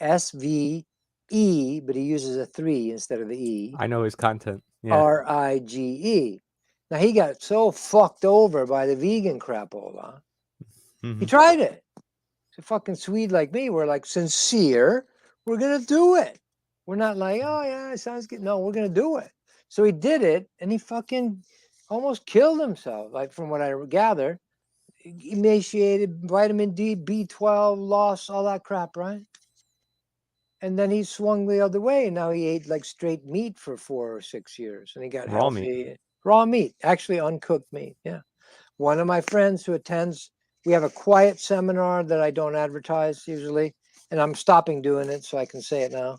S-V-E, but he uses a 3 instead of the E. I know his content. Yeah. R-I-G-E. Now, he got so fucked over by the vegan crapola. Mm-hmm. He tried it. He's a fucking Swede like me. We're like sincere. We're going to do it. We're not like, oh, yeah, it sounds good. No, we're going to do it. So he did it, and he fucking almost killed himself, like from what I gather. Emaciated, vitamin D, B12, loss, all that crap, right? And then he swung the other way, and now he ate like straight meat for 4 or 6 years, and he got Raw healthy. meat. Raw meat, actually uncooked meat. Yeah. One of my friends who attends, we have a quiet seminar that I don't advertise usually, and I'm stopping doing it so I can say it now.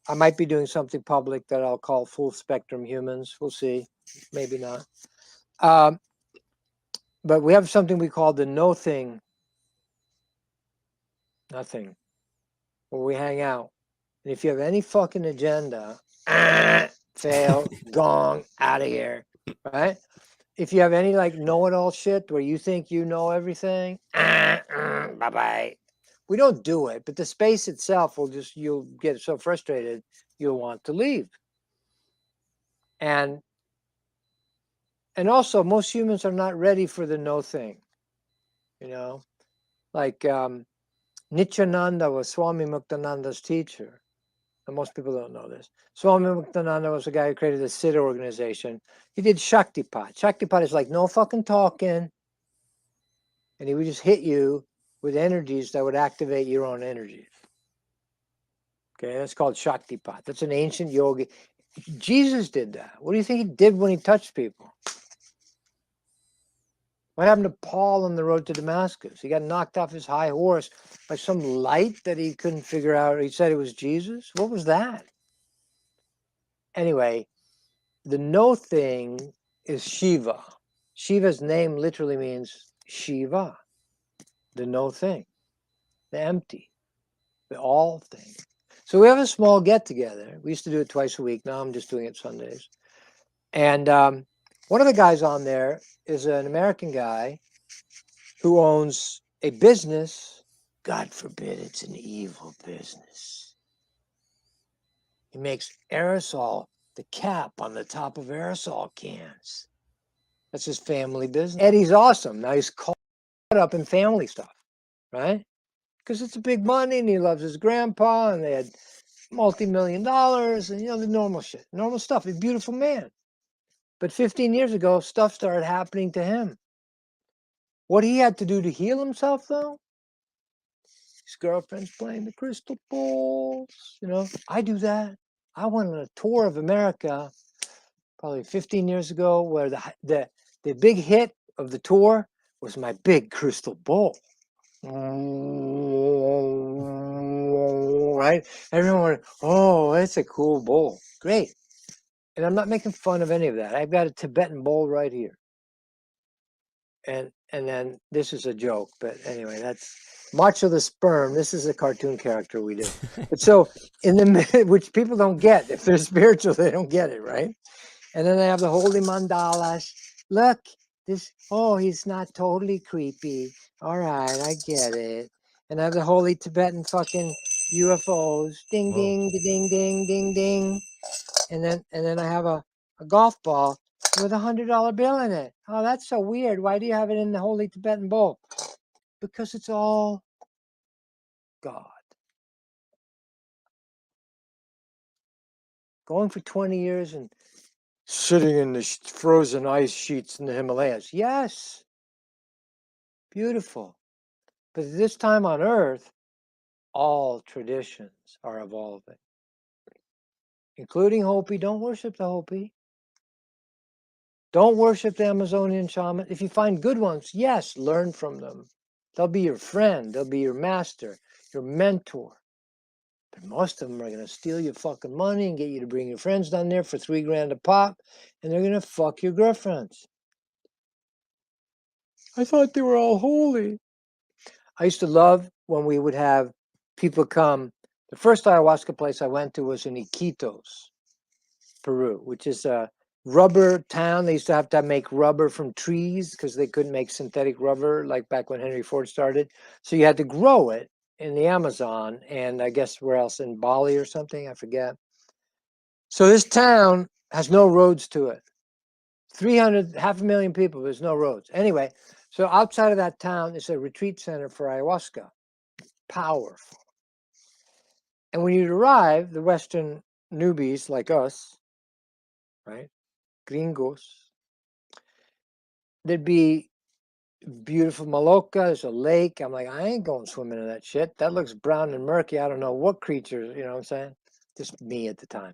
I might be doing something public that I'll call Full Spectrum Humans. We'll see. Maybe not. But we have something we call the Nothing, where we hang out. And if you have any fucking agenda, fail, gong, out of here, right? If you have any like know-it-all shit where you think you know everything, bye-bye. We don't do it, but the space itself you'll get so frustrated, you'll want to leave. And also, most humans are not ready for the no thing, like Nityananda was Swami Muktananda's teacher. And most people don't know this. Swami Muktananda was the guy who created the Siddha organization. He did Shaktipat. Shaktipat is like no fucking talking. and he would just hit you with energies that would activate your own energies. Okay, that's called Shaktipat. That's an ancient yogi. Jesus did that. What do you think he did when he touched people? What happened to Paul on the road to Damascus? He got knocked off his high horse by some light that he couldn't figure out. He said it was Jesus. What was that? Anyway, the no thing is Shiva. Shiva's name literally means Shiva, the no thing, the empty, the all thing. So we have a small get together. We used to do it twice a week. Now I'm just doing it Sundays. And one of the guys on there is an American guy who owns a business. God forbid it's an evil business. He makes aerosol, the cap on the top of aerosol cans. That's his family business. Eddie's awesome. Now he's caught up in family stuff, right? Because it's a big money and he loves his grandpa and they had multi-million dollars and, the normal shit, normal stuff. He's a beautiful man. But 15 years ago, stuff started happening to him. What he had to do to heal himself, though, his girlfriend's playing the crystal balls. I do that. I went on a tour of America probably 15 years ago where the big hit of the tour was my big crystal ball. Right? Everyone went, oh, that's a cool bowl. Great. And I'm not making fun of any of that. I've got a Tibetan bowl right here. And then this is a joke, but anyway, that's Macho the Sperm. This is a cartoon character we did. But so in the minute, which people don't get, if they're spiritual, they don't get it, right? And then I have the holy mandalas. Look, he's not totally creepy. All right, I get it. And I have the holy Tibetan fucking UFOs. Ding, Whoa. ding, ding, ding, ding, ding. And then I have a golf ball with $100 bill in it. Oh, that's so weird. Why do you have it in the holy Tibetan bowl? Because it's all God. Going for 20 years and sitting in the frozen ice sheets in the Himalayas. Yes. Beautiful. But this time on Earth, all traditions are evolving, including Hopi. Don't worship the Hopi. Don't worship the Amazonian shaman. If you find good ones, yes, learn from them. They'll be your friend. They'll be your master, your mentor. But most of them are going to steal your fucking money and get you to bring your friends down there for $3,000 a pop, and they're going to fuck your girlfriends. I thought they were all holy. I used to love when we would have people come. The first ayahuasca place I went to was in Iquitos, Peru, which is a rubber town. They used to have to make rubber from trees because they couldn't make synthetic rubber like back when Henry Ford started. So you had to grow it in the Amazon and I guess where else, in Bali or something, I forget. So this town has no roads to it. 500,000 people, there's no roads. Anyway, so outside of that town is a retreat center for ayahuasca. Powerful. And when you'd arrive, the Western newbies like us, right? Gringos, there'd be beautiful Maloca, there's a lake. I'm like, I ain't going swimming in that shit. That looks brown and murky. I don't know what creatures, you know what I'm saying? Just me at the time.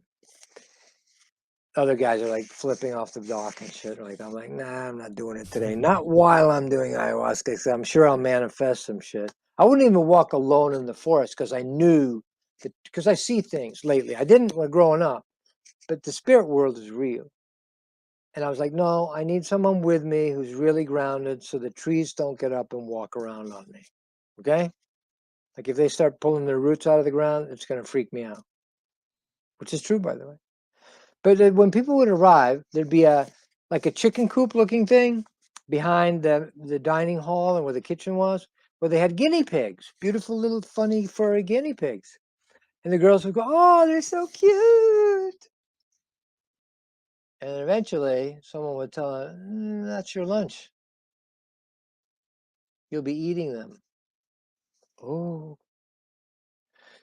Other guys are like flipping off the dock and shit. I'm like, nah, I'm not doing it today. Not while I'm doing ayahuasca, because I'm sure I'll manifest some shit. I wouldn't even walk alone in the forest because I knew that, because I see things lately. I didn't when growing up, but the spirit world is real. And I was like, no, I need someone with me who's really grounded so the trees don't get up and walk around on me. Okay? Like if they start pulling their roots out of the ground, it's going to freak me out. Which is true, by the way. But when people would arrive, there'd be a chicken coop looking thing behind the dining hall and where the kitchen was, where they had guinea pigs, beautiful little funny furry guinea pigs. And the girls would go, oh, they're so cute. And eventually someone would tell her, that's your lunch. You'll be eating them. Oh.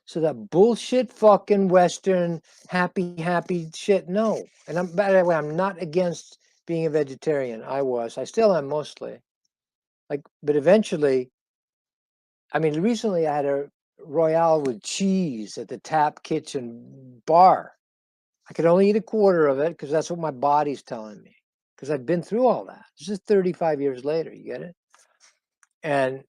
So that bullshit fucking Western happy shit, no. And by the way, I'm not against being a vegetarian. I still am mostly. but eventually, I mean, recently I had a Royale with cheese at the Tap Kitchen bar. I could only eat a quarter of it because that's what my body's telling me. Because I've been through all that. This is 35 years later. You get it? And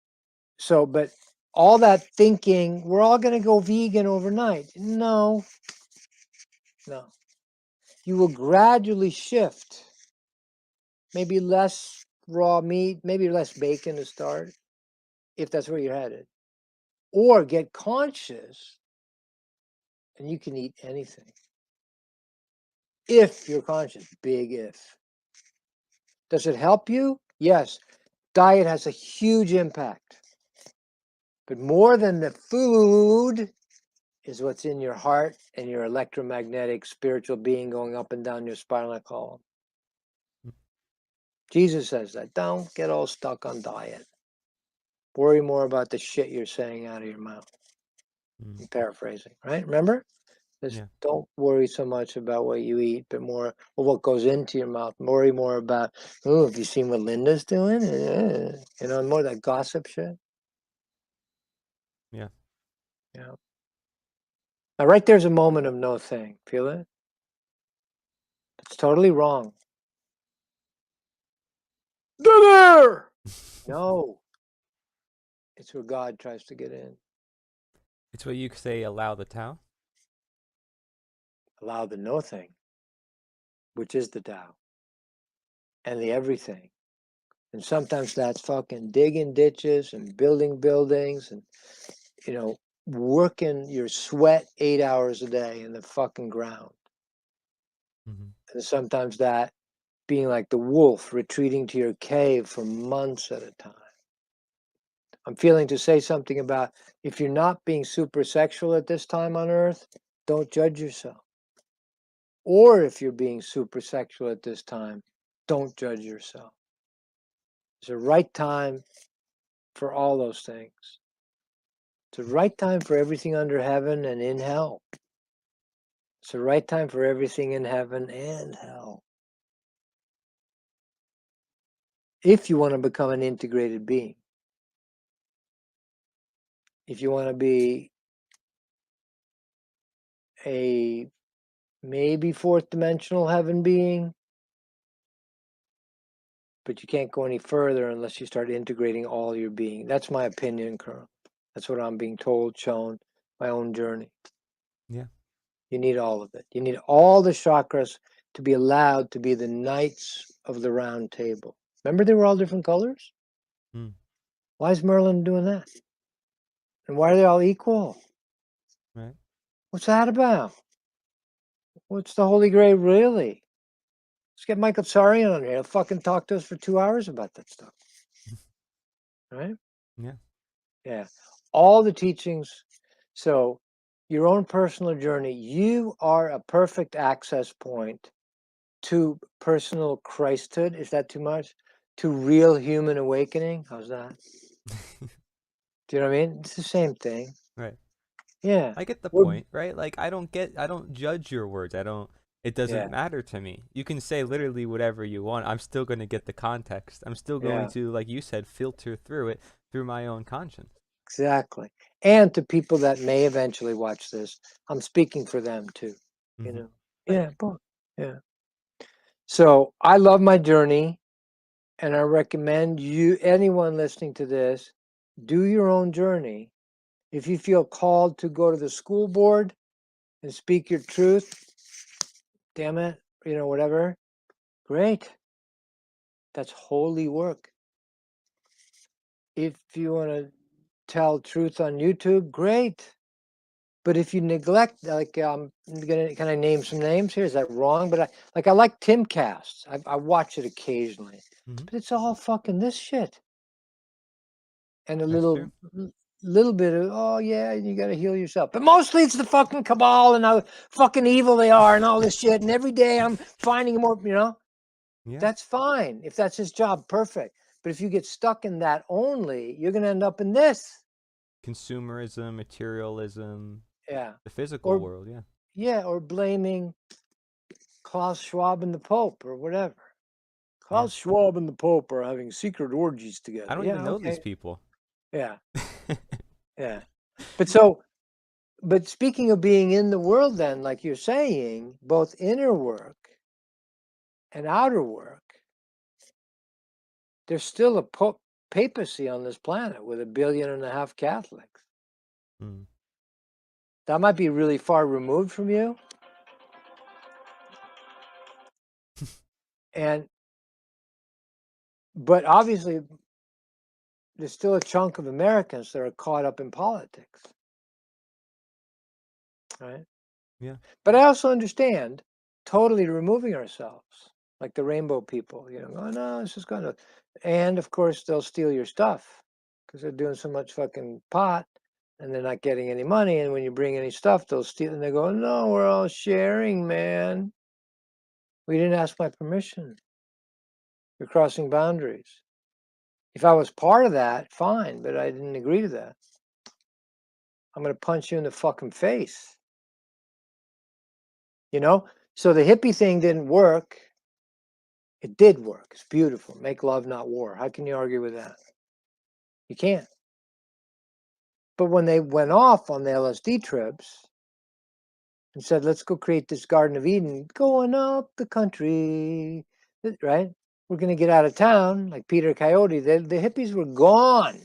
so, but all that thinking, we're all going to go vegan overnight. No. You will gradually shift. Maybe less raw meat, maybe less bacon to start, if that's where you're headed. Or get conscious and you can eat anything. If you're conscious, big if. Does it help you? Yes. Diet has a huge impact. But more than the food is what's in your heart and your electromagnetic spiritual being going up and down your spinal column. Jesus says that. Don't get all stuck on diet. Worry more about the shit you're saying out of your mouth. I'm paraphrasing, right? Remember? Just don't worry so much about what you eat, but more what goes into your mouth. Worry more about, oh, have you seen what Linda's doing? You know, more that gossip shit. Yeah. Yeah. Now, right there's a moment of no thing. Feel it? It's totally wrong. There! No. It's where God tries to get in. It's what you say, allow the Tao. Allow the no thing, which is the Tao, and the everything. And sometimes that's fucking digging ditches and building buildings and, you know, working your sweat 8 hours a day in the fucking ground. And sometimes that being like the wolf retreating to your cave for months at a time. I'm feeling to say something about if you're not being super sexual at this time on earth, don't judge yourself. Or if you're being super sexual at this time, don't judge yourself. It's a right time for all those things. It's the right time for everything under heaven and in hell. It's the right time for everything in heaven and hell. If you want to become an integrated being, if you want to be a maybe fourth dimensional heaven being, but you can't go any further unless you start integrating all your being. That's my opinion, Colonel. That's what I'm being told, shown, my own journey. Yeah. You need all of it. You need all the chakras to be allowed to be the knights of the round table. Remember they were all different colors? Why is Merlin doing that? And why are they all equal? Right. What's that about? What's the Holy Grail really? Let's get Michael Tsarian on here. He'll fucking talk to us for 2 hours about that stuff. Right? Yeah. Yeah. All the teachings. So your own personal journey, you are a perfect access point to personal Christhood. Is that too much? To real human awakening? How's that? Do you know what I mean? It's the same thing. Right. Yeah. I get the point, right? Like I don't judge your words. It doesn't matter to me. You can say literally whatever you want. I'm still going to get the context. I'm still going to, like you said, filter through it through my own conscience. Exactly. And to people that may eventually watch this, I'm speaking for them too. You know? Yeah. Yeah. So I love my journey, and I recommend anyone listening to this, do your own journey. If you feel called to go to the school board and speak your truth, damn it, whatever, great. That's holy work. If you want to tell truth on YouTube, great. But if you neglect, like, can I name some names here? Is that wrong? But I like Timcast. I watch it occasionally, but it's all fucking this shit, and a little bit of, oh yeah, you got to heal yourself. But mostly it's the fucking cabal and how fucking evil they are and all this shit. And every day I'm finding more. That's fine if that's his job. Perfect. But if you get stuck in that only, you're gonna end up in this consumerism, materialism. Yeah. The physical world, yeah. Yeah, or blaming Klaus Schwab and the Pope or whatever. Klaus Schwab and the Pope are having secret orgies together. I don't Yeah, even know these okay. people. Yeah, yeah. But speaking of being in the world, then, like you're saying, both inner work and outer work, there's still a papacy on this planet with 1.5 billion Catholics. Hmm. That might be really far removed from you. But obviously, there's still a chunk of Americans that are caught up in politics. Right? Yeah. But I also understand totally removing ourselves, like the rainbow people, oh no, it's just gonna, and of course they'll steal your stuff because they're doing so much fucking pot and they're not getting any money. And when you bring any stuff, they'll steal and they go, no, we're all sharing, man. We didn't ask my permission. You're crossing boundaries. If I was part of that, fine, but I didn't agree to that. I'm gonna punch you in the fucking face. So the hippie thing didn't work. It did work. It's beautiful. Make love, not war. How can you argue with that? You can't. But when they went off on the LSD trips and said, let's go create this Garden of Eden, going up the country, right? We're going to get out of town, like Peter Coyote. The hippies were gone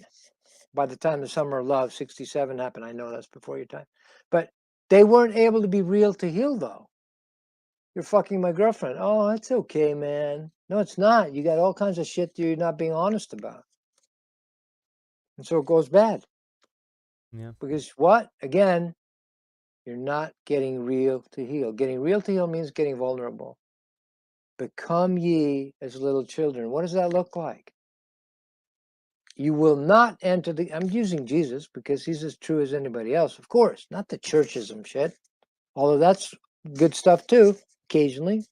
by the time the Summer of Love, 67 happened. I know that's before your time. But they weren't able to be real to heal, though. You're fucking my girlfriend. Oh, it's okay, man. No, it's not. You got all kinds of shit you're not being honest about. And so it goes bad. Yeah. Because what? Again, you're not getting real to heal. Getting real to heal means getting vulnerable. Become ye as little children. What does that look like? You will not enter I'm using Jesus because he's as true as anybody else, of course, not the churchism shit. Although that's good stuff too, occasionally,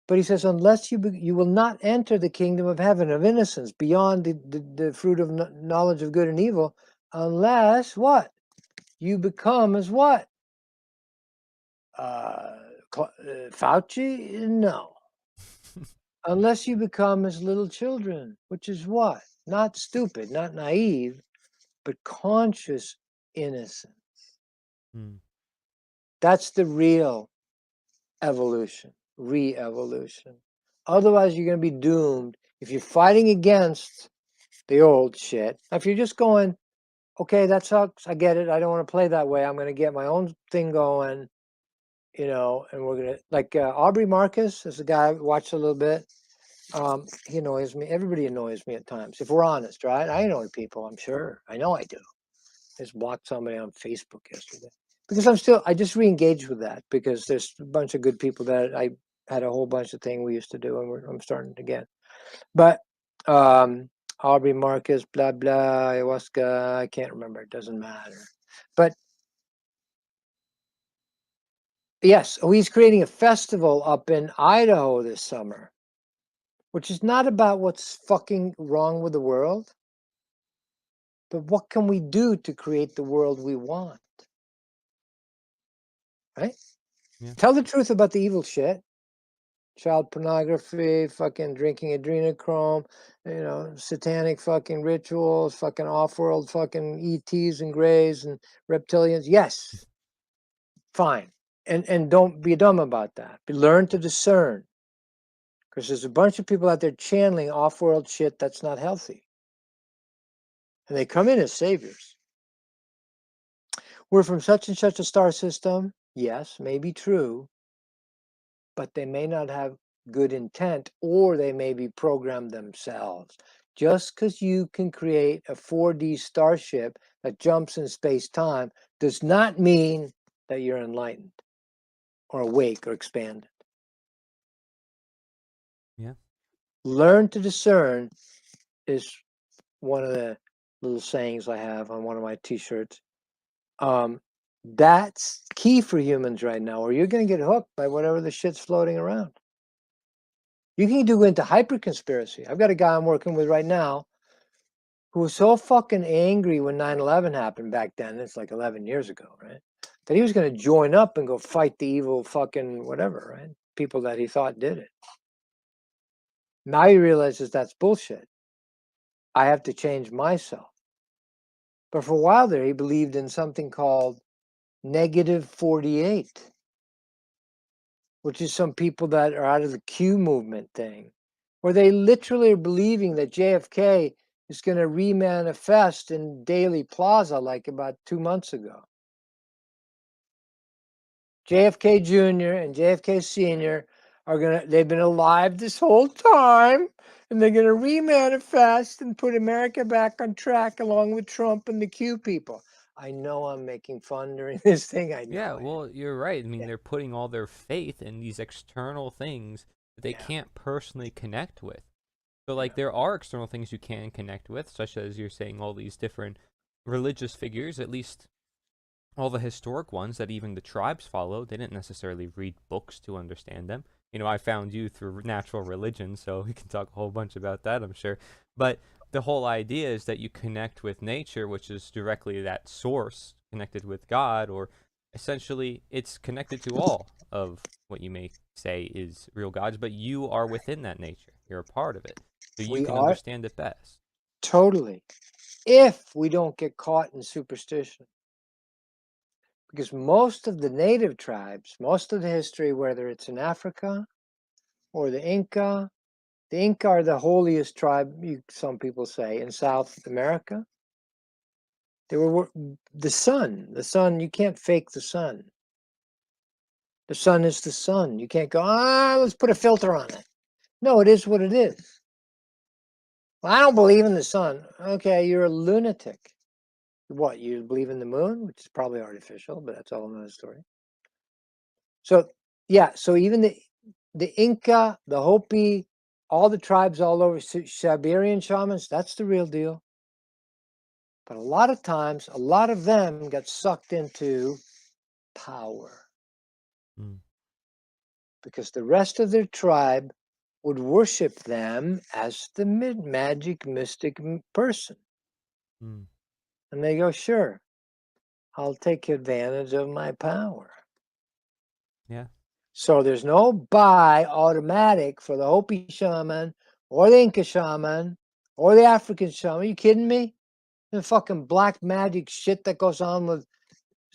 But he says, unless you will not enter the kingdom of heaven, of innocence, beyond the fruit of knowledge of good and evil, unless what? You become as what? Fauci? No. Unless you become as little children, which is what? Not stupid, not naive, but conscious innocence. Hmm. That's the real evolution, re-evolution. Otherwise, you're going to be doomed. If you're fighting against the old shit, if you're just going, okay, that sucks, I get it, I don't want to play that way, I'm going to get my own thing going, and we're going to, like Aubrey Marcus is a guy I watched a little bit. He annoys me. Everybody annoys me at times, if we're honest, right? I annoy people, I'm sure. I know I do. I just blocked somebody on Facebook yesterday. Because I just re-engaged with that because there's a bunch of good people that I had a whole bunch of things we used to do, and I'm starting again. But Aubrey Marcus, blah, blah, ayahuasca, I can't remember. It doesn't matter. But yes, he's creating a festival up in Idaho this summer, which is not about what's fucking wrong with the world, but what can we do to create the world we want? Right? Yeah. Tell the truth about the evil shit. Child pornography, fucking drinking adrenochrome, satanic fucking rituals, fucking off-world fucking ETs and greys and reptilians. Yes, fine. And don't be dumb about that. But learn to discern. Because there's a bunch of people out there channeling off-world shit that's not healthy. And they come in as saviors. We're from such and such a star system. Yes, may be true. But they may not have good intent, or they may be programmed themselves. Just because you can create a 4D starship that jumps in space-time does not mean that you're enlightened or awake or expanded. Yeah. Learn to discern is one of the little sayings I have on one of my t-shirts. That's key for humans right now, or you're going to get hooked by whatever the shit's floating around. You can go into hyper conspiracy. I've got a guy I'm working with right now who was so fucking angry when 9/11 happened back then. It's like 11 years ago, right? That he was going to join up and go fight the evil fucking whatever, right? People that he thought did it. Now he realizes that's bullshit. I have to change myself. But for a while there, he believed in something called negative 48, which is some people that are out of the Q movement thing, where they literally are believing that JFK is going to remanifest in Daley Plaza like about 2 months ago. JFK Jr. and JFK Sr. they've been alive this whole time, and they're going to remanifest and put America back on track along with Trump and the Q people. I know I'm making fun during this thing. I know. Yeah, I am. well, you're right. I mean, Yeah. they're putting all their faith in these external things that they Yeah. can't personally connect with. So, Yeah. like, there are external things you can connect with, such as you're saying all these different religious figures, at least all the historic ones that even the tribes followed. They didn't necessarily read books to understand them. You know, I found you through natural religion, so we can talk a whole bunch about that, I'm sure. But the whole idea is that you connect with nature, which is directly that source, connected with God, or essentially it's connected to all of what you may say is real gods, but you are within that nature. You're a part of it. So you We can are understand it best. totally, if we don't get caught in superstition. Because most of the native tribes, most of the history, whether it's in Africa or the Inca are the holiest tribe, some people say, in South America. They were the sun. The sun, you can't fake the sun. The sun is the sun. You can't go, let's put a filter on it. No, it is what it is. Well, I don't believe in the sun. Okay, you're a lunatic. What, you believe in the moon, which is probably artificial, but that's all another story. So, yeah, so even the Inca, the Hopi, all the tribes all over, Siberian shamans, that's the real deal. But a lot of times, a lot of them got sucked into power. Mm. Because the rest of their tribe would worship them as the magic, mystic person. Mm. And they go, sure, I'll take advantage of my power. Yeah. So there's no buy automatic for the Hopi shaman or the Inca shaman or the African shaman. Are you kidding me? The fucking black magic shit that goes on with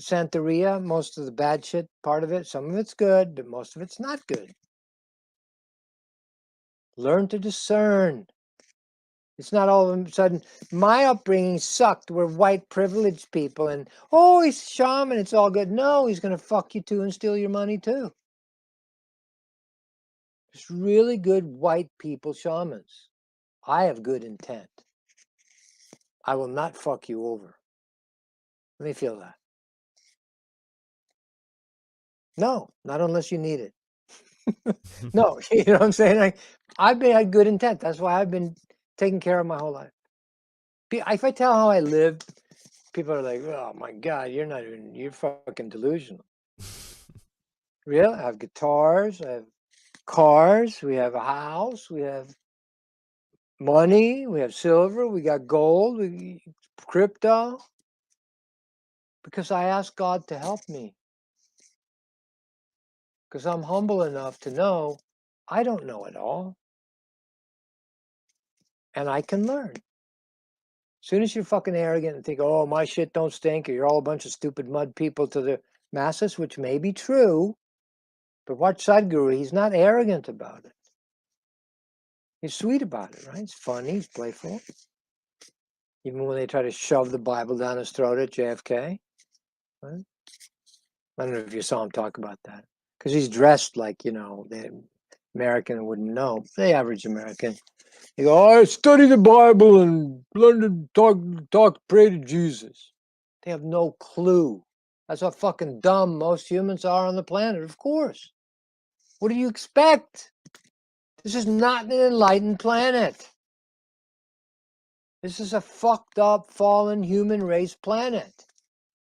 Santeria, most of the bad shit, part of it, some of it's good, but most of it's not good. Learn to discern. It's not all of a sudden, my upbringing sucked. We're white privileged people, and he's a shaman, it's all good. No, he's going to fuck you too and steal your money too. There's really good white people shamans. I have good intent. I will not fuck you over. Let me feel that. No, not unless you need it. No, you know what I'm saying? I've been had good intent. That's why I've been taking care of my whole life. If I tell how I live, people are like, "Oh my God, you're fucking delusional." Really? I have guitars, I have cars, we have a house, we have money, we have silver, we got gold, we crypto. Because I asked God to help me. Because I'm humble enough to know I don't know it all. And I can learn. As soon as you're fucking arrogant and think, oh, my shit don't stink, or you're all a bunch of stupid mud people to the masses, which may be true, but watch Sadhguru, he's not arrogant about it. He's sweet about it, right? He's funny, he's playful. Even when they try to shove the Bible down his throat at JFK. Right? I don't know if you saw him talk about that. Because he's dressed like, the American wouldn't know. The average American. He go, I study the Bible and learn to pray to Jesus. They have no clue. That's how fucking dumb most humans are on the planet, of course. What do you expect? This is not an enlightened planet. This is a fucked up, fallen human race planet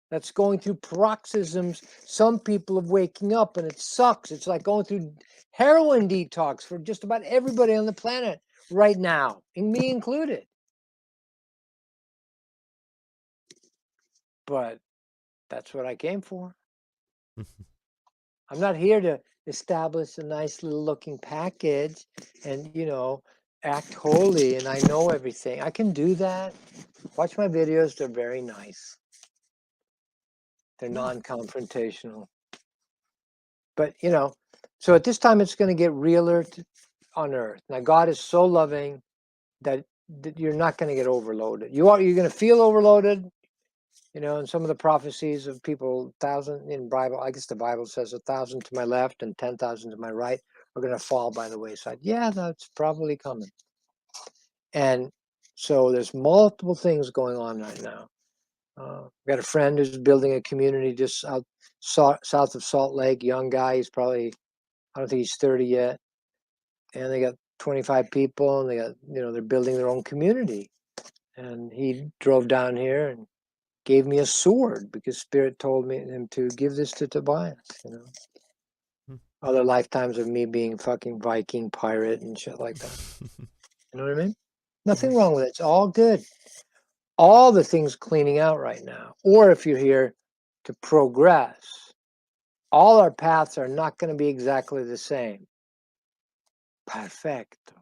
that's going through paroxysms. Some people are waking up and it sucks. It's like going through heroin detox for just about everybody on the planet right now, and me included. But that's what I came for. I'm not here to establish a nice little looking package and, act holy and I know everything. I can do that. Watch my videos. They're very nice. They're non-confrontational. But, so at this time, it's going to get realer on earth. Now, God is so loving that you're not going to get overloaded. You're going to feel overloaded. And some of the prophecies of people, 1,000 in Bible, I guess the Bible says 1,000 to my left and 10,000 to my right are going to fall by the wayside. Yeah, that's probably coming. And so there's multiple things going on right now. I've got a friend who's building a community just south of Salt Lake, young guy. He's probably, I don't think he's 30 yet. And they got 25 people and they got, they're building their own community. And he drove down here and gave me a sword because Spirit told him to give this to Tobias, Other lifetimes of me being fucking Viking pirate and shit like that. You know what I mean? Nothing wrong with it. It's all good. All the things cleaning out right now. Or if you're here to progress, all our paths are not going to be exactly the same. Perfecto.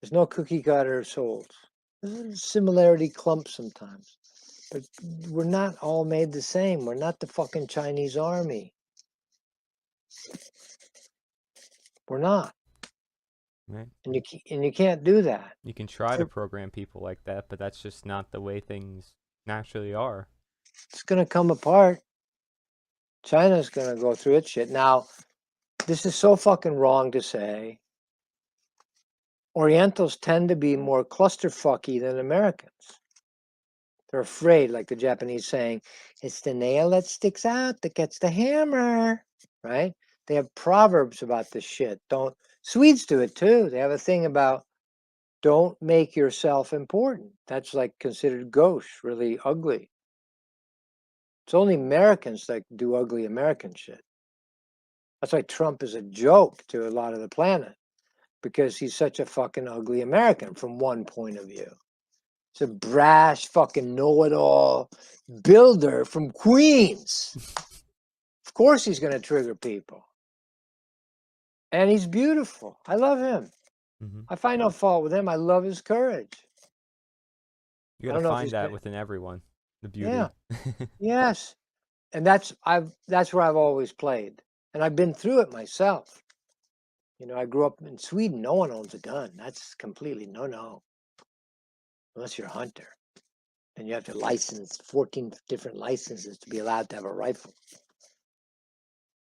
There's no cookie cutter souls. There's a similarity clump sometimes. But we're not all made the same. We're not the fucking Chinese army. We're not. Right. And you can't do that. You can try to program people like that, but that's just not the way things naturally are. It's going to come apart. China's going to go through its shit. Now, this is so fucking wrong to say. Orientals tend to be more clusterfucky than Americans. They're afraid, like the Japanese saying, it's the nail that sticks out that gets the hammer, right? They have proverbs about this shit. Swedes do it too. They have a thing about don't make yourself important. That's like considered gauche, really ugly. It's only Americans that do ugly American shit. That's why Trump is a joke to a lot of the planet, because he's such a fucking ugly American from one point of view. It's a brash fucking know-it-all builder from Queens. Of course he's going to trigger people. And he's beautiful. I love him. Mm-hmm. I find no fault with him. I love his courage. You got to find that within everyone, the beauty. Yeah. Yes. And that's where I've always played. And I've been through it myself. I grew up in Sweden. No one owns a gun. That's completely no. Unless you're a hunter. And you have to license 14 different licenses to be allowed to have a rifle.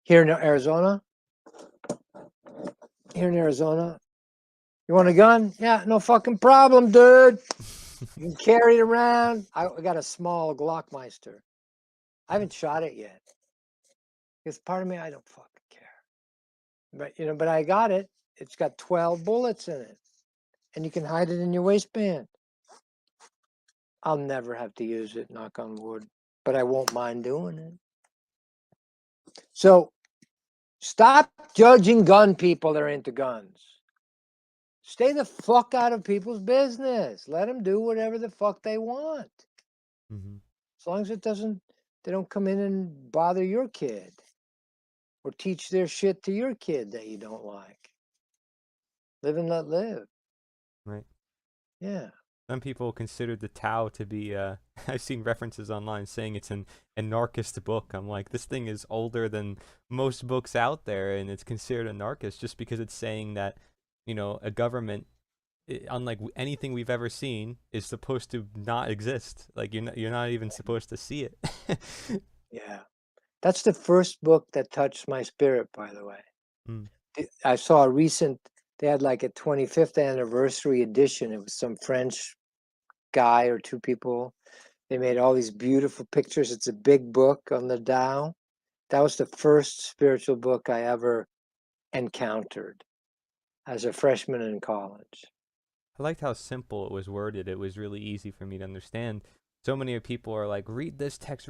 Here in Arizona, you want a gun? Yeah, no fucking problem, dude. You can carry it around. I got a small Glockmeister. I haven't shot it yet. Because part of me, I don't fucking care. But I got it. It's got 12 bullets in it. And you can hide it in your waistband. I'll never have to use it, knock on wood. But I won't mind doing it. So, stop judging gun people that are into guns. Stay the fuck out of people's business. Let them do whatever the fuck they want. Mm-hmm. As long as they don't come in and bother your kid or teach their shit to your kid that you don't like. Live and let live. Right. Yeah. Some people consider the Tao to be, I've seen references online saying it's an anarchist book. I'm like, this thing is older than most books out there, and it's considered anarchist just because it's saying that, a government, unlike anything we've ever seen, is supposed to not exist. Like, you're not even supposed to see it. Yeah. That's the first book that touched my spirit, by the way. Mm. I saw they had like a 25th anniversary edition. It was some French guy or two people. They made all these beautiful pictures. It's a big book on the Tao. That was the first spiritual book I ever encountered as a freshman in college. I liked how simple it was worded. It was really easy for me to understand. So many people are like, read this text,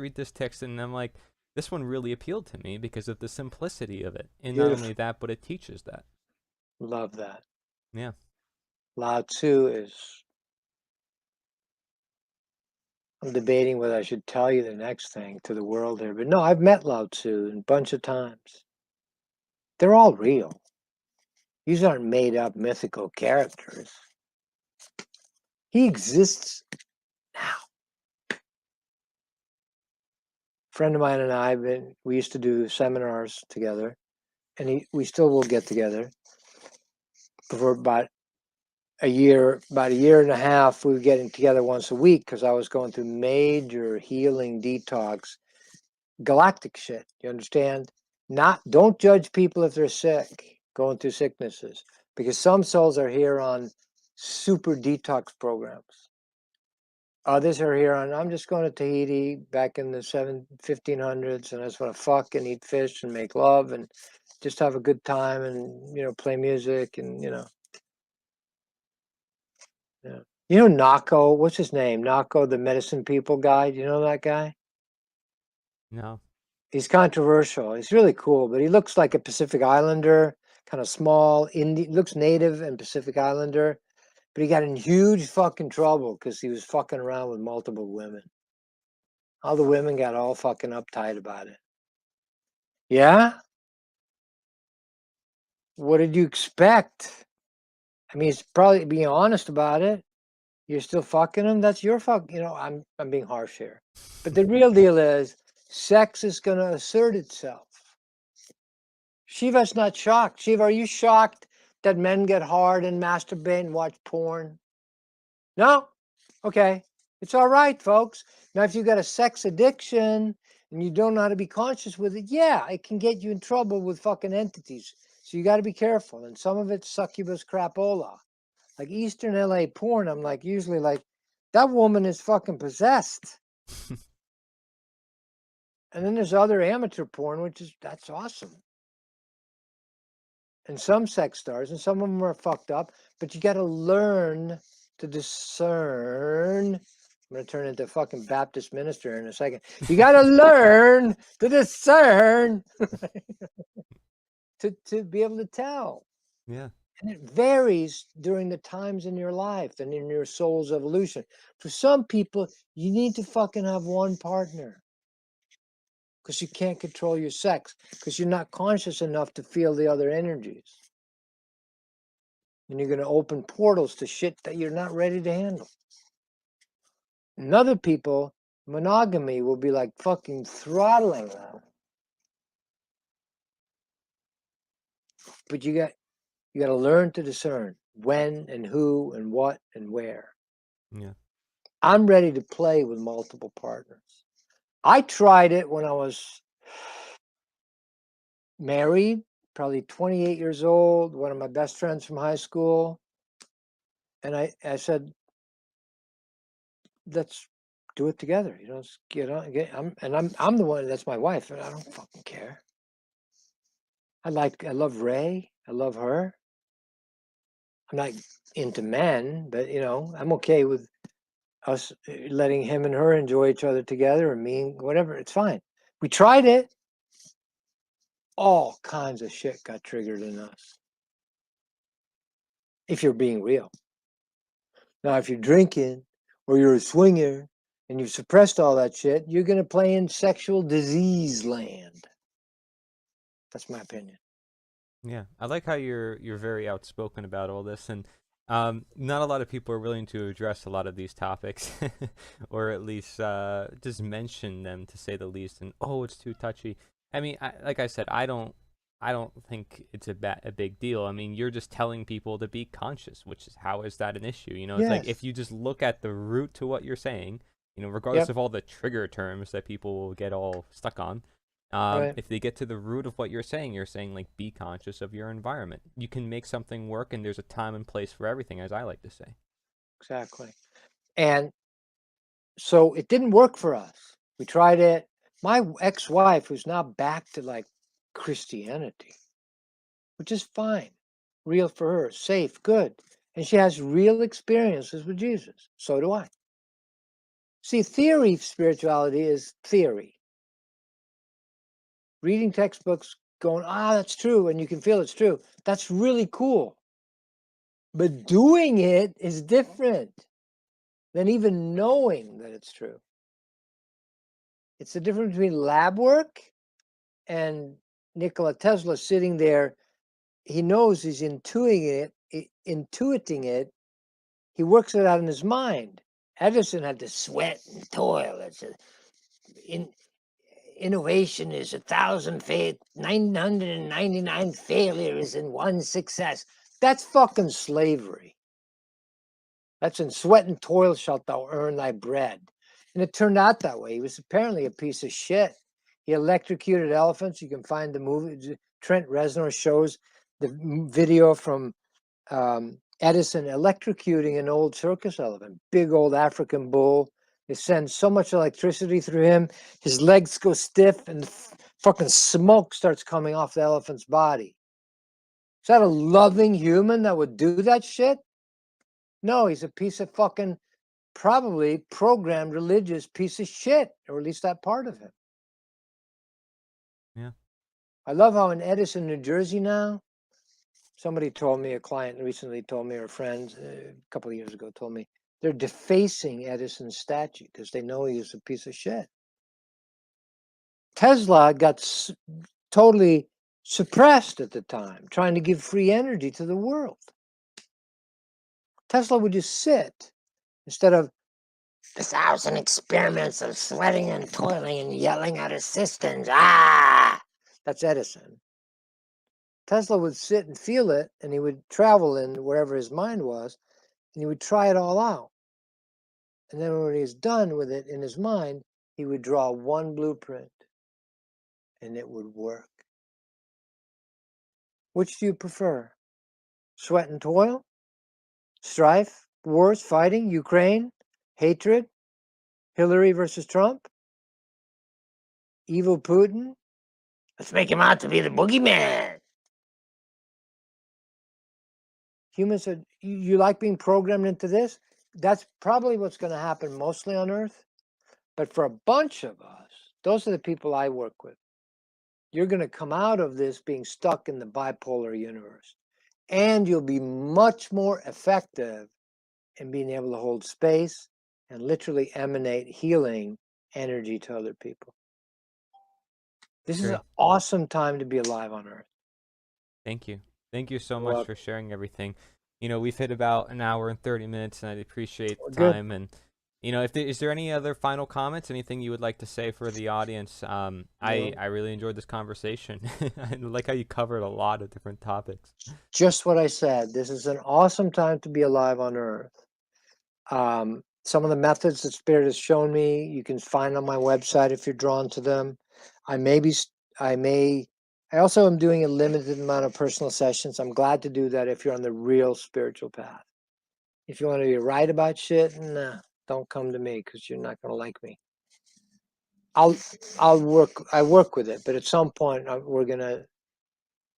and I'm like, this one really appealed to me because of the simplicity of it. And not only that, but it teaches that. Love that. Yeah. Lao Tzu is I'm debating whether I should tell you the next thing to the world here. But no, I've met Lao Tzu a bunch of times. They're all real. These aren't made up mythical characters. He exists now. A friend of mine and I, we used to do seminars together, and we still will get together. For about a year and a half, we were getting together once a week because I was going through major healing detox, galactic shit. You understand? Don't judge people if they're sick, going through sicknesses, because some souls are here on super detox programs. Others are here on, I'm just going to Tahiti back in the 1500s, and I just want to fuck and eat fish and make love and just have a good time and, play music and, Yeah. Nako, what's his name? Nako, the medicine people guy. Do you know that guy? No. He's controversial. He's really cool, but he looks like a Pacific Islander, kind of small, looks native and Pacific Islander, but he got in huge fucking trouble because he was fucking around with multiple women. All the women got all fucking uptight about it. Yeah? What did you expect? I mean, it's probably being honest about it. You're still fucking him? That's your fuck. I'm being harsh here. But the real deal is sex is going to assert itself. Shiva's not shocked. Shiva, are you shocked that men get hard and masturbate and watch porn? No? Okay. It's all right, folks. Now, if you got a sex addiction and you don't know how to be conscious with it, yeah, it can get you in trouble with fucking entities. So you got to be careful. And some of it's succubus crapola. Like Eastern LA porn, I'm like, usually like, that woman is fucking possessed. And then there's other amateur porn, that's awesome. And some sex stars, and some of them are fucked up, but you got to learn to discern. I'm going to turn into a fucking Baptist minister in a second. You got to learn to discern to be able to tell. Yeah. And it varies during the times in your life and in your soul's evolution. For some people, you need to fucking have one partner because you can't control your sex because you're not conscious enough to feel the other energies. And you're going to open portals to shit that you're not ready to handle. And other people, monogamy will be like fucking throttling them. But you got to learn to discern when and who and what and where. Yeah. I'm ready to play with multiple partners. I tried it when I was married, probably 28 years old, one of my best friends from high school. And I said, let's do it together. Get on. I'm the one, that's my wife, and I don't fucking care. I love Ray. I love her. I'm not into men, but I'm okay with us letting him and her enjoy each other together, or me, whatever. It's fine. We tried it. All kinds of shit got triggered in us. If you're being real. Now, if you're drinking or you're a swinger and you've suppressed all that shit, you're going to play in sexual disease land. That's my opinion. Yeah, I like how you're very outspoken about all this, and not a lot of people are willing to address a lot of these topics, or at least just mention them, to say the least. And it's too touchy. I mean, like I said, I don't think it's a big deal. I mean, you're just telling people to be conscious, which is, how is that an issue? It's like, if you just look at the root to what you're saying, regardless of all the trigger terms that people will get all stuck on. Right. If they get to the root of what you're saying like, be conscious of your environment. You can make something work, and there's a time and place for everything, as I like to say. Exactly. And so it didn't work for us. We tried it. My ex-wife, who's now back to like Christianity, which is fine, real for her, safe, good. And she has real experiences with Jesus. So do I. See, theory spirituality is theory. Reading textbooks, going, that's true, and you can feel it's true. That's really cool. But doing it is different than even knowing that it's true. It's the difference between lab work and Nikola Tesla sitting there. He knows he's intuiting it. He works it out in his mind. Edison had to sweat and toil. Innovation is 999 failures and one success. That's fucking slavery. That's in sweat and toil shalt thou earn thy bread. And it turned out that way. He was apparently a piece of shit. He electrocuted elephants. You can find the movie. Trent Reznor shows the video from Edison electrocuting an old circus elephant, big old African bull. They send so much electricity through him, his legs go stiff and fucking smoke starts coming off the elephant's body. Is that a loving human that would do that shit? No, he's a piece of fucking, probably programmed religious piece of shit, or at least that part of him. Yeah. I love how in Edison, New Jersey now, somebody told me, a client recently told me, or a friend a couple of years ago told me, they're defacing Edison's statue because they know he was a piece of shit. Tesla got totally suppressed at the time, trying to give free energy to the world. Tesla would just sit instead of 1,000 experiments of sweating and toiling and yelling at assistants. Ah, that's Edison. Tesla would sit and feel it, and he would travel in wherever his mind was, and he would try it all out. And then when he was done with it in his mind, he would draw one blueprint, and it would work. Which do you prefer? Sweat and toil? Strife? Wars? Fighting? Ukraine? Hatred? Hillary versus Trump? Evil Putin? Let's make him out to be the boogeyman. Humans are, you like being programmed into this? That's probably what's going to happen mostly on Earth. But for a bunch of us, those are the people I work with. You're going to come out of this being stuck in the bipolar universe. And you'll be much more effective in being able to hold space and literally emanate healing energy to other people. This is an awesome time to be alive on Earth. Thank you. Thank you so You're much welcome. for sharing everything. You know, we've hit about an hour and 30 minutes, and I appreciate the Good. time. And, you know, is there any other final comments, anything you would like to say for the audience? I really enjoyed this conversation. I like how you covered a lot of different topics. Just what I said. This is an awesome time to be alive on Earth. Some of the methods that Spirit has shown me, you can find on my website if you're drawn to them. I also am doing a limited amount of personal sessions. I'm glad to do that if you're on the real spiritual path. If you want to be right about shit, nah, don't come to me because you're not going to like me. I work with it, but at some point we're going to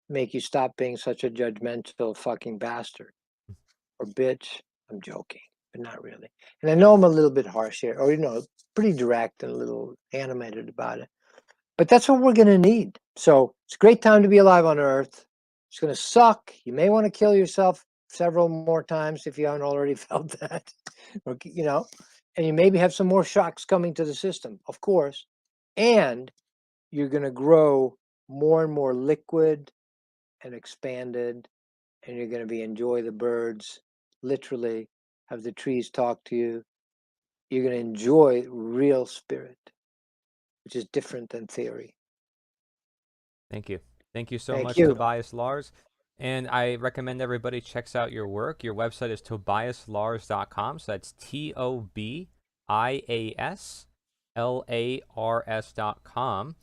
make you stop being such a judgmental fucking bastard or bitch. I'm joking, but not really. And I know I'm a little bit harsh here, or, you know, pretty direct and a little animated about it. But that's what we're going to need. So it's a great time to be alive on Earth. It's going to suck. You may want to kill yourself several more times if you haven't already felt that. Or, you know, and you maybe have some more shocks coming to the system, of course. And you're going to grow more and more liquid and expanded, and you're going to enjoy the birds, literally have the trees talk to you. You're going to enjoy real spirit, which is different than theory. Thank you. Thank you so Thank much, you. Tobias Lars. And I recommend everybody checks out your work. Your website is tobiaslars.com. So that's TOBIASLARS.com.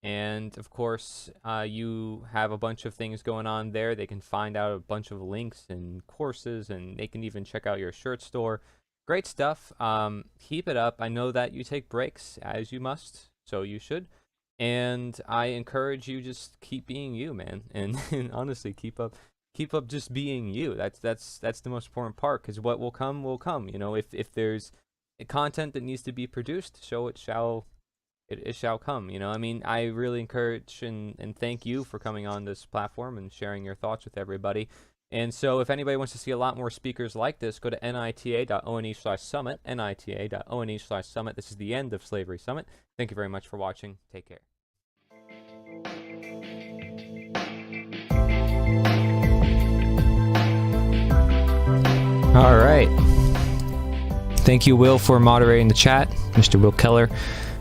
And of course, you have a bunch of things going on there. They can find out a bunch of links and courses, and they can even check out your shirt store. Great stuff. Keep it up. I know that you take breaks, as you must, so you should. And I encourage you, just keep being you, man. And honestly, keep up just being you. That's the most important part, because what will come will come. You know, if there's content that needs to be produced, it shall come. You know, I mean, I really encourage and thank you for coming on this platform and sharing your thoughts with everybody. And so if anybody wants to see a lot more speakers like this, go to nita.one/summit, nita.one/summit. This is the end of Slavery Summit. Thank you very much for watching. Take care. All right. Thank you, Will, for moderating the chat, Mr. Will Keller,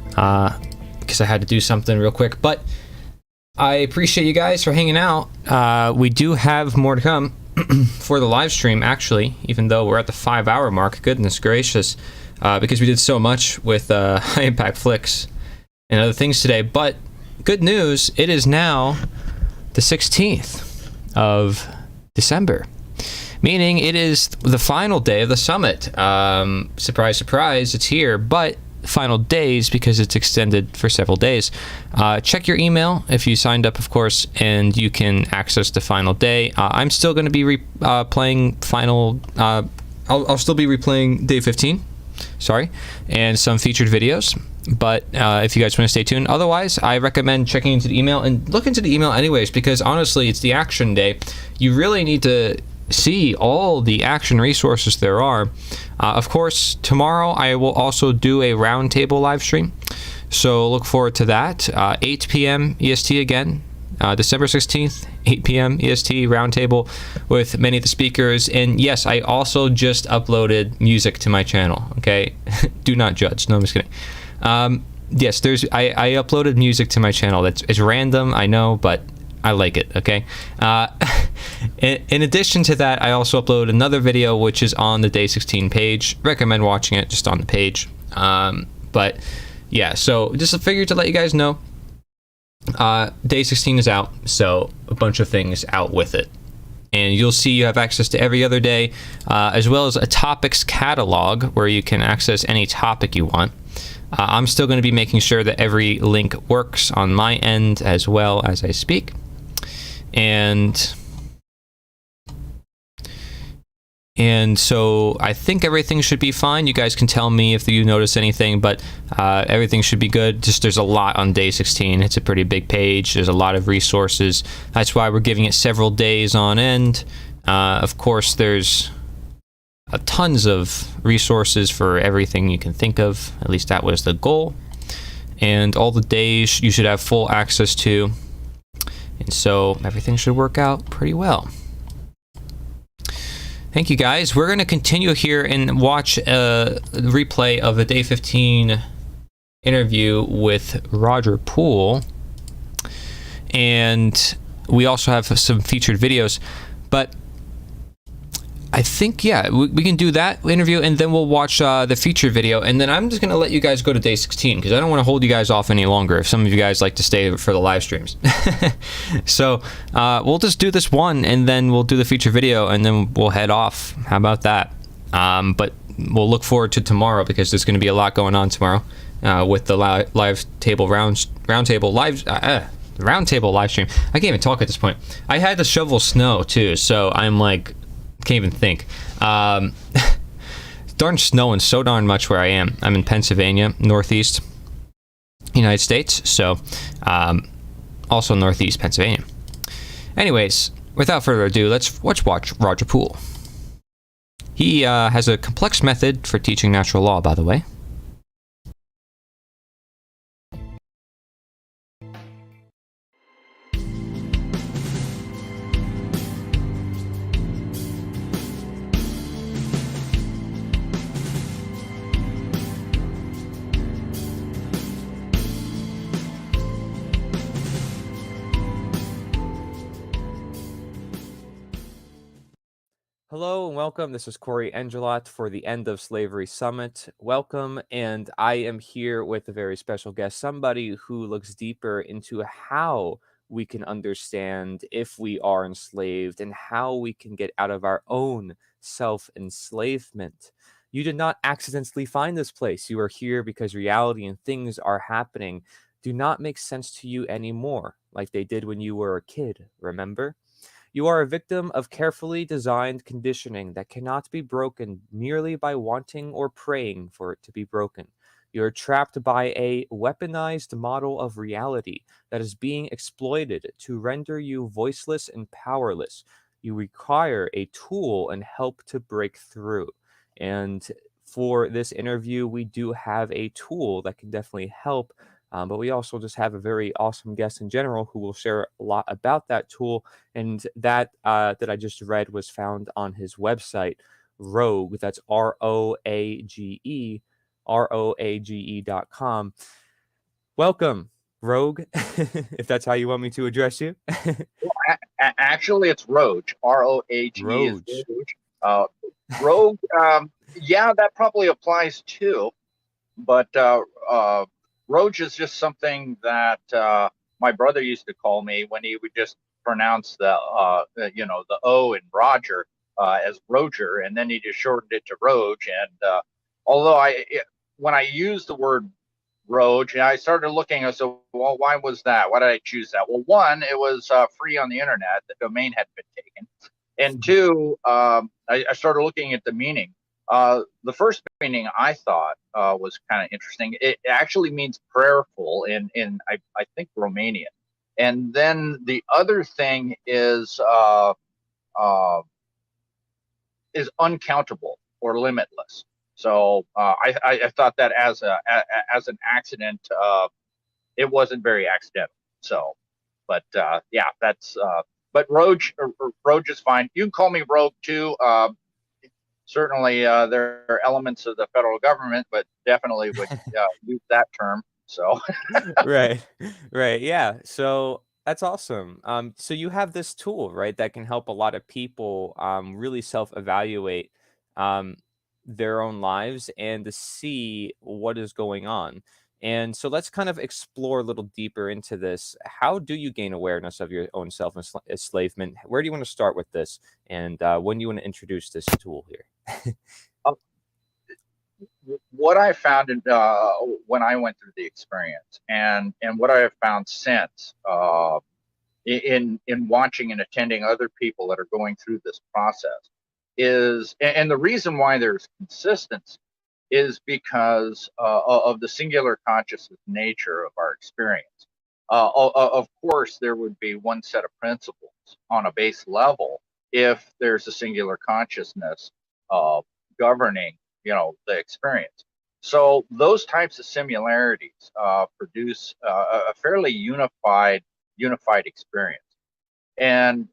because I had to do something real quick. But I appreciate you guys for hanging out. We do have more to come for the live stream, actually, even though we're at the 5-hour mark. Goodness gracious, because we did so much with High Impact Flicks and other things today. But good news, it is now the 16th of December. Meaning it is the final day of the summit. Surprise, surprise, it's here, but final days because it's extended for several days. Check your email if you signed up, of course, and you can access the final day. I'm still going to be playing final. I'll still be replaying day 15, sorry, and some featured videos. But if you guys want to stay tuned, otherwise, I recommend checking into the email and look into the email anyways, because honestly, it's the action day. You really need to see all the action resources there are. Of course, tomorrow I will also do a roundtable live stream, so look forward to that. 8 p.m. EST again, December 16th, 8 p.m. EST roundtable with many of the speakers. And yes, I also just uploaded music to my channel. Okay, do not judge. No, I'm just kidding. Yes, I uploaded music to my channel. It's random, I know, but I like it, okay? In addition to that, I also upload another video, which is on the Day 16 page. Recommend watching it just on the page. But yeah, so just figured to let you guys know. Day 16 is out, so a bunch of things out with it. And you'll see you have access to every other day, as well as a topics catalog where you can access any topic you want. I'm still going to be making sure that every link works on my end as well as I speak. And so I think everything should be fine. You guys can tell me if you notice anything, but everything should be good. Just there's a lot on Day 16. It's a pretty big page. There's a lot of resources. That's why we're giving it several days on end. Of course, there's tons of resources for everything you can think of. At least that was the goal. And all the days you should have full access to. And so everything should work out pretty well. Thank you, guys. We're going to continue here and watch a replay of the Day 15 interview with Roger Poole. And we also have some featured videos. But I think, yeah, we can do that interview, and then we'll watch the feature video, and then I'm just going to let you guys go to Day 16, because I don't want to hold you guys off any longer if some of you guys like to stay for the live streams. So we'll just do this one, and then we'll do the feature video, and then we'll head off. How about that? But we'll look forward to tomorrow, because there's going to be a lot going on tomorrow with the roundtable live stream. I can't even talk at this point. I had to shovel snow, too, so I'm like... can't even think. Darn snowing so darn much where I am. I'm in Pennsylvania, Northeast United States, so also Northeast Pennsylvania. Anyways, without further ado, let's watch Roger Poole. He has a complex method for teaching natural law, by the way. Hello and welcome. This is Corey Engelot for the End of Slavery Summit. Welcome, and I am here with a very special guest, somebody who looks deeper into how we can understand if we are enslaved and how we can get out of our own self-enslavement. You did not accidentally find this place. You are here because reality and things are happening do not make sense to you anymore, like they did when you were a kid, remember? You are a victim of carefully designed conditioning that cannot be broken merely by wanting or praying for it to be broken. You are trapped by a weaponized model of reality that is being exploited to render you voiceless and powerless. you require a tool and help to break through. And for this interview, we do have a tool that can definitely help. But we also just have a very awesome guest in general who will share a lot about that tool. And that I just read was found on his website, Roage. That's ROAGE.com. Welcome, Rogue, if that's how you want me to address you. Actually, it's Roage. Roage. Roage. Rogue. Yeah, that probably applies too. But Roage is just something that my brother used to call me when he would just pronounce the O in Roger as Roger, and then he just shortened it to Roage. And although when I used the word Roage, and I started looking, I said, well, why was that? Why did I choose that? Well, one, it was free on the internet. The domain had been taken. And two, I started looking at the meaning. The first meaning I thought was kind of interesting. It actually means prayerful in I think Romanian. And then the other thing is uncountable or limitless. So I thought that as an accident, it wasn't very accidental. So, but yeah, that's. But Roage is fine. You can call me Rogue too. Certainly, there are elements of the federal government, but definitely would use that term. So. Right, right, yeah. So that's awesome. So you have this tool, right, that can help a lot of people really self-evaluate their own lives and to see what is going on. And so let's kind of explore a little deeper into this. How do you gain awareness of your own self-enslavement? Where do you want to start with this? And when do you want to introduce this tool here? What I found when I went through the experience, and what I have found since in watching and attending other people that are going through this process, is, and the reason why there's consistency is because of the singular consciousness nature of our experience. Of course, there would be one set of principles on a base level if there's a singular consciousness governing, the experience. So those types of similarities produce a fairly unified experience, and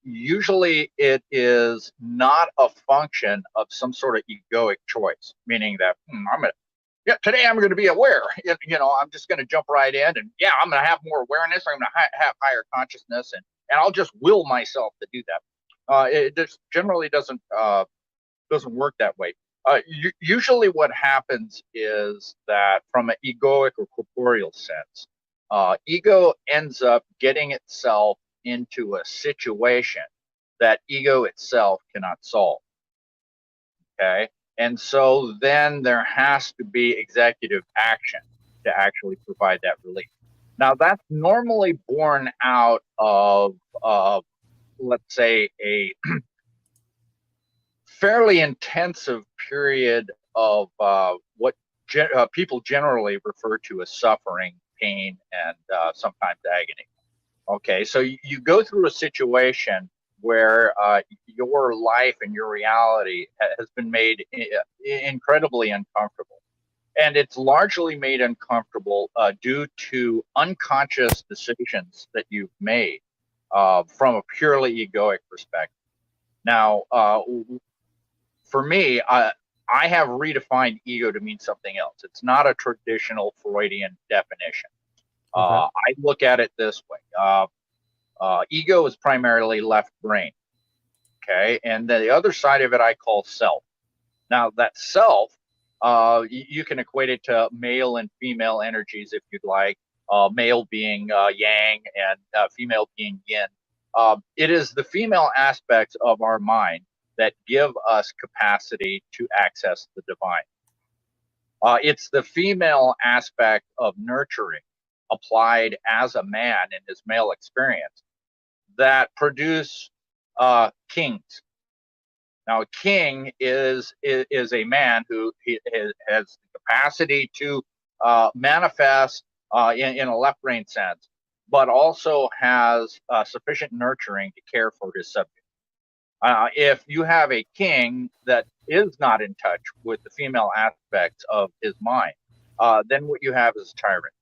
usually it is not a function of some sort of egoic choice, meaning that today I'm going to be aware. I'm just going to jump right in, and I'm going to have more awareness. I'm going to have higher consciousness, and I'll just will myself to do that. It just generally doesn't work that way. Usually what happens is that from an egoic or corporeal sense, ego ends up getting itself into a situation that ego itself cannot solve. Okay. And so then there has to be executive action to actually provide that relief. Now that's normally born out of, let's say, a fairly intensive period of what people generally refer to as suffering, pain, and sometimes agony. Okay, so you go through a situation where your life and your reality has been made incredibly uncomfortable. And it's largely made uncomfortable due to unconscious decisions that you've made from a purely egoic perspective. Now, for me, I have redefined ego to mean something else. It's not a traditional Freudian definition. Okay. I look at it this way. Ego is primarily left brain. Okay. And the other side of it I call self. Now that self, you can equate it to male and female energies if you'd like, male being yang and female being yin. It is the female aspects of our mind that give us capacity to access the divine. It's the female aspect of nurturing applied as a man in his male experience that produce kings. Now, a king is a man who has the capacity to manifest in a left brain sense, but also has sufficient nurturing to care for his subject. If you have a king that is not in touch with the female aspects of his mind, then what you have is a tyrant,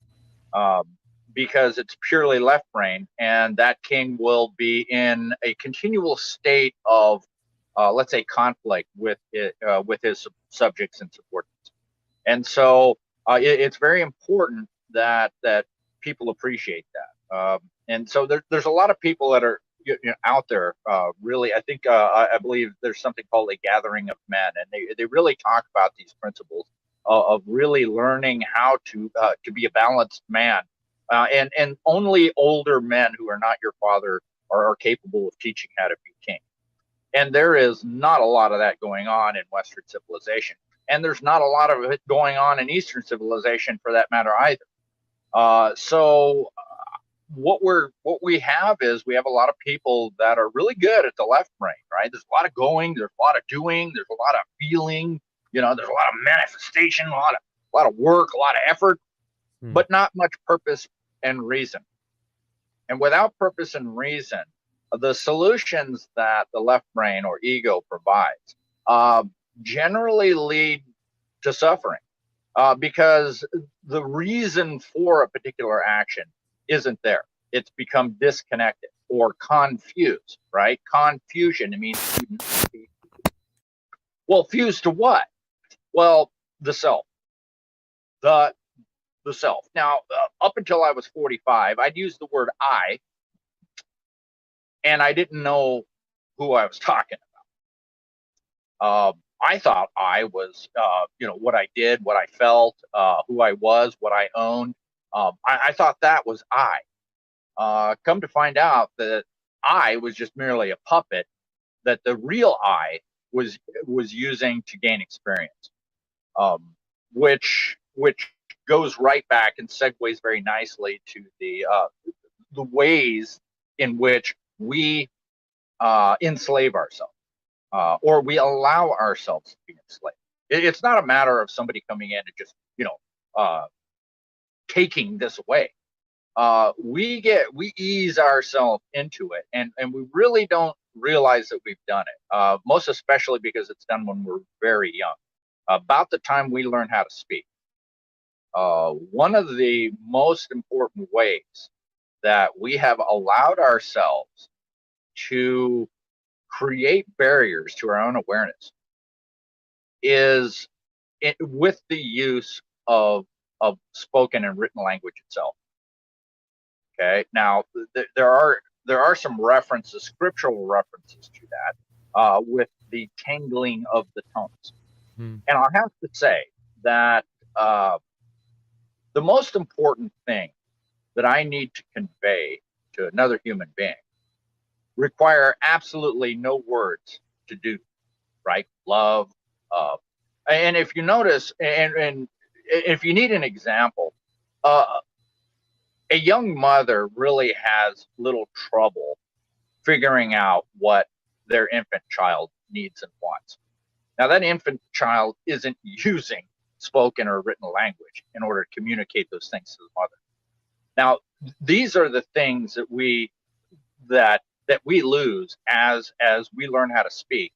because it's purely left brain, and that king will be in a continual state of, let's say, conflict with his subjects and subordinates. And so it's very important that people appreciate that. And so there's a lot of people that are out there. Really, I think I believe there's something called a gathering of men, and they really talk about these principles of really learning how to be a balanced man. And only older men who are not your father are capable of teaching how to be king. And there is not a lot of that going on in Western civilization. And there's not a lot of it going on in Eastern civilization for that matter either. So what we have is we have a lot of people that are really good at the left brain, right? There's a lot of going, there's a lot of doing, there's a lot of feeling, there's a lot of manifestation, a lot of work, a lot of effort, but not much purpose and reason. And without purpose and reason, the solutions that the left brain or ego provides generally lead to suffering, because the reason for a particular action isn't there. It's become disconnected or confused, right? Confusion, it means, well, fused to what? Well, the self. The self. Now, up until I was 45, I'd use the word I, and I didn't know who I was talking about. I thought I was, what I did, what I felt, who I was, what I owned. I thought that was I. Come to find out that I was just merely a puppet that the real I was using to gain experience, which goes right back and segues very nicely to the ways in which we enslave ourselves, or we allow ourselves to be enslaved. It's not a matter of somebody coming in and just taking this away. We ease ourselves into it, and we really don't realize that we've done it. Most especially because it's done when we're very young, about the time we learn how to speak. One of the most important ways that we have allowed ourselves to create barriers to our own awareness is with the use of spoken and written language itself. Okay, now there are some references, scriptural references to that, with the tangling of the tongues. And I'll have to say that the most important thing that I need to convey to another human being require absolutely no words to do, right? Love. And if you notice, and if you need an example, a young mother really has little trouble figuring out what their infant child needs and wants. Now, that infant child isn't using spoken or written language in order to communicate those things to the mother. Now, these are the things that we lose as we learn how to speak,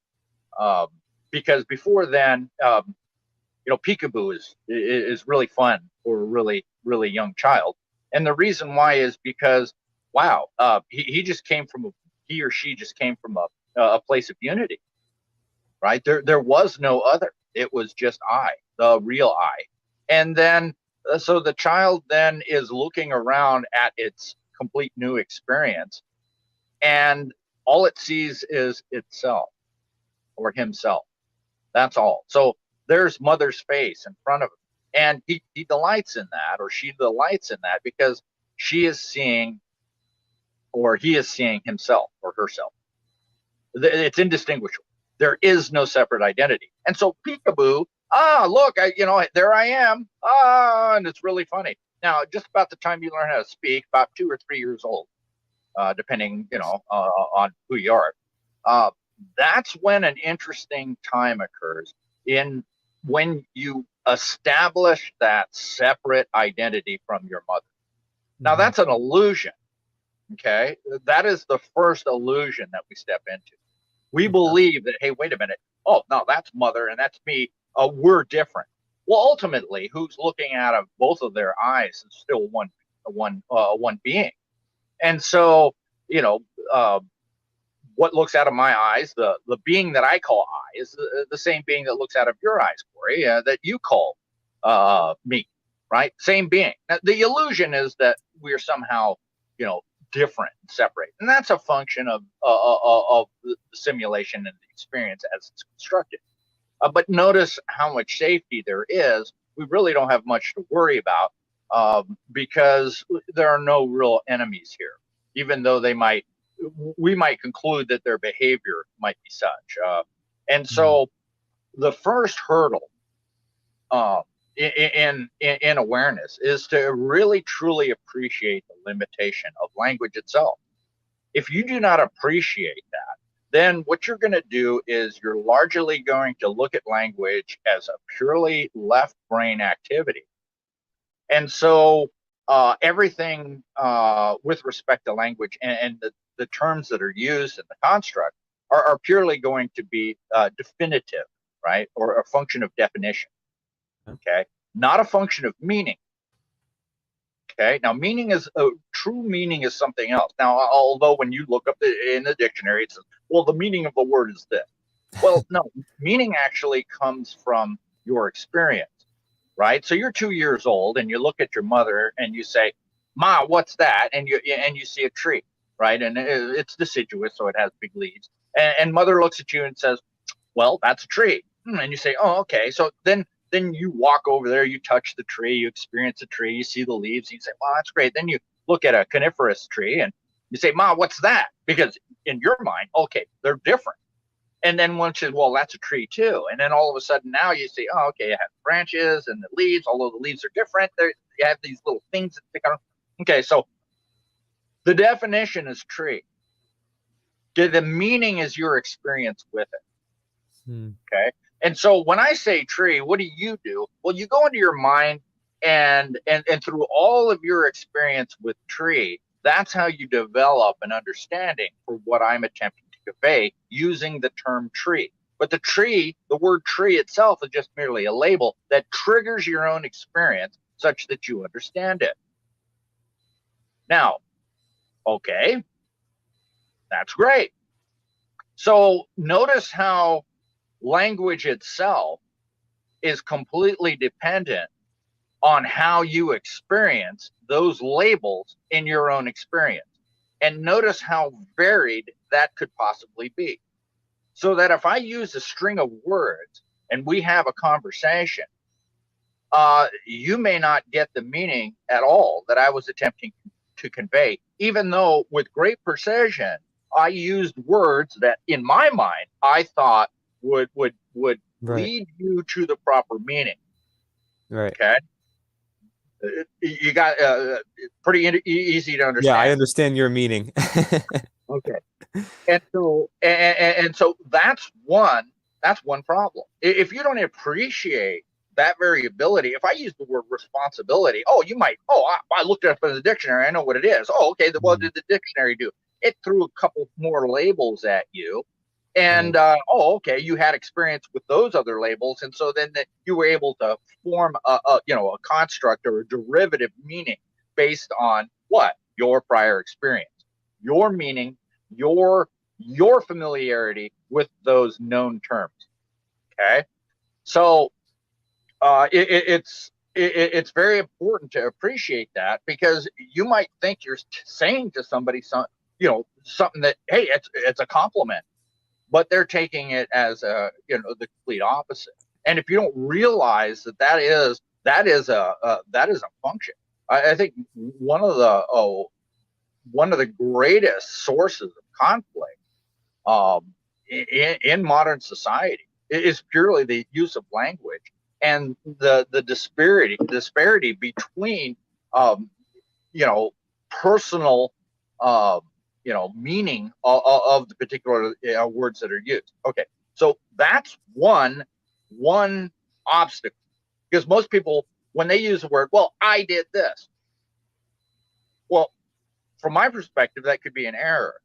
because before then, peekaboo is really fun for a really young child, and the reason why is because he or she just came from a place of unity, right? There was no other. It was just I, the real I. And then, so the child then is looking around at its complete new experience, and all it sees is itself or himself. That's all. So there's mother's face in front of him, and he delights in that, or she delights in that, because she is seeing, or he is seeing himself or herself. It's indistinguishable. There is no separate identity. And so peekaboo, look, there I am. And it's really funny. Now, just about the time you learn how to speak, about 2 or 3 years old, depending, on who you are, that's when an interesting time occurs when you establish that separate identity from your mother. Now, that's an illusion. Okay. That is the first illusion that we step into. We believe that, hey, wait a minute. Oh, no, that's mother and that's me. We're different. Well, ultimately, who's looking out of both of their eyes is still one being. And so, you know, what looks out of my eyes, the being that I call I, is the same being that looks out of your eyes, Corey, that you call me, right? Same being. Now, the illusion is that we're somehow, you know, different and separate, and that's a function of the simulation and the experience as it's constructed. But notice how much safety there is. We really don't have much to worry about because there are no real enemies here, even though we might conclude that their behavior might be such. And so the first hurdle in awareness is to really truly appreciate the limitation of language itself. If you do not appreciate that, then what you're going to do is you're largely going to look at language as a purely left brain activity. And so everything with respect to language and the terms that are used in the construct are purely going to be definitive, right? Or a function of definition, okay? Not a function of meaning. Okay, now true meaning is something else. Now, although when you look up in the dictionary, it says, well, the meaning of the word is this. Well, no, meaning actually comes from your experience, right? So you're 2 years old and you look at your mother and you say, Ma, what's that? And you see a tree, right? And it's deciduous, so it has big leaves. And mother looks at you and says, well, that's a tree. And you say, oh, okay. So then you walk over there, you touch the tree, you experience the tree, you see the leaves, and you say, wow, that's great. Then you look at a coniferous tree and you say, Ma, what's that? Because in your mind, okay, they're different. And then one says, well, that's a tree too. And then all of a sudden now you see, oh, okay, it has branches and the leaves, although the leaves are different. You have these little things that stick out. Okay, so the definition is tree. The meaning is your experience with it. Okay. And so when I say tree, what do? Well, you go into your mind and through all of your experience with tree, that's how you develop an understanding for what I'm attempting to convey using the term tree. But the word tree itself is just merely a label that triggers your own experience such that you understand it. Now, okay, that's great. So notice how language itself is completely dependent on how you experience those labels in your own experience. And notice how varied that could possibly be. So that if I use a string of words and we have a conversation, you may not get the meaning at all that I was attempting to convey, even though with great precision, I used words that in my mind, I thought would lead you to the proper meaning. Right. Okay. You got pretty easy to understand. Yeah, I understand your meaning. Okay. And so that's one problem. If you don't appreciate that variability, if I use the word responsibility, I looked it up in the dictionary, I know what it is. Oh, okay, what did the dictionary do? It threw a couple more labels at you. And okay, you had experience with those other labels, and so then you were able to form a construct or a derivative meaning based on what? Your prior experience, your meaning, your familiarity with those known terms. Okay, so it's very important to appreciate that, because you might think you're saying to somebody something that, hey, it's a compliment, but they're taking it as the complete opposite. And if you don't realize that is a function, I think one of the greatest sources of conflict in modern society is purely the use of language and the disparity between personal meaning of the particular words that are used. Okay, so that's one obstacle, because most people, when they use the word, well, I did this. Well, from my perspective, that could be an error.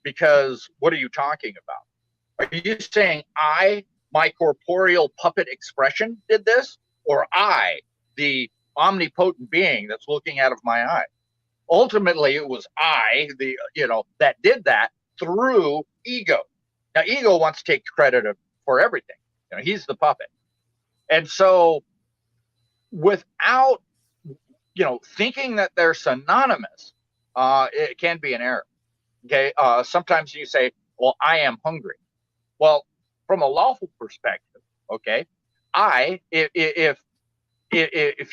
because what are you talking about? Are you saying my corporeal puppet expression did this, or I, the omnipotent being that's looking out of my eye? Ultimately, it was I, that did that through ego. Now, ego wants to take credit for everything. He's the puppet. And so without, thinking that they're synonymous, it can be an error. Okay. Sometimes you say, well, I am hungry. Well, from a lawful perspective, okay, if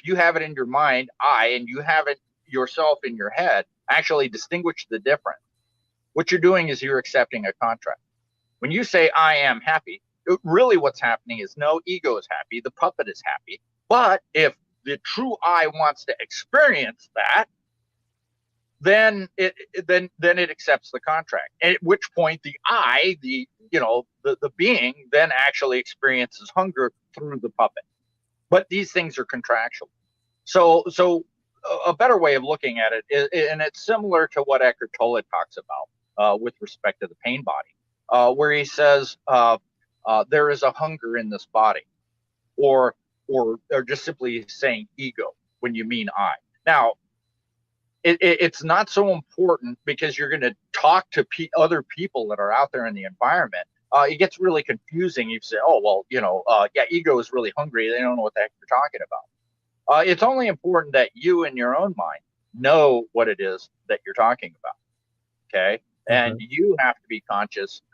you have it in your mind, and you have it yourself in your head, actually distinguish the difference. What you're doing is you're accepting a contract. When you say I am happy, really what's happening is no, ego is happy, the puppet is happy. But if the true I wants to experience that, then it accepts the contract. At which point the I, the being, then actually experiences hunger through the puppet. But these things are contractual. So a better way of looking at it is, and it's similar to what Eckhart Tolle talks about with respect to the pain body, where he says there is a hunger in this body, or just simply saying ego when you mean I. Now, it's not so important because you're going to talk to other people that are out there in the environment. It gets really confusing. You say, oh, well, ego is really hungry. They don't know what the heck you're talking about. It's only important that you in your own mind know what it is that you're talking about. Okay. And you have to be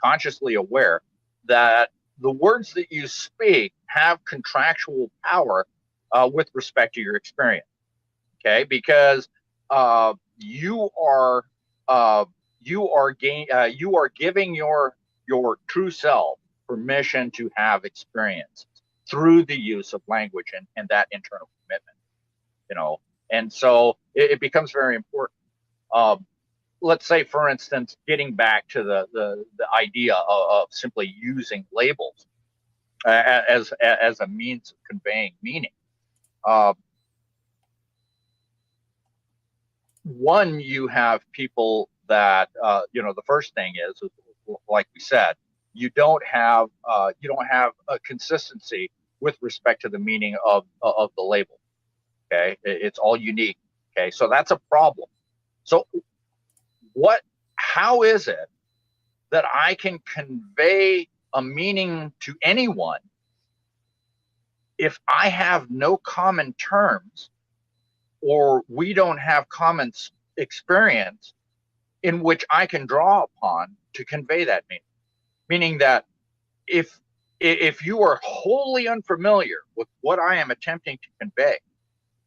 consciously aware that the words that you speak have contractual power with respect to your experience. Okay. Because you are giving your true self permission to have experiences through the use of language and that internal commitment, and so it becomes very important. Let's say, for instance, getting back to the idea of simply using labels as a means of conveying meaning. One, you have people that the first thing is, like we said, you don't have a consistency with respect to the meaning of the label. Okay, it's all unique. Okay, so that's a problem. So how is it that I can convey a meaning to anyone if I have no common terms, or we don't have common experience in which I can draw upon to convey that meaning? Meaning that if you are wholly unfamiliar with what I am attempting to convey,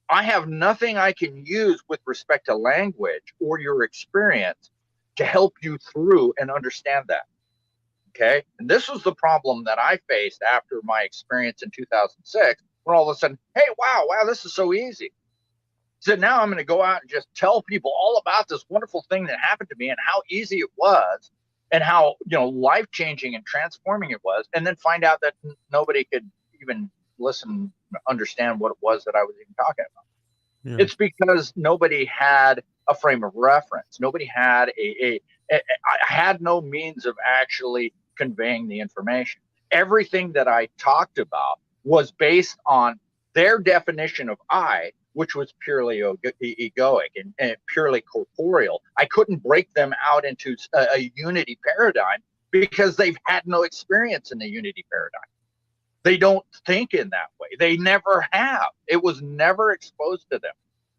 I have nothing I can use with respect to language or your experience to help you through and understand that. Okay. And this was the problem that I faced after my experience in 2006, when all of a sudden, hey, wow, this is so easy. So now I'm going to go out and just tell people all about this wonderful thing that happened to me and how easy it was and how, life-changing and transforming it was, and then find out that nobody could even listen, understand what it was that I was even talking about. Yeah. It's because nobody had a frame of reference. Nobody had I had no means of actually conveying the information. Everything that I talked about was based on their definition of I, which was purely egoic and purely corporeal. I couldn't break them out into a unity paradigm because they've had no experience in the unity paradigm. They don't think in that way. They never have. It was never exposed to them.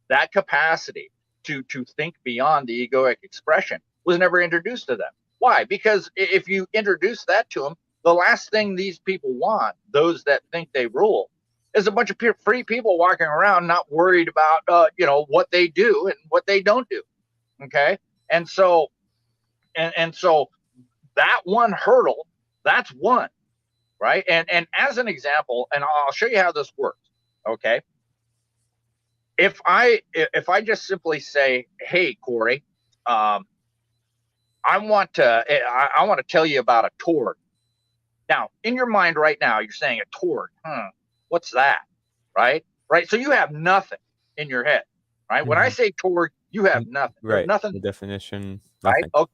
That capacity to think beyond the egoic expression was never introduced to them. Why? Because if you introduce that to them, the last thing these people want, those that think they rule, is a bunch of free people walking around not worried about what they do and what they don't do. Okay, and so that one hurdle, that's one, right? And as an example, and I'll show you how this works. Okay, if I just simply say, hey, Corey, I want to tell you about a Torg. Now, in your mind right now, you're saying a Torg. What's that? Right. So you have nothing in your head, right? Mm-hmm. When I say Torg, you have nothing. Right. Nothing. The definition. Right. Nothing. Okay.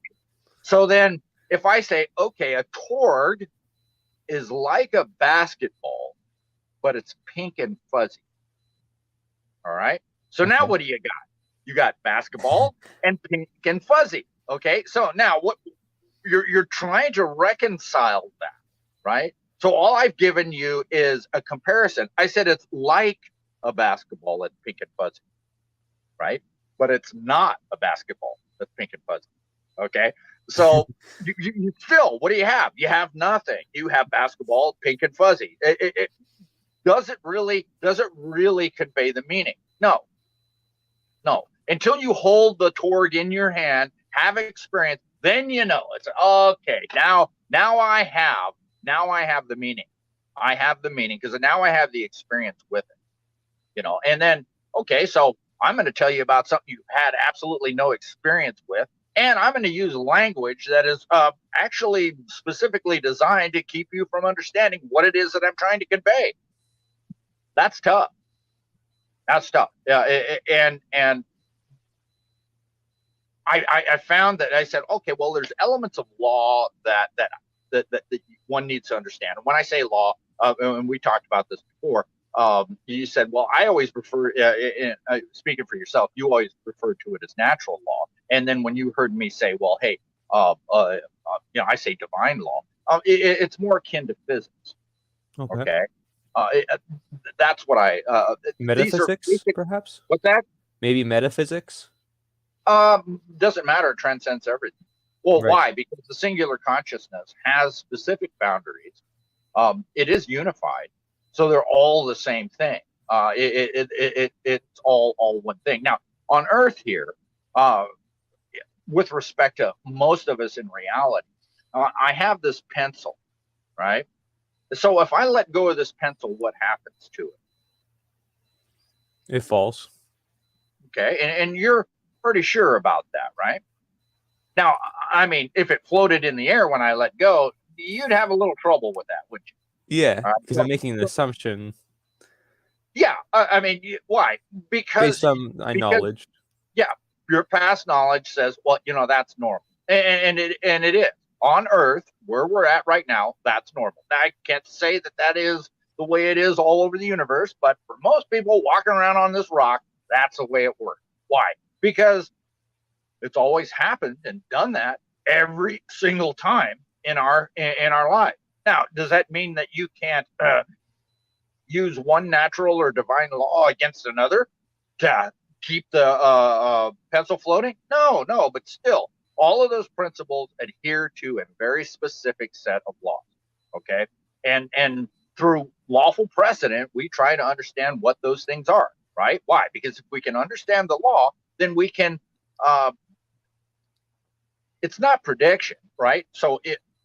So then if I say, okay, a torg is like a basketball, but it's pink and fuzzy. All right. So now Okay. what do you got? You got basketball and pink and fuzzy. Okay. So now what you're trying to reconcile that, right? So all I've given you is a comparison. I said it's like a basketball that's pink and fuzzy, right? But it's not a basketball that's pink and fuzzy. Okay. So you still, what do you have? You have nothing. You have basketball, pink and fuzzy. Does it really convey the meaning? No. Until you hold the torg in your hand, have experience, then you know it's okay. Now I have the meaning. I have the meaning because now I have the experience with it. And then okay, so I'm going to tell you about something you've had absolutely no experience with, and I'm going to use language that is actually specifically designed to keep you from understanding what it is that I'm trying to convey. That's tough. Yeah, and I found that I said, okay, well, there's elements of law that one needs to understand. And when I say law, and we talked about this before, you said, well, I always refer, speaking for yourself, you always referred to it as natural law. And then when you heard me say, well, hey, I say divine law, it's more akin to physics. Okay. That's what Metaphysics, perhaps? What's that? Maybe metaphysics? Doesn't matter. It transcends everything. Well, Right. why? Because the singular consciousness has specific boundaries. It is unified, so they're all the same thing. It's all one thing. Now, on Earth here, with respect to most of us in reality, I have this pencil, right? So if I let go of this pencil, what happens to it? It falls. Okay, and you're pretty sure about that, right? Now, I mean, if it floated in the air when I let go, you'd have a little trouble with that, wouldn't you? Yeah, because I'm making an assumption Yeah, I mean, why? Because based on my knowledge. Yeah, your past knowledge says, well, that's normal, and it is on Earth where we're at right now. That's normal. Now, I can't say that is the way it is all over the universe, but for most people walking around on this rock, that's the way it works. Why? Because it's always happened and done that every single time in our life. Now, does that mean that you can't use one natural or divine law against another to keep the pencil floating? No, but still, all of those principles adhere to a very specific set of laws. Okay, and through lawful precedent, we try to understand what those things are. Right? Why? Because if we can understand the law, then we can. It's not prediction, right? So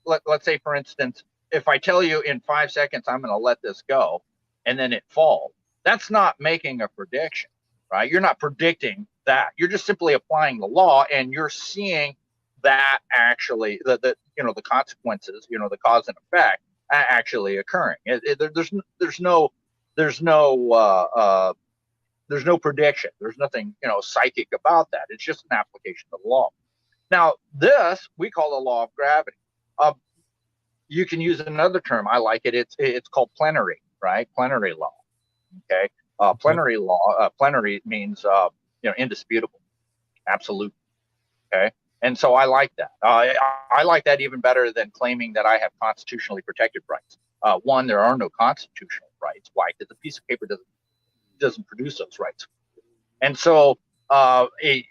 let's say, for instance, if I tell you in 5 seconds I'm going to let this go, and then it falls, that's not making a prediction, right? You're not predicting that. You're just simply applying the law, and you're seeing that actually the consequences, the cause and effect actually occurring. There's no prediction. There's nothing psychic about that. It's just an application of the law. Now, this we call the law of gravity. You can use another term. I like it. It's called plenary, right? Plenary law. Okay. Plenary law. Plenary means indisputable, absolute. Okay. And so I like that. I like that even better than claiming that I have constitutionally protected rights. One, there are no constitutional rights. Why? Because a piece of paper doesn't produce those rights. And so in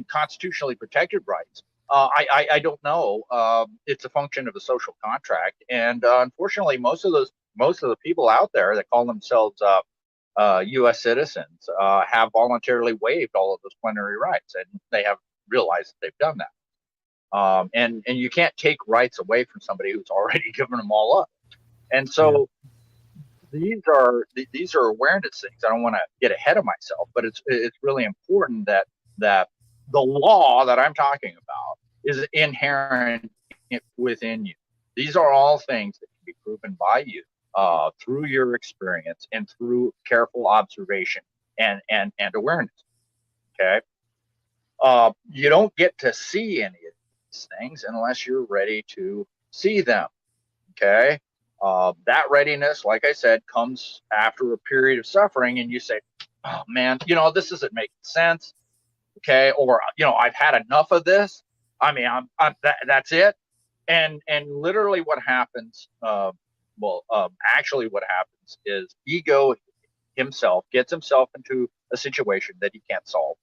constitutionally protected rights, I don't know. It's a function of the social contract, and unfortunately, most of the people out there that call themselves U.S. citizens have voluntarily waived all of those plenary rights, and they have realized that they've done that. And you can't take rights away from somebody who's already given them all up. And so these are awareness things. I don't want to get ahead of myself, but it's really important that the law that I'm talking about is inherent within you. These are all things that can be proven by you through your experience and through careful observation and awareness. Okay. You don't get to see any of these things unless you're ready to see them. Okay. That readiness, like I said, comes after a period of suffering, and you say, oh man, this isn't making sense. Okay. Or, I've had enough of this. I mean, that's it. And literally what happens, actually what happens is ego himself gets himself into a situation that he can't solve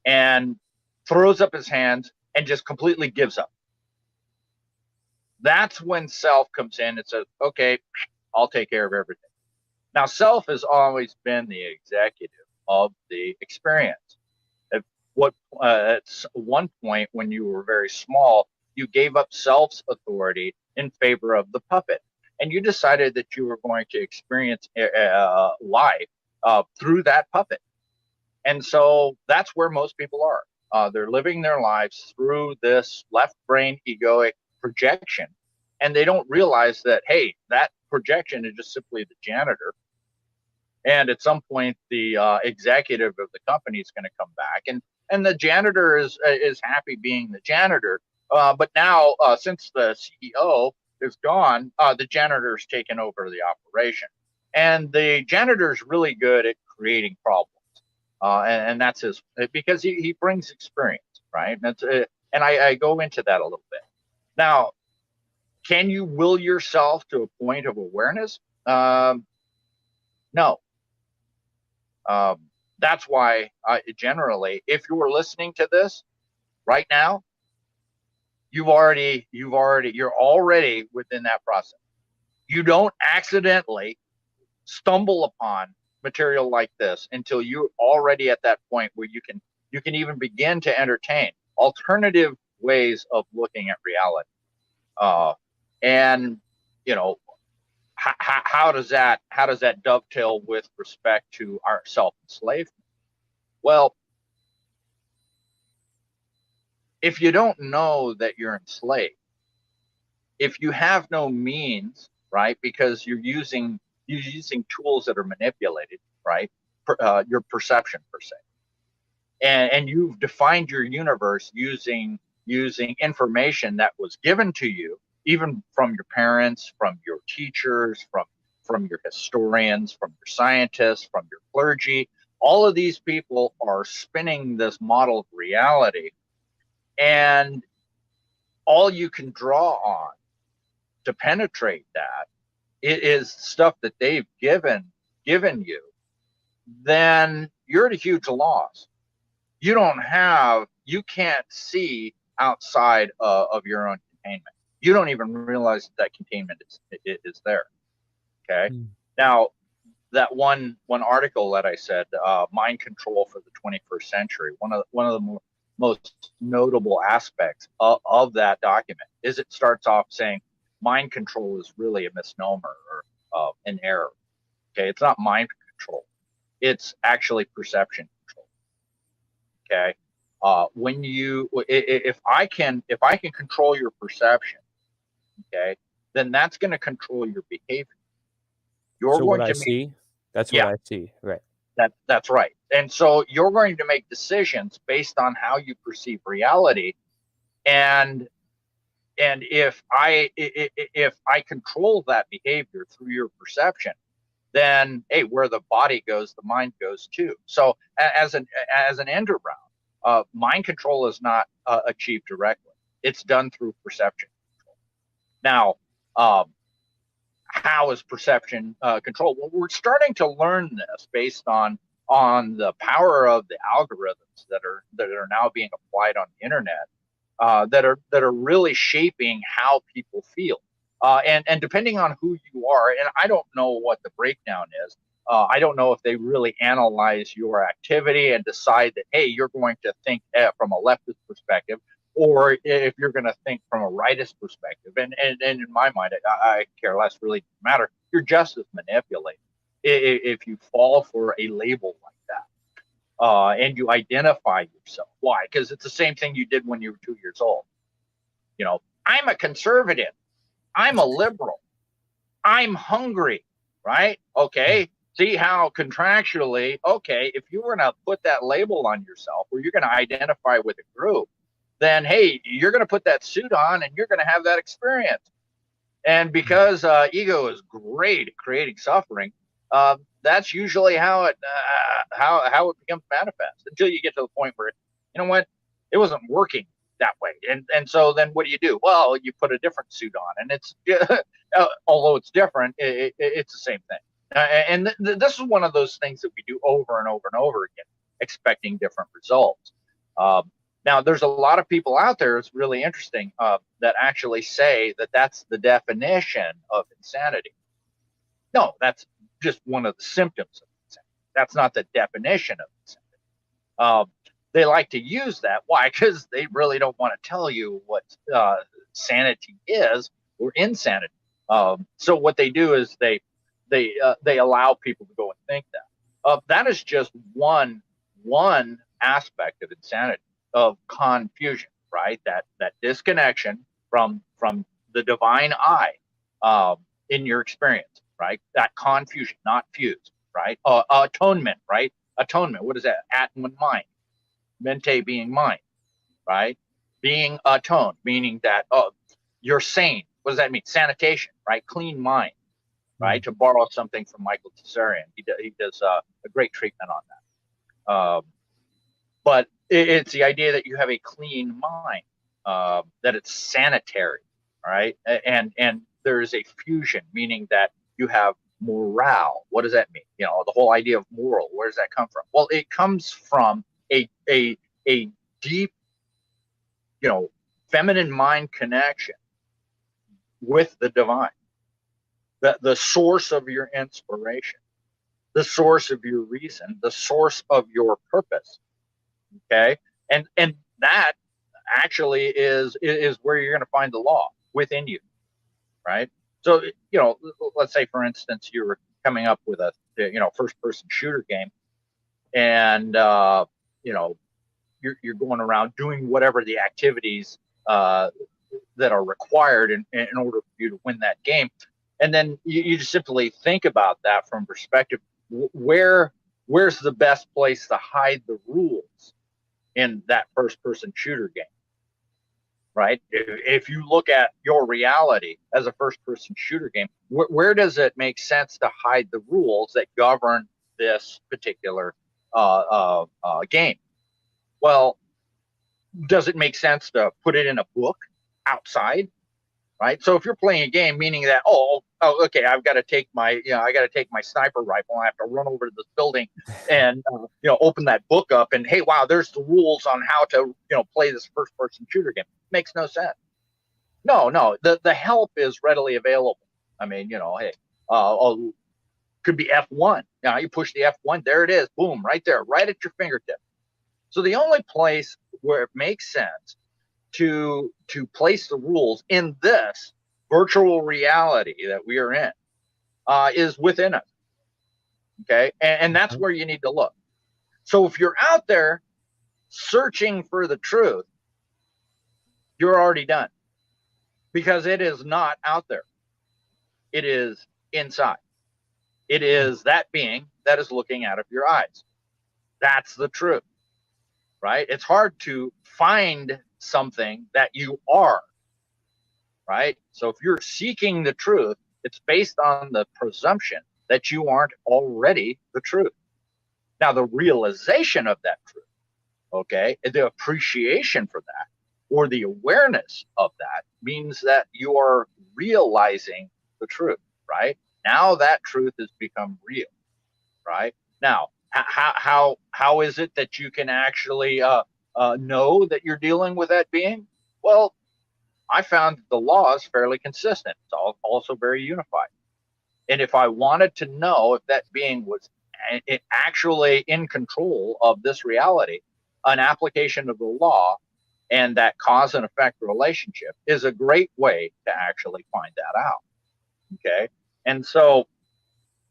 and throws up his hands and just completely gives up. That's when self comes in and says, okay, I'll take care of everything. Now, self has always been the executive of the experience. At one point when you were very small, you gave up self's authority in favor of the puppet. And you decided that you were going to experience life through that puppet. And so that's where most people are. They're living their lives through this left brain egoic projection. And they don't realize that, hey, that projection is just simply the janitor. And at some point, the executive of the company is going to come back. And the janitor is happy being the janitor. But now, since the CEO is gone, the janitor's taken over the operation. And the janitor's really good at creating problems. And that's because he brings experience, right? And I go into that a little bit. Now, can you will yourself to a point of awareness? No. That's why generally, if you're listening to this right now, you're already within that process. You don't accidentally stumble upon material like this until you're already at that point where you can even begin to entertain alternative ways of looking at reality. And how does that dovetail with respect to our self-enslavement? Well, if you don't know that you're enslaved, if you have no means, right, because you're using tools that are manipulated, right, your perception per se, and you've defined your universe using information that was given to you, even from your parents, from your teachers, from your historians, from your scientists, from your clergy. All of these people are spinning this model of reality, and all you can draw on to penetrate that is stuff that they've given you. Then you're at a huge loss. You can't see outside of your own containment. You don't even realize that containment is there. Okay. Now, that one article that I said, mind control for the 21st century, one of the most notable aspects of that document is it starts off saying mind control is really a misnomer or an error. Okay, it's not mind control; it's actually perception control. Okay, if I can control your perception, okay, then that's going to control your behavior. You're So going what to I see, that's Yeah. what I see, right? That's right. And so you're going to make decisions based on how you perceive reality. And if I control that behavior through your perception, then hey, where the body goes, the mind goes too. So as an end around, mind control is not achieved directly. It's done through perception control. Now, how is perception controlled? Well, we're starting to learn this based on the power of the algorithms that are now being applied on the internet, that are really shaping how people feel. And depending on who you are, and I don't know what the breakdown is. I don't know if they really analyze your activity and decide that, hey, you're going to think from a leftist perspective, or if you're going to think from a rightist perspective. And in my mind, I care less, really doesn't matter. You're just as manipulated if you fall for a label like that, and you identify yourself. Why? Because it's the same thing you did when you were 2 years old. I'm a conservative. I'm a liberal. I'm hungry, right? Okay. See how contractually, okay, if you were to put that label on yourself, or you're going to identify with a group, then hey, you're going to put that suit on and you're going to have that experience. And because ego is great at creating suffering, that's usually how it becomes manifest, until you get to the point where, you know what, it wasn't working that way. And so then what do? Well, you put a different suit on, and it's although it's different, it's the same thing. And this is one of those things that we do over and over and over again, expecting different results. Now, there's a lot of people out there, it's really interesting, that actually say that that's the definition of insanity. No, that's just one of the symptoms of insanity. That's not the definition of insanity. They like to use that. Why? Because they really don't want to tell you what sanity is or insanity. So what they do is they allow people to go and think that. That is just one aspect of insanity, of confusion, right? That disconnection from the divine I in your experience, right? That confusion, not fused, right? Atonement, right? Atonement, what is that? Atman, mind. Mente being mind, right? Being atoned, meaning that you're sane. What does that mean? Sanitation, right? Clean mind, right? To borrow something from Michael Tsarian, he does a great treatment on that. But it's the idea that you have a clean mind, that it's sanitary, right? And there is a fusion, meaning that you have morale. What does that mean? You know, the whole idea of moral, where does that come from? Well, it comes from a deep, you know, feminine mind connection with the divine, the source of your inspiration, the source of your reason, the source of your purpose. Okay, and that actually is where you're going to find the law within you, right? So, you know, let's say, for instance, you were coming up with a, you know, first-person shooter game, and you know, you're going around doing whatever the activities that are required in order for you to win that game, and then you just simply think about that from perspective. Where's the best place to hide the rules in that first-person shooter game, right? If you look at your reality as a first-person shooter game, where does it make sense to hide the rules that govern this particular game? Well, does it make sense to put it in a book outside, right? So if you're playing a game, meaning that, okay, I've got to take my, I got to take my sniper rifle, and I have to run over to this building and, open that book up, and hey, wow, there's the rules on how to, play this first-person shooter game. Makes no sense. No, the help is readily available. I mean, hey, could be F1. You push the F1, there it is, boom, right there, right at your fingertip. So the only place where it makes sense to place the rules in this virtual reality that we are in is within us. Okay, and that's where you need to look. So if you're out there searching for the truth, you're already done, because it is not out there. It is inside. It is that being that is looking out of your eyes. That's the truth, right? It's hard to find something that you are, right? So if you're seeking the truth, it's based on the presumption that you aren't already the truth. Now, the realization of that truth, okay, the appreciation for that, or the awareness of that, means that you are realizing the truth, right? Now that truth has become real, right? Now, how is it that you can actually know that you're dealing with that being? Well, I found the law is fairly consistent. It's also very unified. And if I wanted to know if that being was actually in control of this reality, an application of the law and that cause and effect relationship is a great way to actually find that out. Okay. And so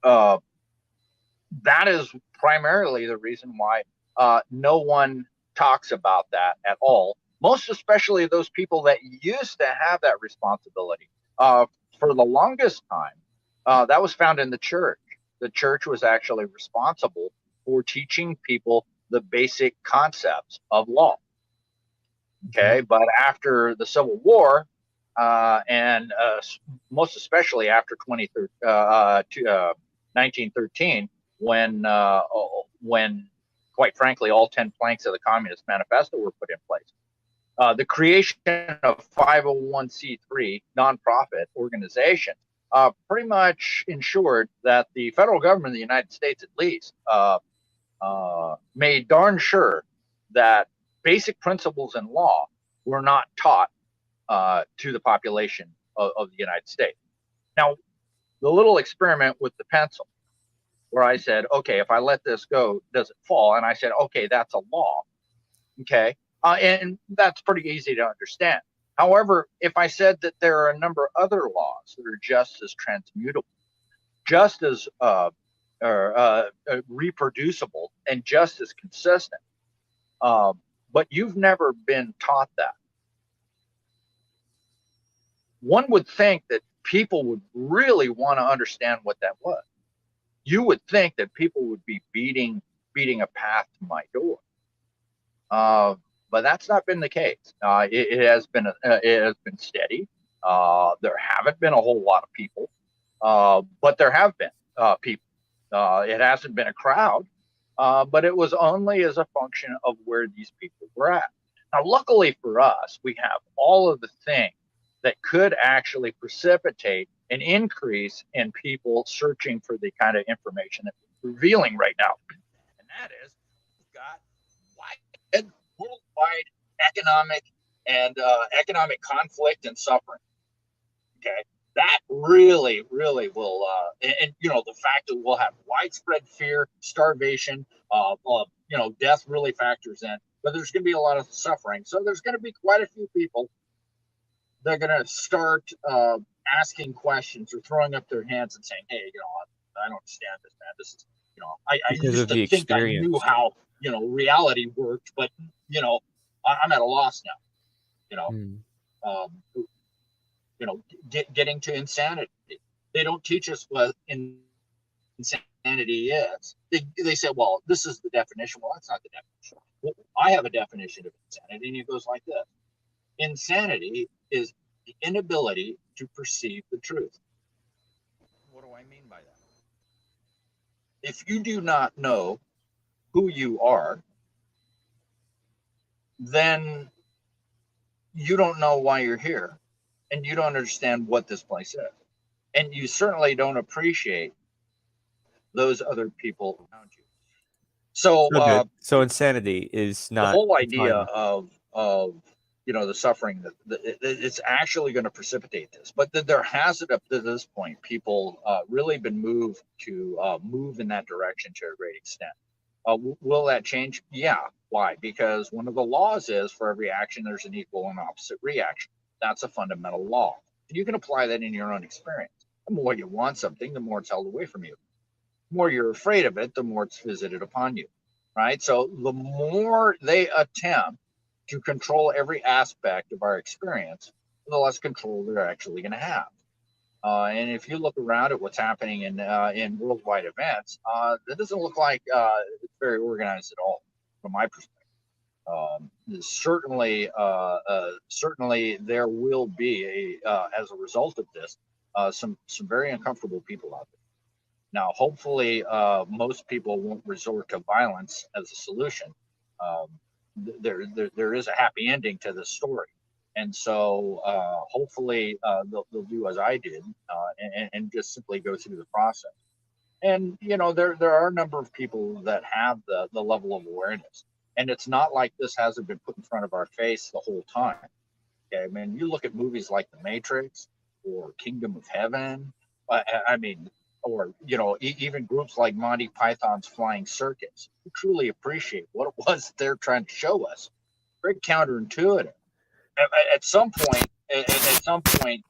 that is primarily the reason why no one talks about that at all. Most especially those people that used to have that responsibility. For the longest time, that was found in the church. The church was actually responsible for teaching people the basic concepts of law. Okay, but after the Civil War, and most especially after 1913, when quite frankly all 10 planks of the Communist Manifesto were put in place, the creation of 501c3 nonprofit organization pretty much ensured that the federal government of the United States, at least, made darn sure that basic principles in law were not taught to the population of the United States. Now, the little experiment with the pencil, where I said, okay, if I let this go, does it fall? And I said, okay, that's a law. Okay. And that's pretty easy to understand. However, if I said that there are a number of other laws that are just as transmutable, just as reproducible, and just as consistent, but you've never been taught that, one would think that people would really want to understand what that was. You would think that people would be beating a path to my door. But that's not been the case. It has been steady. There haven't been a whole lot of people, but there have been people. It hasn't been a crowd, but it was only as a function of where these people were at. Now, luckily for us, we have all of the things that could actually precipitate an increase in people searching for the kind of information that we're revealing right now. And that is, we've got worldwide economic and economic conflict and suffering. Okay, that really will, and you know, the fact that we'll have widespread fear, starvation, death really factors in. But there's going to be a lot of suffering, so there's going to be quite a few people that are going to start asking questions or throwing up their hands and saying, "Hey, I don't understand this, man. This is, I used to think I knew how." Reality worked, but I'm at a loss now. Getting to insanity. They don't teach us what insanity is. They say, well, this is the definition. Well, that's not the definition. Well, I have a definition of insanity, and it goes like this: insanity is the inability to perceive the truth. What do I mean by that? If you do not know who you are, then you don't know why you're here, and you don't understand what this place is, and you certainly don't appreciate those other people around you. So insanity is not the whole idea of the suffering that it's actually going to precipitate this, but there hasn't up to this point people really been moved to move in that direction to a great extent. Will that change? Yeah. Why? Because one of the laws is for every action, there's an equal and opposite reaction. That's a fundamental law. And you can apply that in your own experience. The more you want something, the more it's held away from you. The more you're afraid of it, the more it's visited upon you, right? So the more they attempt to control every aspect of our experience, the less control they're actually going to have. And if you look around at what's happening in worldwide events, that doesn't look like it's very organized at all, from my perspective. Certainly there will be as a result of this, some very uncomfortable people out there. Now, hopefully, most people won't resort to violence as a solution. There is a happy ending to this story. And so hopefully they'll do as I did and just simply go through the process. And, there are a number of people that have the level of awareness. And it's not like this hasn't been put in front of our face the whole time. Okay, I mean, you look at movies like The Matrix or Kingdom of Heaven, or, even groups like Monty Python's Flying Circus, who truly appreciate what it was they're trying to show us. Very counterintuitive. At some point,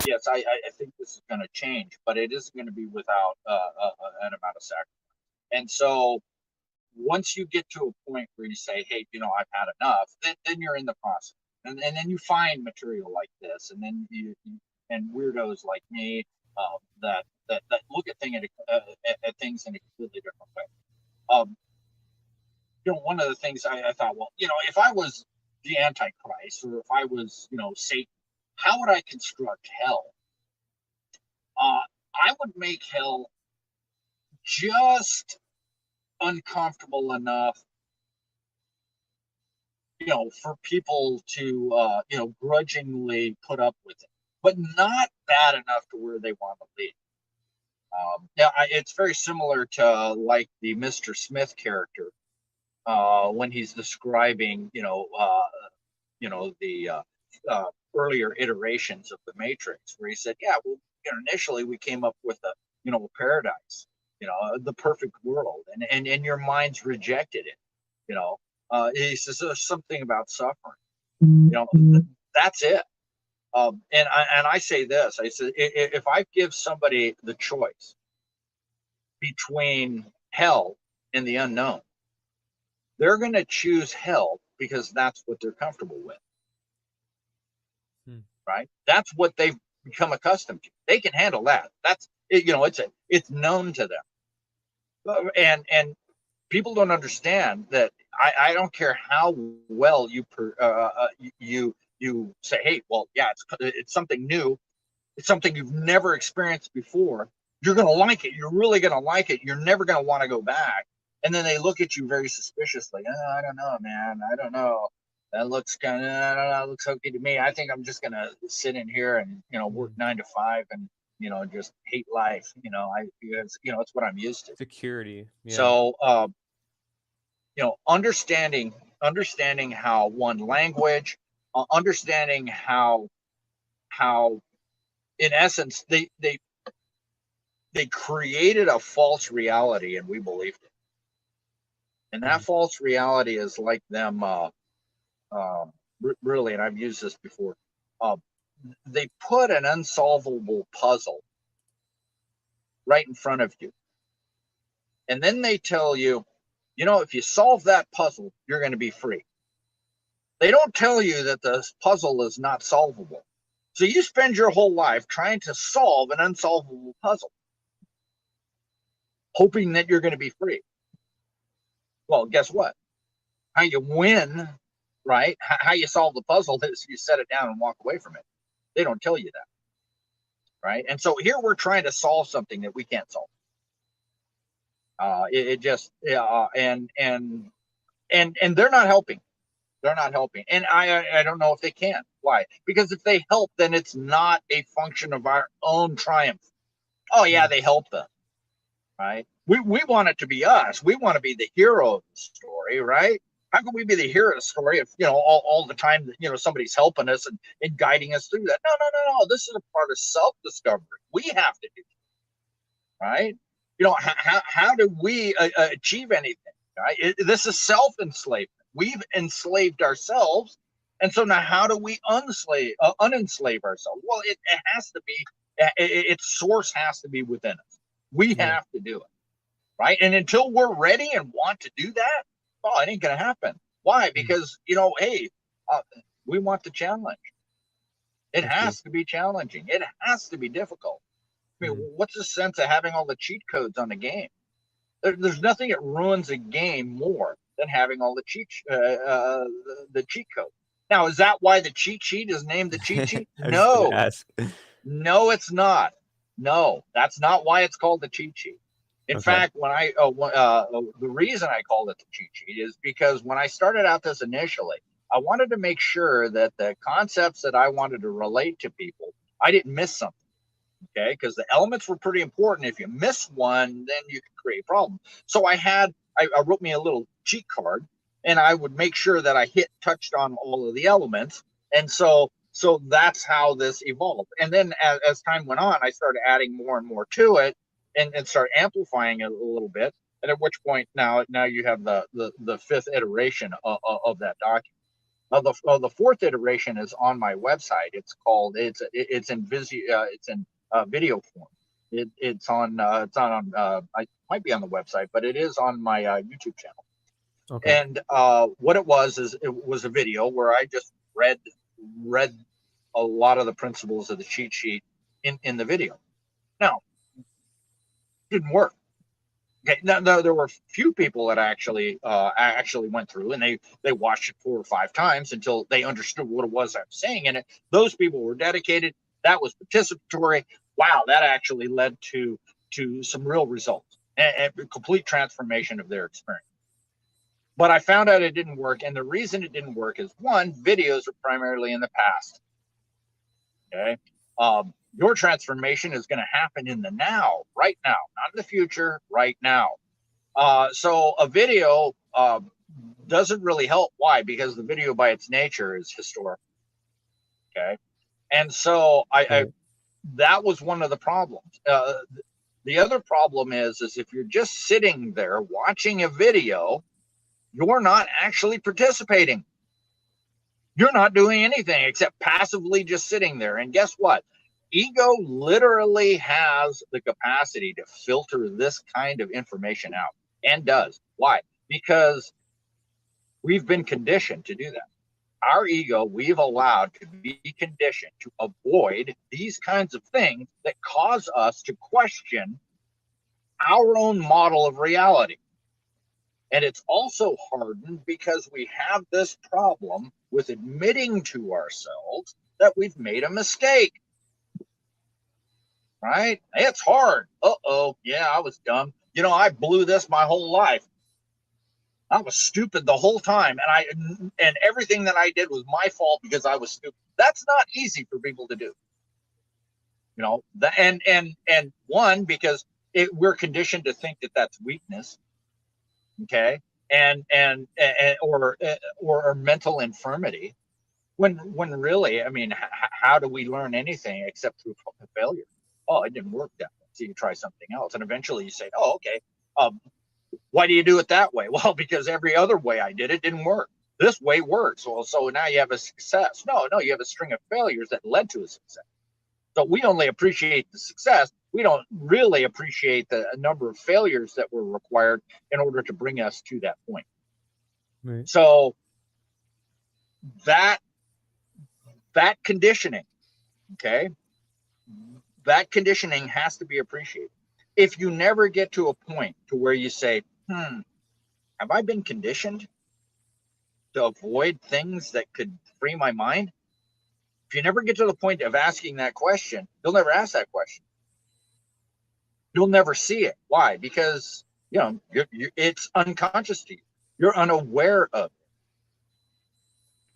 yes, I think this is going to change, but it isn't going to be without an amount of sacrifice. And so once you get to a point where you say, hey, I've had enough, then you're in the process. And then you find material like this, and then you and weirdos like me that look at things in a completely different way. One of the things I thought, well, if I was the Antichrist, or if I was, Satan, how would I construct hell? I would make hell just uncomfortable enough, for people to, grudgingly put up with it, but not bad enough to where they want to leave. It's very similar to like the Mr. Smith character when he's describing, the earlier iterations of the Matrix, where he said, "Yeah, well, initially we came up with a paradise, the perfect world, and your minds rejected it." He says there's something about suffering. That's it. And I say this. I said, if I give somebody the choice between hell and the unknown, they're going to choose hell because that's what they're comfortable with. Right? That's what they've become accustomed to. They can handle that. That's it's known to them. And people don't understand that. I don't care how well you say, hey, well, yeah, it's something new. It's something you've never experienced before. You're going to like it. You're really going to like it. You're never going to want to go back. And then they look at you very suspiciously. Oh, I don't know, man. I don't know. That looks kind of, I don't know, it looks okay to me. I think I'm just going to sit in here and, work 9 to 5 and, just hate life. Because, it's what I'm used to. Security. Yeah. So, understanding how one language, understanding how in essence they created a false reality and we believed it. And that false reality is like them really, and I've used this before, they put an unsolvable puzzle right in front of you. And then they tell you, if you solve that puzzle, you're going to be free. They don't tell you that the puzzle is not solvable. So you spend your whole life trying to solve an unsolvable puzzle, hoping that you're going to be free. Well, guess what? How you win, right? How you solve the puzzle is you set it down and walk away from it. They don't tell you that, right? And so here we're trying to solve something that we can't solve. And they're not helping. They're not helping. And I don't know if they can. Why? Because if they help, then it's not a function of our own triumph. Oh yeah, they help them, right? We want it to be us. We want to be the hero of the story, right? How can we be the hero of the story if all the time that somebody's helping us and guiding us through that? No. This is a part of self-discovery. We have to do it, right? How do we achieve anything? Right? This is self-enslavement. We've enslaved ourselves, and so now how do we unenslave ourselves? Well, it has to be. Its source has to be within us. We have to do it, right? And until we're ready and want to do that, well, it ain't gonna happen. Why? Because we want the challenge. It has to be challenging. It has to be difficult. I mean, what's the sense of having all the cheat codes on the game? There's nothing that ruins a game more than having all the cheat code. Now, is that why the cheat sheet is named the cheat sheet? No, no, it's not. No, that's not why it's called the cheat sheet. In fact, when the reason I called it the cheat sheet is because when I started out this initially, I wanted to make sure that the concepts that I wanted to relate to people, I didn't miss something. Okay, because the elements were pretty important. If you miss one, then you could create a problem. So I wrote me a little cheat card, and I would make sure that I touched on all of the elements. And so that's how this evolved. And then as time went on, I started adding more and more to it and start amplifying it a little bit. And at which point now you have the fifth iteration of that document. The fourth iteration is on my website. It's called it's in video form. It's on I might be on the website, but it is on my YouTube channel. Okay. And what it was a video where I just read a lot of the principles of the cheat sheet in the video. Now, it didn't work. Okay, no, there were few people that actually went through and they watched it 4 or 5 times until they understood what it was I was saying in it. Those people were dedicated. That was participatory. Wow, that actually led to some real results and complete transformation of their experience. But I found out it didn't work, and the reason it didn't work is, one, videos are primarily in the past. Okay, your transformation is going to happen in the now, right now, not in the future, right now. So a video doesn't really help. Why? Because the video by its nature is historical. Okay, and so I that was one of the problems. The other problem is if you're just sitting there watching a video, you're not actually participating. You're not doing anything except passively just sitting there. And guess what? Ego literally has the capacity to filter this kind of information out, and does. Why? Because we've been conditioned to do that. Our ego, we've allowed to be conditioned to avoid these kinds of things that cause us to question our own model of reality. And it's also hardened because we have this problem with admitting to ourselves that we've made a mistake. Right? It's hard. Uh-oh. Yeah, I was dumb. You know, I blew this my whole life. I was stupid the whole time, and everything that I did was my fault because I was stupid. That's not easy for people to do. You know, and one, because we're conditioned to think that that's weakness. Okay, or mental infirmity, when really, I mean, how do we learn anything except through failure? Oh, it didn't work that way, so you try something else, and eventually you say, oh, okay, why do you do it that way? Well, because every other way I did it didn't work. This way works. Well, so now you have a success. No, you have a string of failures that led to a success. So we only appreciate the success. We don't really appreciate the number of failures that were required in order to bring us to that point. Right. So that conditioning, okay, that conditioning has to be appreciated. If you never get to a point to where you say, have I been conditioned to avoid things that could free my mind? If you never get to the point of asking that question, you'll never ask that question. You'll never see it. Why? Because, you know, it's unconscious to you. You're unaware of it.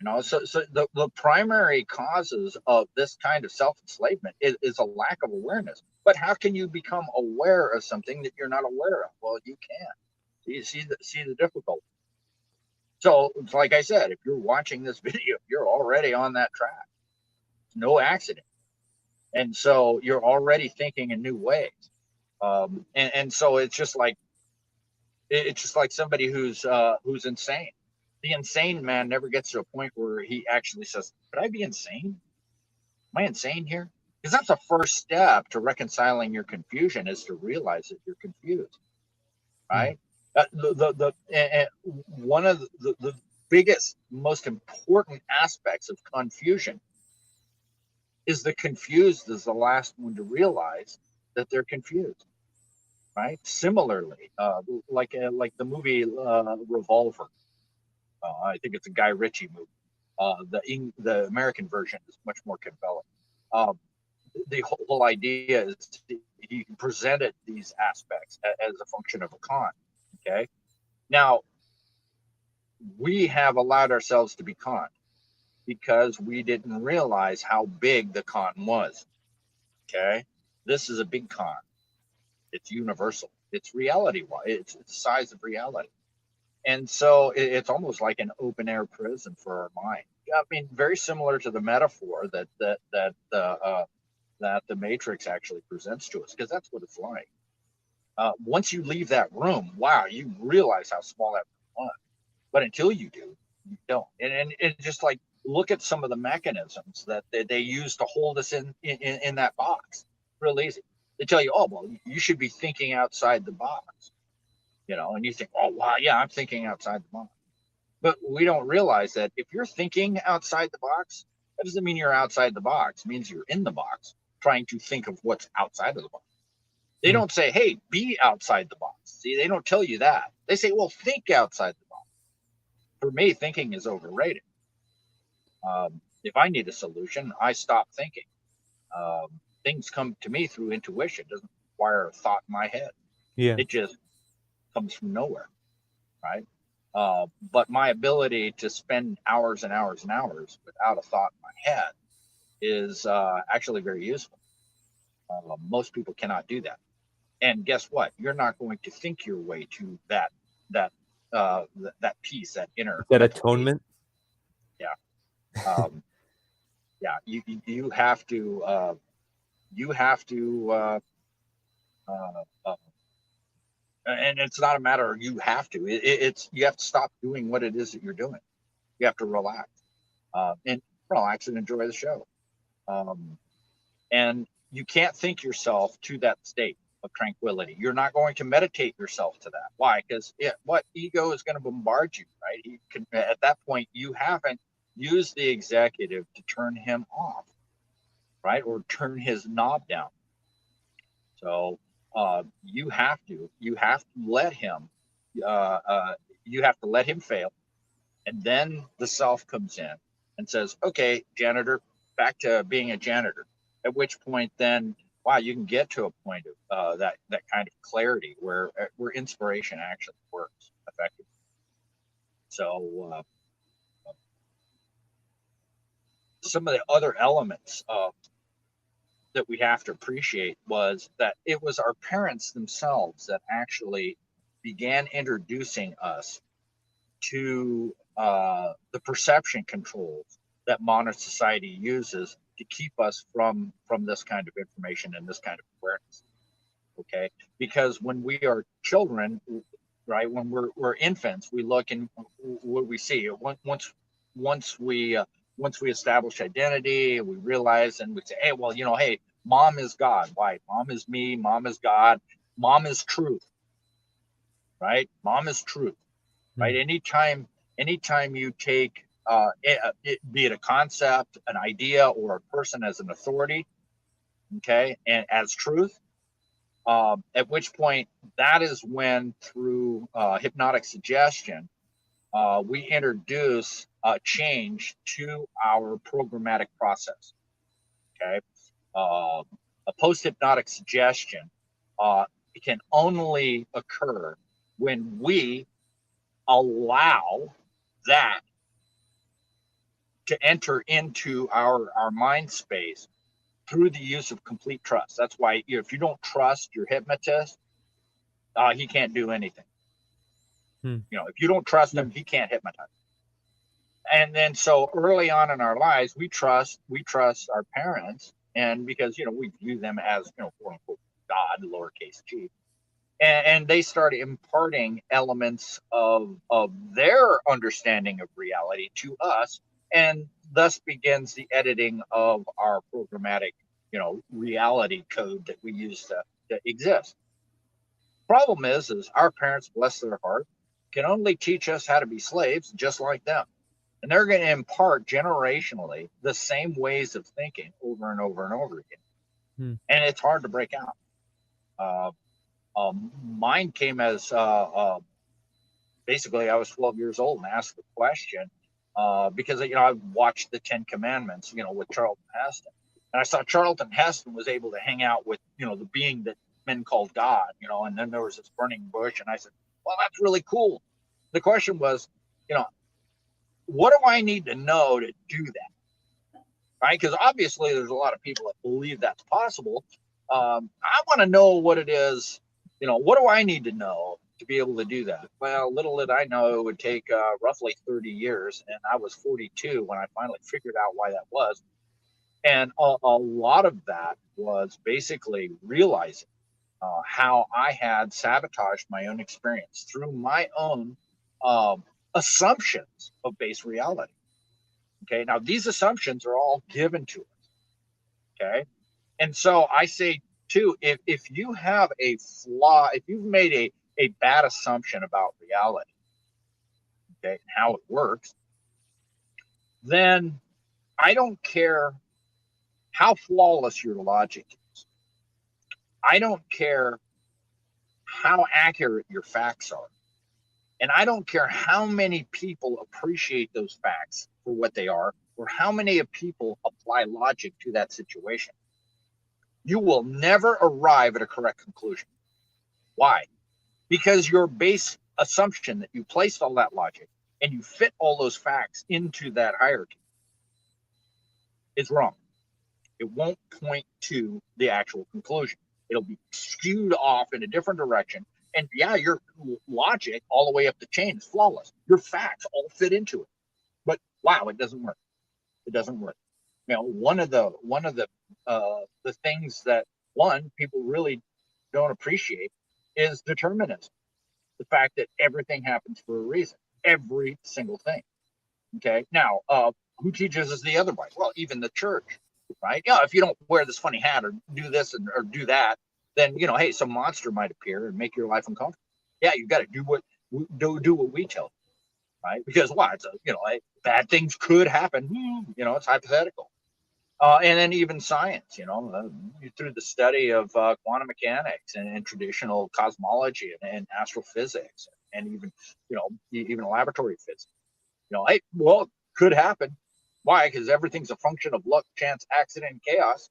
You know, so the primary causes of this kind of self-enslavement is a lack of awareness. But how can you become aware of something that you're not aware of? Well, you can't. You see the difficulty. So, like I said, if you're watching this video, you're already on that track. No accident. And so you're already thinking in new ways. And so it's just like somebody who's insane. The insane man never gets to a point where he actually says, could I be insane? Am I insane here? Because that's the first step to reconciling your confusion, is to realize that you're confused, right? One of the biggest, most important aspects of confusion is the confused is the last one to realize that they're confused, right? Similarly, like the movie Revolver. I think it's a Guy Ritchie movie. The American version is much more compelling. The whole idea is he presented these aspects as a function of a con. Okay, now we have allowed ourselves to be conned because we didn't realize how big the con was. Okay, this is a big con. It's universal. It's reality. It's the size of reality. And so it's almost like an open air prison for our mind. I mean, very similar to the metaphor that the Matrix actually presents to us, because that's what it's like. Once you leave that room, wow, you realize how small that room was. But until you do, you don't. And just like, look at some of the mechanisms that they use to hold us in that box. Real easy. They tell you, oh, well, you should be thinking outside the box. You know, and you think, oh, wow, yeah, I'm thinking outside the box. But we don't realize that if you're thinking outside the box, that doesn't mean you're outside the box. It means you're in the box trying to think of what's outside of the box. They don't say, hey, be outside the box. See, they don't tell you that. They say, well, think outside the box. For me, thinking is overrated. If I need a solution, I stop thinking. Things come to me through intuition. It doesn't require a thought in my head. Yeah. It just comes from nowhere, right? But my ability to spend hours and hours and hours without a thought in my head is actually very useful. Most people cannot do that. And guess what? You're not going to think your way to that peace, that inner That mental peace. atonement. Yeah, you have to and it's not a matter of you have to. It's you have to stop doing what it is that you're doing. You have to relax and enjoy the show. And you can't think yourself to that state of tranquility. You're not going to meditate yourself to that. Why? Because what ego is going to bombard you, right? He can, at that point, you haven't used the executive to turn him off, right? Or turn his knob down. So you have to let him, you have to let him fail. And then the self comes in and says, okay, janitor, back to being a janitor. At which point then, wow, you can get to a point of that kind of clarity where inspiration actually works effectively. So some of the other elements that we have to appreciate was that it was our parents themselves that actually began introducing us to the perception controls that modern society uses to keep us from this kind of information and this kind of awareness. Okay, because when we are children, right, when we're infants, we look and what we see. Once we establish identity, we realize and we say, hey, well, hey, mom is God. Why? Mom is me. Mom is God. Mom is truth. Right? Mom is truth. Right? Anytime you take be it a concept, an idea, or a person as an authority, okay, and as truth, at which point that is when through hypnotic suggestion we introduce a change to our programmatic process. Okay, a post-hypnotic suggestion it can only occur when we allow that to enter into our mind space through the use of complete trust. That's why if you don't trust your hypnotist, he can't do anything. If you don't trust him, he can't hypnotize. And then so early on in our lives, we trust our parents, and because we view them as quote unquote God, lowercase g. And they start imparting elements of their understanding of reality to us, and thus begins the editing of our programmatic, reality code that we use to exist. Problem is our parents, bless their heart, can only teach us how to be slaves just like them. And they're going to impart generationally the same ways of thinking over and over and over again. And it's hard to break out. Mine came as basically I was 12 years old and asked the question because I watched the 10 Commandments, with Charlton Heston, and I saw Charlton Heston was able to hang out with the being that men called God, and then there was this burning bush, and I said, well, that's really cool. The question was, what do I need to know to do that? Right? Because obviously there's a lot of people that believe that's possible. I want to know what it is. What do I need to know to be able to do that? Well, little did I know it would take roughly 30 years, and I was 42 when I finally figured out why that was. And a lot of that was basically realizing how I had sabotaged my own experience through my own assumptions of base reality. Okay, now these assumptions are all given to us. Okay, and so I say too, if you have a flaw, if you've made a bad assumption about reality, okay, and how it works, then I don't care how flawless your logic is. I don't care how accurate your facts are. And I don't care how many people appreciate those facts for what they are, or how many people apply logic to that situation. You will never arrive at a correct conclusion. Why? Because your base assumption that you placed all that logic and you fit all those facts into that hierarchy is wrong. It won't point to the actual conclusion. It'll be skewed off in a different direction. And yeah, your logic all the way up the chain is flawless. Your facts all fit into it. But wow, it doesn't work. It doesn't work. You know, one of the things that people really don't appreciate is determinism. The fact that everything happens for a reason. Every single thing. Okay. Now, who teaches us the other way? Well, even the church, right? Yeah. If you don't wear this funny hat or do this or do that, then, you know, hey, some monster might appear and make your life uncomfortable. Yeah, you got to do what we tell you, right? Because why? It's bad things could happen. You know, it's hypothetical. And then even science, you know, through the study of quantum mechanics and traditional cosmology and astrophysics, and even, you know, even laboratory physics, you know, hey, well, it could happen. Why? Because everything's a function of luck, chance, accident, and chaos,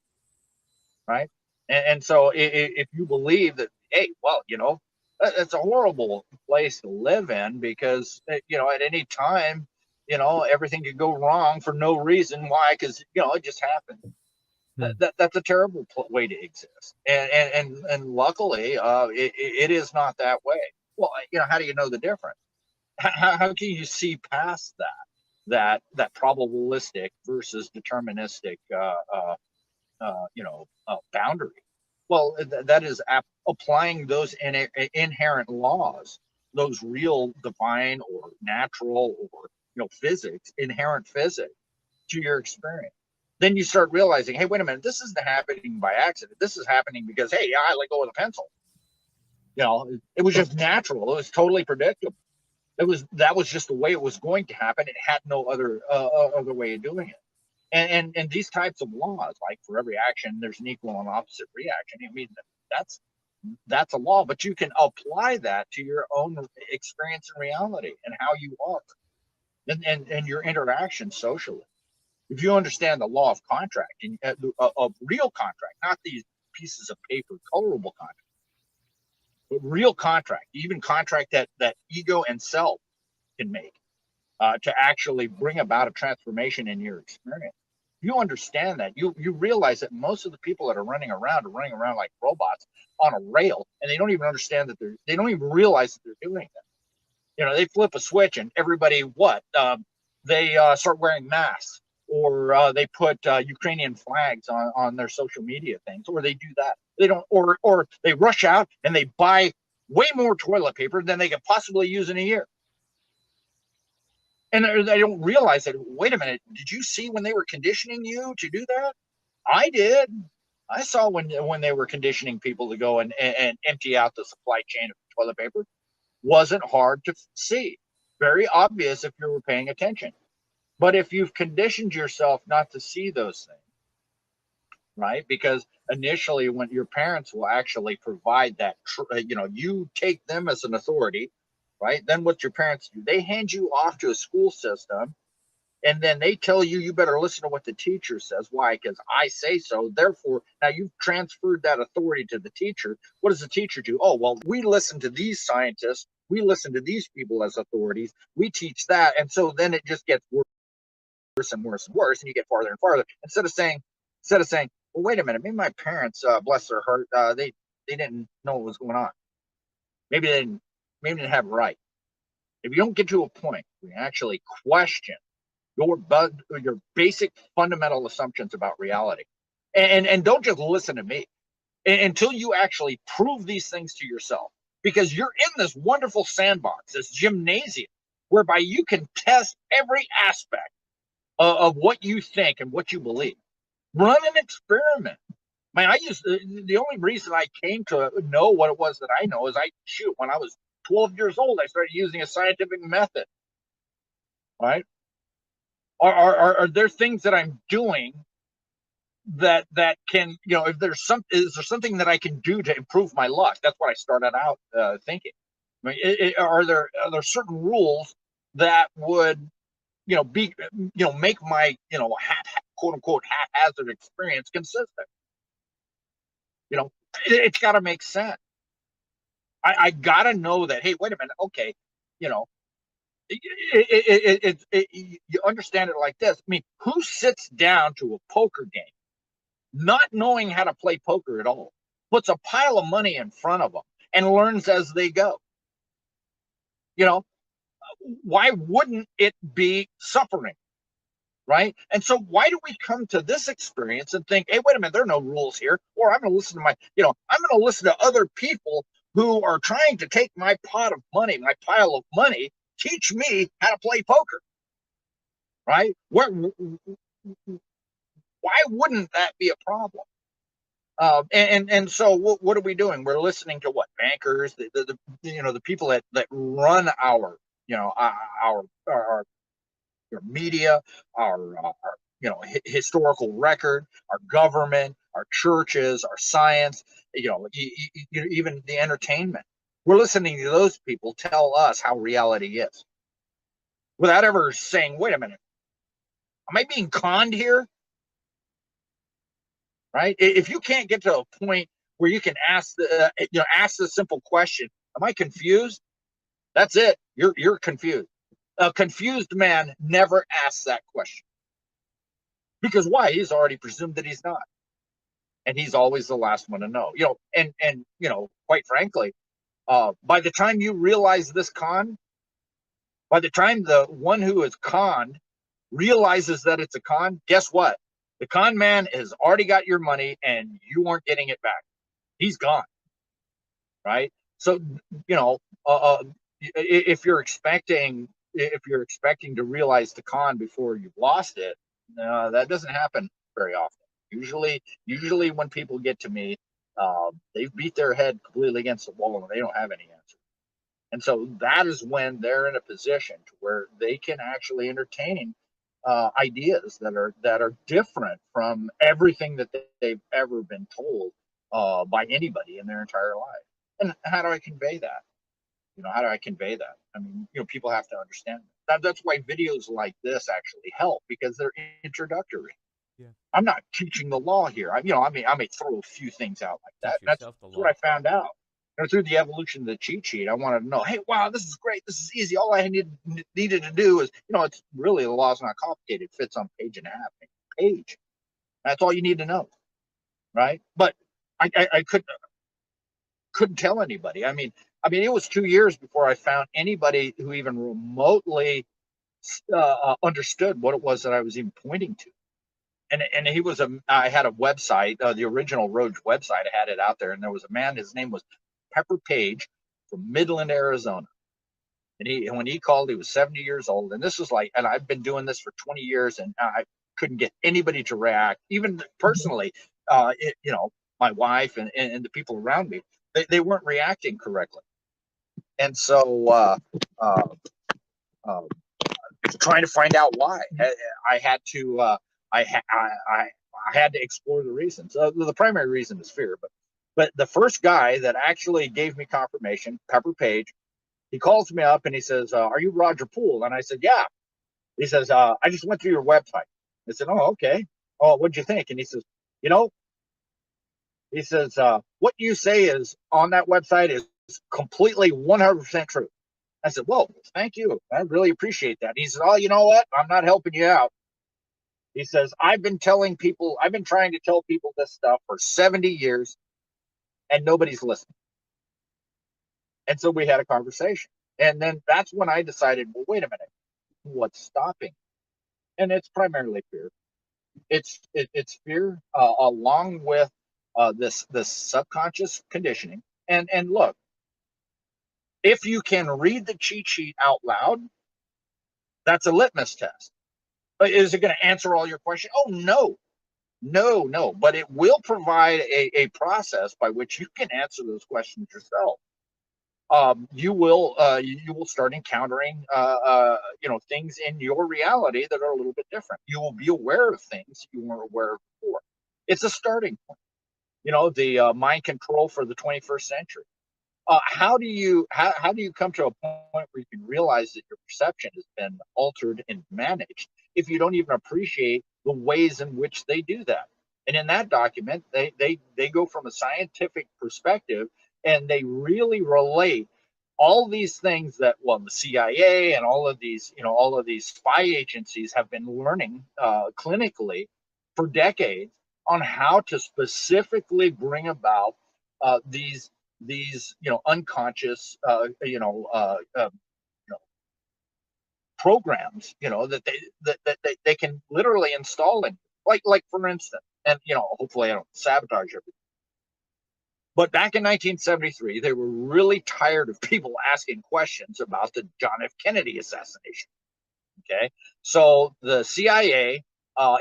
right? And so if you believe that, hey, well, you know, it's a horrible place to live in, because, you know, at any time, you know, everything could go wrong for no reason. Why? Because, you know, it just happened. That's a terrible way to exist. And luckily, it is not that way. Well, you know, how do you know the difference? How can you see past that probabilistic versus deterministic boundary? Well, that is applying those inherent laws, those real divine or natural or, you know, physics, inherent physics, to your experience. Then you start realizing, hey, wait a minute, this isn't happening by accident. This is happening because, hey, I let go of the pencil. You know, it was just natural. It was totally predictable. That was just the way it was going to happen. It had no other way of doing it. And these types of laws, like for every action, there's an equal and opposite reaction. I mean, that's a law, but you can apply that to your own experience and reality and how you are, and your interaction socially. If you understand the law of contract, and of real contract, not these pieces of paper, colorable contract, but real contract, even contract that ego and self can make, to actually bring about a transformation in your experience. You understand that, you realize that most of the people that are running around like robots on a rail, and they don't even understand that they don't even realize that they're doing that. You know, they flip a switch and everybody they start wearing masks, or they put Ukrainian flags on their social media things, or they do that. They don't, or they rush out and they buy way more toilet paper than they could possibly use in a year. And they don't realize that, wait a minute, did you see when they were conditioning you to do that? I did. I saw when they were conditioning people to go and empty out the supply chain of toilet paper. Wasn't hard to see. Very obvious if you were paying attention. But if you've conditioned yourself not to see those things, right? Because initially, when your parents will actually provide that, you take them as an authority, right? Then what your parents do, they hand you off to a school system, and then they tell you better listen to what the teacher says. Why? Because I say so. Therefore, now you've transferred that authority to the teacher. What does the teacher do? Oh, well, we listen to these scientists. We listen to these people as authorities. We teach that. And so then it just gets worse and worse and worse, and you get farther and farther. Instead of saying, well, wait a minute, maybe my parents, bless their heart, they didn't know what was going on. Maybe they didn't have it right. If you don't get to a point where you actually question your basic fundamental assumptions about reality, and don't just listen to me until you actually prove these things to yourself, because you're in this wonderful sandbox, this gymnasium, whereby you can test every aspect of what you think and what you believe. Run an experiment. Man, the only reason I came to know what it was that I know is when I was 12 years old, I started using a scientific method, right? Are there things that I'm doing that can, if is there something that I can do to improve my luck? That's what I started out thinking. I mean, are there certain rules that would, make my, quote unquote haphazard experience consistent? It's got to make sense. I got to know that, hey, wait a minute, okay, you understand it like this. I mean, who sits down to a poker game not knowing how to play poker at all, puts a pile of money in front of them and learns as they go? Why wouldn't it be suffering? Right? And so why do we come to this experience and think, hey, wait a minute, there are no rules here, or I'm going to listen to I'm going to listen to other people who are trying to take my pot of money, my pile of money, teach me how to play poker. Right? Why wouldn't that be a problem? And so what are we doing? We're listening to what? Bankers, the people that run our media, our historical record, our government, our churches, our science, even the entertainment. We're listening to those people tell us how reality is, without ever saying, wait a minute, am I being conned here? Right? If you can't get to a point where you can ask the simple question, am I confused? That's it. You're confused. A confused man never asks that question. Because why? He's already presumed that he's not. And he's always the last one to know. And quite frankly, by the time you realize this con, by the time the one who is conned realizes that it's a con, guess what? The con man has already got your money and you aren't getting it back. He's gone. Right? So, if you're expecting to realize the con before you've lost it, no, that doesn't happen very often. Usually when people get to me, they've beat their head completely against the wall and they don't have any answer. And so that is when they're in a position to where they can actually entertain ideas that are different from everything that they've ever been told by anybody in their entire life. And how do I convey that? How do I convey that? I mean, people have to understand that. That's why videos like this actually help, because they're introductory. Yeah. I'm not teaching the law here. I may throw a few things out like that. That's what I found out. Through the evolution of the cheat sheet, I wanted to know, hey, wow, this is great. This is easy. All I needed to do is, it's really, the law's not complicated. It fits on page and a half. Page. That's all you need to know. Right? But I couldn't tell anybody. I mean, it was 2 years before I found anybody who even remotely understood what it was that I was even pointing to. And I had a website, the original Roach website. I had it out there, and there was a man. His name was Pepper Page from Midland, Arizona. And when he called, he was 70 years old. And this was and I've been doing this for 20 years, and I couldn't get anybody to react, even personally. My wife and the people around me, they weren't reacting correctly. And so trying to find out why, I had to I had to explore the reasons. The primary reason is fear, but the first guy that actually gave me confirmation, Pepper Page, he calls me up and he says, "Are you Roger Poole?" And I said, "Yeah." He says, "I just went through your website." I said, "Oh, okay. Oh, what'd you think?" And he says, he says, "What you say is on that website is completely 100% true." I said, "Whoa, thank you. I really appreciate that." He said, "Oh, you know what? I'm not helping you out." He says, I've been trying to tell people this stuff for 70 years and nobody's listening." And so we had a conversation. And then that's when I decided, well, wait a minute, what's stopping? And it's primarily fear. It's fear along with this subconscious conditioning. And look, if you can read the cheat sheet out loud, that's a litmus test. But is it going to answer all your questions? Oh, no. But it will provide a process by which you can answer those questions yourself. You will start encountering things in your reality that are a little bit different. You will be aware of things you weren't aware of before. It's a starting point. The mind control for the 21st century. How do you come to a point where you can realize that your perception has been altered and managed if you don't even appreciate the ways in which they do that? And in that document, they go from a scientific perspective, and they really relate all these things that, well, the CIA and all of these spy agencies have been learning clinically for decades on how to specifically bring about these unconscious programs that they can literally install in, like for instance, and hopefully I don't sabotage everything, but back in 1973 they were really tired of people asking questions about the John F. Kennedy assassination. Okay, so the CIA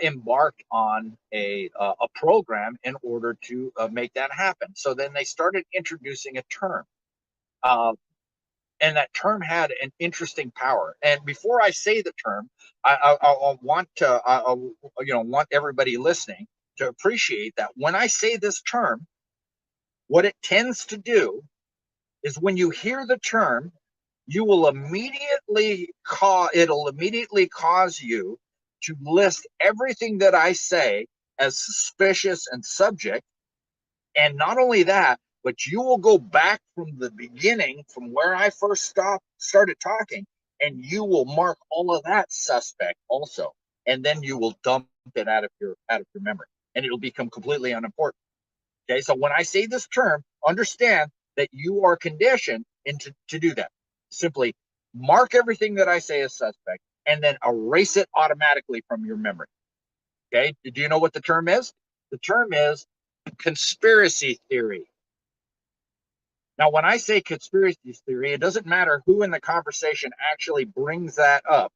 embarked on a program in order to make that happen. So then they started introducing a term, and that term had an interesting power. And before I say the term, I want everybody listening to appreciate that when I say this term, what it tends to do is when you hear the term, it'll immediately cause you to list everything that I say as suspicious and subject. And not only that, but you will go back from the beginning, from where I first started talking, and you will mark all of that suspect also. And then you will dump it out of your memory, and it'll become completely unimportant. Okay, so when I say this term, understand that you are conditioned to do that. Simply mark everything that I say as suspect, and then erase it automatically from your memory. Okay, do you know what the term is? The term is conspiracy theory. Now, when I say conspiracy theory, it doesn't matter who in the conversation actually brings that up.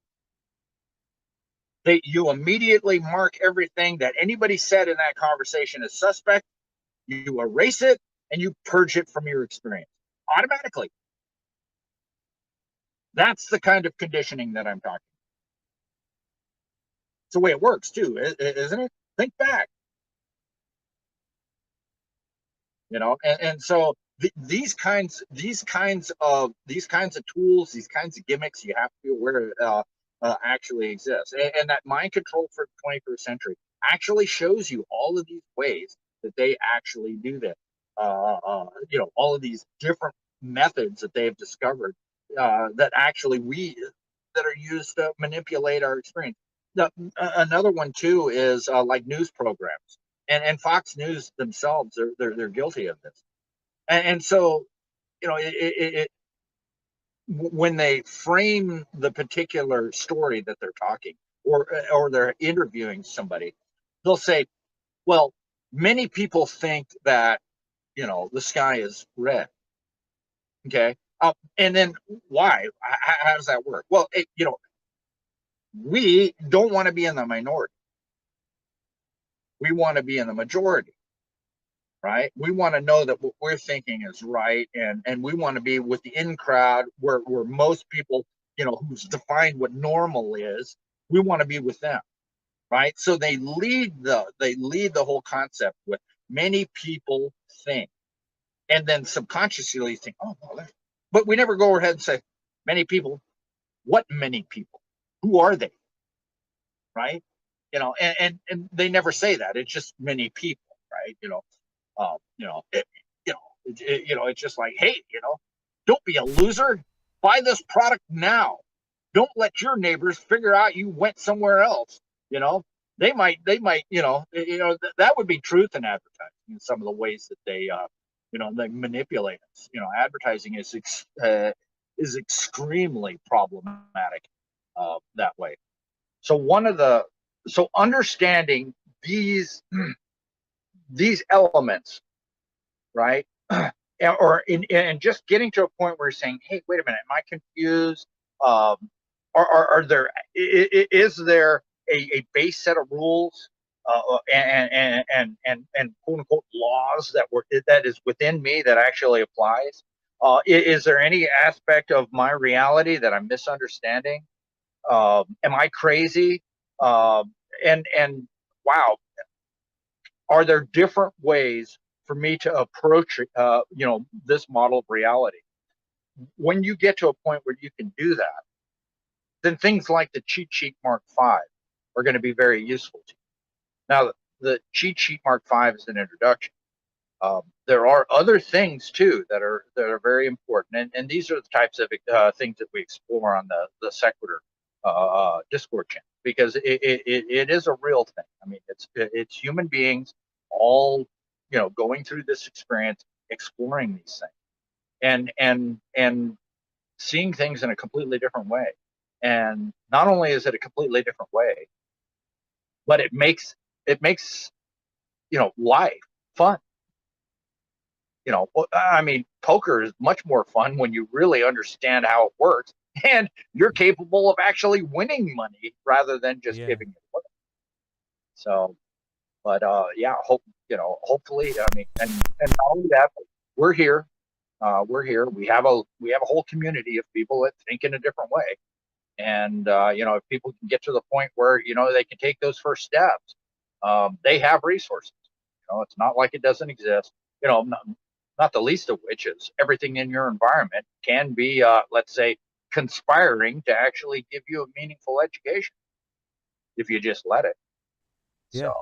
You immediately mark everything that anybody said in that conversation as suspect, you erase it, and you purge it from your experience automatically. That's the kind of conditioning that I'm talking about. It's the way it works too, isn't it? Think back. And so these kinds of tools, these kinds of gimmicks, you have to be aware actually exist. And that mind control for the 21st century actually shows you all of these ways that they actually do that. All of these different methods that they've discovered that are used to manipulate our experience. Another one too is like news programs, and Fox News themselves, they're guilty of this. And so, when they frame the particular story that they're talking, or they're interviewing somebody, they'll say, well, many people think that the sky is red. Okay, and then why? How does that work? Well, we don't want to be in the minority. We want to be in the majority, right? We want to know that what we're thinking is right, and we want to be with the in crowd where most people, who's defined what normal is, we want to be with them, right? So they lead the whole concept with many people think, and then subconsciously think, oh, well, but we never go ahead and say many people. What many people? Who are they? Right? And they never say that. It's just many people, right? It's just like, hey, don't be a loser. Buy this product now. Don't let your neighbors figure out you went somewhere else. They might, that would be truth in advertising in some of the ways that they manipulate us. Advertising is extremely problematic that way. So understanding these elements, right? And just getting to a point where you're saying, hey, wait a minute, am I confused? Is there a base set of rules and quote unquote laws that is within me that actually applies? Is there any aspect of my reality that I'm misunderstanding? Am I crazy? And wow, are there different ways for me to approach, this model of reality? When you get to a point where you can do that, then things like the Cheat Sheet Mark V are going to be very useful to you. Now, the Cheat Sheet Mark V is an introduction. There are other things too that are very important, and these are the types of things that we explore on the Sequitur Discord channel, because it is a real thing. I mean, it's human beings all going through this experience, exploring these things, and seeing things in a completely different way. And not only is it a completely different way, but it makes life fun. I mean, poker is much more fun when you really understand how it works, and you're capable of actually winning money rather than just giving it away. So, but hopefully, I mean, and not only that, but we're here. We have a whole community of people that think in a different way, and if people can get to the point where they can take those first steps, they have resources. It's not like it doesn't exist. Not the least of which is everything in your environment can be, let's say, conspiring to actually give you a meaningful education if you just let it. Yeah. So,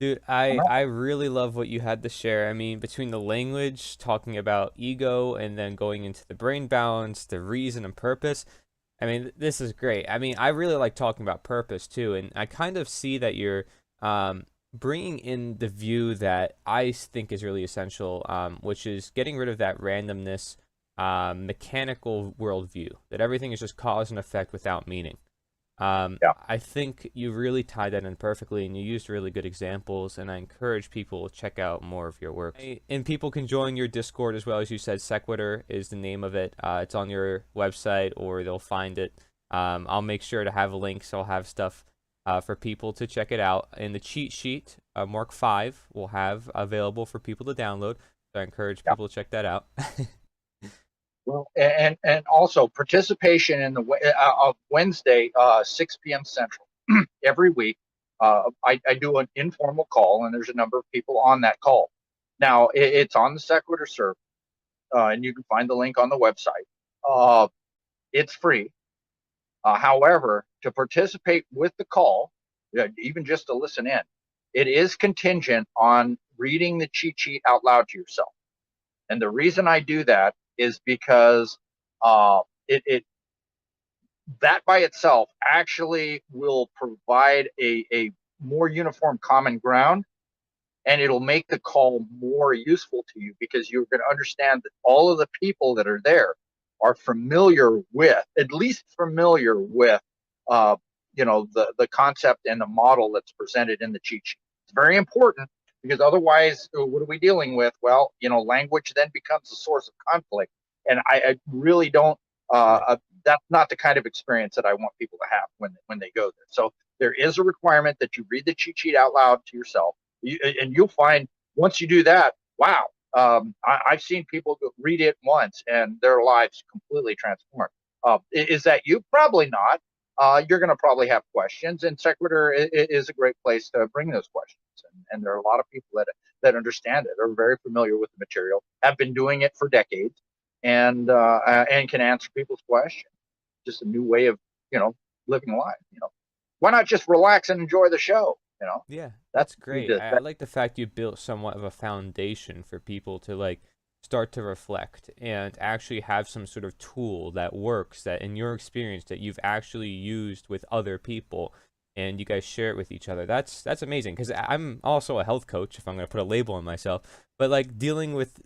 Dude, I really love what you had to share. I mean, between the language, talking about ego, and then going into the brain balance, the reason and purpose. I mean, this is great. I mean, I really like talking about purpose too, and I kind of see that you're bringing in the view that I think is really essential, which is getting rid of that randomness, mechanical worldview, that everything is just cause and effect without meaning. I think you really tied that in perfectly, and you used really good examples, and I encourage people to check out more of your work. And people can join your Discord as well. As you said, Sequitur is the name of it. It's on your website, or they'll find it. I'll make sure to have links, so I'll have stuff for people to check it out. And the cheat sheet, Mark V, will have available for people to download. So I encourage people to check that out. well, and also participation in the Wednesday, 6 p.m. Central every week. I do an informal call, and there's a number of people on that call. Now it's on the Sequitur server, and you can find the link on the website. It's free. However, to participate with the call, even just to listen in, it is contingent on reading the cheat sheet out loud to yourself. And the reason I do that is because that by itself actually will provide a more uniform common ground, and it'll make the call more useful to you, because you're going to understand that all of the people that are there are at least familiar with the concept and the model that's presented in the cheat sheet. It's very important, because otherwise, what are we dealing with? Well, language then becomes a source of conflict, and I really don't. That's not the kind of experience that I want people to have when they go there. So there is a requirement that you read the cheat sheet out loud to yourself, and you'll find once you do that, wow. I've seen people read it once and their lives completely transformed. Is that you? Probably not. You're going to probably have questions, and Sequitur is a great place to bring those questions. And there are a lot of people that understand it, are very familiar with the material, have been doing it for decades, and can answer people's questions. Just a new way of living life. Why not just relax and enjoy the show? Yeah, that's great. I like the fact you built somewhat of a foundation for people to start to reflect and actually have some sort of tool that works, that in your experience that you've actually used with other people, and you guys share it with each other. That's amazing, because I'm also a health coach, if I'm going to put a label on myself, but dealing with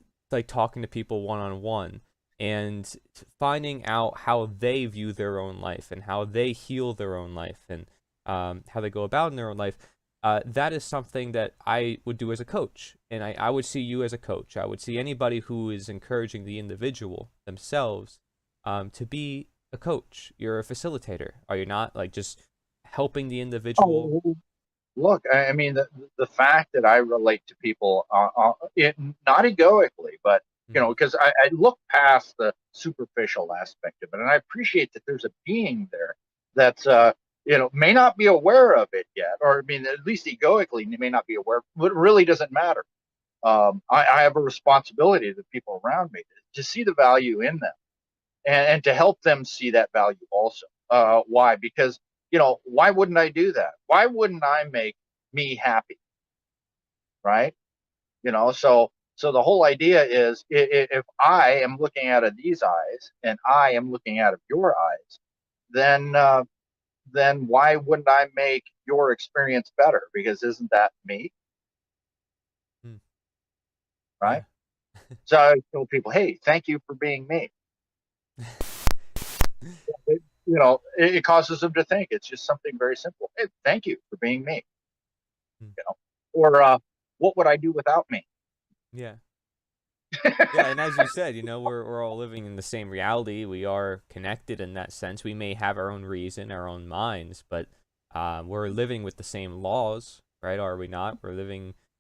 talking to people one-on-one and finding out how they view their own life and how they heal their own life and how they go about in their own life. That is something that I would do as a coach, and I would see you as a coach. I would see anybody who is encouraging the individual themselves to be a coach. You're a facilitator, are you not? Just helping the individual. Oh, look, I mean, the fact that I relate to people, not egoically, but because I look past the superficial aspect of it, and I appreciate that there's a being there that's may not be aware of it yet, or I mean, at least egoically, they may not be aware, but it really doesn't matter. I have a responsibility to the people around me to see the value in them, and to help them see that value also. Why? Because, why wouldn't I do that? Why wouldn't I make me happy? Right? So the whole idea is, if I am looking out of these eyes and I am looking out of your eyes, then why wouldn't I make your experience better? Because isn't that me? Right? So I tell people, hey, thank you for being me. It causes them to think. It's just something very simple. Hey, thank you for being me. Or what would I do without me? Yeah. Yeah, and as you said, we're all living in the same reality. We are connected in that sense. We may have our own reason, our own minds, but we're living with the same laws, right? Are we not?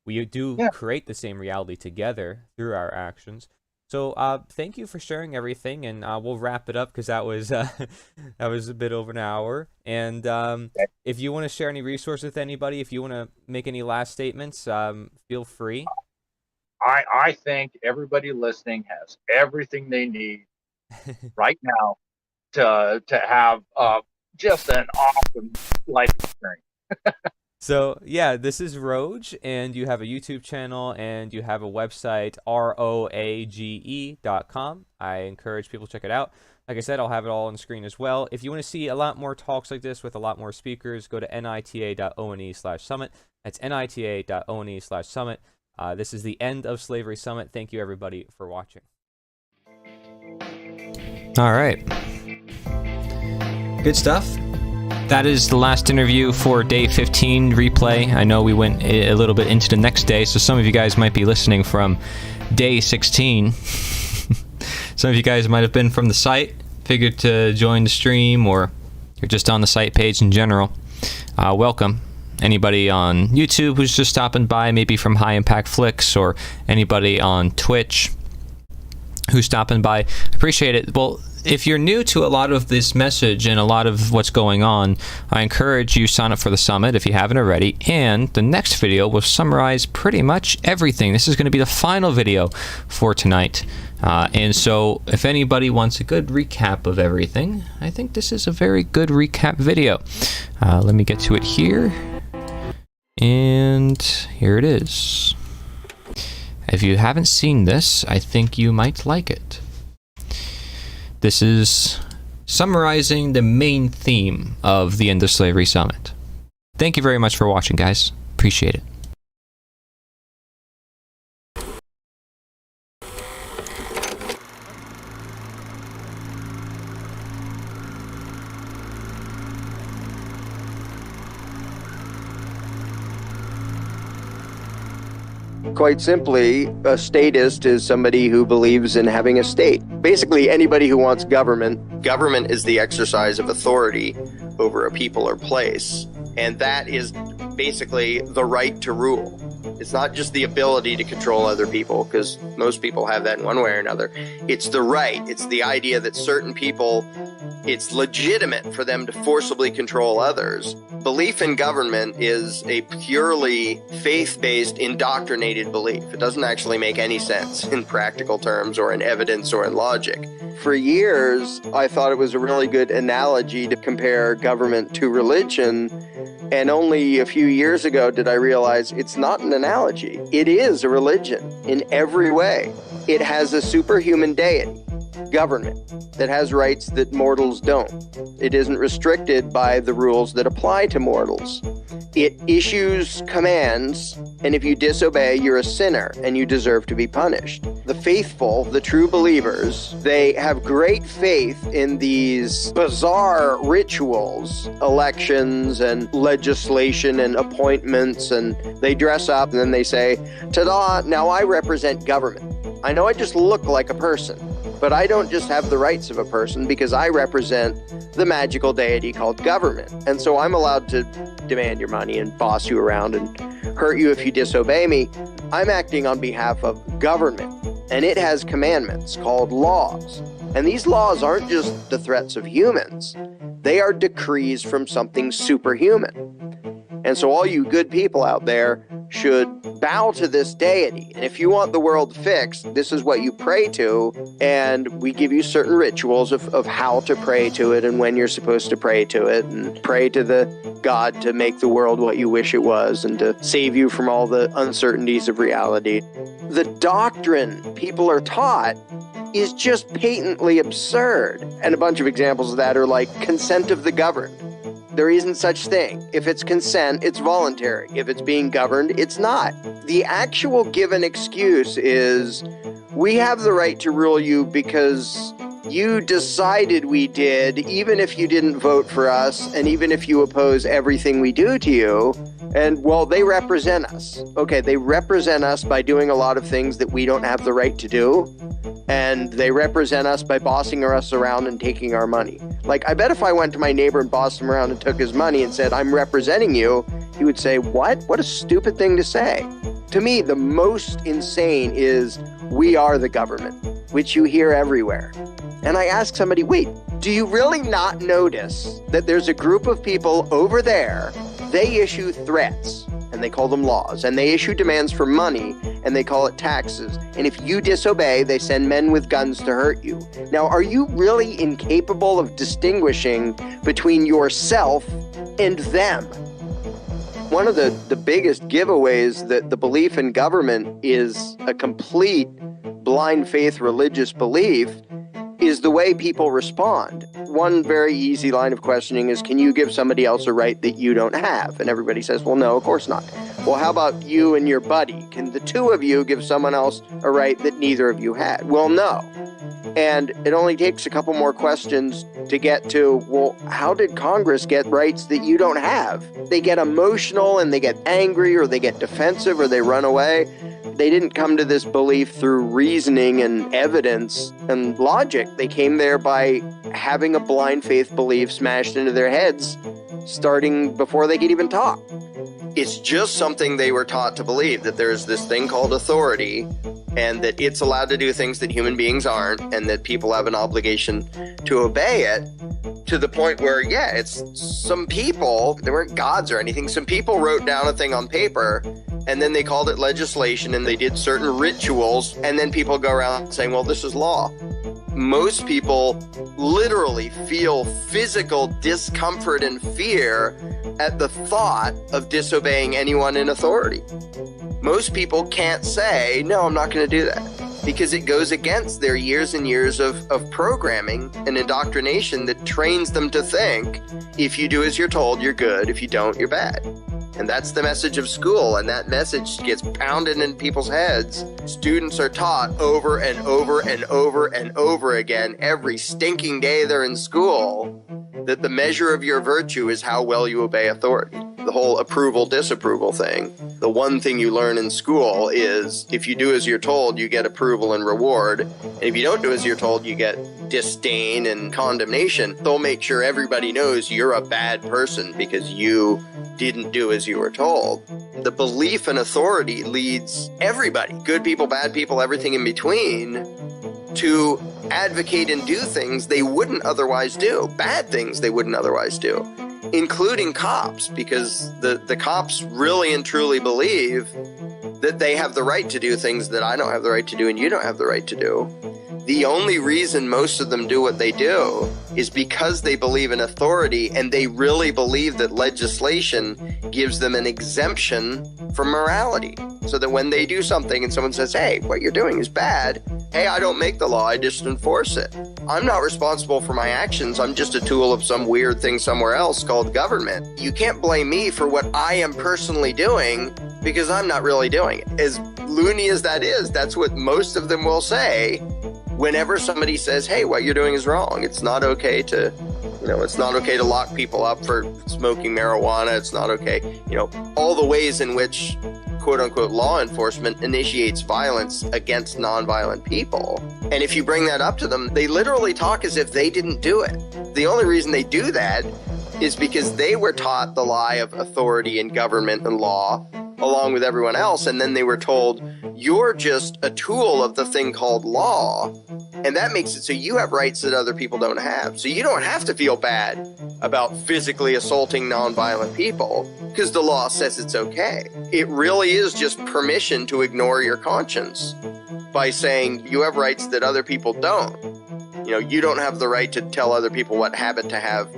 We do create the same reality together through our actions. So thank you for sharing everything, and we'll wrap it up because that was that was a bit over an hour. And if you want to share any resources with anybody, if you want to make any last statements, feel free. I think everybody listening has everything they need right now to have just an awesome life experience. So yeah, this is Roge, and you have a YouTube channel and you have a website, roage.com. I encourage people to check it out. Like I said, I'll have it all on the screen as well. If you want to see a lot more talks like this with a lot more speakers, go to nita.one/summit. That's nita.one/summit. This is the end of Slavery Summit. Thank you, everybody, for watching. All right. Good stuff. That is the last interview for day 15 replay. I know we went a little bit into the next day, so some of you guys might be listening from day 16. Some of you guys might have been from the site, figured to join the stream, or you're just on the site page in general. Welcome. Anybody on YouTube who's just stopping by, maybe from High Impact Flicks, or anybody on Twitch who's stopping by, appreciate it. Well, if you're new to a lot of this message and a lot of what's going on, I encourage you sign up for the summit if you haven't already, and the next video will summarize pretty much everything. This is going to be the final video for tonight, and so if anybody wants a good recap of everything, I think this is a very good recap video. Let me get to it here, and here it is. If you haven't seen this, I think you might like it. This is summarizing the main theme of the End of Slavery Summit. Thank you very much for watching, guys. Appreciate it. Quite simply, a statist is somebody who believes in having a state. Basically, anybody who wants government. Government is the exercise of authority over a people or place, and that is basically the right to rule. It's not just the ability to control other people, because most people have that in one way or another. It's the right. It's the idea that certain people, it's legitimate for them to forcibly control others. Belief in government is a purely faith-based, indoctrinated belief. It doesn't actually make any sense in practical terms or in evidence or in logic. For years, I thought it was a really good analogy to compare government to religion, and only a few years ago did I realize it's not an analogy. It is a religion in every way. It has a superhuman deity, government, that has rights that mortals don't. It isn't restricted by the rules that apply to mortals. It issues commands, and if you disobey, you're a sinner and you deserve to be punished. The faithful, the true believers, they have great faith in these bizarre rituals, elections and legislation and appointments, and they dress up and then they say, ta-da, now I represent government. I know I just look like a person, but I don't just have the rights of a person because I represent the magical deity called government. And so I'm allowed to demand your money and boss you around and hurt you if you disobey me. I'm acting on behalf of government, and it has commandments called laws. And these laws aren't just the threats of humans. They are decrees from something superhuman. And so all you good people out there should bow to this deity. And if you want the world fixed, this is what you pray to. And we give you certain rituals of how to pray to it and when you're supposed to pray to it, and pray to the God to make the world what you wish it was and to save you from all the uncertainties of reality. The doctrine people are taught is just patently absurd. And a bunch of examples of that are like consent of the governed. There isn't such thing. If it's consent, it's voluntary. If it's being governed, it's not. The actual given excuse is, we have the right to rule you because you decided we did, even if you didn't vote for us, and even if you oppose everything we do to you. And, well, they represent us. Okay, they represent us by doing a lot of things that we don't have the right to do. And they represent us by bossing us around and taking our money. Like, I bet if I went to my neighbor and bossed him around and took his money and said, I'm representing you, he would say, what? What a stupid thing to say. To me, the most insane is, we are the government, which you hear everywhere. And I ask somebody, wait, do you really not notice that there's a group of people over there, they issue threats, and they call them laws, and they issue demands for money, and they call it taxes. And if you disobey, they send men with guns to hurt you. Now, are you really incapable of distinguishing between yourself and them? One of the biggest giveaways that the belief in government is a complete blind faith religious belief is the way people respond. One very easy line of questioning is, can you give somebody else a right that you don't have? And everybody says, well, no, of course not. Well, how about you and your buddy? Can the two of you give someone else a right that neither of you had? Well, no. And it only takes a couple more questions to get to, well, how did Congress get rights that you don't have? They get emotional and they get angry, or they get defensive, or they run away. They didn't come to this belief through reasoning and evidence and logic. They came there by having a blind faith belief smashed into their heads, starting before they could even talk. It's just something they were taught to believe, that there's this thing called authority, and that it's allowed to do things that human beings aren't, and that people have an obligation to obey it, to the point where, yeah, it's some people, they weren't gods or anything, some people wrote down a thing on paper, and then they called it legislation, and they did certain rituals, and then people go around saying, well, this is law. Most people literally feel physical discomfort and fear at the thought of disobeying anyone in authority. Most people can't say, no, I'm not going to do that, because it goes against their years and years of programming and indoctrination that trains them to think, if you do as you're told, you're good. If you don't, you're bad. And that's the message of school, and that message gets pounded in people's heads. Students are taught over and over and over and over again, every stinking day they're in school, that the measure of your virtue is how well you obey authority. The whole approval-disapproval thing. The one thing you learn in school is, if you do as you're told, you get approval and reward. And if you don't do as you're told, you get disdain and condemnation. They'll make sure everybody knows you're a bad person because you didn't do as you were told. The belief in authority leads everybody, good people, bad people, everything in between, to advocate and do things they wouldn't otherwise do, bad things they wouldn't otherwise do, including cops, because the cops really and truly believe that they have the right to do things that I don't have the right to do and you don't have the right to do. The only reason most of them do what they do is because they believe in authority, and they really believe that legislation gives them an exemption from morality. So that when they do something and someone says, hey, what you're doing is bad, hey, I don't make the law, I just enforce it. I'm not responsible for my actions, I'm just a tool of some weird thing somewhere else called government. You can't blame me for what I am personally doing because I'm not really doing it. As loony as that is, that's what most of them will say whenever somebody says, hey, what you're doing is wrong. It's not okay to, it's not okay to lock people up for smoking marijuana. It's not okay, all the ways in which quote unquote law enforcement initiates violence against nonviolent people. And if you bring that up to them, they literally talk as if they didn't do it. The only reason they do that is because they were taught the lie of authority and government and law along with everyone else, and then they were told, you're just a tool of the thing called law, And that makes it so you have rights that other people don't have. So you don't have to feel bad about physically assaulting nonviolent people because the law says it's okay. It really is just permission to ignore your conscience by saying you have rights that other people don't. You know, you don't have the right to tell other people what habit to have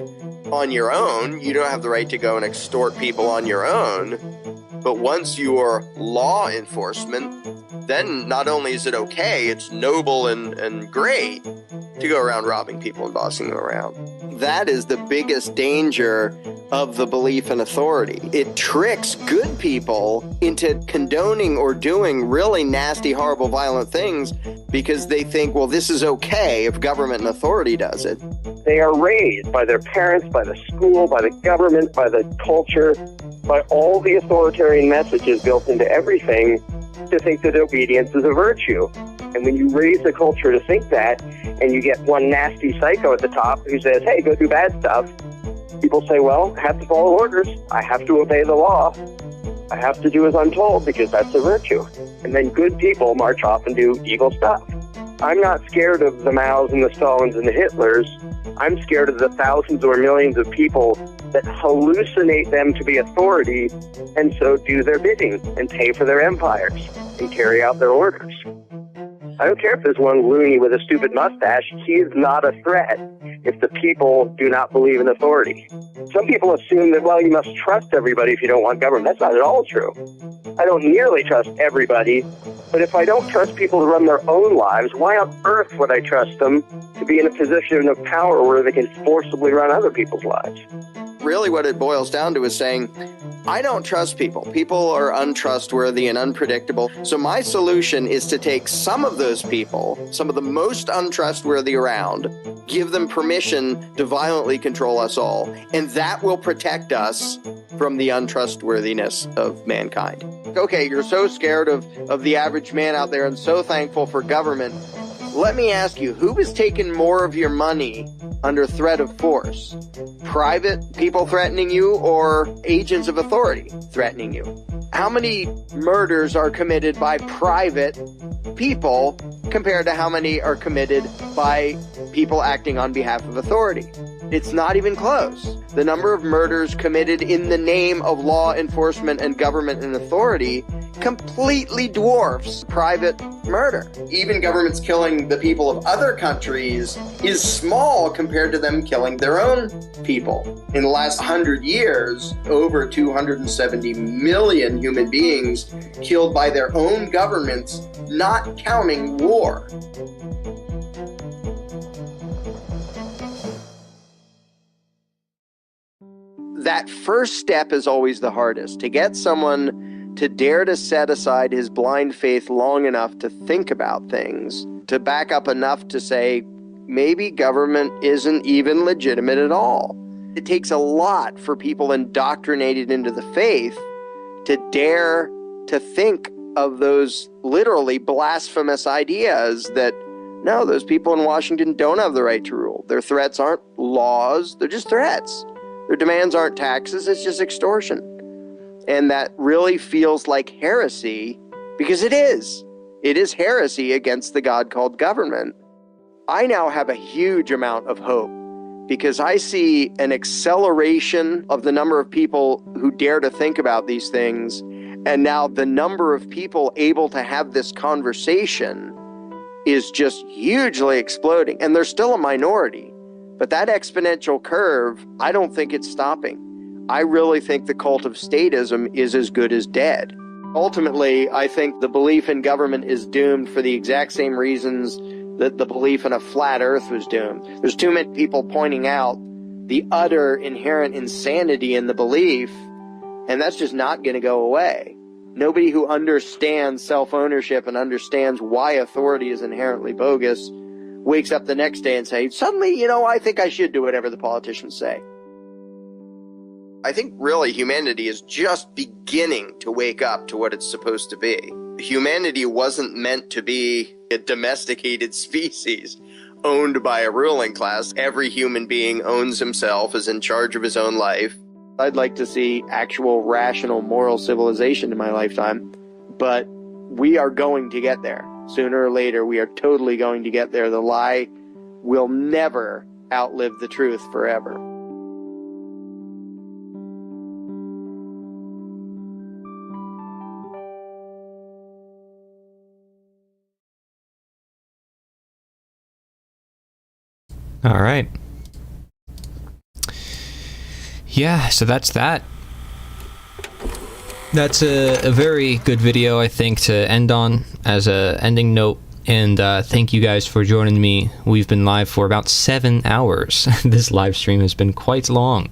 on your own. You don't have the right to go and extort people on your own. But once you're law enforcement, then not only is it okay, it's noble and great to go around robbing people and bossing them around. That is the biggest danger of the belief in authority. It tricks good people into condoning or doing really nasty, horrible, violent things because they think, well, this is okay if government and authority does it. They are raised by their parents, by the school, by the government, by the culture, by all the authoritarian messages built into everything to think that obedience is a virtue. And when you raise the culture to think that, and you get one nasty psycho at the top who says, hey, go do bad stuff, people say, well, I have to follow orders. I have to obey the law. I have to do as I'm told because that's a virtue. And then good people march off and do evil stuff. I'm not scared of the Maos and the Stalins and the Hitlers. I'm scared of the thousands or millions of people that hallucinate them to be authority and so do their bidding and pay for their empires and carry out their orders. I don't care if there's one loony with a stupid mustache. He's not a threat if the people do not believe in authority. Some people assume that, well, you must trust everybody if you don't want government. That's not at all true. I don't nearly trust everybody, but if I don't trust people to run their own lives, why on earth would I trust them to be in a position of power where they can forcibly run other people's lives? Really what it boils down to is saying, I don't trust people. People are untrustworthy and unpredictable. So my solution is to take some of those people, some of the most untrustworthy around, give them permission to violently control us all. And that will protect us from the untrustworthiness of mankind. Okay, you're so scared of the average man out there and so thankful for government. Let me ask you, who has taken more of your money under threat of force? Private people threatening you or agents of authority threatening you? How many murders are committed by private people compared to how many are committed by people acting on behalf of authority? It's not even close. The number of murders committed in the name of law enforcement and government and authority completely dwarfs private murder. Even governments killing the people of other countries is small compared to them killing their own people. In the last 100 years, over 270 million human beings killed by their own governments, not counting war. That first step is always the hardest, to get someone to dare to set aside his blind faith long enough to think about things, to back up enough to say, maybe government isn't even legitimate at all. It takes a lot for people indoctrinated into the faith to dare to think of those literally blasphemous ideas that, no, those people in Washington don't have the right to rule. Their threats aren't laws, they're just threats. Their demands aren't taxes, it's just extortion. And that really feels like heresy, because it is. It is heresy against the God called government. I now have a huge amount of hope because I see an acceleration of the number of people who dare to think about these things. And now the number of people able to have this conversation is just hugely exploding. And they're still a minority. But that exponential curve, I don't think it's stopping. I really think the cult of statism is as good as dead. Ultimately, I think the belief in government is doomed for the exact same reasons that the belief in a flat earth was doomed. There's too many people pointing out the utter inherent insanity in the belief, and that's just not going to go away. Nobody who understands self-ownership and understands why authority is inherently bogus wakes up the next day and say, suddenly, I think I should do whatever the politicians say. I think really humanity is just beginning to wake up to what it's supposed to be. Humanity wasn't meant to be a domesticated species owned by a ruling class. Every human being owns himself, is in charge of his own life. I'd like to see actual rational moral civilization in my lifetime, but we are going to get there. Sooner or later, we are totally going to get there. The lie will never outlive the truth forever. All right. Yeah, so that's that. That's a very good video, I think, to end on as a ending note. And thank you guys for joining me. We've been live for about 7 hours. This live stream has been quite long.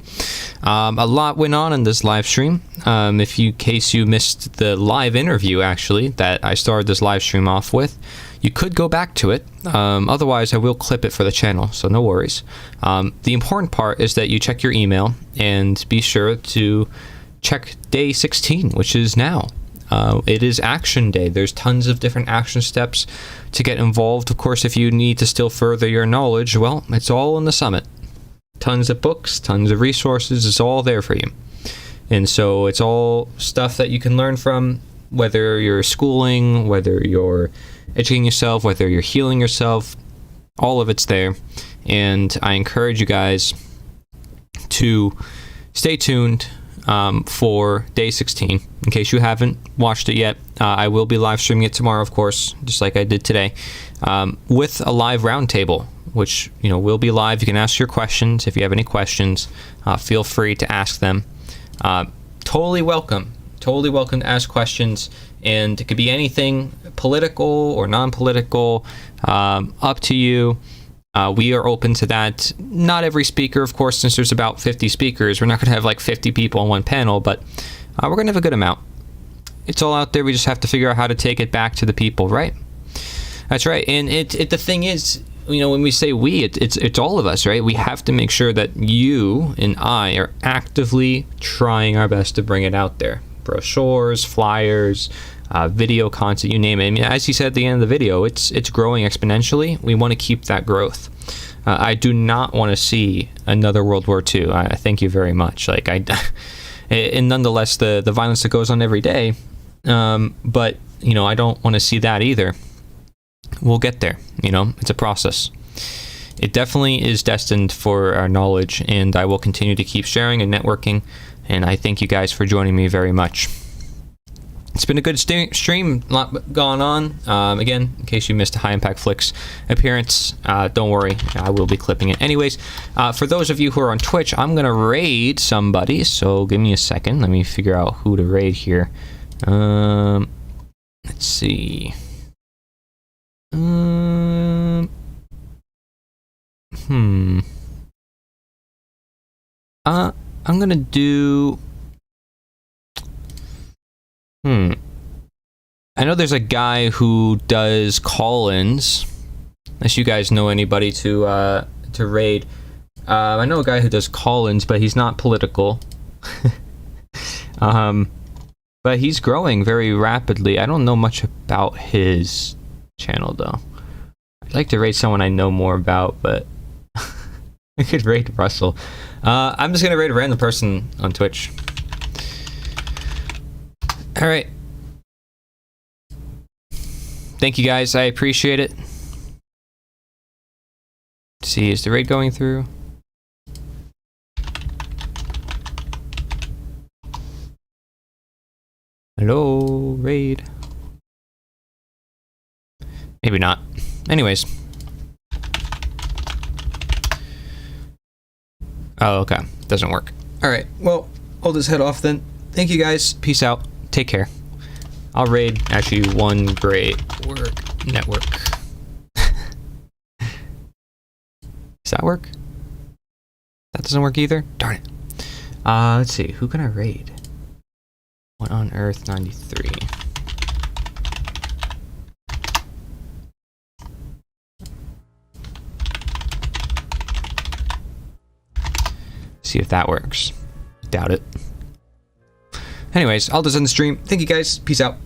A lot went on in this live stream. In case you missed the live interview, actually, that I started this live stream off with, you could go back to it. Otherwise, I will clip it for the channel, so no worries. The important part is that you check your email and be sure to check day 16, which is now. It is action day. There's tons of different action steps to get involved. Of course, if you need to still further your knowledge, well, it's all in the summit. Tons of books, tons of resources, it's all there for you. And so it's all stuff that you can learn from, whether you're schooling, whether you're educating yourself, whether you're healing yourself, all of it's there. And I encourage you guys to stay tuned for day 16. In case you haven't watched it yet, I will be live streaming it tomorrow, of course, just like I did today, with a live roundtable, which, you know, will be live. You can ask your questions. If you have any questions, feel free to ask them. Totally welcome to ask questions, and it could be anything political or non-political, up to you. We are open to that. Not every speaker, of course, since there's about 50 speakers. We're not going to have like 50 people on one panel, but we're going to have a good amount. It's all out there. We just have to figure out how to take it back to the people, right? That's right. And the thing is, you know, when we say we, it's all of us, right? We have to make sure that you and I are actively trying our best to bring it out there. Brochures, flyers, video content, you name it. I mean, as he said at the end of the video, it's growing exponentially. We want to keep that growth. I do not want to see another World War II. I thank you very much. Like and nonetheless, the violence that goes on every day. But you know, I don't want to see that either. We'll get there. You know, it's a process. It definitely is destined for our knowledge, and I will continue to keep sharing and networking. And I thank you guys for joining me very much. It's been a good stream, a lot going on. Again, in case you missed a High Impact Flicks appearance, don't worry, I will be clipping it. Anyways, for those of you who are on Twitch, I'm going to raid somebody, so give me a second. Let me figure out who to raid here. Let's see. I'm going to do... I know there's a guy who does call-ins. Unless you guys know anybody to raid. I know a guy who does call-ins, but he's not political. But he's growing very rapidly. I don't know much about his channel, though. I'd like to raid someone I know more about, but I could raid Russell. I'm just gonna raid a random person on Twitch. All right. Thank you guys. I appreciate it. Let's see, is the raid going through? Hello, raid. Maybe not. Anyways. Oh, okay. Doesn't work. All right. Well, I'll just head off then. Thank you guys. Peace out. Take care. I'll raid actually One Great Work Network. Does that work? That doesn't work either? Darn it. Let's see. Who can I raid? What on Earth 93? See if that works. Doubt it. Anyways, I'll just end the stream. Thank you guys. Peace out.